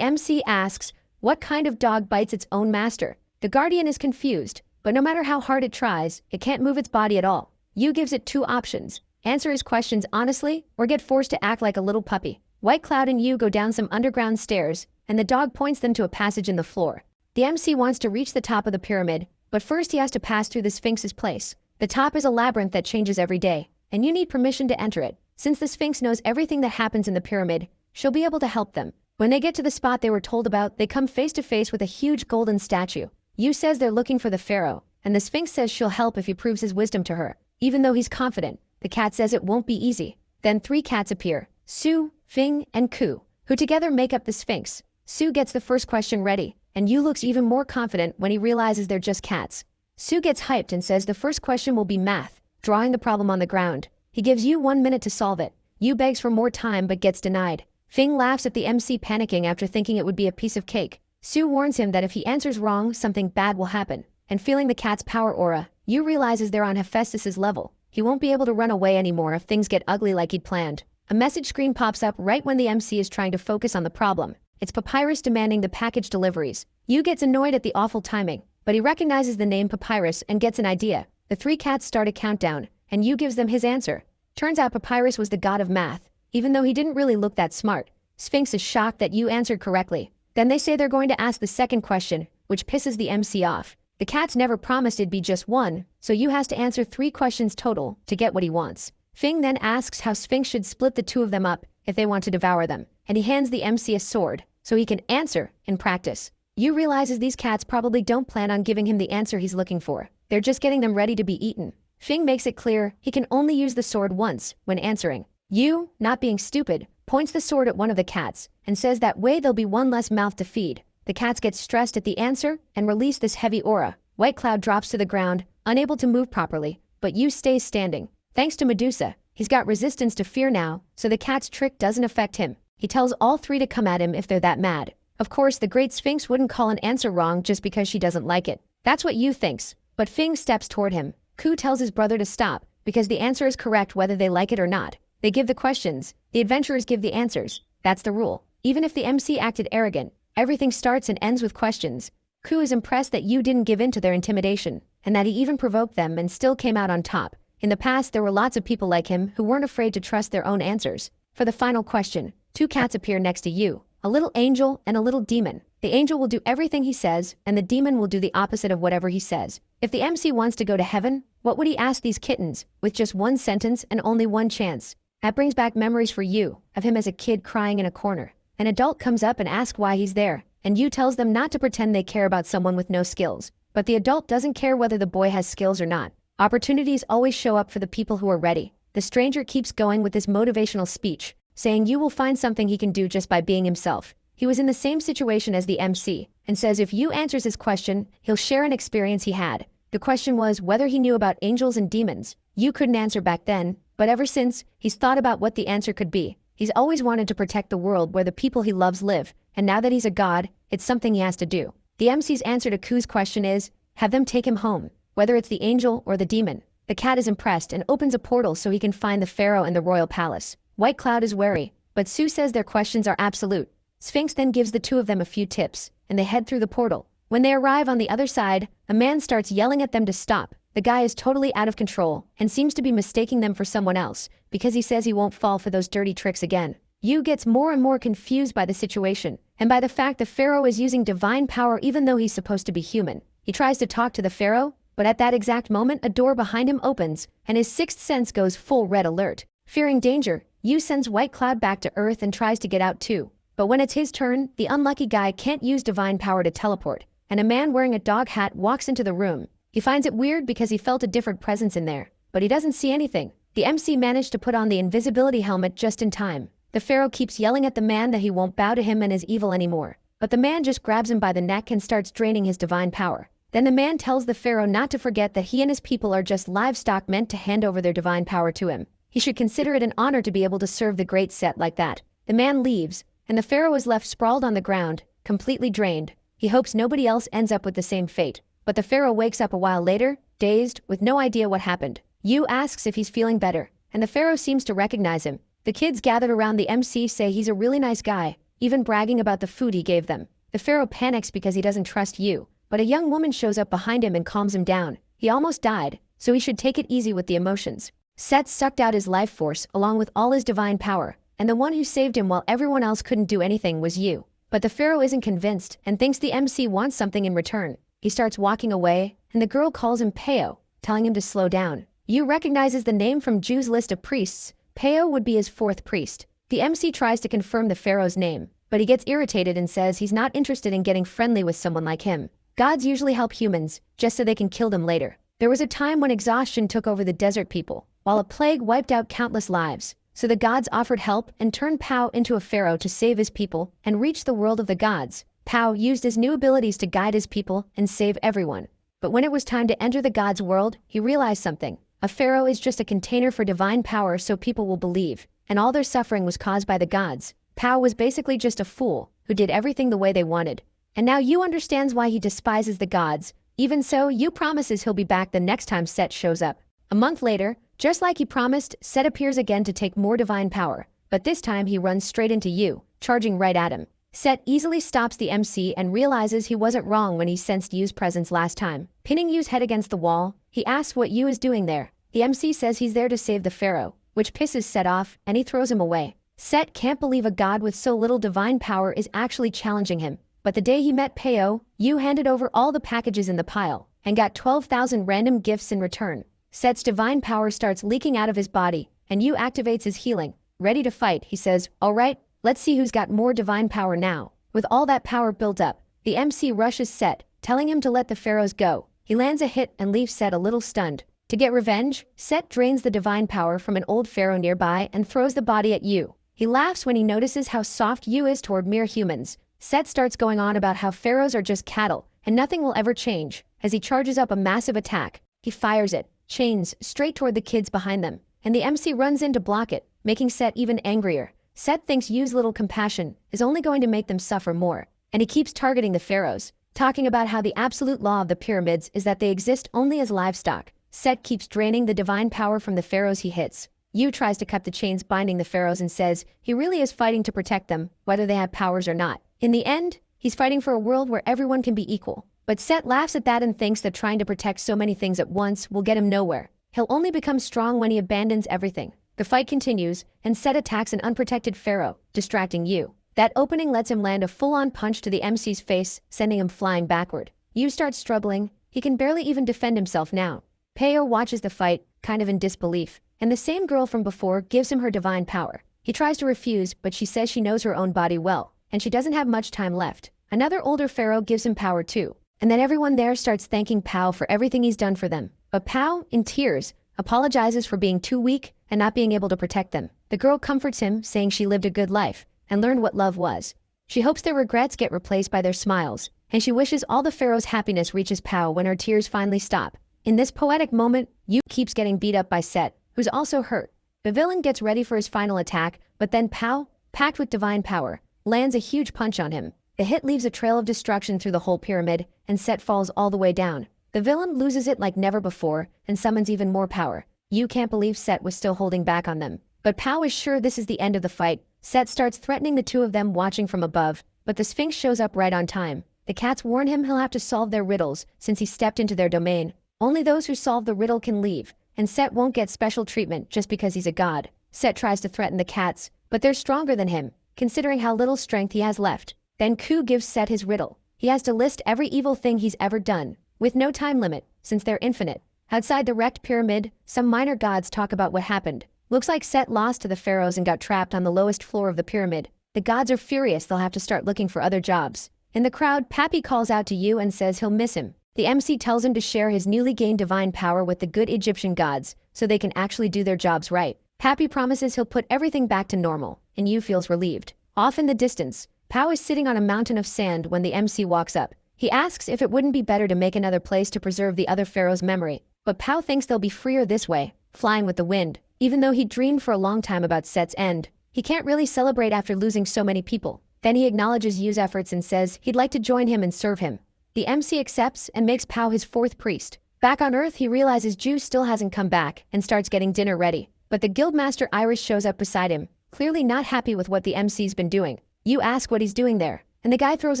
MC asks, what kind of dog bites its own master? The Guardian is confused, but no matter how hard it tries, it can't move its body at all. Yu gives it 2 options: answer his questions honestly, or get forced to act like a little puppy. White Cloud and Yu go down some underground stairs, and the dog points them to a passage in the floor. The MC wants to reach the top of the pyramid, but first he has to pass through the Sphinx's place. The top is a labyrinth that changes every day, and you need permission to enter it. Since the Sphinx knows everything that happens in the pyramid, she'll be able to help them. When they get to the spot they were told about, they come face to face with a huge golden statue. Yu says they're looking for the pharaoh, and the Sphinx says she'll help if he proves his wisdom to her. Even though he's confident, the cat says it won't be easy. Then 3 cats appear, Su, Fing, and Ku, who together make up the Sphinx. Su gets the first question ready, and Yu looks even more confident when he realizes they're just cats. Su gets hyped and says the first question will be math, drawing the problem on the ground. He gives Yu 1 minute to solve it. Yu begs for more time but gets denied. Fing laughs at the MC panicking after thinking it would be a piece of cake. Su warns him that if he answers wrong, something bad will happen. And feeling the cat's power aura, Yu realizes they're on Hephaestus's level. He won't be able to run away anymore if things get ugly like he'd planned. A message screen pops up right when the MC is trying to focus on the problem. It's Papyrus demanding the package deliveries. Yu gets annoyed at the awful timing, but he recognizes the name Papyrus and gets an idea. The 3 cats start a countdown, and Yu gives them his answer. Turns out Papyrus was the god of math, even though he didn't really look that smart. Sphinx is shocked that Yu answered correctly. Then they say they're going to ask the second question, which pisses the MC off. The cats never promised it'd be just 1, so Yu has to answer 3 questions total to get what he wants. Fing then asks how Sphinx should split the 2 of them up if they want to devour them, and he hands the MC a sword so he can answer in practice. Yu realizes these cats probably don't plan on giving him the answer he's looking for. They're just getting them ready to be eaten. Fing makes it clear he can only use the sword once when answering. Yu, not being stupid, points the sword at one of the cats and says that way there'll be 1 less mouth to feed. The cats get stressed at the answer and release this heavy aura. White Cloud drops to the ground, unable to move properly, but Yu stays standing. Thanks to Medusa, he's got resistance to fear now, so the cat's trick doesn't affect him. He tells all 3 to come at him if they're that mad. Of course, the Great Sphinx wouldn't call an answer wrong just because she doesn't like it. That's what Yu thinks, but Fing steps toward him. Ku tells his brother to stop, because the answer is correct whether they like it or not. They give the questions, the adventurers give the answers. That's the rule. Even if the MC acted arrogant, everything starts and ends with questions. Ku is impressed that you didn't give in to their intimidation, and that he even provoked them and still came out on top. In the past, there were lots of people like him who weren't afraid to trust their own answers. For the final question, two cats appear next to you, a little angel and a little demon. The angel will do everything he says, and the demon will do the opposite of whatever he says. If the MC wants to go to heaven, what would he ask these kittens, with just one sentence and only one chance? That brings back memories for you, of him as a kid crying in a corner. An adult comes up and asks why he's there, and you tells them not to pretend they care about someone with no skills. But the adult doesn't care whether the boy has skills or not. Opportunities always show up for the people who are ready. The stranger keeps going with this motivational speech, saying you will find something he can do just by being himself. He was in the same situation as the MC, and says if you answers his question, he'll share an experience he had. The question was whether he knew about angels and demons. You couldn't answer back then, but ever since, he's thought about what the answer could be. He's always wanted to protect the world where the people he loves live, and now that he's a god, it's something he has to do. The MC's answer to Ku's question is, have them take him home, whether it's the angel or the demon. The cat is impressed and opens a portal so he can find the pharaoh and the royal palace. White Cloud is wary, but Sue says their questions are absolute. Sphinx then gives the two of them a few tips, and they head through the portal. When they arrive on the other side, a man starts yelling at them to stop. The guy is totally out of control and seems to be mistaking them for someone else because he says he won't fall for those dirty tricks again. Yu gets more and more confused by the situation and by the fact the pharaoh is using divine power even though he's supposed to be human. He tries to talk to the pharaoh, but at that exact moment a door behind him opens and his sixth sense goes full red alert. Fearing danger, Yu sends White Cloud back to Earth and tries to get out too. But when it's his turn, the unlucky guy can't use divine power to teleport, and a man wearing a dog hat walks into the room. He finds it weird because he felt a different presence in there, but he doesn't see anything. The MC managed to put on the invisibility helmet just in time. The pharaoh keeps yelling at the man that he won't bow to him and is evil anymore, but the man just grabs him by the neck and starts draining his divine power. Then the man tells the pharaoh not to forget that he and his people are just livestock meant to hand over their divine power to him. He should consider it an honor to be able to serve the great Set like that. The man leaves, and the pharaoh is left sprawled on the ground, completely drained. He hopes nobody else ends up with the same fate. But the pharaoh wakes up a while later, dazed, with no idea what happened. Yu asks if he's feeling better, and the pharaoh seems to recognize him. The kids gathered around the MC say he's a really nice guy, even bragging about the food he gave them. The pharaoh panics because he doesn't trust Yu, but a young woman shows up behind him and calms him down. He almost died, so he should take it easy with the emotions. Set sucked out his life force along with all his divine power, and the one who saved him while everyone else couldn't do anything was Yu. But the pharaoh isn't convinced and thinks the MC wants something in return. He starts walking away, and the girl calls him Peo, telling him to slow down. Yu recognizes the name from Ju's list of priests. Peo would be his fourth priest. The MC tries to confirm the pharaoh's name, but he gets irritated and says he's not interested in getting friendly with someone like him. Gods usually help humans, just so they can kill them later. There was a time when exhaustion took over the desert people, while a plague wiped out countless lives. So the gods offered help and turned Pao into a pharaoh to save his people and reach the world of the gods. Pao used his new abilities to guide his people and save everyone. But when it was time to enter the gods' world, he realized something. A pharaoh is just a container for divine power so people will believe, and all their suffering was caused by the gods. Pao was basically just a fool who did everything the way they wanted. And now Yu understands why he despises the gods. Even so, Yu promises he'll be back the next time Set shows up. A month later, just like he promised, Set appears again to take more divine power, but this time he runs straight into Yu, charging right at him. Set easily stops the MC and realizes he wasn't wrong when he sensed Yu's presence last time. Pinning Yu's head against the wall, he asks what Yu is doing there. The MC says he's there to save the pharaoh, which pisses Set off, and he throws him away. Set can't believe a god with so little divine power is actually challenging him. But the day he met Peo, Yu handed over all the packages in the pile, and got 12,000 random gifts in return. Set's divine power starts leaking out of his body, and Yu activates his healing. Ready to fight, he says, "Alright, let's see who's got more divine power now." With all that power built up, the MC rushes Set, telling him to let the pharaohs go. He lands a hit and leaves Set a little stunned. To get revenge, Set drains the divine power from an old pharaoh nearby and throws the body at Yu. He laughs when he notices how soft Yu is toward mere humans. Set starts going on about how pharaohs are just cattle, and nothing will ever change. As he charges up a massive attack, he fires it, chains, straight toward the kids behind them, and the MC runs in to block it, making Set even angrier. Set thinks Yu's little compassion is only going to make them suffer more, and he keeps targeting the pharaohs, talking about how the absolute law of the pyramids is that they exist only as livestock. Set keeps draining the divine power from the pharaohs he hits. Yu tries to cut the chains binding the pharaohs and says he really is fighting to protect them, whether they have powers or not. In the end, he's fighting for a world where everyone can be equal. But Set laughs at that and thinks that trying to protect so many things at once will get him nowhere. He'll only become strong when he abandons everything. The fight continues, and Set attacks an unprotected pharaoh, distracting Yu. That opening lets him land a full-on punch to the MC's face, sending him flying backward. Yu starts struggling. He can barely even defend himself now. Peo watches the fight, kind of in disbelief, and the same girl from before gives him her divine power. He tries to refuse, but she says she knows her own body well, and she doesn't have much time left. Another older pharaoh gives him power too, and then everyone there starts thanking Pao for everything he's done for them. But Pao, in tears, apologizes for being too weak and not being able to protect them. The girl comforts him, saying she lived a good life and learned what love was. She hopes their regrets get replaced by their smiles, and she wishes all the pharaohs' happiness reaches Pao when her tears finally stop. In this poetic moment, Yu keeps getting beat up by Set, who's also hurt. The villain gets ready for his final attack, but then Pao, packed with divine power, lands a huge punch on him. The hit leaves a trail of destruction through the whole pyramid, and Set falls all the way down. The villain loses it like never before and summons even more power. Yu can't believe Set was still holding back on them. But Pao is sure this is the end of the fight. Set starts threatening the two of them watching from above, but the Sphinx shows up right on time. The cats warn him he'll have to solve their riddles since he stepped into their domain. Only those who solve the riddle can leave, and Set won't get special treatment just because he's a god. Set tries to threaten the cats, but they're stronger than him, considering how little strength he has left. Then Ku gives Set his riddle. He has to list every evil thing he's ever done, with no time limit, since they're infinite. Outside the wrecked pyramid, some minor gods talk about what happened. Looks like Set lost to the pharaohs and got trapped on the lowest floor of the pyramid. The gods are furious they'll have to start looking for other jobs. In the crowd, Pappy calls out to Yu and says he'll miss him. The MC tells him to share his newly gained divine power with the good Egyptian gods so they can actually do their jobs right. Pappy promises he'll put everything back to normal, and Yu feels relieved. Off in the distance, Pao is sitting on a mountain of sand when the MC walks up. He asks if it wouldn't be better to make another place to preserve the other pharaoh's memory, but Pao thinks they'll be freer this way, flying with the wind. Even though he dreamed for a long time about Set's end, he can't really celebrate after losing so many people. Then he acknowledges Yu's efforts and says he'd like to join him and serve him. The MC accepts and makes Pao his fourth priest. Back on Earth, he realizes Ju still hasn't come back and starts getting dinner ready. But the guildmaster Iris shows up beside him, clearly not happy with what the MC's been doing. Yu asks what he's doing there, and the guy throws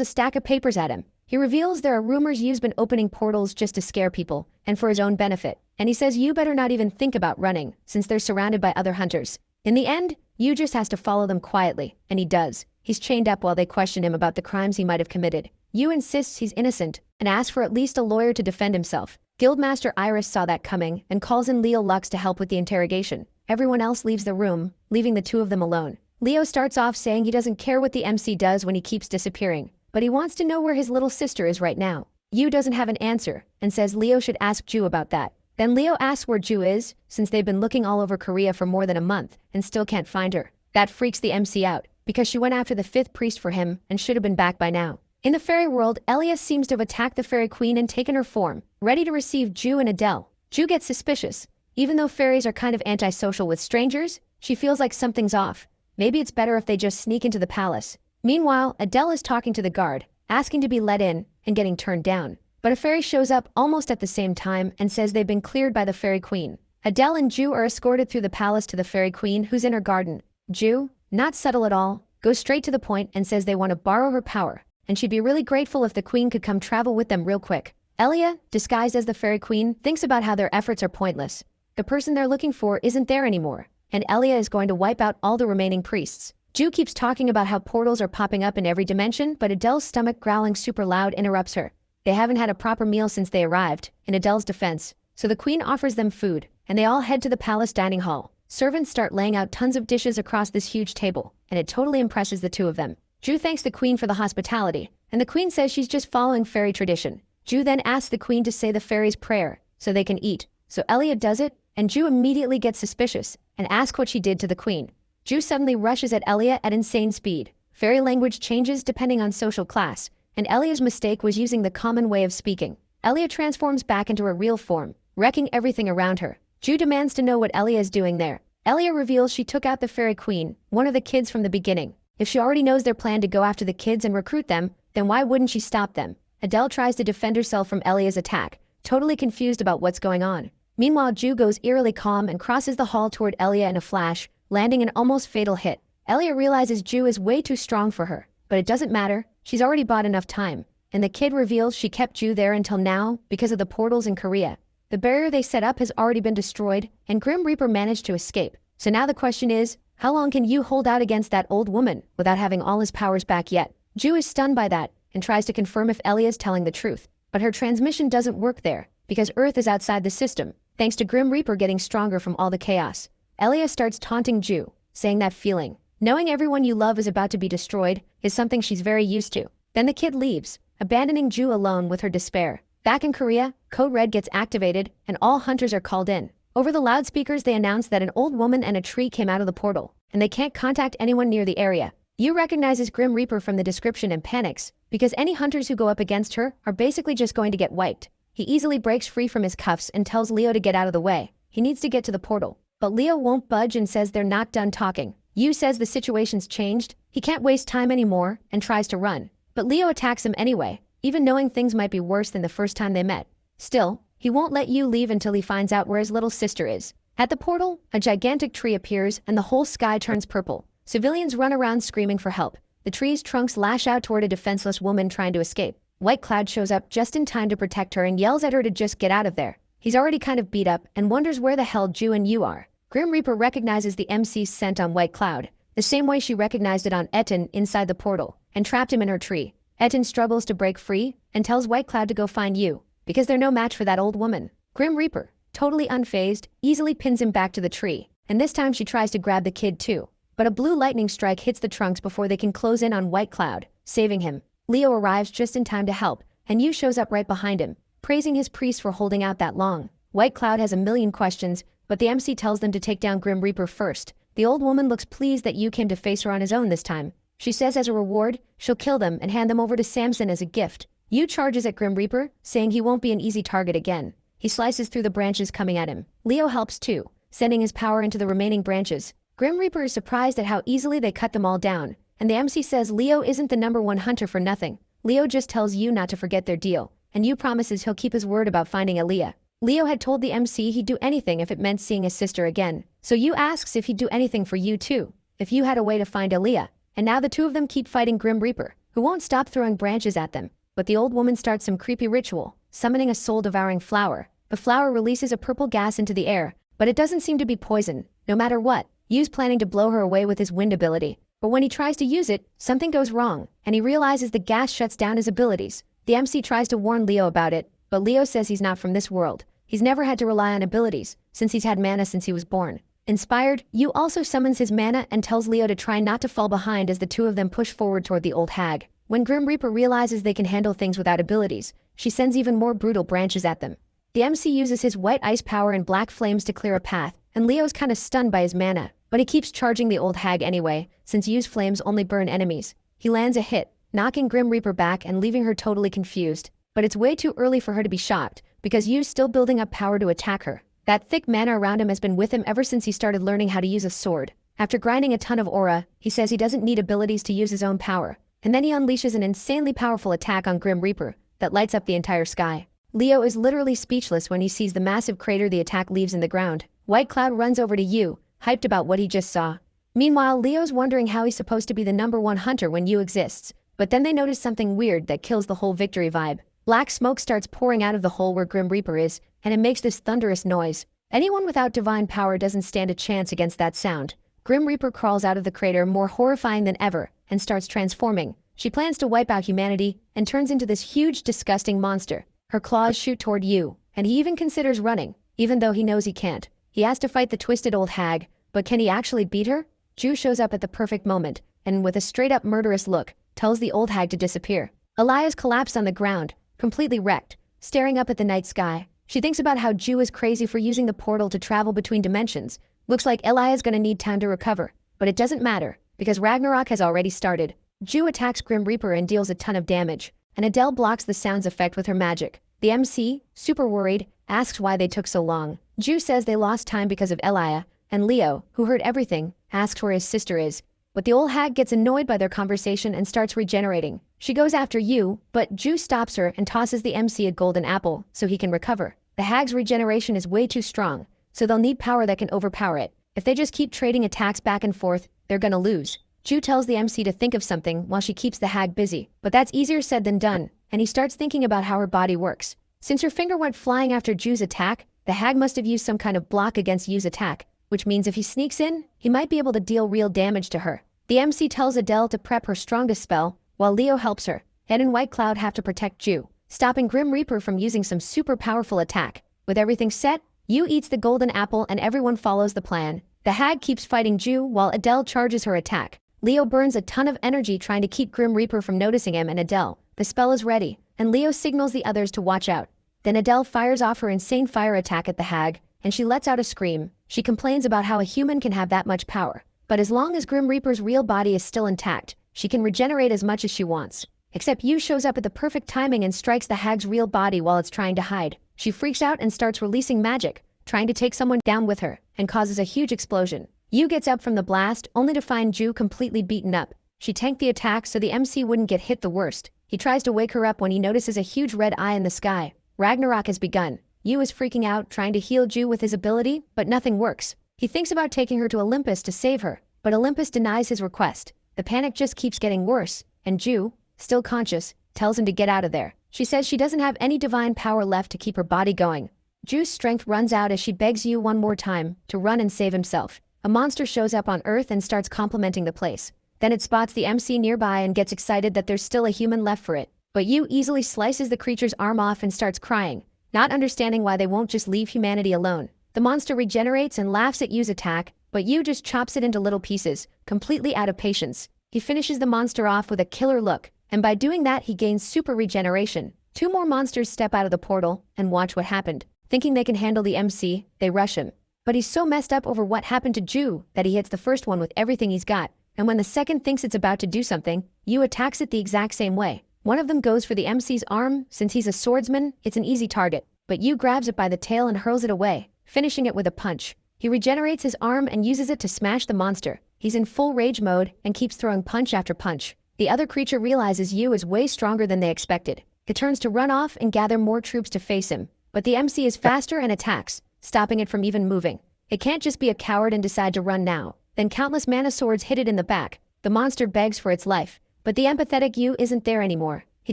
a stack of papers at him. He reveals there are rumors Yu's been opening portals just to scare people, and for his own benefit. And he says Yu better not even think about running, since they're surrounded by other hunters. In the end, Yu just has to follow them quietly, and he does. He's chained up while they question him about the crimes he might have committed. Yu insists he's innocent, and asks for at least a lawyer to defend himself. Guildmaster Iris saw that coming, and calls in Leo Lux to help with the interrogation. Everyone else leaves the room, leaving the two of them alone. Leo starts off saying he doesn't care what the MC does when he keeps disappearing, but he wants to know where his little sister is right now. Yu doesn't have an answer, and says Leo should ask Ju about that. Then Leo asks where Ju is, since they've been looking all over Korea for more than a month, and still can't find her. That freaks the MC out, because she went after the fifth priest for him, and should have been back by now. In the fairy world, Elias seems to have attacked the fairy queen and taken her form, ready to receive Ju and Adele. Ju gets suspicious. Even though fairies are kind of antisocial with strangers, she feels like something's off. Maybe it's better if they just sneak into the palace. Meanwhile, Adele is talking to the guard, asking to be let in, and getting turned down. But a fairy shows up almost at the same time and says they've been cleared by the fairy queen. Adele and Ju are escorted through the palace to the fairy queen, who's in her garden. Ju, not subtle at all, goes straight to the point and says they want to borrow her power, and she'd be really grateful if the queen could come travel with them real quick. Elia, disguised as the fairy queen, thinks about how their efforts are pointless. The person they're looking for isn't there anymore, and Elia is going to wipe out all the remaining priests. Ju keeps talking about how portals are popping up in every dimension, but Adele's stomach growling super loud interrupts her. They haven't had a proper meal since they arrived, in Adele's defense, so the queen offers them food, and they all head to the palace dining hall. Servants start laying out tons of dishes across this huge table, and it totally impresses the two of them. Ju thanks the queen for the hospitality, and the queen says she's just following fairy tradition. Ju then asks the queen to say the fairy's prayer, so they can eat. So Elia does it, and Ju immediately gets suspicious, and asks what she did to the queen. Ju suddenly rushes at Elia at insane speed. Fairy language changes depending on social class, and Elia's mistake was using the common way of speaking. Elia transforms back into her real form, wrecking everything around her. Ju demands to know what Elia is doing there. Elia reveals she took out the fairy queen, one of the kids from the beginning. If she already knows their plan to go after the kids and recruit them, then why wouldn't she stop them? Adele tries to defend herself from Elia's attack, totally confused about what's going on. Meanwhile, Ju goes eerily calm and crosses the hall toward Elia in a flash, landing an almost fatal hit. Elia realizes Ju is way too strong for her, but it doesn't matter, she's already bought enough time. And the kid reveals she kept Ju there until now because of the portals in Korea. The barrier they set up has already been destroyed, and Grim Reaper managed to escape. So now the question is, how long can Yu hold out against that old woman without having all his powers back yet? Ju is stunned by that and tries to confirm if Elia is telling the truth. But her transmission doesn't work there because Earth is outside the system, thanks to Grim Reaper getting stronger from all the chaos. Elia starts taunting Ju, saying that feeling, knowing everyone you love is about to be destroyed, is something she's very used to. Then the kid leaves, abandoning Ju alone with her despair. Back in Korea, Code Red gets activated and all hunters are called in. Over the loudspeakers they announce that an old woman and a tree came out of the portal, and they can't contact anyone near the area. Yu recognizes Grim Reaper from the description and panics, because any hunters who go up against her are basically just going to get wiped. He easily breaks free from his cuffs and tells Leo to get out of the way. He needs to get to the portal. But Leo won't budge and says they're not done talking. Yu says the situation's changed, he can't waste time anymore, and tries to run. But Leo attacks him anyway, even knowing things might be worse than the first time they met. Still, he won't let Yu leave until he finds out where his little sister is. At the portal, a gigantic tree appears and the whole sky turns purple. Civilians run around screaming for help. The tree's trunks lash out toward a defenseless woman trying to escape. White Cloud shows up just in time to protect her and yells at her to just get out of there. He's already kind of beat up and wonders where the hell Ju and Yu are. Grim Reaper recognizes the MC's scent on White Cloud, the same way she recognized it on Etten inside the portal, and trapped him in her tree. Etten struggles to break free and tells White Cloud to go find Yu, because they're no match for that old woman. Grim Reaper, totally unfazed, easily pins him back to the tree, and this time she tries to grab the kid too. But a blue lightning strike hits the trunks before they can close in on White Cloud, saving him. Leo arrives just in time to help, and Yu shows up right behind him, praising his priest for holding out that long. White Cloud has a million questions, but the MC tells them to take down Grim Reaper first. The old woman looks pleased that Yu came to face her on his own this time. She says as a reward, she'll kill them and hand them over to Samson as a gift. Yu charges at Grim Reaper, saying he won't be an easy target again. He slices through the branches coming at him. Leo helps too, sending his power into the remaining branches. Grim Reaper is surprised at how easily they cut them all down, and the MC says Leo isn't the #1 hunter for nothing. Leo just tells Yu not to forget their deal, and Yu promises he'll keep his word about finding Elia. Leo had told the MC he'd do anything if it meant seeing his sister again, so Yu asks if he'd do anything for Yu too, if Yu had a way to find Elia. And now the two of them keep fighting Grim Reaper, who won't stop throwing branches at them. But the old woman starts some creepy ritual, summoning a soul-devouring flower. The flower releases a purple gas into the air, but it doesn't seem to be poison, no matter what. Yu's planning to blow her away with his wind ability. But when he tries to use it, something goes wrong, and he realizes the gas shuts down his abilities. The MC tries to warn Leo about it, but Leo says he's not from this world. He's never had to rely on abilities, since he's had mana since he was born. Inspired, Yu also summons his mana and tells Leo to try not to fall behind as the two of them push forward toward the old hag. When Grim Reaper realizes they can handle things without abilities, she sends even more brutal branches at them. The MC uses his white ice power and black flames to clear a path, and Leo's kinda stunned by his mana, but he keeps charging the old hag anyway, since Yu's flames only burn enemies. He lands a hit, knocking Grim Reaper back and leaving her totally confused. But it's way too early for her to be shocked, because Yu's still building up power to attack her. That thick mana around him has been with him ever since he started learning how to use a sword. After grinding a ton of aura, he says he doesn't need abilities to use his own power, and then he unleashes an insanely powerful attack on Grim Reaper that lights up the entire sky. Leo is literally speechless when he sees the massive crater the attack leaves in the ground. White Cloud runs over to Yu, hyped about what he just saw. Meanwhile, Leo's wondering how he's supposed to be the #1 hunter when Yu exists, but then they notice something weird that kills the whole victory vibe. Black smoke starts pouring out of the hole where Grim Reaper is, and it makes this thunderous noise. Anyone without divine power doesn't stand a chance against that sound. Grim Reaper crawls out of the crater more horrifying than ever, and starts transforming. She plans to wipe out humanity, and turns into this huge, disgusting monster. Her claws shoot toward Yu, and he even considers running, even though he knows he can't. He has to fight the twisted old hag, but can he actually beat her? Ju shows up at the perfect moment, and with a straight-up murderous look, tells the old hag to disappear. Elias collapsed on the ground, completely wrecked, staring up at the night sky. She thinks about how Ju is crazy for using the portal to travel between dimensions. Looks like Elias gonna need time to recover, but it doesn't matter, because Ragnarok has already started. Ju attacks Grim Reaper and deals a ton of damage, and Adele blocks the sounds effect with her magic. The MC, super worried, asks why they took so long. Ju says they lost time because of Elia, and Leo, who heard everything, asks where his sister is. But the old hag gets annoyed by their conversation and starts regenerating. She goes after Yu, but Ju stops her and tosses the MC a golden apple so he can recover. The hag's regeneration is way too strong, so they'll need power that can overpower it. If they just keep trading attacks back and forth, they're gonna lose. Ju tells the MC to think of something while she keeps the hag busy, but that's easier said than done, and he starts thinking about how her body works. Since her finger went flying after Ju's attack, the hag must have used some kind of block against Yu's attack, which means if he sneaks in, he might be able to deal real damage to her. The MC tells Adele to prep her strongest spell, while Leo helps her. Ed and White Cloud have to protect Ju, stopping Grim Reaper from using some super powerful attack. With everything set, Yu eats the golden apple and everyone follows the plan. The hag keeps fighting Ju while Adele charges her attack. Leo burns a ton of energy trying to keep Grim Reaper from noticing him and Adele. The spell is ready, and Leo signals the others to watch out. Then Adele fires off her insane fire attack at the hag, and she lets out a scream. She complains about how a human can have that much power. But as long as Grim Reaper's real body is still intact, she can regenerate as much as she wants. Except Yu shows up at the perfect timing and strikes the hag's real body while it's trying to hide. She freaks out and starts releasing magic, trying to take someone down with her, and causes a huge explosion. Yu gets up from the blast, only to find Ju completely beaten up. She tanked the attack so the MC wouldn't get hit the worst. He tries to wake her up when he notices a huge red eye in the sky. Ragnarok has begun. Yu is freaking out, trying to heal Ju with his ability, but nothing works. He thinks about taking her to Olympus to save her, but Olympus denies his request. The panic just keeps getting worse, and Ju, still conscious, tells him to get out of there. She says she doesn't have any divine power left to keep her body going. Ju's strength runs out as she begs Yu one more time to run and save himself. A monster shows up on Earth and starts complimenting the place. Then it spots the MC nearby and gets excited that there's still a human left for it. But Yu easily slices the creature's arm off and starts crying, not understanding why they won't just leave humanity alone. The monster regenerates and laughs at Yu's attack, but Yu just chops it into little pieces, completely out of patience. He finishes the monster off with a killer look, and by doing that he gains super regeneration. Two more monsters step out of the portal and watch what happened. Thinking they can handle the MC, they rush him. But he's so messed up over what happened to Ju that he hits the first one with everything he's got, and when the second thinks it's about to do something, Yu attacks it the exact same way. One of them goes for the MC's arm. Since he's a swordsman, it's an easy target, but Yu grabs it by the tail and hurls it away, finishing it with a punch. He regenerates his arm and uses it to smash the monster. He's in full rage mode and keeps throwing punch after punch. The other creature realizes Yu is way stronger than they expected. It turns to run off and gather more troops to face him, but the MC is faster and attacks, stopping it from even moving. It can't just be a coward and decide to run now. Then countless mana swords hit it in the back. The monster begs for its life, but the empathetic Yu isn't there anymore. He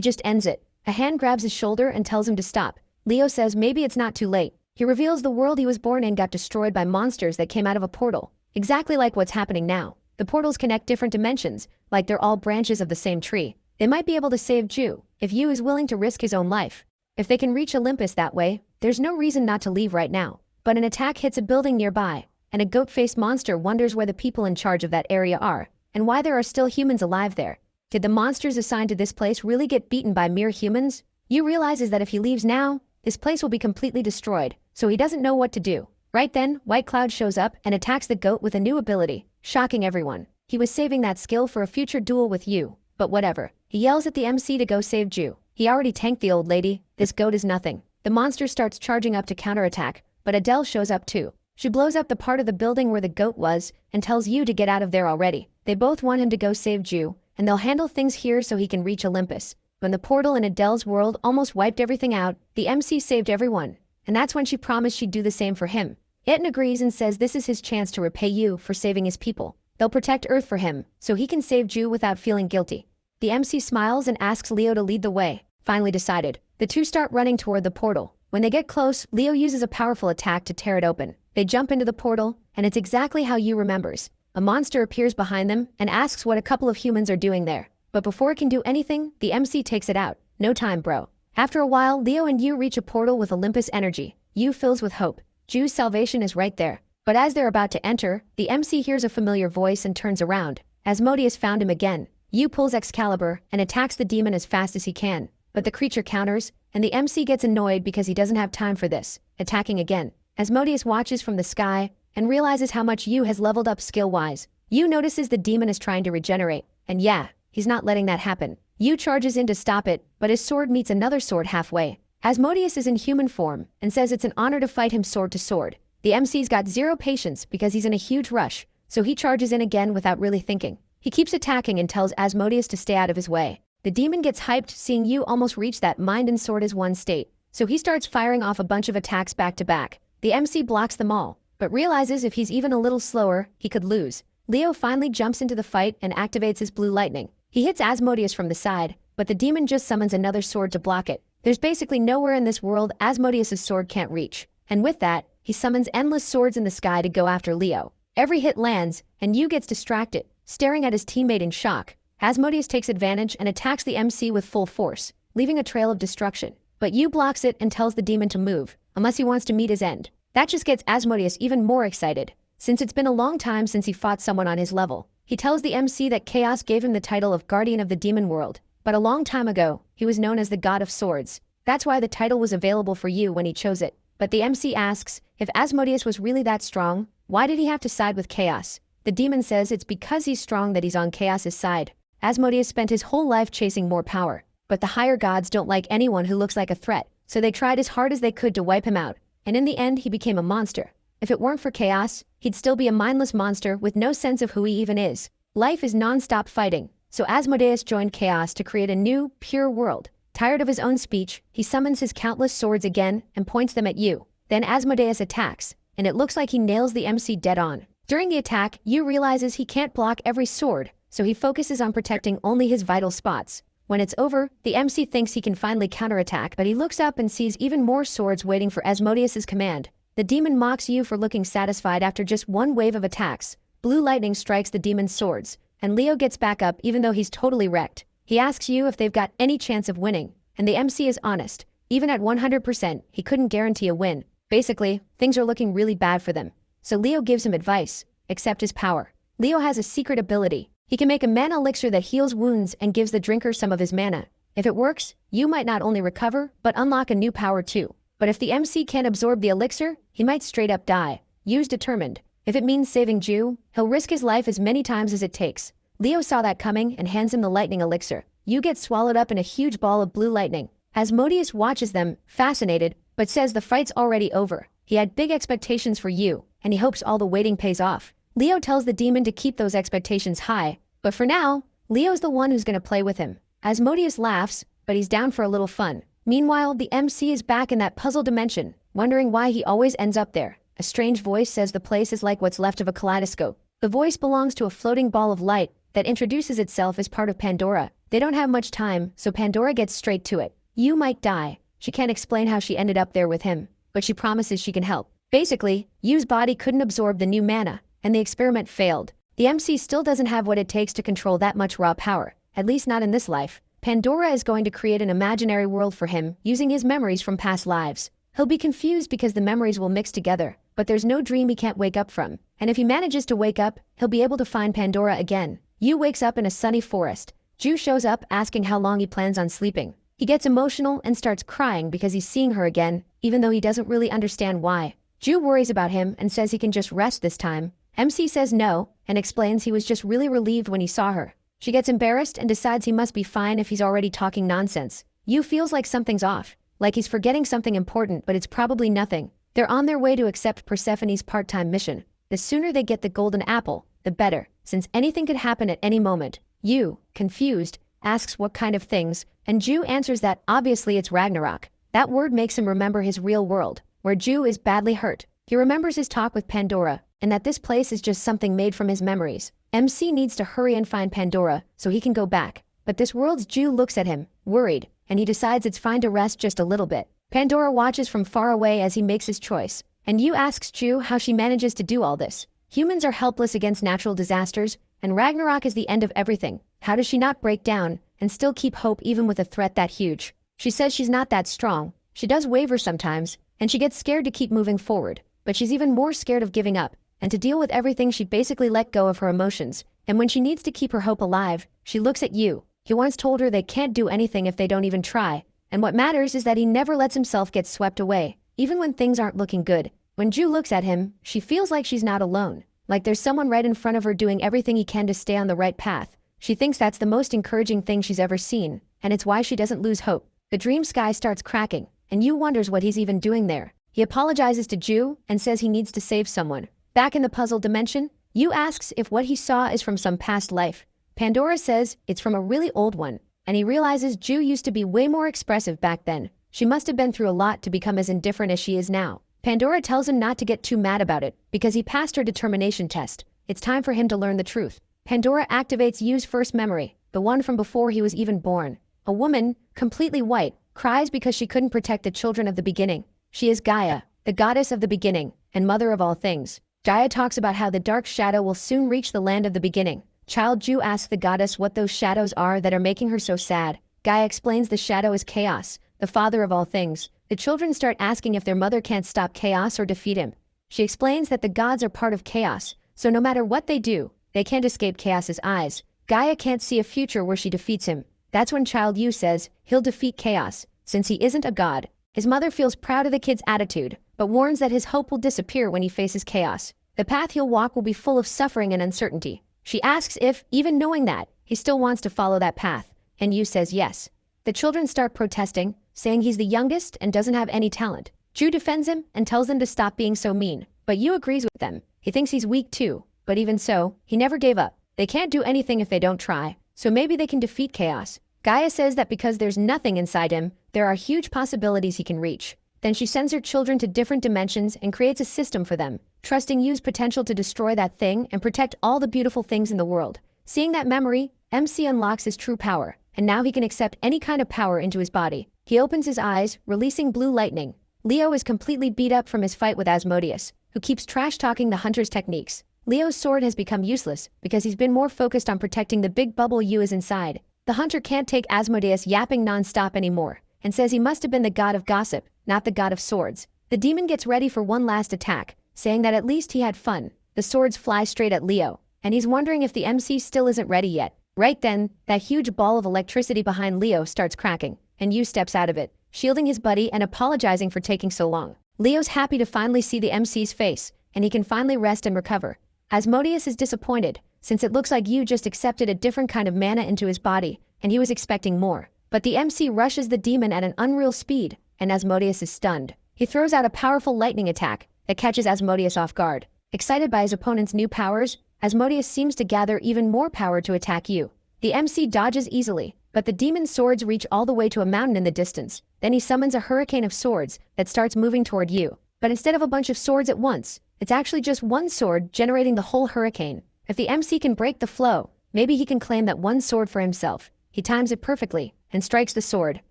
just ends it. A hand grabs his shoulder and tells him to stop. Leo says maybe it's not too late. He reveals the world he was born in got destroyed by monsters that came out of a portal. Exactly like what's happening now. The portals connect different dimensions, like they're all branches of the same tree. They might be able to save Ju, if Yu is willing to risk his own life. If they can reach Olympus that way, there's no reason not to leave right now. But an attack hits a building nearby, and a goat-faced monster wonders where the people in charge of that area are, and why there are still humans alive there. Did the monsters assigned to this place really get beaten by mere humans? Yu realizes that if he leaves now, this place will be completely destroyed, so he doesn't know what to do. Right then, White Cloud shows up and attacks the goat with a new ability, shocking everyone. He was saving that skill for a future duel with Yu, but whatever. He yells at the MC to go save Ju. He already tanked the old lady. This goat is nothing. The monster starts charging up to counterattack, but Adele shows up too. She blows up the part of the building where the goat was and tells Yu to get out of there already. They both want him to go save Ju, and they'll handle things here so he can reach Olympus. When the portal in Adele's world almost wiped everything out, the MC saved everyone, and that's when she promised she'd do the same for him. Itten agrees and says this is his chance to repay Yu for saving his people. They'll protect Earth for him, so he can save Ju without feeling guilty. The MC smiles and asks Leo to lead the way. Finally decided, the two start running toward the portal. When they get close, Leo uses a powerful attack to tear it open. They jump into the portal, and it's exactly how Yu remembers. A monster appears behind them and asks what a couple of humans are doing there. But before it can do anything, the MC takes it out. No time, bro. After a while, Leo and Yu reach a portal with Olympus energy. Yu fills with hope. Ju's salvation is right there. But as they're about to enter, the MC hears a familiar voice and turns around. Asmodeus found him again. Yu pulls Excalibur and attacks the demon as fast as he can. But the creature counters, and the MC gets annoyed because he doesn't have time for this, attacking again. Asmodeus watches from the sky and realizes how much Yu has leveled up skill-wise. Yu notices the demon is trying to regenerate, and yeah, he's not letting that happen. Yu charges in to stop it, but his sword meets another sword halfway. Asmodeus is in human form and says it's an honor to fight him sword to sword. The MC's got zero patience because he's in a huge rush, so he charges in again without really thinking. He keeps attacking and tells Asmodeus to stay out of his way. The demon gets hyped seeing Yu almost reach that mind and sword as one state, so he starts firing off a bunch of attacks back to back. The MC blocks them all, but realizes if he's even a little slower, he could lose. Leo finally jumps into the fight and activates his blue lightning. He hits Asmodeus from the side, but the demon just summons another sword to block it. There's basically nowhere in this world Asmodeus' sword can't reach. And with that, he summons endless swords in the sky to go after Leo. Every hit lands, and Yu gets distracted, staring at his teammate in shock. Asmodeus takes advantage and attacks the MC with full force, leaving a trail of destruction. But Yu blocks it and tells the demon to move, unless he wants to meet his end. That just gets Asmodeus even more excited, since it's been a long time since he fought someone on his level. He tells the MC that Chaos gave him the title of Guardian of the Demon World, but a long time ago, he was known as the God of Swords. That's why the title was available for Yu when he chose it. But the MC asks, if Asmodeus was really that strong, why did he have to side with Chaos? The demon says it's because he's strong that he's on Chaos's side. Asmodeus spent his whole life chasing more power, but the higher gods don't like anyone who looks like a threat, so they tried as hard as they could to wipe him out, and in the end he became a monster. If it weren't for Chaos, he'd still be a mindless monster with no sense of who he even is. Life is non-stop fighting, so Asmodeus joined Chaos to create a new, pure world. Tired of his own speech, he summons his countless swords again and points them at Yu. Then Asmodeus attacks, and it looks like he nails the MC dead on. During the attack, Yu realizes he can't block every sword, so he focuses on protecting only his vital spots. When it's over, the MC thinks he can finally counterattack, but he looks up and sees even more swords waiting for Asmodeus' command. The demon mocks Yu for looking satisfied after just one wave of attacks. Blue lightning strikes the demon's swords, and Leo gets back up even though he's totally wrecked. He asks Yu if they've got any chance of winning, and the MC is honest. Even at 100%, he couldn't guarantee a win. Basically, things are looking really bad for them. So Leo gives him advice, accept his power. Leo has a secret ability. He can make a mana elixir that heals wounds and gives the drinker some of his mana. If it works, Yu might not only recover, but unlock a new power too. But if the MC can't absorb the elixir, he might straight up die. Yu's determined. If it means saving Ju, he'll risk his life as many times as it takes. Leo saw that coming and hands him the lightning elixir. Yu gets swallowed up in a huge ball of blue lightning. Asmodeus watches them, fascinated, but says the fight's already over. He had big expectations for Yu, and he hopes all the waiting pays off. Leo tells the demon to keep those expectations high, but for now, Leo's the one who's gonna play with him. Asmodeus laughs, but he's down for a little fun. Meanwhile, the MC is back in that puzzle dimension, wondering why he always ends up there. A strange voice says the place is like what's left of a kaleidoscope. The voice belongs to a floating ball of light that introduces itself as part of Pandora. They don't have much time, so Pandora gets straight to it. Yu might die. She can't explain how she ended up there with him, but she promises she can help. Basically, Yu's body couldn't absorb the new mana, and the experiment failed. The MC still doesn't have what it takes to control that much raw power, at least not in this life. Pandora is going to create an imaginary world for him using his memories from past lives. He'll be confused because the memories will mix together, but there's no dream he can't wake up from. And if he manages to wake up, he'll be able to find Pandora again. Yu wakes up in a sunny forest. Ju shows up asking how long he plans on sleeping. He gets emotional and starts crying because he's seeing her again, even though he doesn't really understand why. Ju worries about him and says he can just rest this time. MC says no, and explains he was just really relieved when he saw her. She gets embarrassed and decides he must be fine if he's already talking nonsense. Yu feels like something's off, like he's forgetting something important, but it's probably nothing. They're on their way to accept Persephone's part-time mission. The sooner they get the golden apple, the better, since anything could happen at any moment. Yu, confused, asks what kind of things, and Ju answers that obviously it's Ragnarok. That word makes him remember his real world, where Ju is badly hurt. He remembers his talk with Pandora, and that this place is just something made from his memories. MC needs to hurry and find Pandora so he can go back. But this world's Ju looks at him, worried, and he decides it's fine to rest just a little bit. Pandora watches from far away as he makes his choice, and Yu asks Ju how she manages to do all this. Humans are helpless against natural disasters, and Ragnarok is the end of everything. How does she not break down and still keep hope even with a threat that huge? She says she's not that strong. She does waver sometimes, and she gets scared to keep moving forward, but she's even more scared of giving up. And to deal with everything, she basically let go of her emotions. And when she needs to keep her hope alive, she looks at Yu. He once told her they can't do anything if they don't even try. And what matters is that he never lets himself get swept away, even when things aren't looking good. When Ju looks at him, she feels like she's not alone. Like there's someone right in front of her doing everything he can to stay on the right path. She thinks that's the most encouraging thing she's ever seen, and it's why she doesn't lose hope. The dream sky starts cracking, and Yu wonders what he's even doing there. He apologizes to Ju and says he needs to save someone. Back in the puzzle dimension, Yu asks if what he saw is from some past life. Pandora says it's from a really old one, and he realizes Ju used to be way more expressive back then. She must have been through a lot to become as indifferent as she is now. Pandora tells him not to get too mad about it, because he passed her determination test. It's time for him to learn the truth. Pandora activates Yu's first memory, the one from before he was even born. A woman, completely white, cries because she couldn't protect the children of the beginning. She is Gaia, the goddess of the beginning, and mother of all things. Gaia talks about how the dark shadow will soon reach the land of the beginning. Child Ju asks the goddess what those shadows are that are making her so sad. Gaia explains the shadow is chaos, the father of all things. The children start asking if their mother can't stop chaos or defeat him. She explains that the gods are part of chaos, so no matter what they do, they can't escape chaos's eyes. Gaia can't see a future where she defeats him. That's when Child Yu says he'll defeat chaos, since he isn't a god. His mother feels proud of the kid's attitude, but warns that his hope will disappear when he faces chaos. The path he'll walk will be full of suffering and uncertainty. She asks if, even knowing that, he still wants to follow that path, and Yu says yes. The children start protesting, saying he's the youngest and doesn't have any talent. Ju defends him and tells them to stop being so mean, but Yu agrees with them. He thinks he's weak too, but even so, he never gave up. They can't do anything if they don't try, so maybe they can defeat chaos. Gaia says that because there's nothing inside him, there are huge possibilities he can reach. Then she sends her children to different dimensions and creates a system for them, trusting Yu's potential to destroy that thing and protect all the beautiful things in the world. Seeing that memory, MC unlocks his true power, and now he can accept any kind of power into his body. He opens his eyes, releasing blue lightning. Leo is completely beat up from his fight with Asmodeus, who keeps trash-talking the hunter's techniques. Leo's sword has become useless because he's been more focused on protecting the big bubble Yu is inside. The hunter can't take Asmodeus yapping non-stop anymore, and says he must have been the god of gossip, not the god of swords. The demon gets ready for one last attack, saying that at least he had fun. The swords fly straight at Leo, and he's wondering if the MC still isn't ready yet. Right then, that huge ball of electricity behind Leo starts cracking, and Yu steps out of it, shielding his buddy and apologizing for taking so long. Leo's happy to finally see the MC's face, and he can finally rest and recover. Asmodeus is disappointed, since it looks like Yu just accepted a different kind of mana into his body, and he was expecting more. But the MC rushes the demon at an unreal speed, and Asmodeus is stunned. He throws out a powerful lightning attack that catches Asmodeus off guard. Excited by his opponent's new powers, Asmodeus seems to gather even more power to attack Yu. The MC dodges easily, but the demon's swords reach all the way to a mountain in the distance. Then he summons a hurricane of swords that starts moving toward Yu. But instead of a bunch of swords at once, it's actually just one sword generating the whole hurricane. If the MC can break the flow, maybe he can claim that one sword for himself. He times it perfectly and strikes the sword,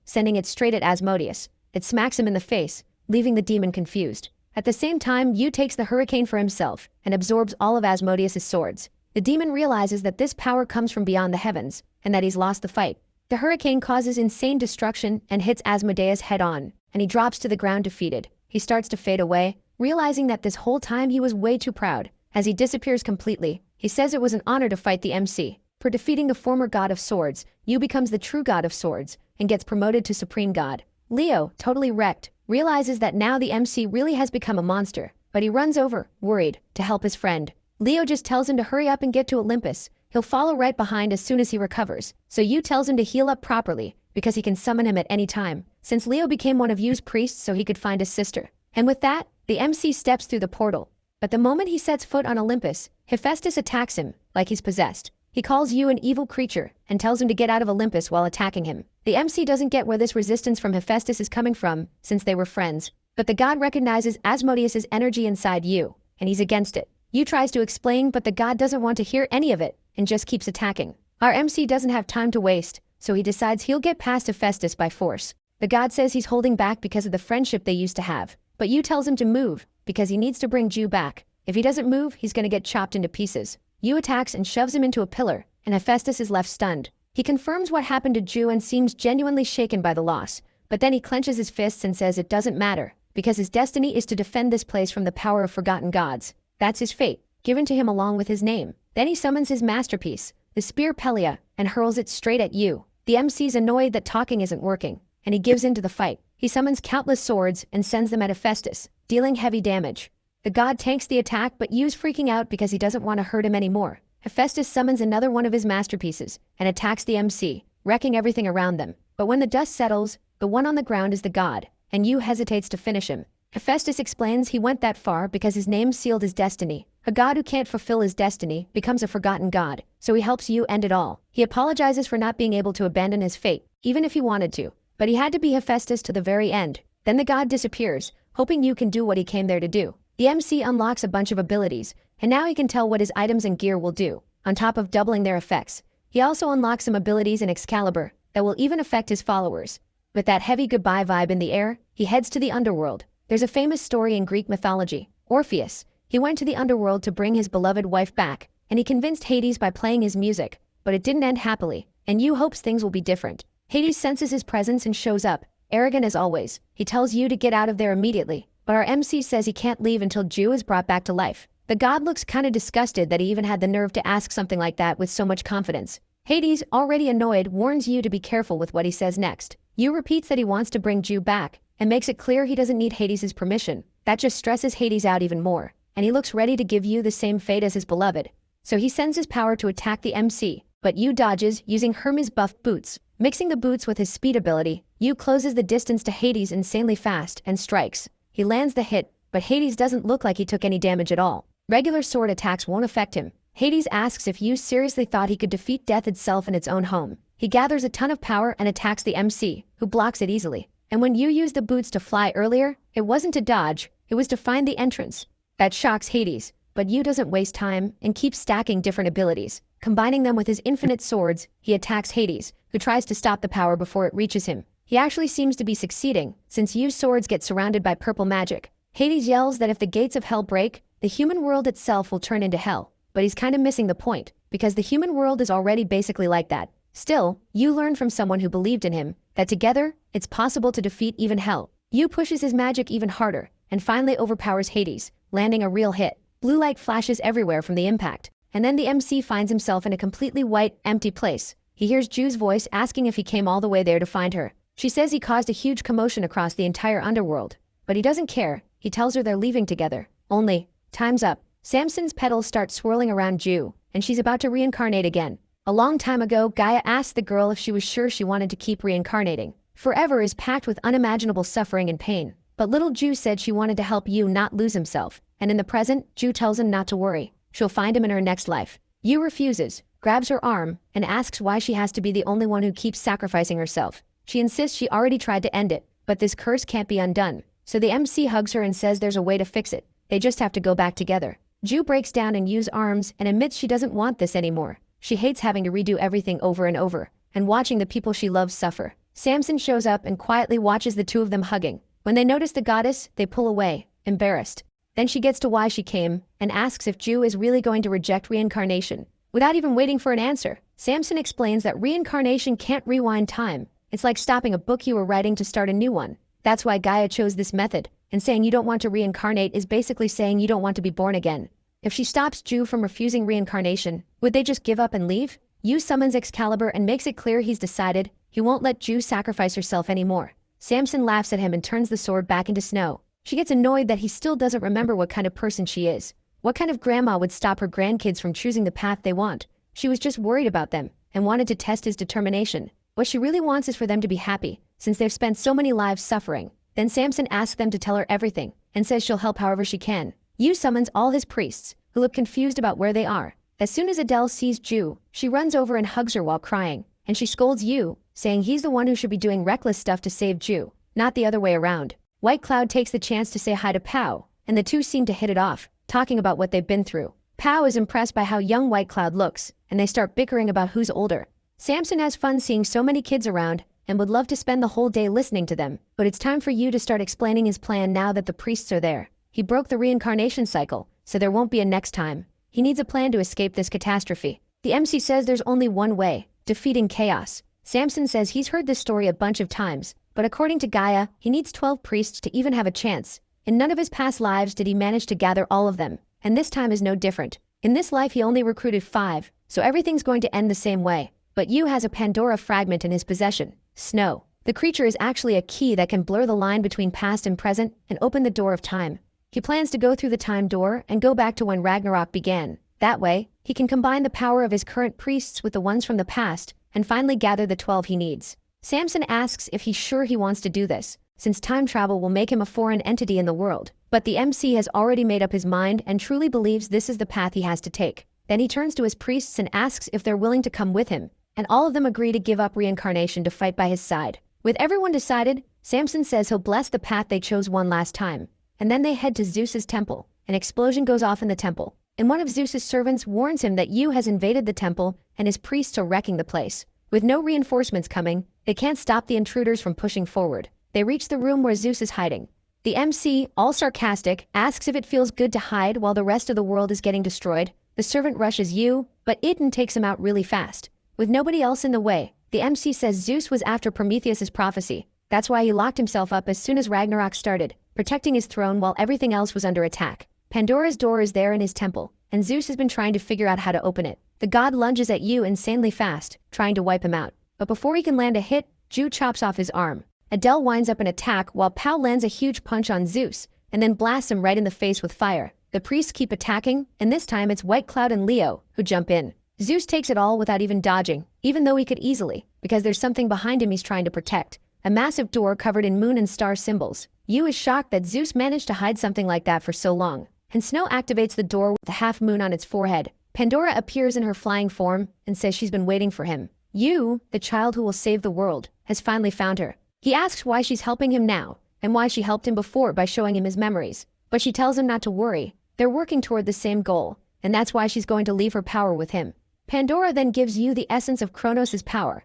sending it straight at Asmodeus. It smacks him in the face, leaving the demon confused. At the same time, Yu takes the hurricane for himself and absorbs all of Asmodeus' swords. The demon realizes that this power comes from beyond the heavens and that he's lost the fight. The hurricane causes insane destruction and hits Asmodeus head-on, and he drops to the ground defeated. He starts to fade away, realizing that this whole time he was way too proud. As he disappears completely, he says it was an honor to fight the MC. For defeating the former god of swords, Yu becomes the true god of swords and gets promoted to supreme god. Leo, totally wrecked, realizes that now the MC really has become a monster, but he runs over, worried, to help his friend. Leo just tells him to hurry up and get to Olympus. He'll follow right behind as soon as he recovers. So Yu tells him to heal up properly, because he can summon him at any time, since Leo became one of Yu's priests so he could find his sister. And with that, the MC steps through the portal. But the moment he sets foot on Olympus, Hephaestus attacks him, like he's possessed. He calls Yu an evil creature, and tells him to get out of Olympus while attacking him. The MC doesn't get where this resistance from Hephaestus is coming from, since they were friends. But the god recognizes Asmodeus' energy inside Yu, and he's against it. Yu tries to explain, but the god doesn't want to hear any of it, and just keeps attacking. Our MC doesn't have time to waste, so he decides he'll get past Hephaestus by force. The god says he's holding back because of the friendship they used to have, but Yu tells him to move, because he needs to bring Ju back. If he doesn't move, he's gonna get chopped into pieces. Yu attacks and shoves him into a pillar, and Hephaestus is left stunned. He confirms what happened to Ju and seems genuinely shaken by the loss, but then he clenches his fists and says it doesn't matter, because his destiny is to defend this place from the power of forgotten gods. That's his fate, given to him along with his name. Then he summons his masterpiece, the spear Pelia, and hurls it straight at Yu. The MC's annoyed that talking isn't working, and he gives in to the fight. He summons countless swords and sends them at Hephaestus, dealing heavy damage. The god tanks the attack, but Yu's freaking out because he doesn't want to hurt him anymore. Hephaestus summons another one of his masterpieces and attacks the MC, wrecking everything around them. But when the dust settles, the one on the ground is the god, and Yu hesitates to finish him. Hephaestus explains he went that far because his name sealed his destiny. A god who can't fulfill his destiny becomes a forgotten god, so he helps Yu end it all. He apologizes for not being able to abandon his fate, even if he wanted to. but he had to be Hephaestus to the very end. Then the god disappears, hoping you can do what he came there to do. The MC unlocks a bunch of abilities, and now he can tell what his items and gear will do, on top of doubling their effects. He also unlocks some abilities in Excalibur that will even affect his followers. With that heavy goodbye vibe in the air, he heads to the underworld. There's a famous story in Greek mythology, Orpheus. He went to the underworld to bring his beloved wife back, and he convinced Hades by playing his music, but it didn't end happily, and you hopes things will be different. Hades senses his presence and shows up, arrogant as always. He tells you to get out of there immediately, but our MC says he can't leave until Jew is brought back to life. The god looks kinda disgusted that he even had the nerve to ask something like that with so much confidence. Hades, already annoyed, warns you to be careful with what he says next. Yu repeats that he wants to bring Jew back, and makes it clear he doesn't need Hades' permission. That just stresses Hades out even more, and he looks ready to give Yu the same fate as his beloved. So he sends his power to attack the MC, but Yu dodges using Hermes buffed boots. Mixing the boots with his speed ability, Yu closes the distance to Hades insanely fast and strikes. He lands the hit, but Hades doesn't look like he took any damage at all. Regular sword attacks won't affect him. Hades asks if Yu seriously thought he could defeat death itself in its own home. He gathers a ton of power and attacks the MC, who blocks it easily. And when Yu used the boots to fly earlier, it wasn't to dodge, it was to find the entrance. That shocks Hades, but Yu doesn't waste time and keeps stacking different abilities. Combining them with his infinite swords, he attacks Hades, who tries to stop the power before it reaches him. He actually seems to be succeeding, since Yu's swords get surrounded by purple magic. Hades yells that if the gates of hell break, the human world itself will turn into hell. But he's kinda missing the point, because the human world is already basically like that. Still, Yu learned from someone who believed in him, that together, it's possible to defeat even hell. Yu pushes his magic even harder, and finally overpowers Hades, landing a real hit. Blue light flashes everywhere from the impact, and then the MC finds himself in a completely white, empty place. He hears Ju's voice asking if he came all the way there to find her. She says he caused a huge commotion across the entire underworld, but he doesn't care. He tells her they're leaving together. Only, time's up. Samson's petals start swirling around Ju, and she's about to reincarnate again. A long time ago, Gaia asked the girl if she was sure she wanted to keep reincarnating. Forever is packed with unimaginable suffering and pain. But little Ju said she wanted to help Yu not lose himself, and in the present, Ju tells him not to worry. She'll find him in her next life. Yu refuses, grabs her arm, and asks why she has to be the only one who keeps sacrificing herself. She insists she already tried to end it, but this curse can't be undone. So the MC hugs her and says there's a way to fix it. They just have to go back together. Ju breaks down in Yu's arms and admits she doesn't want this anymore. She hates having to redo everything over and over, and watching the people she loves suffer. Samson shows up and quietly watches the two of them hugging. When they notice the goddess, they pull away, embarrassed. Then she gets to why she came, and asks if Ju is really going to reject reincarnation. Without even waiting for an answer, Samson explains that reincarnation can't rewind time. It's like stopping a book you were writing to start a new one. That's why Gaia chose this method, and saying you don't want to reincarnate is basically saying you don't want to be born again. If she stops Ju from refusing reincarnation, would they just give up and leave? Yu summons Excalibur and makes it clear he's decided he won't let Ju sacrifice herself anymore. Samson laughs at him and turns the sword back into snow. She gets annoyed that he still doesn't remember what kind of person she is. What kind of grandma would stop her grandkids from choosing the path they want? She was just worried about them and wanted to test his determination. What she really wants is for them to be happy, since they've spent so many lives suffering. Then Samson asks them to tell her everything, and says she'll help however she can. Yu summons all his priests, who look confused about where they are. As soon as Adele sees Ju, she runs over and hugs her while crying, and she scolds Yu, saying he's the one who should be doing reckless stuff to save Ju, not the other way around. White Cloud takes the chance to say hi to Pao, and the two seem to hit it off, talking about what they've been through. Pao is impressed by how young White Cloud looks, and they start bickering about who's older. Samson has fun seeing so many kids around, and would love to spend the whole day listening to them, but it's time for Yu to start explaining his plan now that the priests are there. He broke the reincarnation cycle, so there won't be a next time. He needs a plan to escape this catastrophe. The MC says there's only one way, defeating chaos. Samson says he's heard this story a bunch of times, but according to Gaia, he needs 12 priests to even have a chance. In none of his past lives did he manage to gather all of them, and this time is no different. In this life he only recruited 5, so everything's going to end the same way. But Yu has a Pandora fragment in his possession, Snow. The creature is actually a key that can blur the line between past and present and open the door of time. He plans to go through the time door and go back to when Ragnarok began. That way, he can combine the power of his current priests with the ones from the past and finally gather the 12 he needs. Samson asks if he's sure he wants to do this, since time travel will make him a foreign entity in the world. But the MC has already made up his mind and truly believes this is the path he has to take. Then he turns to his priests and asks if they're willing to come with him, and all of them agree to give up reincarnation to fight by his side. With everyone decided, Samson says he'll bless the path they chose one last time. And then they head to Zeus's temple. An explosion goes off in the temple, and one of Zeus's servants warns him that Yu has invaded the temple and his priests are wrecking the place. With no reinforcements coming, they can't stop the intruders from pushing forward. They reach the room where Zeus is hiding. The MC, all sarcastic, asks if it feels good to hide while the rest of the world is getting destroyed. The servant rushes Yu, but Iten takes him out really fast. With nobody else in the way, the MC says Zeus was after Prometheus's prophecy. That's why he locked himself up as soon as Ragnarok started, protecting his throne while everything else was under attack. Pandora's door is there in his temple, and Zeus has been trying to figure out how to open it. The god lunges at Yu insanely fast, trying to wipe him out. But before he can land a hit, Ju chops off his arm. Adele winds up an attack while Pao lands a huge punch on Zeus, and then blasts him right in the face with fire. The priests keep attacking, and this time it's White Cloud and Leo who jump in. Zeus takes it all without even dodging, even though he could easily, because there's something behind him he's trying to protect. A massive door covered in moon and star symbols. Yu is shocked that Zeus managed to hide something like that for so long. And Snow activates the door with the half moon on its forehead. Pandora appears in her flying form and says she's been waiting for him. Yu, the child who will save the world, has finally found her. He asks why she's helping him now, and why she helped him before by showing him his memories. But she tells him not to worry. They're working toward the same goal, and that's why she's going to leave her power with him. Pandora then gives Yu the essence of Kronos' power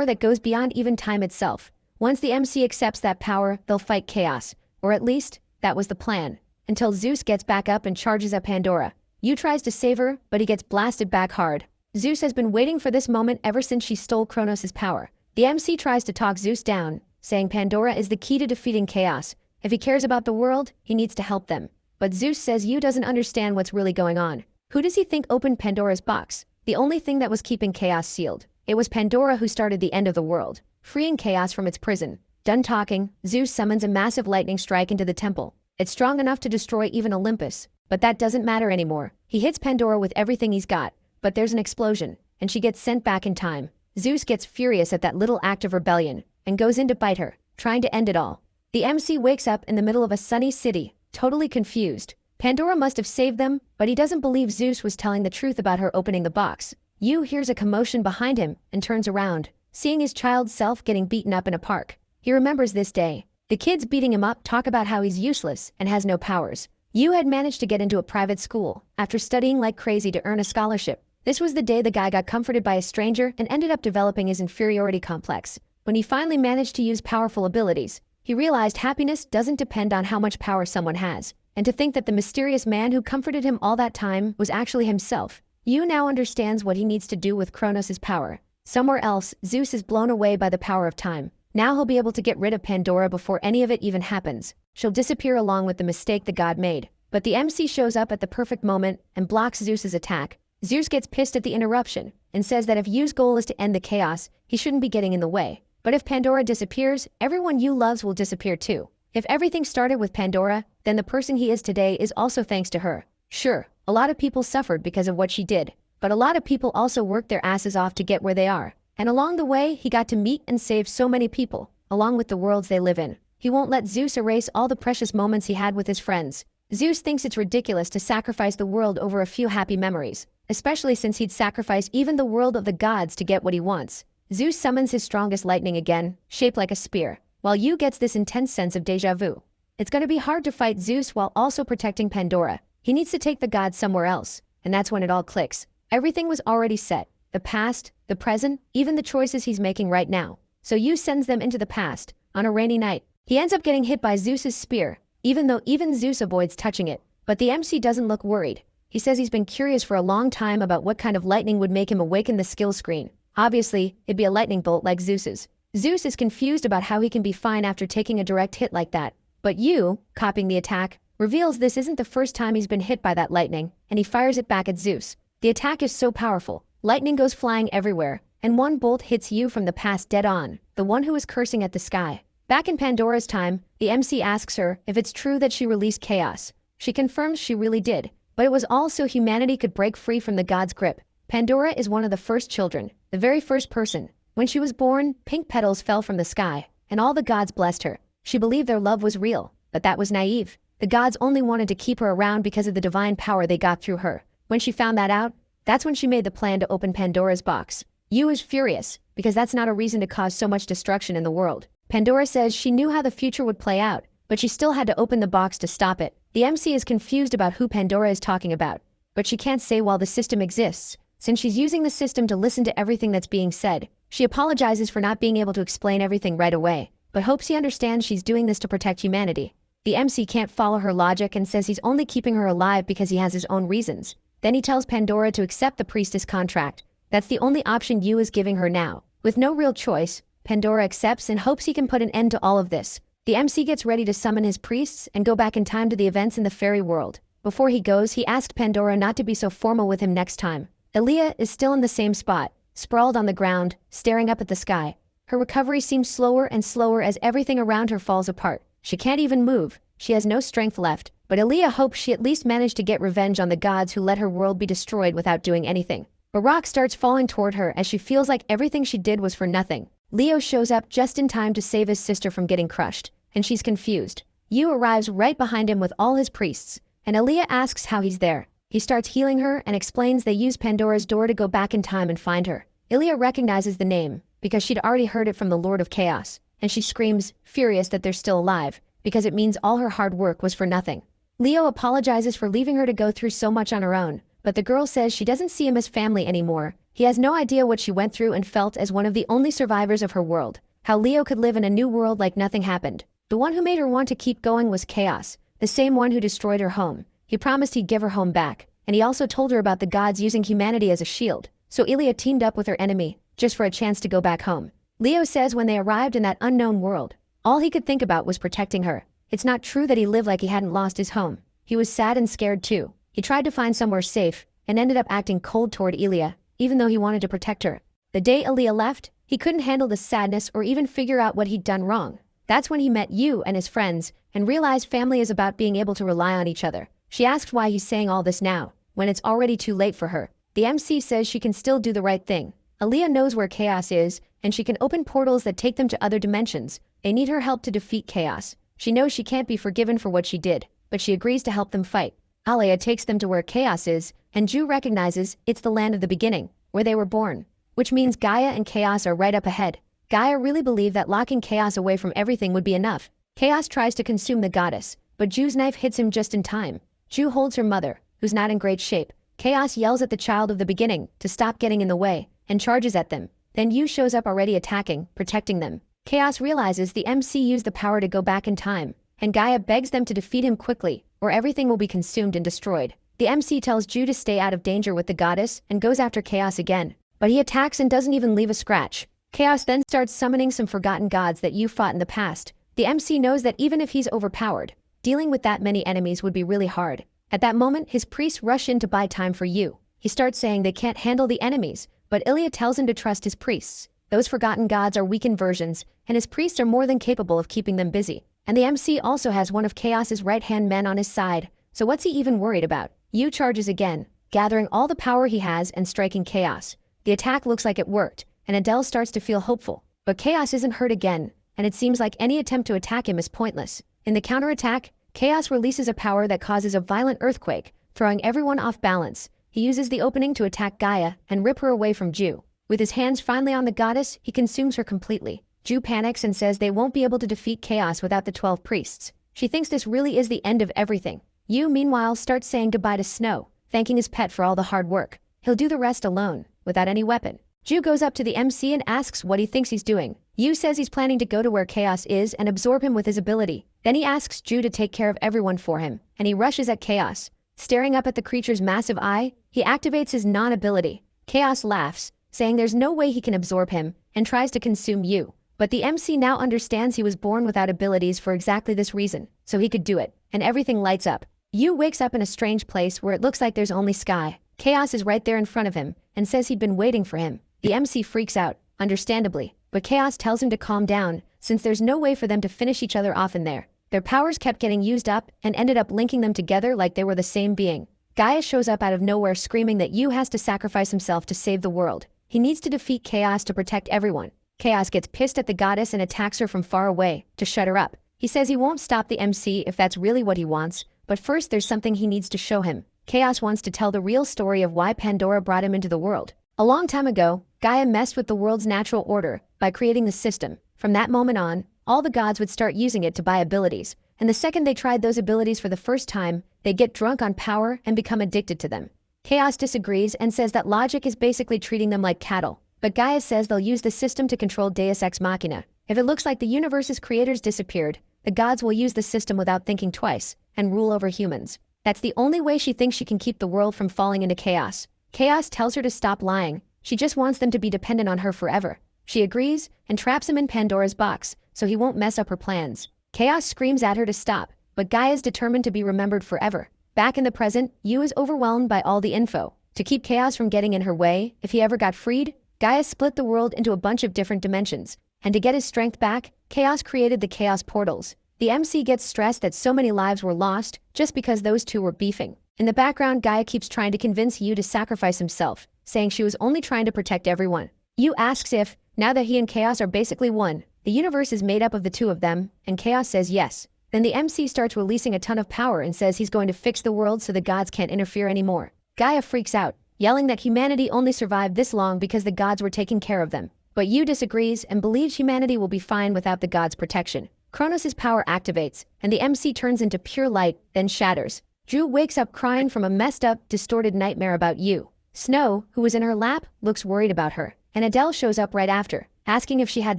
that goes beyond even time itself. Once the MC accepts that power, they'll fight chaos, or at least, that was the plan. Until Zeus gets back up and charges at Pandora. Yu tries to save her, but he gets blasted back hard. Zeus has been waiting for this moment ever since she stole Kronos' power. The MC tries to talk Zeus down, saying Pandora is the key to defeating chaos. If he cares about the world, he needs to help them. But Zeus says Yu doesn't understand what's really going on. Who does he think opened Pandora's box? The only thing that was keeping chaos sealed. It was Pandora who started the end of the world, freeing chaos from its prison. Done talking, Zeus summons a massive lightning strike into the temple. It's strong enough to destroy even Olympus, but that doesn't matter anymore. He hits Pandora with everything he's got, but there's an explosion, and she gets sent back in time. Zeus gets furious at that little act of rebellion, and goes in to bite her, trying to end it all. The MC wakes up in the middle of a sunny city, totally confused. Pandora must have saved them, but he doesn't believe Zeus was telling the truth about her opening the box. Yu hears a commotion behind him, and turns around, seeing his child self getting beaten up in a park. He remembers this day. The kids beating him up talk about how he's useless and has no powers. Yu had managed to get into a private school after studying like crazy to earn a scholarship. This was the day the guy got comforted by a stranger and ended up developing his inferiority complex. When he finally managed to use powerful abilities, he realized happiness doesn't depend on how much power someone has, and to think that the mysterious man who comforted him all that time was actually himself. Yu now understands what he needs to do with Kronos' power. Somewhere else, Zeus is blown away by the power of time. Now he'll be able to get rid of Pandora before any of it even happens. She'll disappear along with the mistake the god made. But the MC shows up at the perfect moment and blocks Zeus's attack. Zeus gets pissed at the interruption and says that if Yu's goal is to end the chaos, he shouldn't be getting in the way. But if Pandora disappears, everyone Yu loves will disappear too. If everything started with Pandora, then the person he is today is also thanks to her. Sure, a lot of people suffered because of what she did, but a lot of people also worked their asses off to get where they are. And along the way, he got to meet and save so many people, along with the worlds they live in. He won't let Zeus erase all the precious moments he had with his friends. Zeus thinks it's ridiculous to sacrifice the world over a few happy memories, especially since he'd sacrifice even the world of the gods to get what he wants. Zeus summons his strongest lightning again, shaped like a spear, while Yu gets this intense sense of deja vu. It's gonna be hard to fight Zeus while also protecting Pandora. He needs to take the gods somewhere else, and that's when it all clicks. Everything was already set. The past, the present, even the choices he's making right now. So Yu sends them into the past, on a rainy night. He ends up getting hit by Zeus's spear, even though even Zeus avoids touching it. But the MC doesn't look worried. He says he's been curious for a long time about what kind of lightning would make him awaken the skill screen. Obviously, it'd be a lightning bolt like Zeus's. Zeus is confused about how he can be fine after taking a direct hit like that. But Yu, copying the attack, reveals this isn't the first time he's been hit by that lightning, and he fires it back at Zeus. The attack is so powerful. Lightning goes flying everywhere, and one bolt hits Yu from the past dead on, the one who was cursing at the sky. Back in Pandora's time, the MC asks her if it's true that she released chaos. She confirms she really did, but it was all so humanity could break free from the god's grip. Pandora is one of the first children, the very first person. When she was born, pink petals fell from the sky, and all the gods blessed her. She believed their love was real, but that was naive. The gods only wanted to keep her around because of the divine power they got through her. When she found that out, that's when she made the plan to open Pandora's box. Yu is furious, because that's not a reason to cause so much destruction in the world. Pandora says she knew how the future would play out, but she still had to open the box to stop it. The MC is confused about who Pandora is talking about, but she can't say while the system exists, since she's using the system to listen to everything that's being said. She apologizes for not being able to explain everything right away, but hopes he understands she's doing this to protect humanity. The MC can't follow her logic and says he's only keeping her alive because he has his own reasons. Then he tells Pandora to accept the priestess contract. That's the only option Yu is giving her now. With no real choice, Pandora accepts and hopes he can put an end to all of this. The MC gets ready to summon his priests and go back in time to the events in the fairy world. Before he goes, he asked Pandora not to be so formal with him next time. Aaliyah is still in the same spot, sprawled on the ground, staring up at the sky. Her recovery seems slower and slower as everything around her falls apart. She can't even move. She has no strength left, but Aaliyah hopes she at least managed to get revenge on the gods who let her world be destroyed without doing anything. A rock starts falling toward her as she feels like everything she did was for nothing. Leo shows up just in time to save his sister from getting crushed, and she's confused. Yu arrives right behind him with all his priests, and Aaliyah asks how he's there. He starts healing her and explains they use Pandora's door to go back in time and find her. Aaliyah recognizes the name, because she'd already heard it from the Lord of Chaos, and she screams, furious that they're still alive, because it means all her hard work was for nothing. Leo apologizes for leaving her to go through so much on her own, but the girl says she doesn't see him as family anymore. He has no idea what she went through and felt as one of the only survivors of her world. How Leo could live in a new world like nothing happened. The one who made her want to keep going was Chaos, the same one who destroyed her home. He promised he'd give her home back, and he also told her about the gods using humanity as a shield. So Ilya teamed up with her enemy, just for a chance to go back home. Leo says when they arrived in that unknown world, all he could think about was protecting her. It's not true that he lived like he hadn't lost his home. He was sad and scared too. He tried to find somewhere safe, and ended up acting cold toward Ilya, even though he wanted to protect her. The day Ilya left, he couldn't handle the sadness or even figure out what he'd done wrong. That's when he met Yu and his friends, and realized family is about being able to rely on each other. She asked why he's saying all this now, when it's already too late for her. The MC says she can still do the right thing. Aaliyah knows where Chaos is, and she can open portals that take them to other dimensions. They need her help to defeat Chaos. She knows she can't be forgiven for what she did, but she agrees to help them fight. Aaliyah takes them to where Chaos is, and Ju recognizes it's the land of the beginning, where they were born. Which means Gaia and Chaos are right up ahead. Gaia really believed that locking Chaos away from everything would be enough. Chaos tries to consume the goddess, but Ju's knife hits him just in time. Ju holds her mother, who's not in great shape. Chaos yells at the child of the beginning to stop getting in the way, and charges at them. Then Yu shows up already attacking, protecting them. Chaos realizes the MC used the power to go back in time, and Gaia begs them to defeat him quickly, or everything will be consumed and destroyed. The MC tells Ju to stay out of danger with the goddess and goes after Chaos again. But he attacks and doesn't even leave a scratch. Chaos then starts summoning some forgotten gods that Yu fought in the past. The MC knows that even if he's overpowered, dealing with that many enemies would be really hard. At that moment, his priests rush in to buy time for Yu. He starts saying they can't handle the enemies, but Ilya tells him to trust his priests. Those forgotten gods are weakened versions, and his priests are more than capable of keeping them busy. And the MC also has one of Chaos's right-hand men on his side, so what's he even worried about? Yu charges again, gathering all the power he has and striking Chaos. The attack looks like it worked, and Adele starts to feel hopeful. But Chaos isn't hurt again, and it seems like any attempt to attack him is pointless. In the counterattack, Chaos releases a power that causes a violent earthquake, throwing everyone off balance. He uses the opening to attack Gaia and rip her away from Ju. With his hands finally on the goddess, he consumes her completely. Ju panics and says they won't be able to defeat Chaos without the 12 priests. She thinks this really is the end of everything. Yu meanwhile starts saying goodbye to Snow, thanking his pet for all the hard work. He'll do the rest alone, without any weapon. Ju goes up to the MC and asks what he thinks he's doing. Yu says he's planning to go to where Chaos is and absorb him with his ability. Then he asks Ju to take care of everyone for him, and he rushes at Chaos. Staring up at the creature's massive eye, he activates his non-ability. Chaos laughs, saying there's no way he can absorb him, and tries to consume Yu. But the MC now understands he was born without abilities for exactly this reason, so he could do it, and everything lights up. Yu wakes up in a strange place where it looks like there's only sky. Chaos is right there in front of him, and says he'd been waiting for him. The MC freaks out, understandably, but Chaos tells him to calm down, since there's no way for them to finish each other off in there. Their powers kept getting used up and ended up linking them together like they were the same being. Gaia shows up out of nowhere screaming that Yu has to sacrifice himself to save the world. He needs to defeat Chaos to protect everyone. Chaos gets pissed at the goddess and attacks her from far away to shut her up. He says he won't stop the MC if that's really what he wants, but first there's something he needs to show him. Chaos wants to tell the real story of why Pandora brought him into the world. A long time ago, Gaia messed with the world's natural order by creating the system. From that moment on, all the gods would start using it to buy abilities, and the second they tried those abilities for the first time, they'd get drunk on power and become addicted to them. Chaos disagrees and says that logic is basically treating them like cattle, but Gaia says they'll use the system to control Deus Ex Machina. If it looks like the universe's creators disappeared, the gods will use the system without thinking twice and rule over humans. That's the only way she thinks she can keep the world from falling into chaos. Chaos tells her to stop lying. She just wants them to be dependent on her forever. She agrees and traps him in Pandora's box so he won't mess up her plans. Chaos screams at her to stop, but Gaia is determined to be remembered forever. Back in the present, Yu is overwhelmed by all the info. To keep Chaos from getting in her way, if he ever got freed, Gaia split the world into a bunch of different dimensions. And to get his strength back, Chaos created the Chaos Portals. The MC gets stressed that so many lives were lost just because those two were beefing. In the background, Gaia keeps trying to convince Yu to sacrifice himself, saying she was only trying to protect everyone. Yu asks if, now that he and Chaos are basically one, the universe is made up of the two of them, and Chaos says yes. Then the MC starts releasing a ton of power and says he's going to fix the world so the gods can't interfere anymore. Gaia freaks out, yelling that humanity only survived this long because the gods were taking care of them. But Yu disagrees and believes humanity will be fine without the gods' protection. Kronos' power activates, and the MC turns into pure light, then shatters. Ju wakes up crying from a messed up, distorted nightmare about Yu. Snow, who was in her lap, looks worried about her, and Adele shows up right after, asking if she had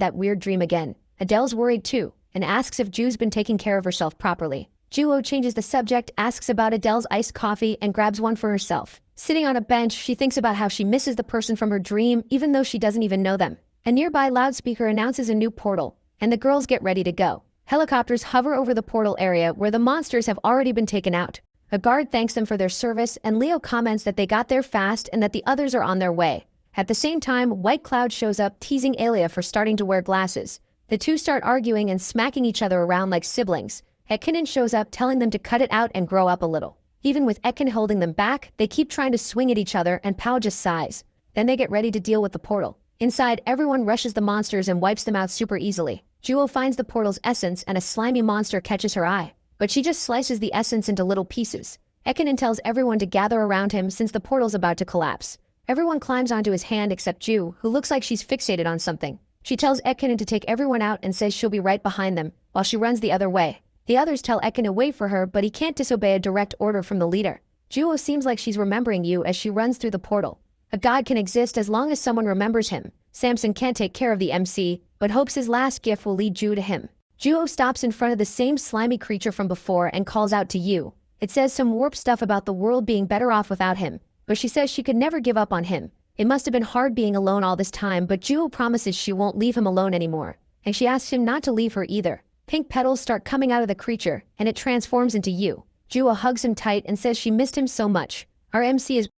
that weird dream again. Adele's worried too, and asks if Ju's been taking care of herself properly. Juo changes the subject, asks about Adele's iced coffee, and grabs one for herself. Sitting on a bench, she thinks about how she misses the person from her dream even though she doesn't even know them. A nearby loudspeaker announces a new portal, and the girls get ready to go. Helicopters hover over the portal area where the monsters have already been taken out. A guard thanks them for their service, and Leo comments that they got there fast and that the others are on their way. At the same time, White Cloud shows up, teasing Alia for starting to wear glasses. The two start arguing and smacking each other around like siblings. Ekinen shows up, telling them to cut it out and grow up a little. Even with Ekin holding them back, they keep trying to swing at each other, and Pao just sighs. Then they get ready to deal with the portal. Inside, everyone rushes the monsters and wipes them out super easily. Juo finds the portal's essence and a slimy monster catches her eye, but she just slices the essence into little pieces. Ekinen tells everyone to gather around him since the portal's about to collapse. Everyone climbs onto his hand except Ju, who looks like she's fixated on something. She tells Ekinen to take everyone out and says she'll be right behind them, while she runs the other way. The others tell Ekinen to wait for her, but he can't disobey a direct order from the leader. Juo seems like she's remembering Yu as she runs through the portal. A god can exist as long as someone remembers him. Samson can't take care of the MC, but hopes his last gift will lead Ju to him. Juo stops in front of the same slimy creature from before and calls out to Yu. It says some warped stuff about the world being better off without him, but she says she could never give up on him. It must have been hard being alone all this time, but Juo promises she won't leave him alone anymore, and she asks him not to leave her either. Pink petals start coming out of the creature, and it transforms into Yu. Juo hugs him tight and says she missed him so much. Our MC is